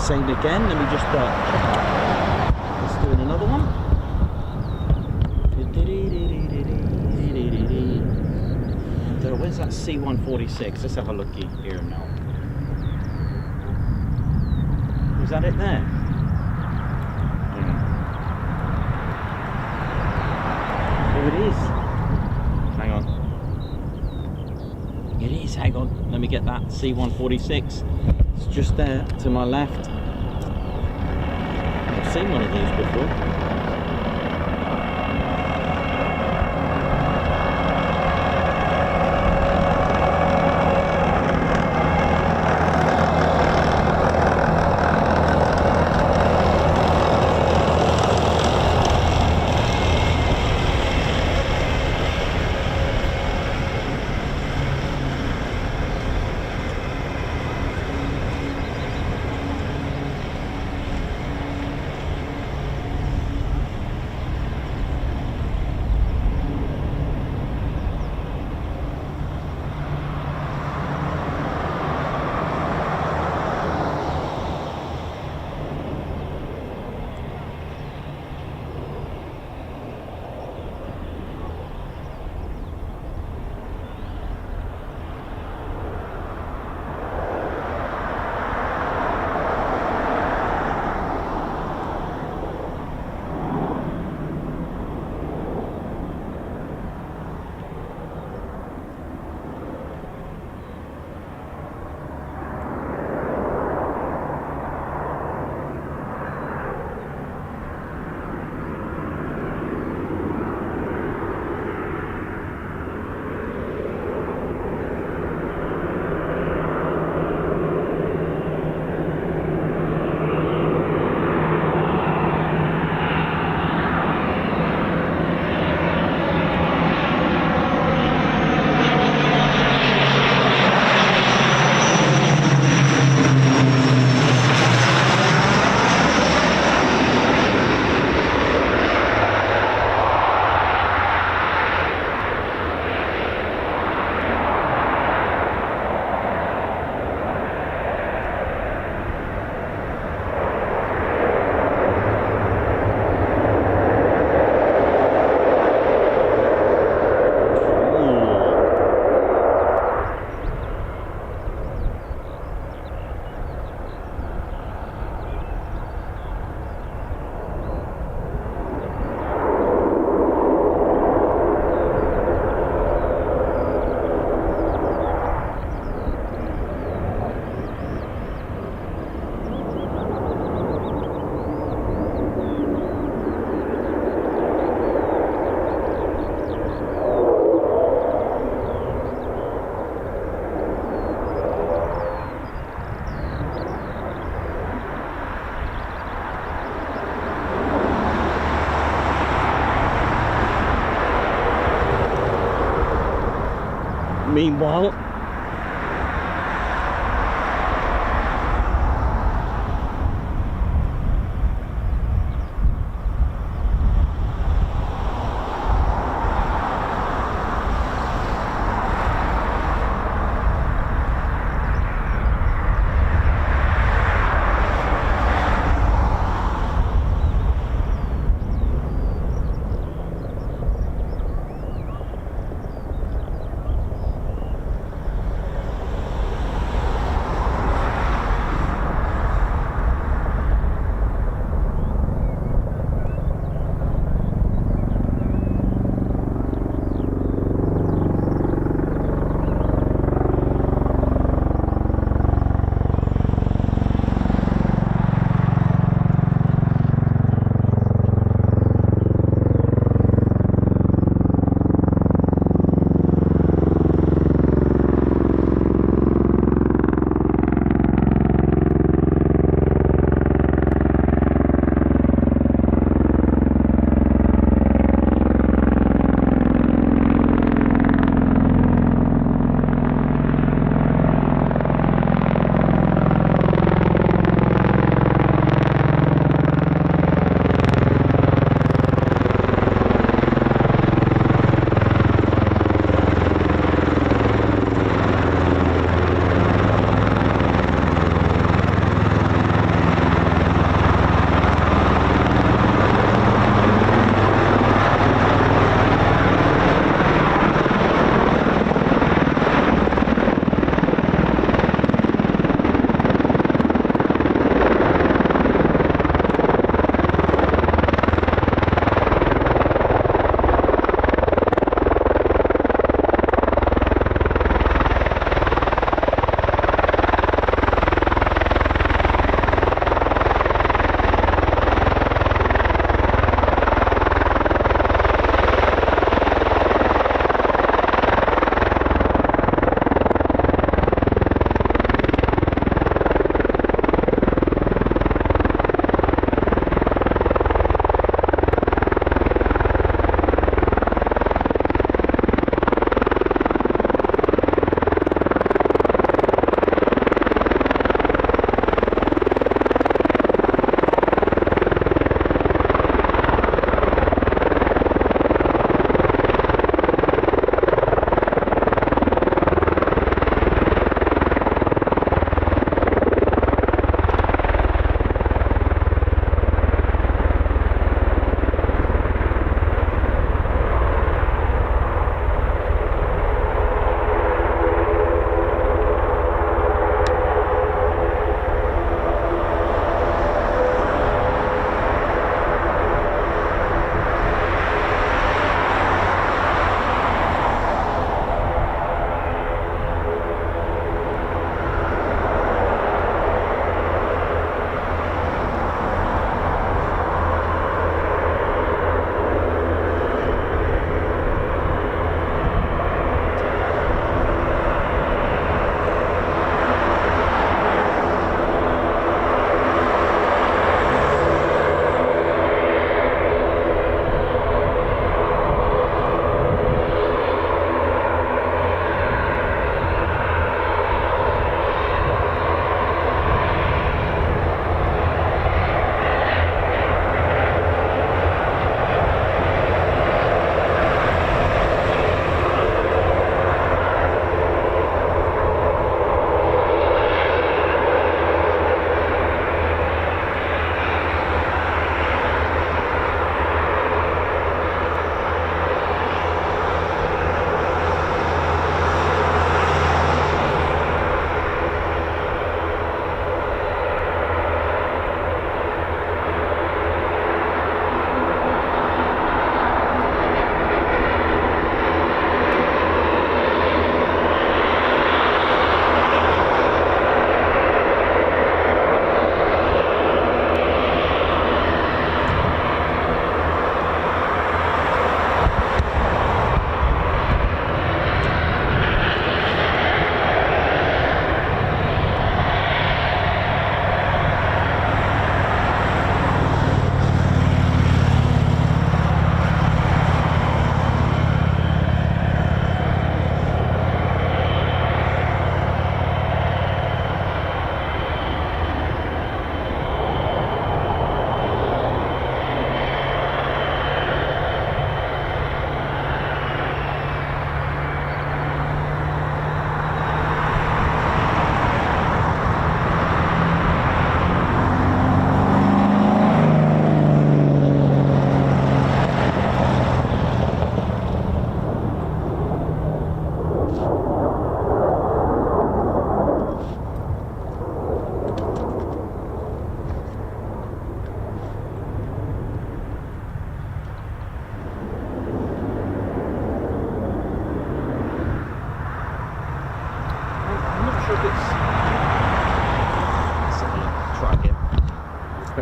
Same again. Let me just let's do another one. Where's that C-146? Let's have a look here now. Was that it there? Oh, it is. Hang on. It is, hang on, let me get that C-146. It's just there to my left. I've seen one of these before. Meanwhile,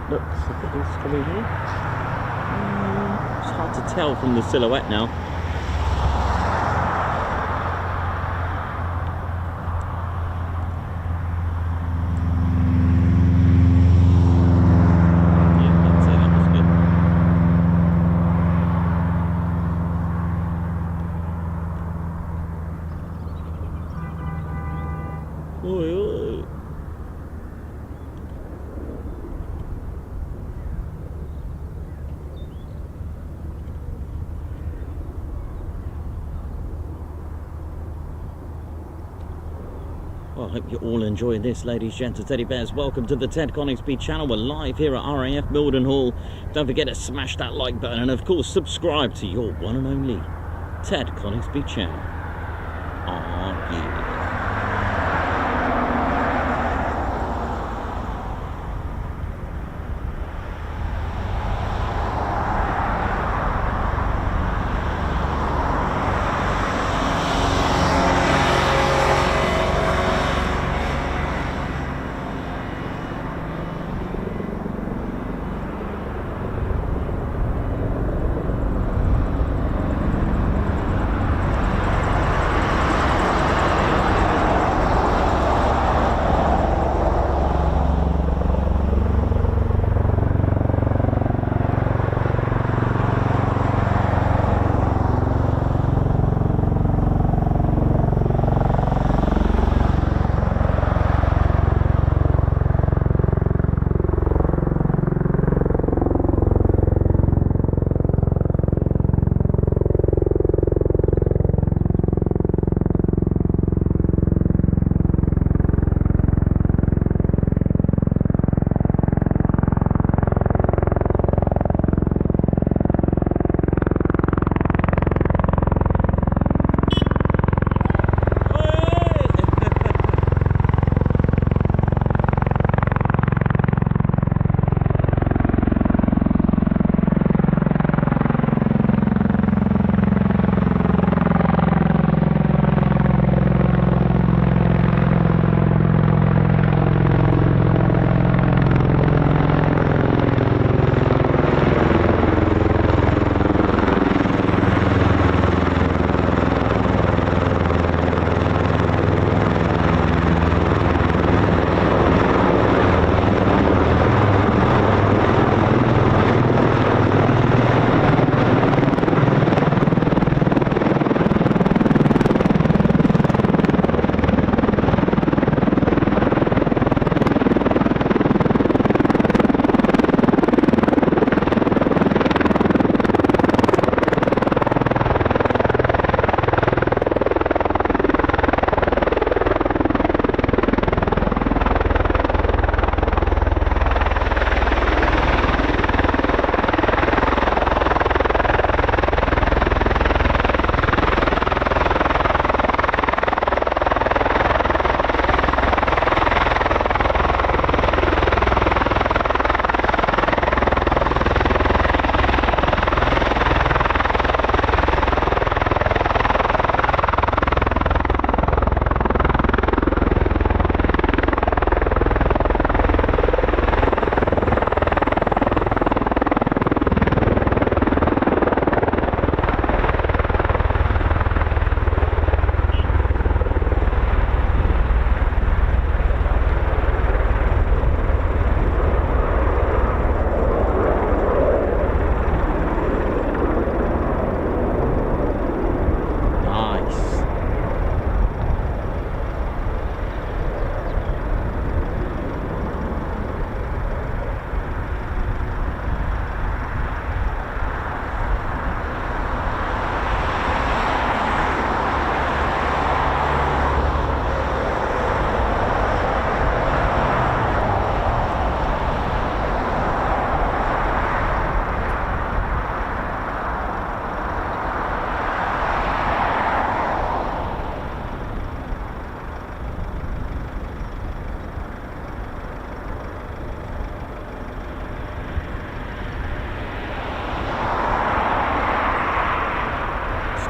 it looks. Look at this, can we hear? It's hard to tell from the silhouette now. Yeah, that's it, that was good. Oi, oi. Well, I hope you're all enjoying this, ladies, gents, and teddy bears. Welcome to the Ted Coningsby channel. We're live here at RAF Mildenhall. Don't forget to smash that like button and, of course, subscribe to your one and only Ted Coningsby channel. Oh, yeah.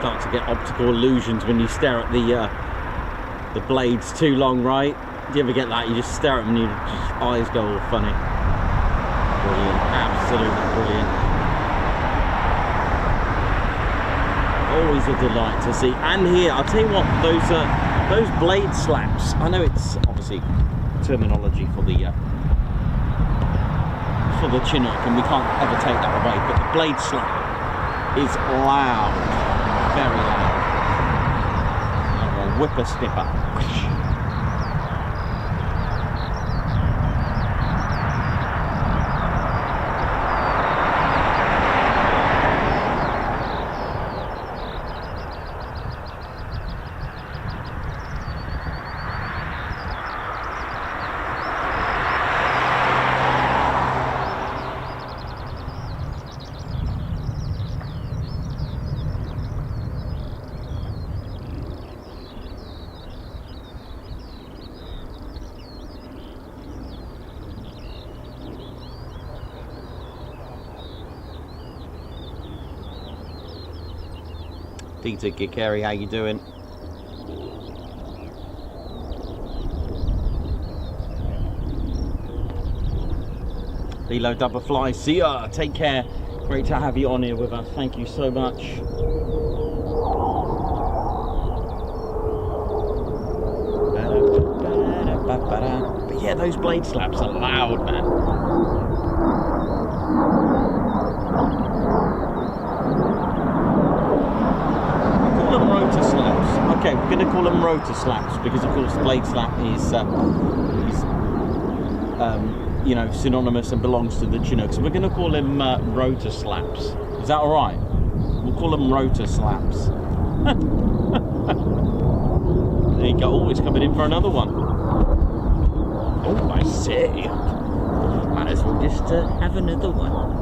start to get optical illusions when you stare at the blades too long, right? Do you ever get that? You just stare at them and your eyes go all funny. brilliant, absolutely brilliant. Always a delight to see. And here, I'll tell you what, those blade slaps, I know it's obviously terminology for the Chinook, and we can't ever take that away, but the blade slap is loud, very loud. Like a whippersnipper. Peter Gikeri, how you doing? Lilo Double Fly, see ya, take care. Great to have you on here with us, thank you so much. But yeah, those blade slaps are loud, man. Okay, we're going to call them rotor slaps because, of course, blade slap is you know, synonymous and belongs to the Chinook. So we're going to call them rotor slaps. Is that all right? We'll call them rotor slaps. There you go. Oh, it's coming in for another one. Oh, I see. Might as well just have another one.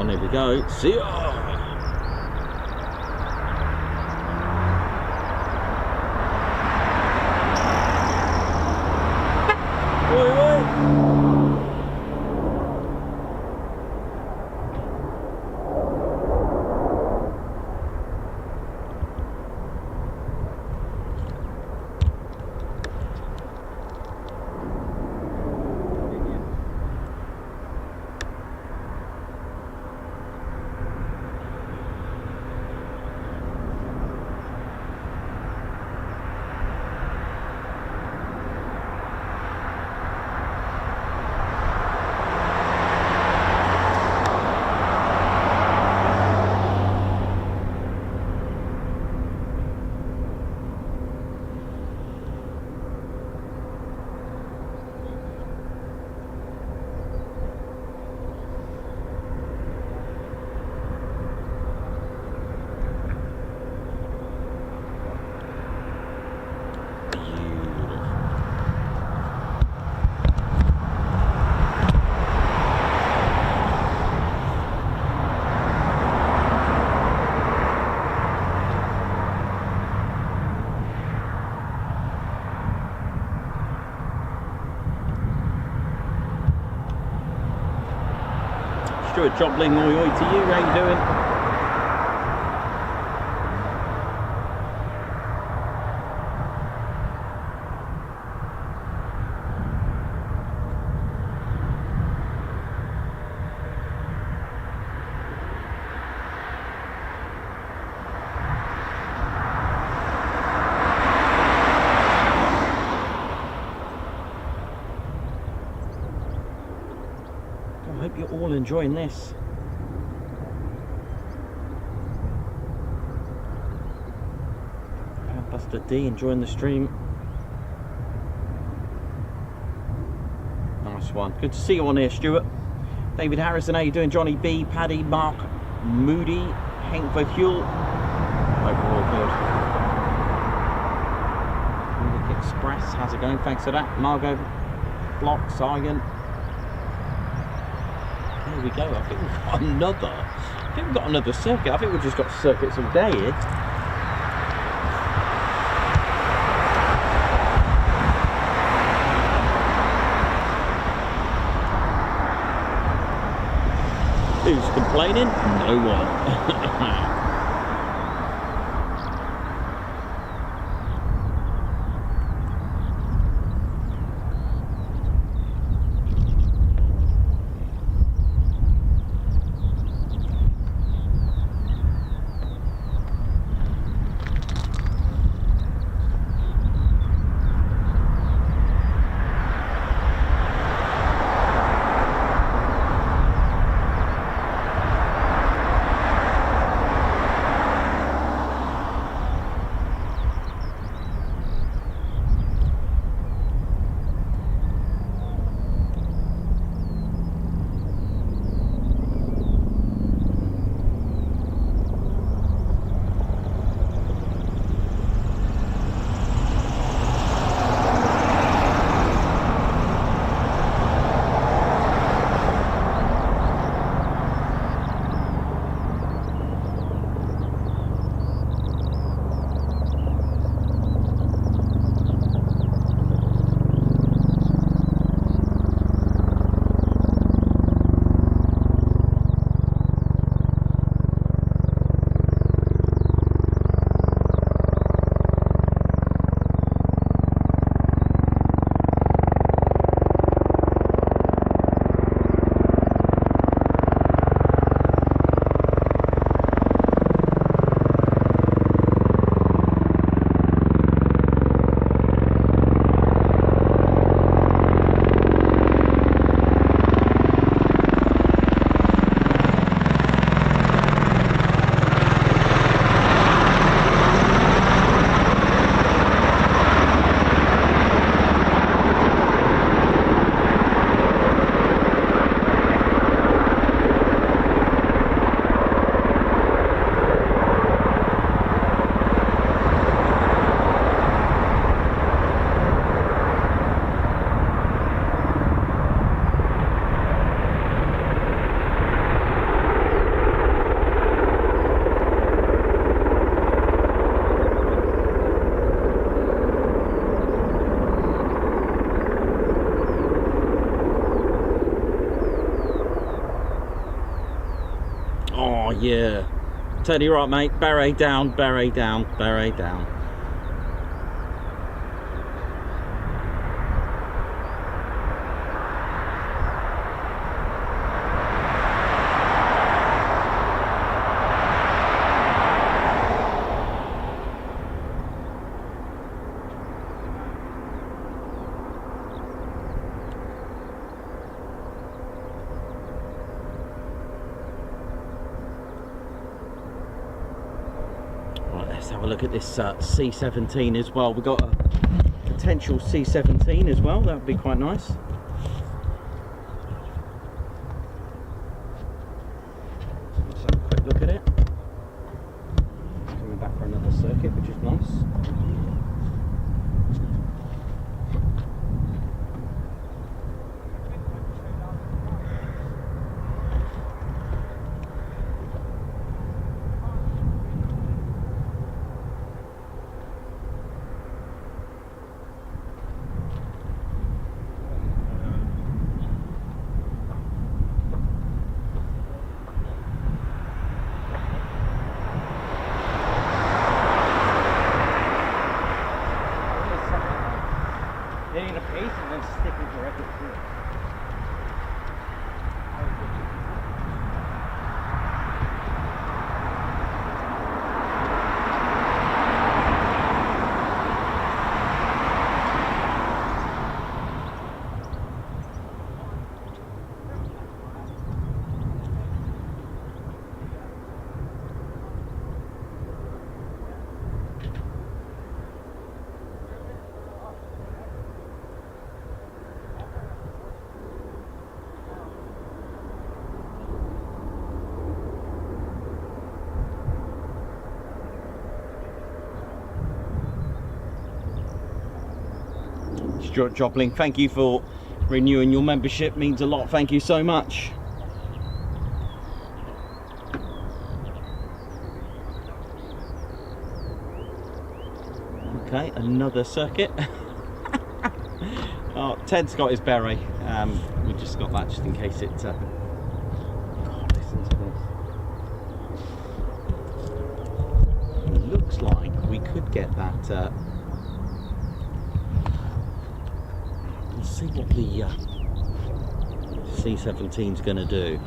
There we go. See ya! Stuart Jobling, oi oi to you, how you doing? I hope you're all enjoying this. Buster D enjoying the stream. Nice one. Good to see you on here, Stuart. David Harrison, how you doing? Johnny B, Paddy, Mark, Moody, Hank Verhuel. Overall good. Munich Express, how's it going? Thanks for that. Margot, Block, Sargon. Here we go. I think we've got another circuit. I think we've just got circuits all day here. Who's complaining? No one. Yeah, totally right, mate. Barre down, barre down, barre down. Let's have a look at this C-17 as well. We've got a potential C-17 as well. That would be quite nice. Let's have a quick look at it. Coming back for another circuit, which is nice. and then stick it directly through it. Stuart Jopling, thank you for renewing your membership, means a lot, thank you so much. Okay, another circuit. Oh, Ted's got his beret, we just got that just in case it God, listen to this. It looks like we could get that let's see what the C-17 is going to do.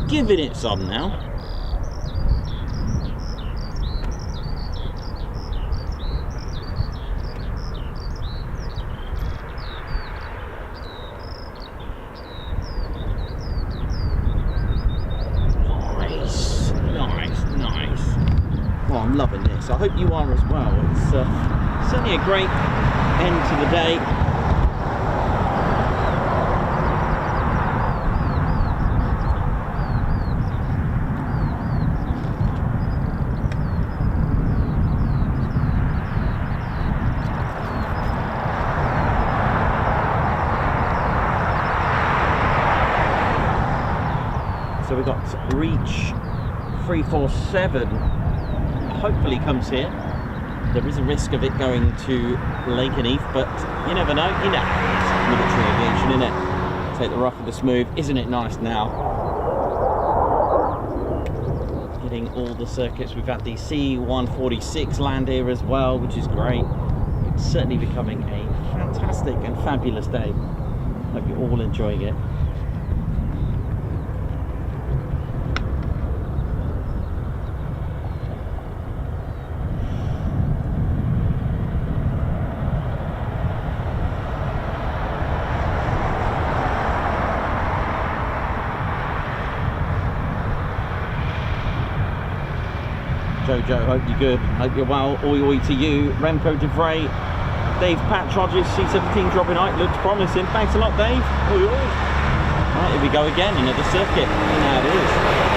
Giving it some now. Nice, nice. Oh, I'm loving this. I hope you are as well. It's certainly a great end to the day. So we've got Reach 347, hopefully comes here. There is a risk of it going to Lakenheath, but you never know. You know, it's military aviation, isn't it? Take the rough with the smooth. Isn't it nice now? Hitting all the circuits. We've had the C-146 land here as well, which is great. It's certainly becoming a fantastic and fabulous day. Hope you're all enjoying it. Jojo, hope you're good, hope you're well. Oi oi to you. Remco DeVray, Dave Pat Rogers, C-17 dropping height, looks promising. Thanks a lot, Dave. Oi oi. Right, here we go again, another circuit. You know how it is.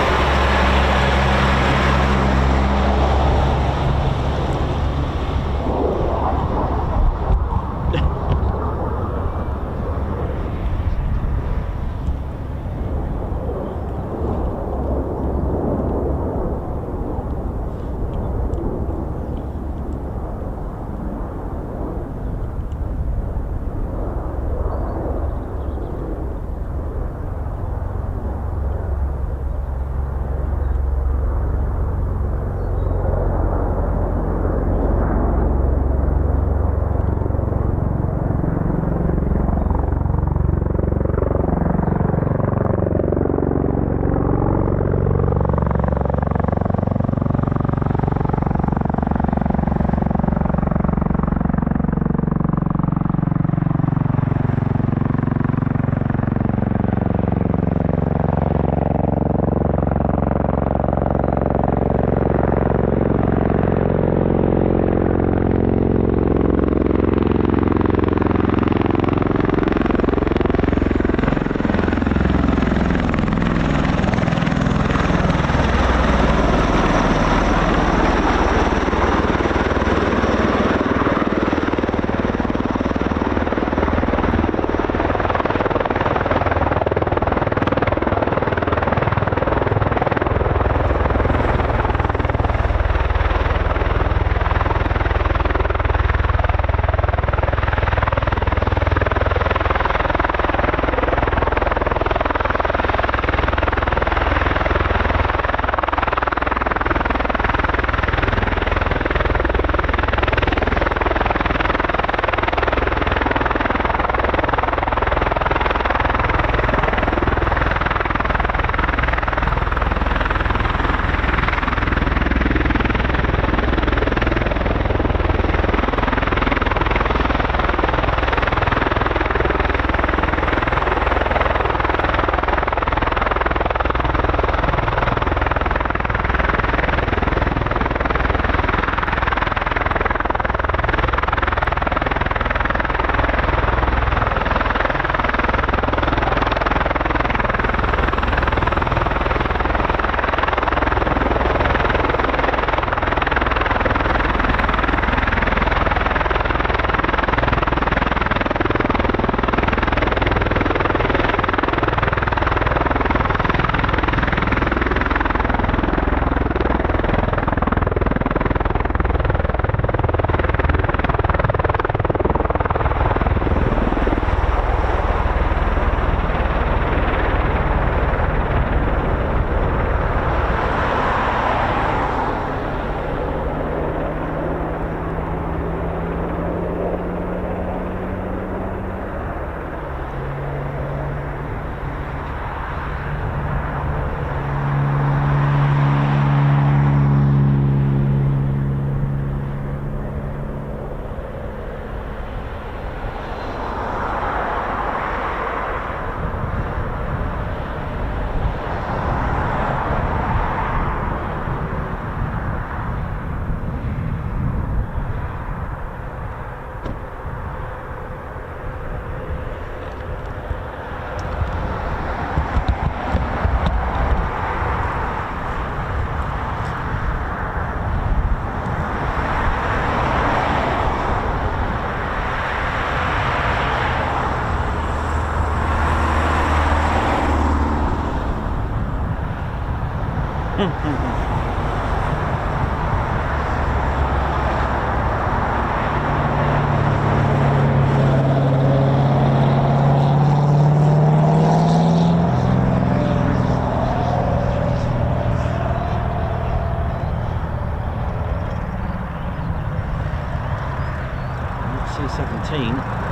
C-17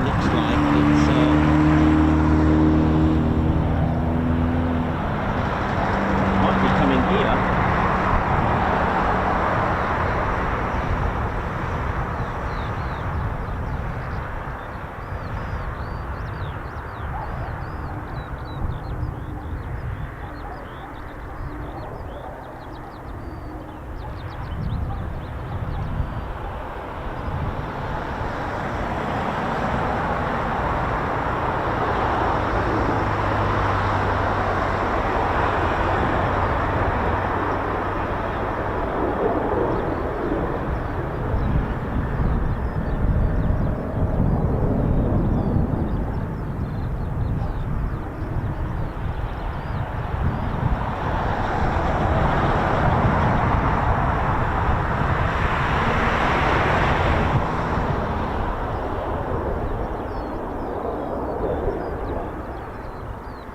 looks like it's might be coming here.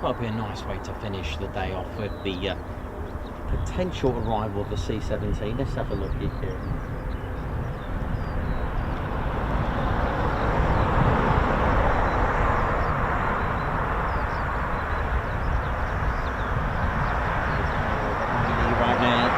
That'll be a nice way to finish the day off with the potential arrival of the C-17. Let's have a look here. Right now.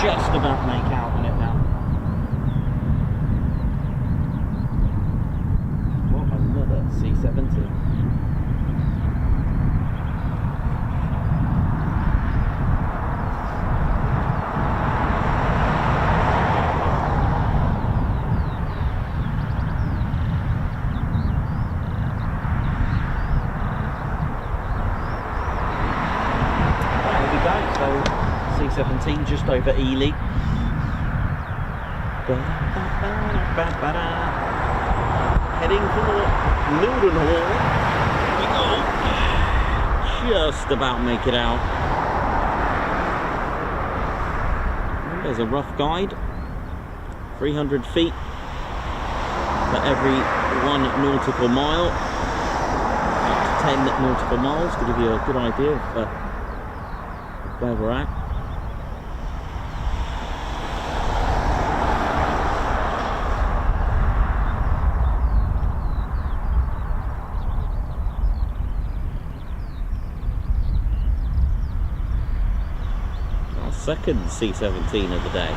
Just about make out on it now. What another C-17. There we go. So C-17 just over Ely. Heading for Mildenhall. We go. Just about make it out. There's a rough guide. 300 feet for every 1 nautical mile. Up to 10 nautical miles to give you a good idea of where we're at. Our second C-17 of the day.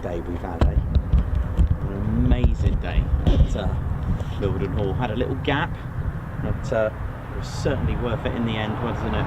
day we've had, eh? An amazing day at Mildenhall. Had a little gap, but it was certainly worth it in the end, wasn't it?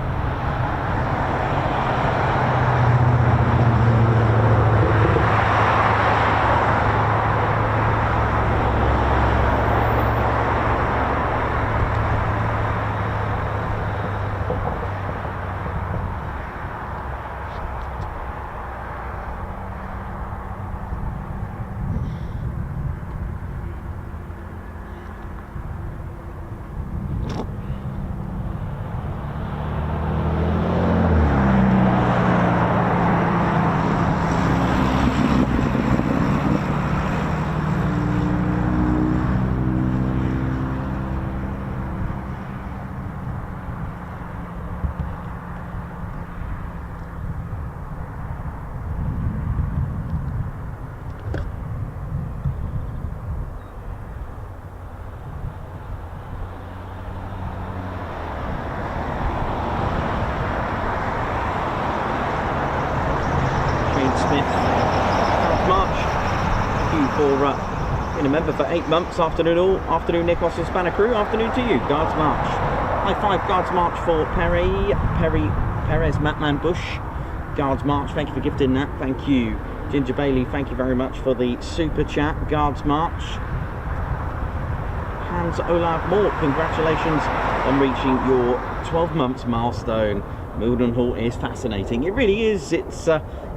Been a member for 8 months. Afternoon all. Afternoon Nikos and Spanner crew. Afternoon to you. Guards March. High five Guards March for Perez Matman Bush. Guards March. Thank you for gifting that. Thank you. Ginger Bailey, thank you very much for the super chat. Guards March. Hans Olav Mort, congratulations on reaching your 12 months milestone. Mildenhall is fascinating. It really is. It's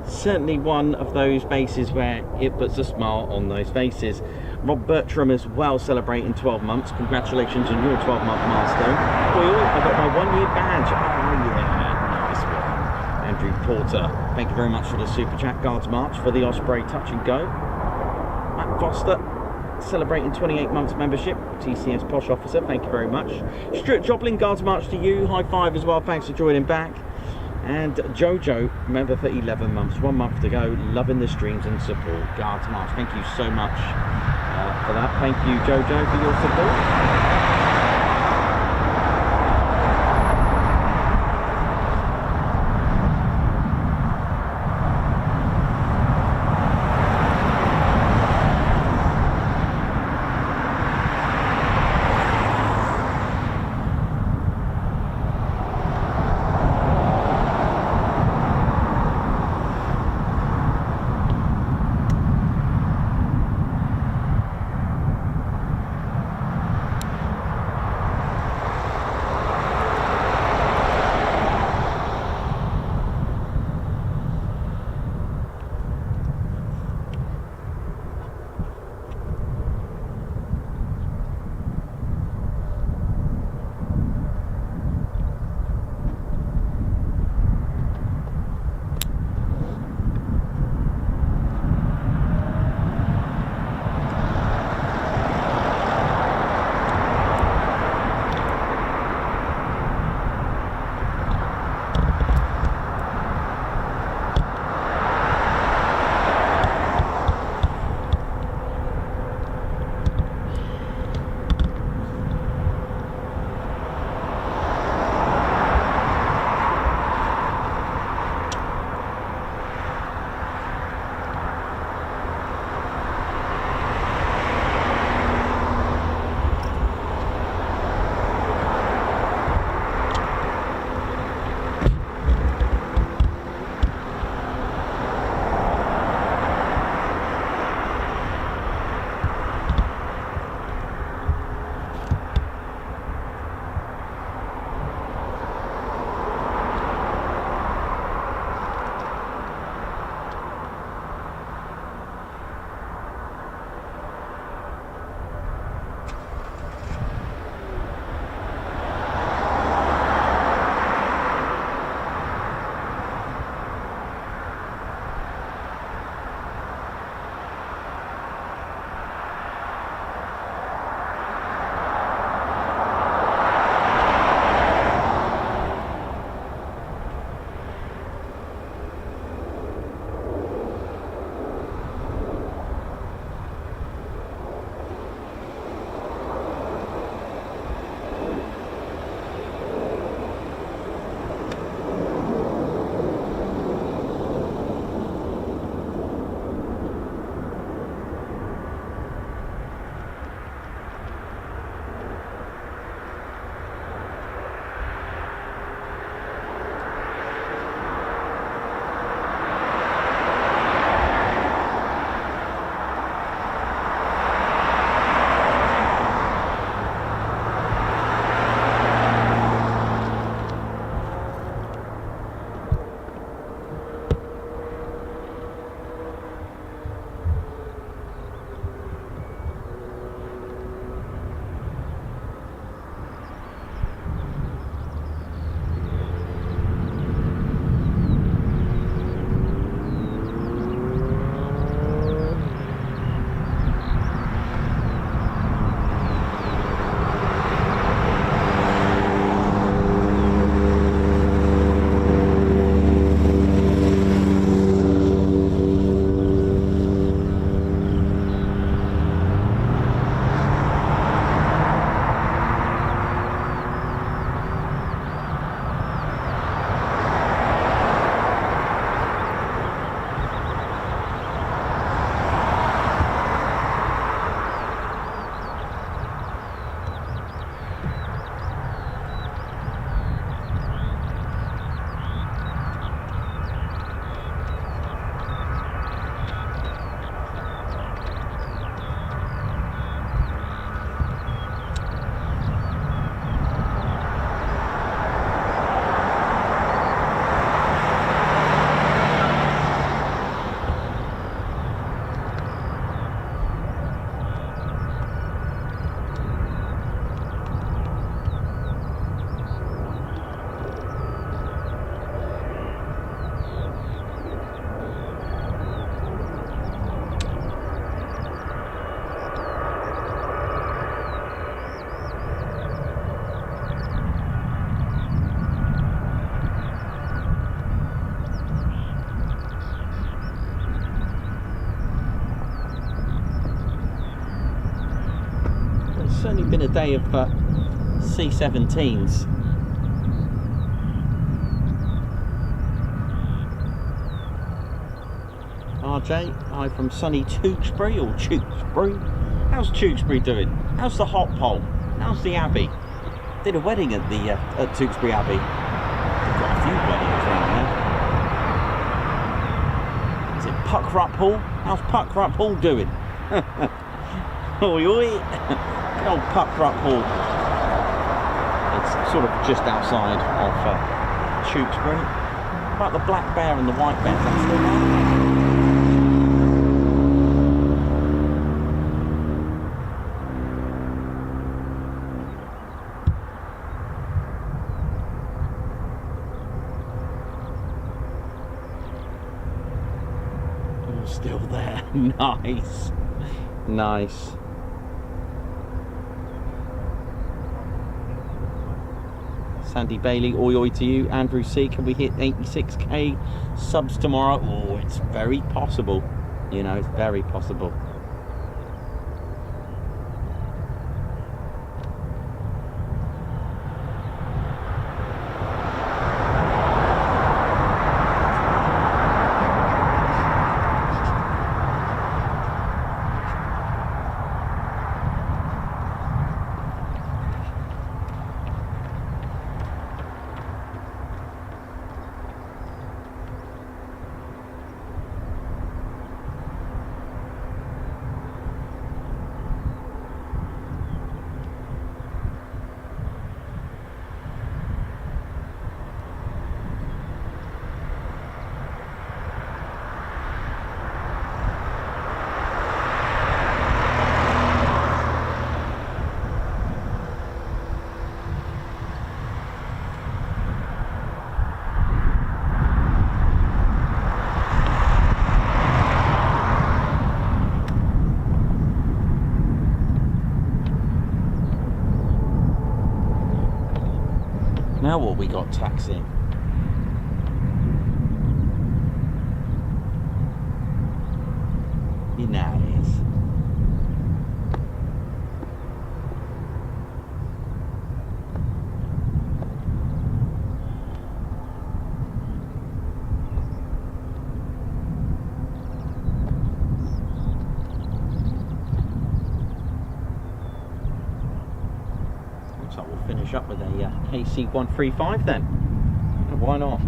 certainly one of those bases where it puts a smile on those faces. Rob Bertram as well, celebrating 12 months. Congratulations on your 12-month milestone. Boyle, I got my 1-year badge. Oh yeah, nice one. Andrew Porter, thank you very much for the super chat. Guards March for the Osprey touch and go. Matt Foster, celebrating 28 months membership. TCS Posh Officer, thank you very much. Stuart Joplin, Guards March to you. High five as well, thanks for joining back. And Jojo, member for 11 months, 1 month to go, loving the streams and support. Guards March, thank you so much for that. Thank you, Jojo, for your support. only been a day of C-17s. RJ, hi from sunny Tewkesbury, or Tewkesbury. How's Tewkesbury doing? How's the hot pole? How's the Abbey? Did a wedding at the at Tewkesbury Abbey. We've got a few weddings around there. Is it Puckrup Hall? How's Puckrup Hall doing? Oi oi! Good old Puckrup Hall. It's sort of just outside of Tewkesbury. About the black bear and the white bear. That's still there. Still there. Nice. Nice. Sandy Bailey, oi oi to you. Andrew C, can we hit 86k subs tomorrow? Oh, it's very possible. You know, it's very possible. Now what we got taxiing? You know it is. Looks like we'll finish up with a KC-135 then. Why not?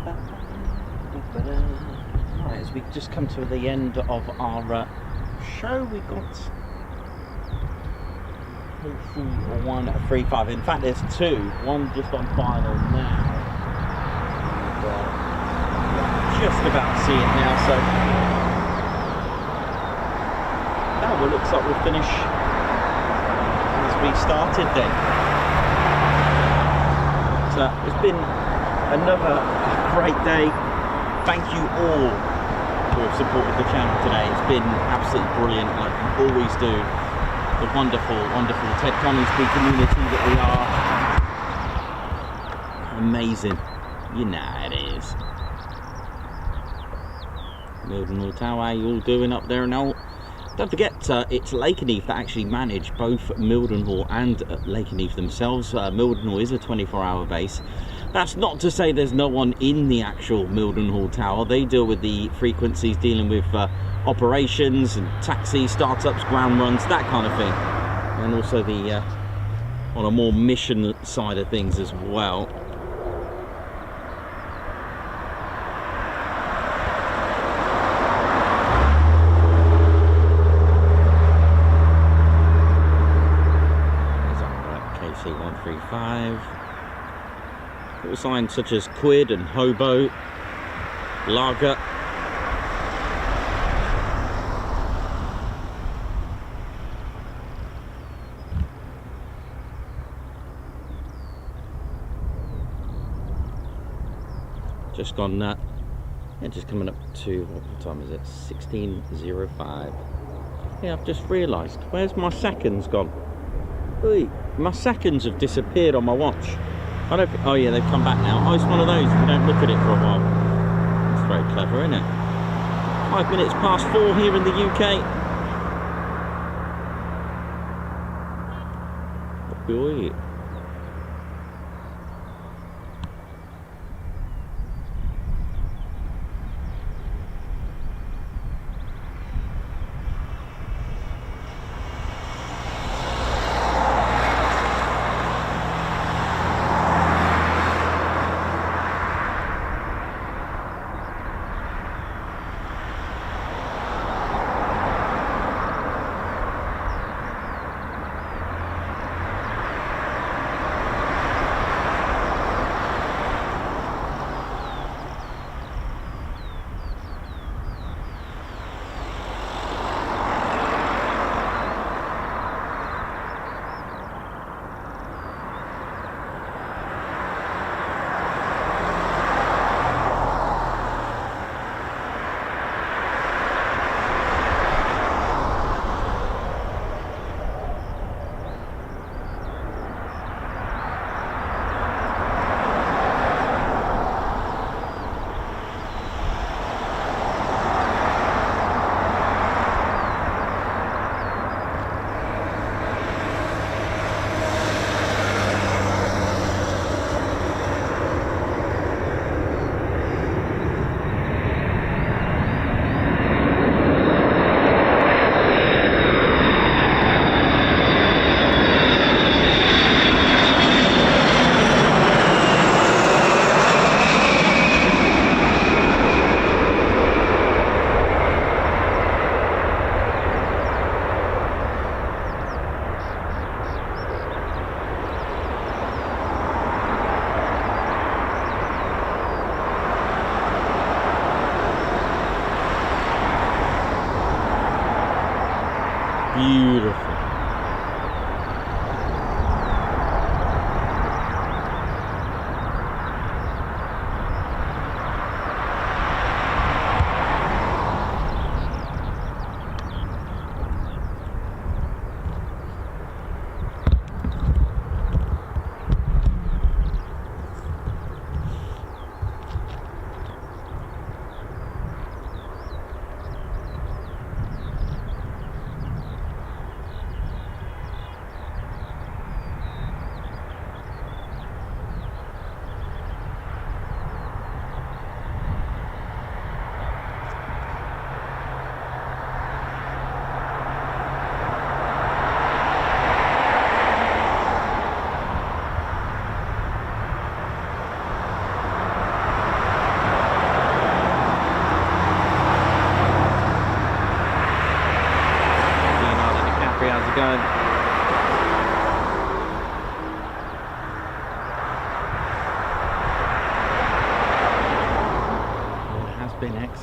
Right, as we just come to the end of our show, we got KC-135. In fact, there's two. One just on final now. And, just about see it now. So, well, looks like we'll finish as we started then. But, it's been another great day. Thank you all who have supported the channel today. It's been absolutely brilliant, like you always do. The wonderful, wonderful Teducation community that we are. Amazing. You know how it is. Mildenhall Tower, how you all doing up there and all? Don't forget, it's Lakenheath that actually manage both Mildenhall and Lakenheath themselves. Mildenhall is a 24-hour base. That's not to say there's no one in the actual Mildenhall Tower. They deal with the frequencies, dealing with operations and taxis, startups, ground runs, that kind of thing. And also the on a more mission side of things as well. KC-135. All signs such as Quid and Hobo, Lager. Just gone yeah, just coming up to, what time is it? 16:05. Yeah, I've just realised, where's my seconds gone? Ooh, my seconds have disappeared on my watch. I don't. Oh yeah, they've come back now. Oh, it's one of those. You don't look at it for a while. It's very clever, isn't it? 5 minutes past 4 here in the UK. Boy. Beautiful.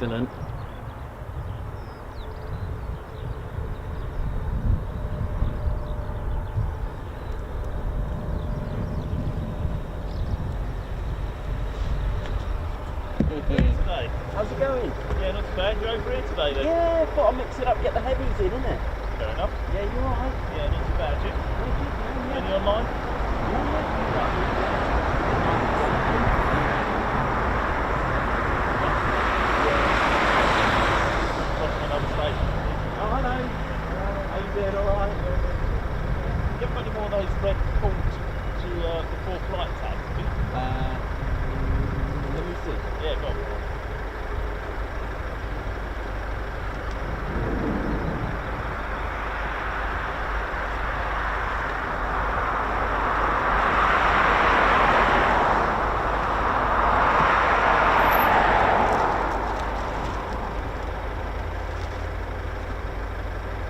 Excellent. Today. How's it going? Yeah, not too bad. You're over here today then? Yeah, thought I'd mix it up, get the heavies in, innit? Fair enough. Yeah, you're alright. Yeah, not too bad, Jim. Any online? Off from another station. Oh, hello. How you doing? Alright? You haven't got any more of those red cords to the 4 flight tags, have you? Let me see. Yeah, go on.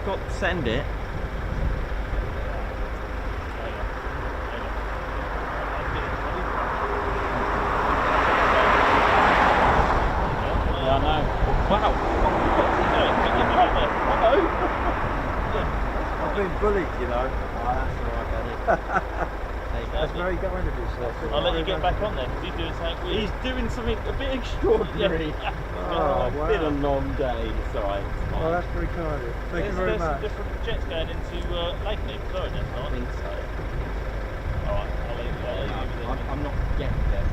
Got to send it. Yeah, I know. Wow. I've been bullied, you know. Oh, that's alright, buddy. That's very kind of yourself. I'll let you get back on there because he's doing something weird. He's doing something a bit extraordinary. Oh, It's wow. been a long day. It's alright. Oh, that's very kind of you. Thank you very There's some much. different jets going into Lakenheath, sorry, that's I not. think so. Alright, I'll leave you with it. I'm not getting them.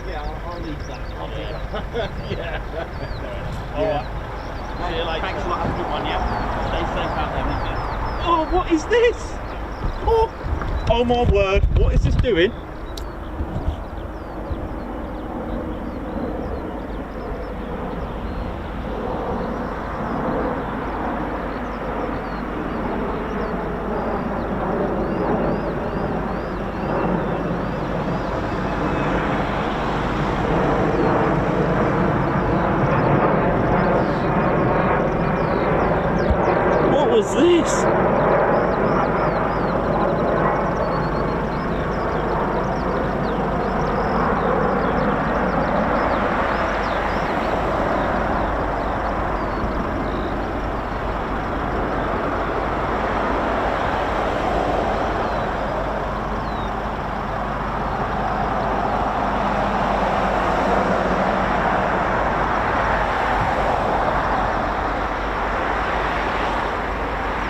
Yeah, I'll leave that. I'll do that. Yeah. Alright. See you later. Thanks a lot. Have a good one, yeah? Stay safe out there, mate. Oh, what is this? Oh, oh my word. What is this doing? What was this?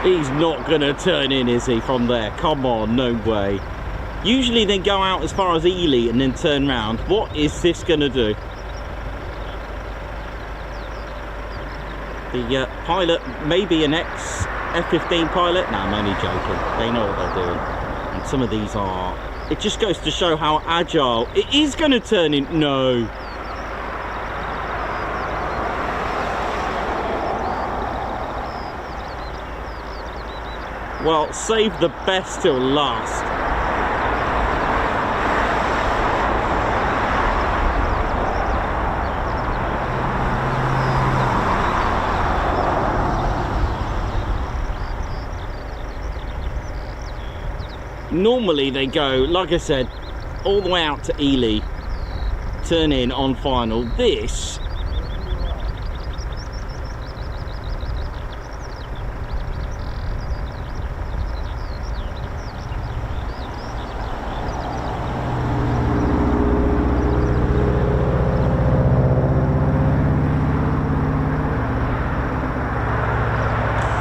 He's not gonna turn in, is he, from there? Come on, no way. Usually they go out as far as Ely and then turn round. What is this gonna do? The pilot, maybe an ex-F-15 pilot? No, I'm only joking. They know what they're doing. And some of these are... It just goes to show how agile. It is gonna turn in. No. Well, save the best till last. Normally they go, like I said, all the way out to Ely, turn in on final. This...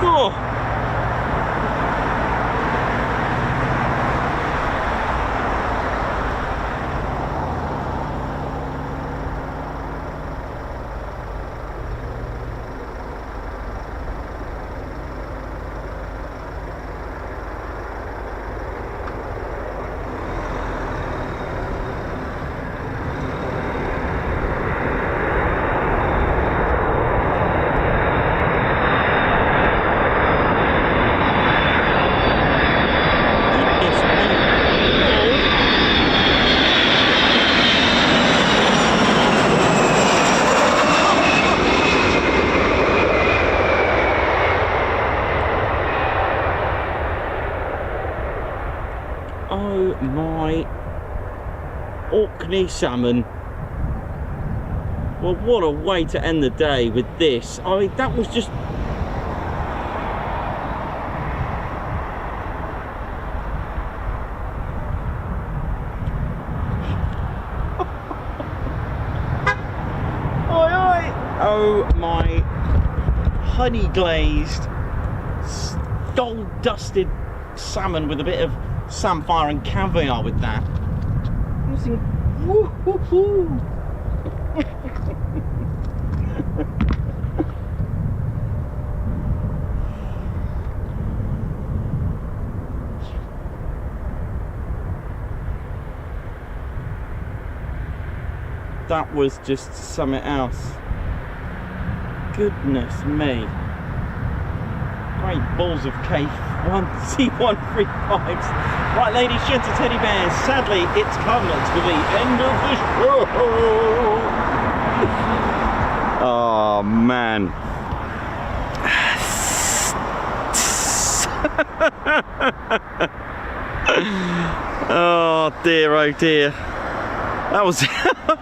Oh. Oh my Orkney salmon. Well, what a way to end the day with this. I mean, that was just... Oh my honey glazed, gold dusted salmon with a bit of samphire and caviar with that. Woo-hoo-hoo. That was just something else. Goodness me. Great balls of C-135s. Right, ladies, gents and teddy bears, sadly, it's come to the end of the show. Oh, man. Oh, dear, oh, dear. That was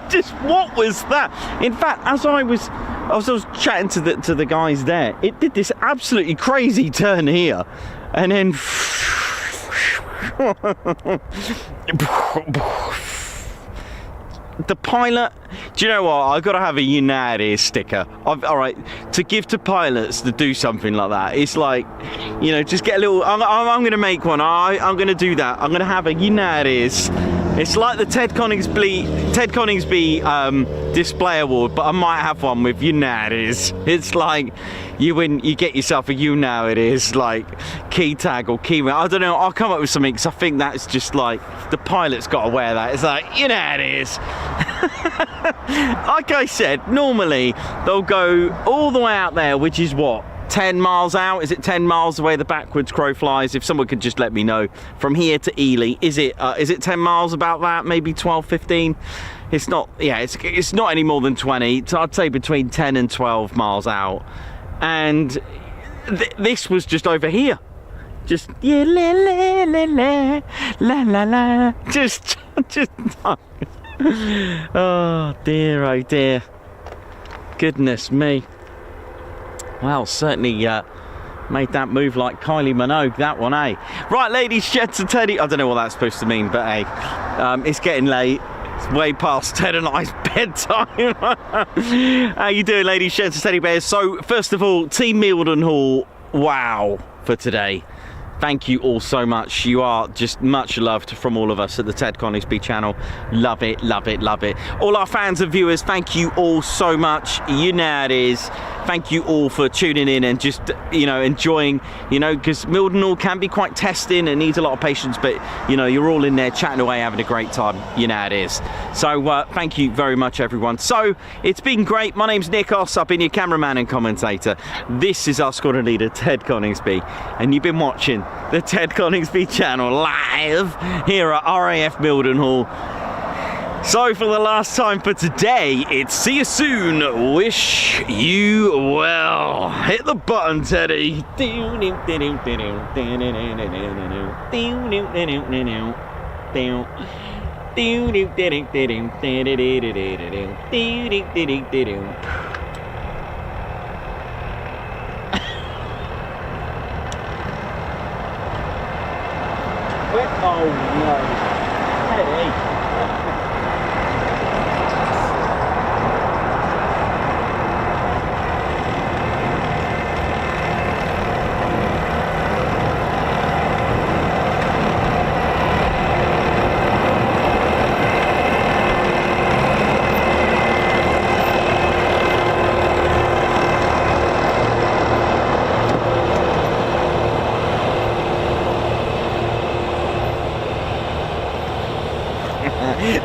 just, what was that? In fact, as I was chatting to the guys there, it did this absolutely crazy turn here, and then the pilot. Do you know what? I've got to have a United sticker. All right, to give to pilots to do something like that. It's like, you know, just get a little. I'm going to make one. I'm going to do that. I'm going to have a United. It's like the Ted Coningsby display award, but I might have one with United. It's like you win, you get yourself a United, like key tag or key. I don't know. I'll come up with something because I think that's just like the pilot's got to wear that. It's like United. Like I said, normally they'll go all the way out there, which is what? 10 miles out? Is it 10 miles away the backwards crow flies? If someone could just let me know. From here to Ely, is it 10 miles, about that? Maybe 12, 15? It's not, yeah, it's not any more than 20. So I'd say between 10 and 12 miles out. And this was just over here. Just, yeah, la la la la, la la la. Just oh dear, oh dear. Goodness me. Well, certainly made that move like Kylie Minogue, that one, eh? Right, ladies, gents and teddy... I don't know what that's supposed to mean, but hey, it's getting late. It's way past Ted and I's bedtime. How you doing, ladies, gents and teddy bears? So, first of all, Team Mildenhall, wow, for today. Thank you all so much. You are just much loved from all of us at the Ted Coningsby channel. Love it, love it, love it. All our fans and viewers, thank you all so much. You know how it is. Thank you all for tuning in and just, you know, enjoying, you know, because Mildenhall can be quite testing and needs a lot of patience, but, you know, you're all in there chatting away, having a great time. You know how it is. So, thank you very much, everyone. So, it's been great. My name's Nikos. I've been your cameraman and commentator. This is our squadron leader, Ted Coningsby, and you've been watching the Ted Coningsby channel live here at RAF Mildenhall. So for the last time for today, it's see you soon, wish you well. Hit the button, Teddy. Oh no, Teddy.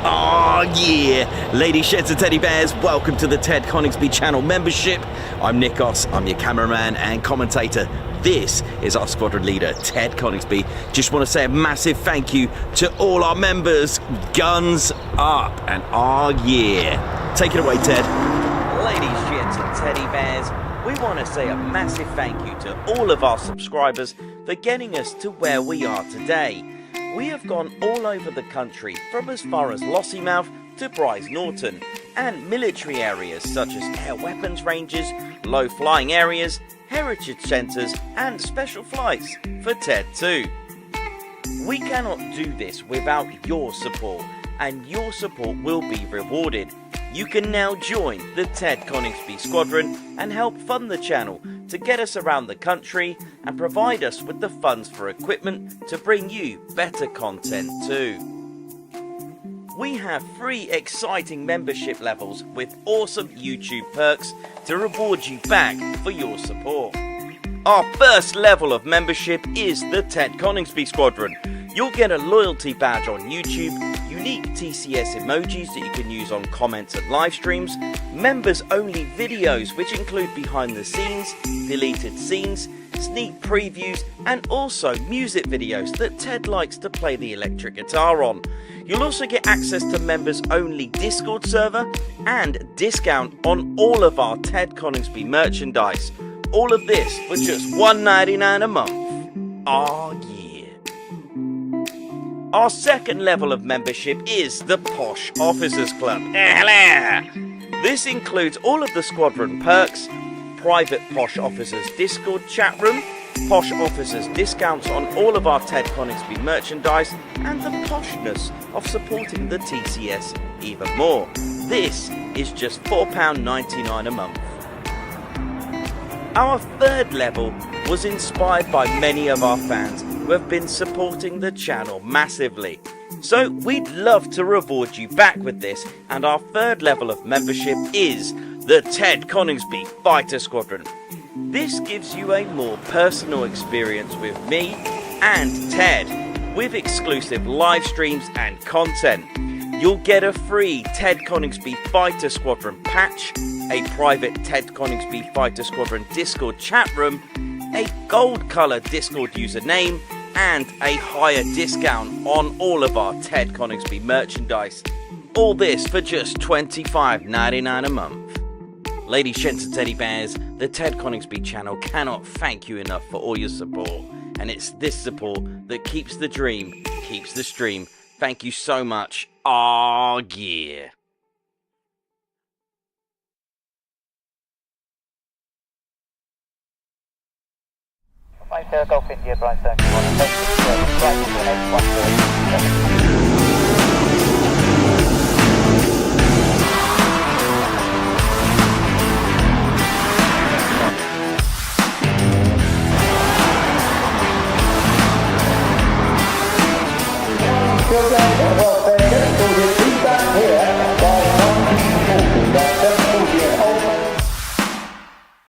Oh yeah, ladies, sheds and teddy bears, welcome to the Ted Coningsby channel membership. I'm Nikos, I'm your cameraman and commentator. This is our squadron leader, Ted Coningsby. Just want to say a massive thank you to all our members. Guns up and oh yeah. Take it away, Ted. Ladies, gents and teddy bears, we want to say a massive thank you to all of our subscribers for getting us to where we are today. We have gone all over the country, from as far as Lossiemouth to Brize Norton. and military areas such as air weapons ranges, low flying areas, heritage centres and special flights for TED 2. We cannot do this without your support, and your support will be rewarded. You can now join the Ted Coningsby Squadron and help fund the channel to get us around the country and provide us with the funds for equipment to bring you better content too. We have 3 exciting membership levels with awesome YouTube perks to reward you back for your support. Our first level of membership is the Ted Coningsby Squadron. You'll get a loyalty badge on YouTube, unique TCS emojis that you can use on comments and live streams, members only videos which include behind the scenes, deleted scenes, sneak previews and also music videos that Ted likes to play the electric guitar on. You'll also get access to members only Discord server and discount on all of our Ted Coningsby merchandise. All of this for just $1.99 a month. Oh yeah. Our second level of membership is the Posh Officers Club. This includes all of the squadron perks, private Posh Officers Discord chat room, Posh Officers discounts on all of our Ted Coningsby merchandise, and the poshness of supporting the TCS even more. This is just £4.99 a month. Our third level was inspired by many of our fans who have been supporting the channel massively. So we'd love to reward you back with this, and our third level of membership is the Ted Coningsby Fighter Squadron. This gives you a more personal experience with me and Ted, with exclusive live streams and content. You'll get a free Ted Coningsby Fighter Squadron patch, a private Ted Coningsby Fighter Squadron Discord chat room, a gold colour Discord username, and a higher discount on all of our Ted Coningsby merchandise. All this for just $25.99 a month. Ladies, gents and teddy bears, the Ted Coningsby channel cannot thank you enough for all your support. And it's this support that keeps the dream, keeps the stream. Thank you so much. Aw, yeah. Right there, Golf India, Brize Norton, right into an 814. Well,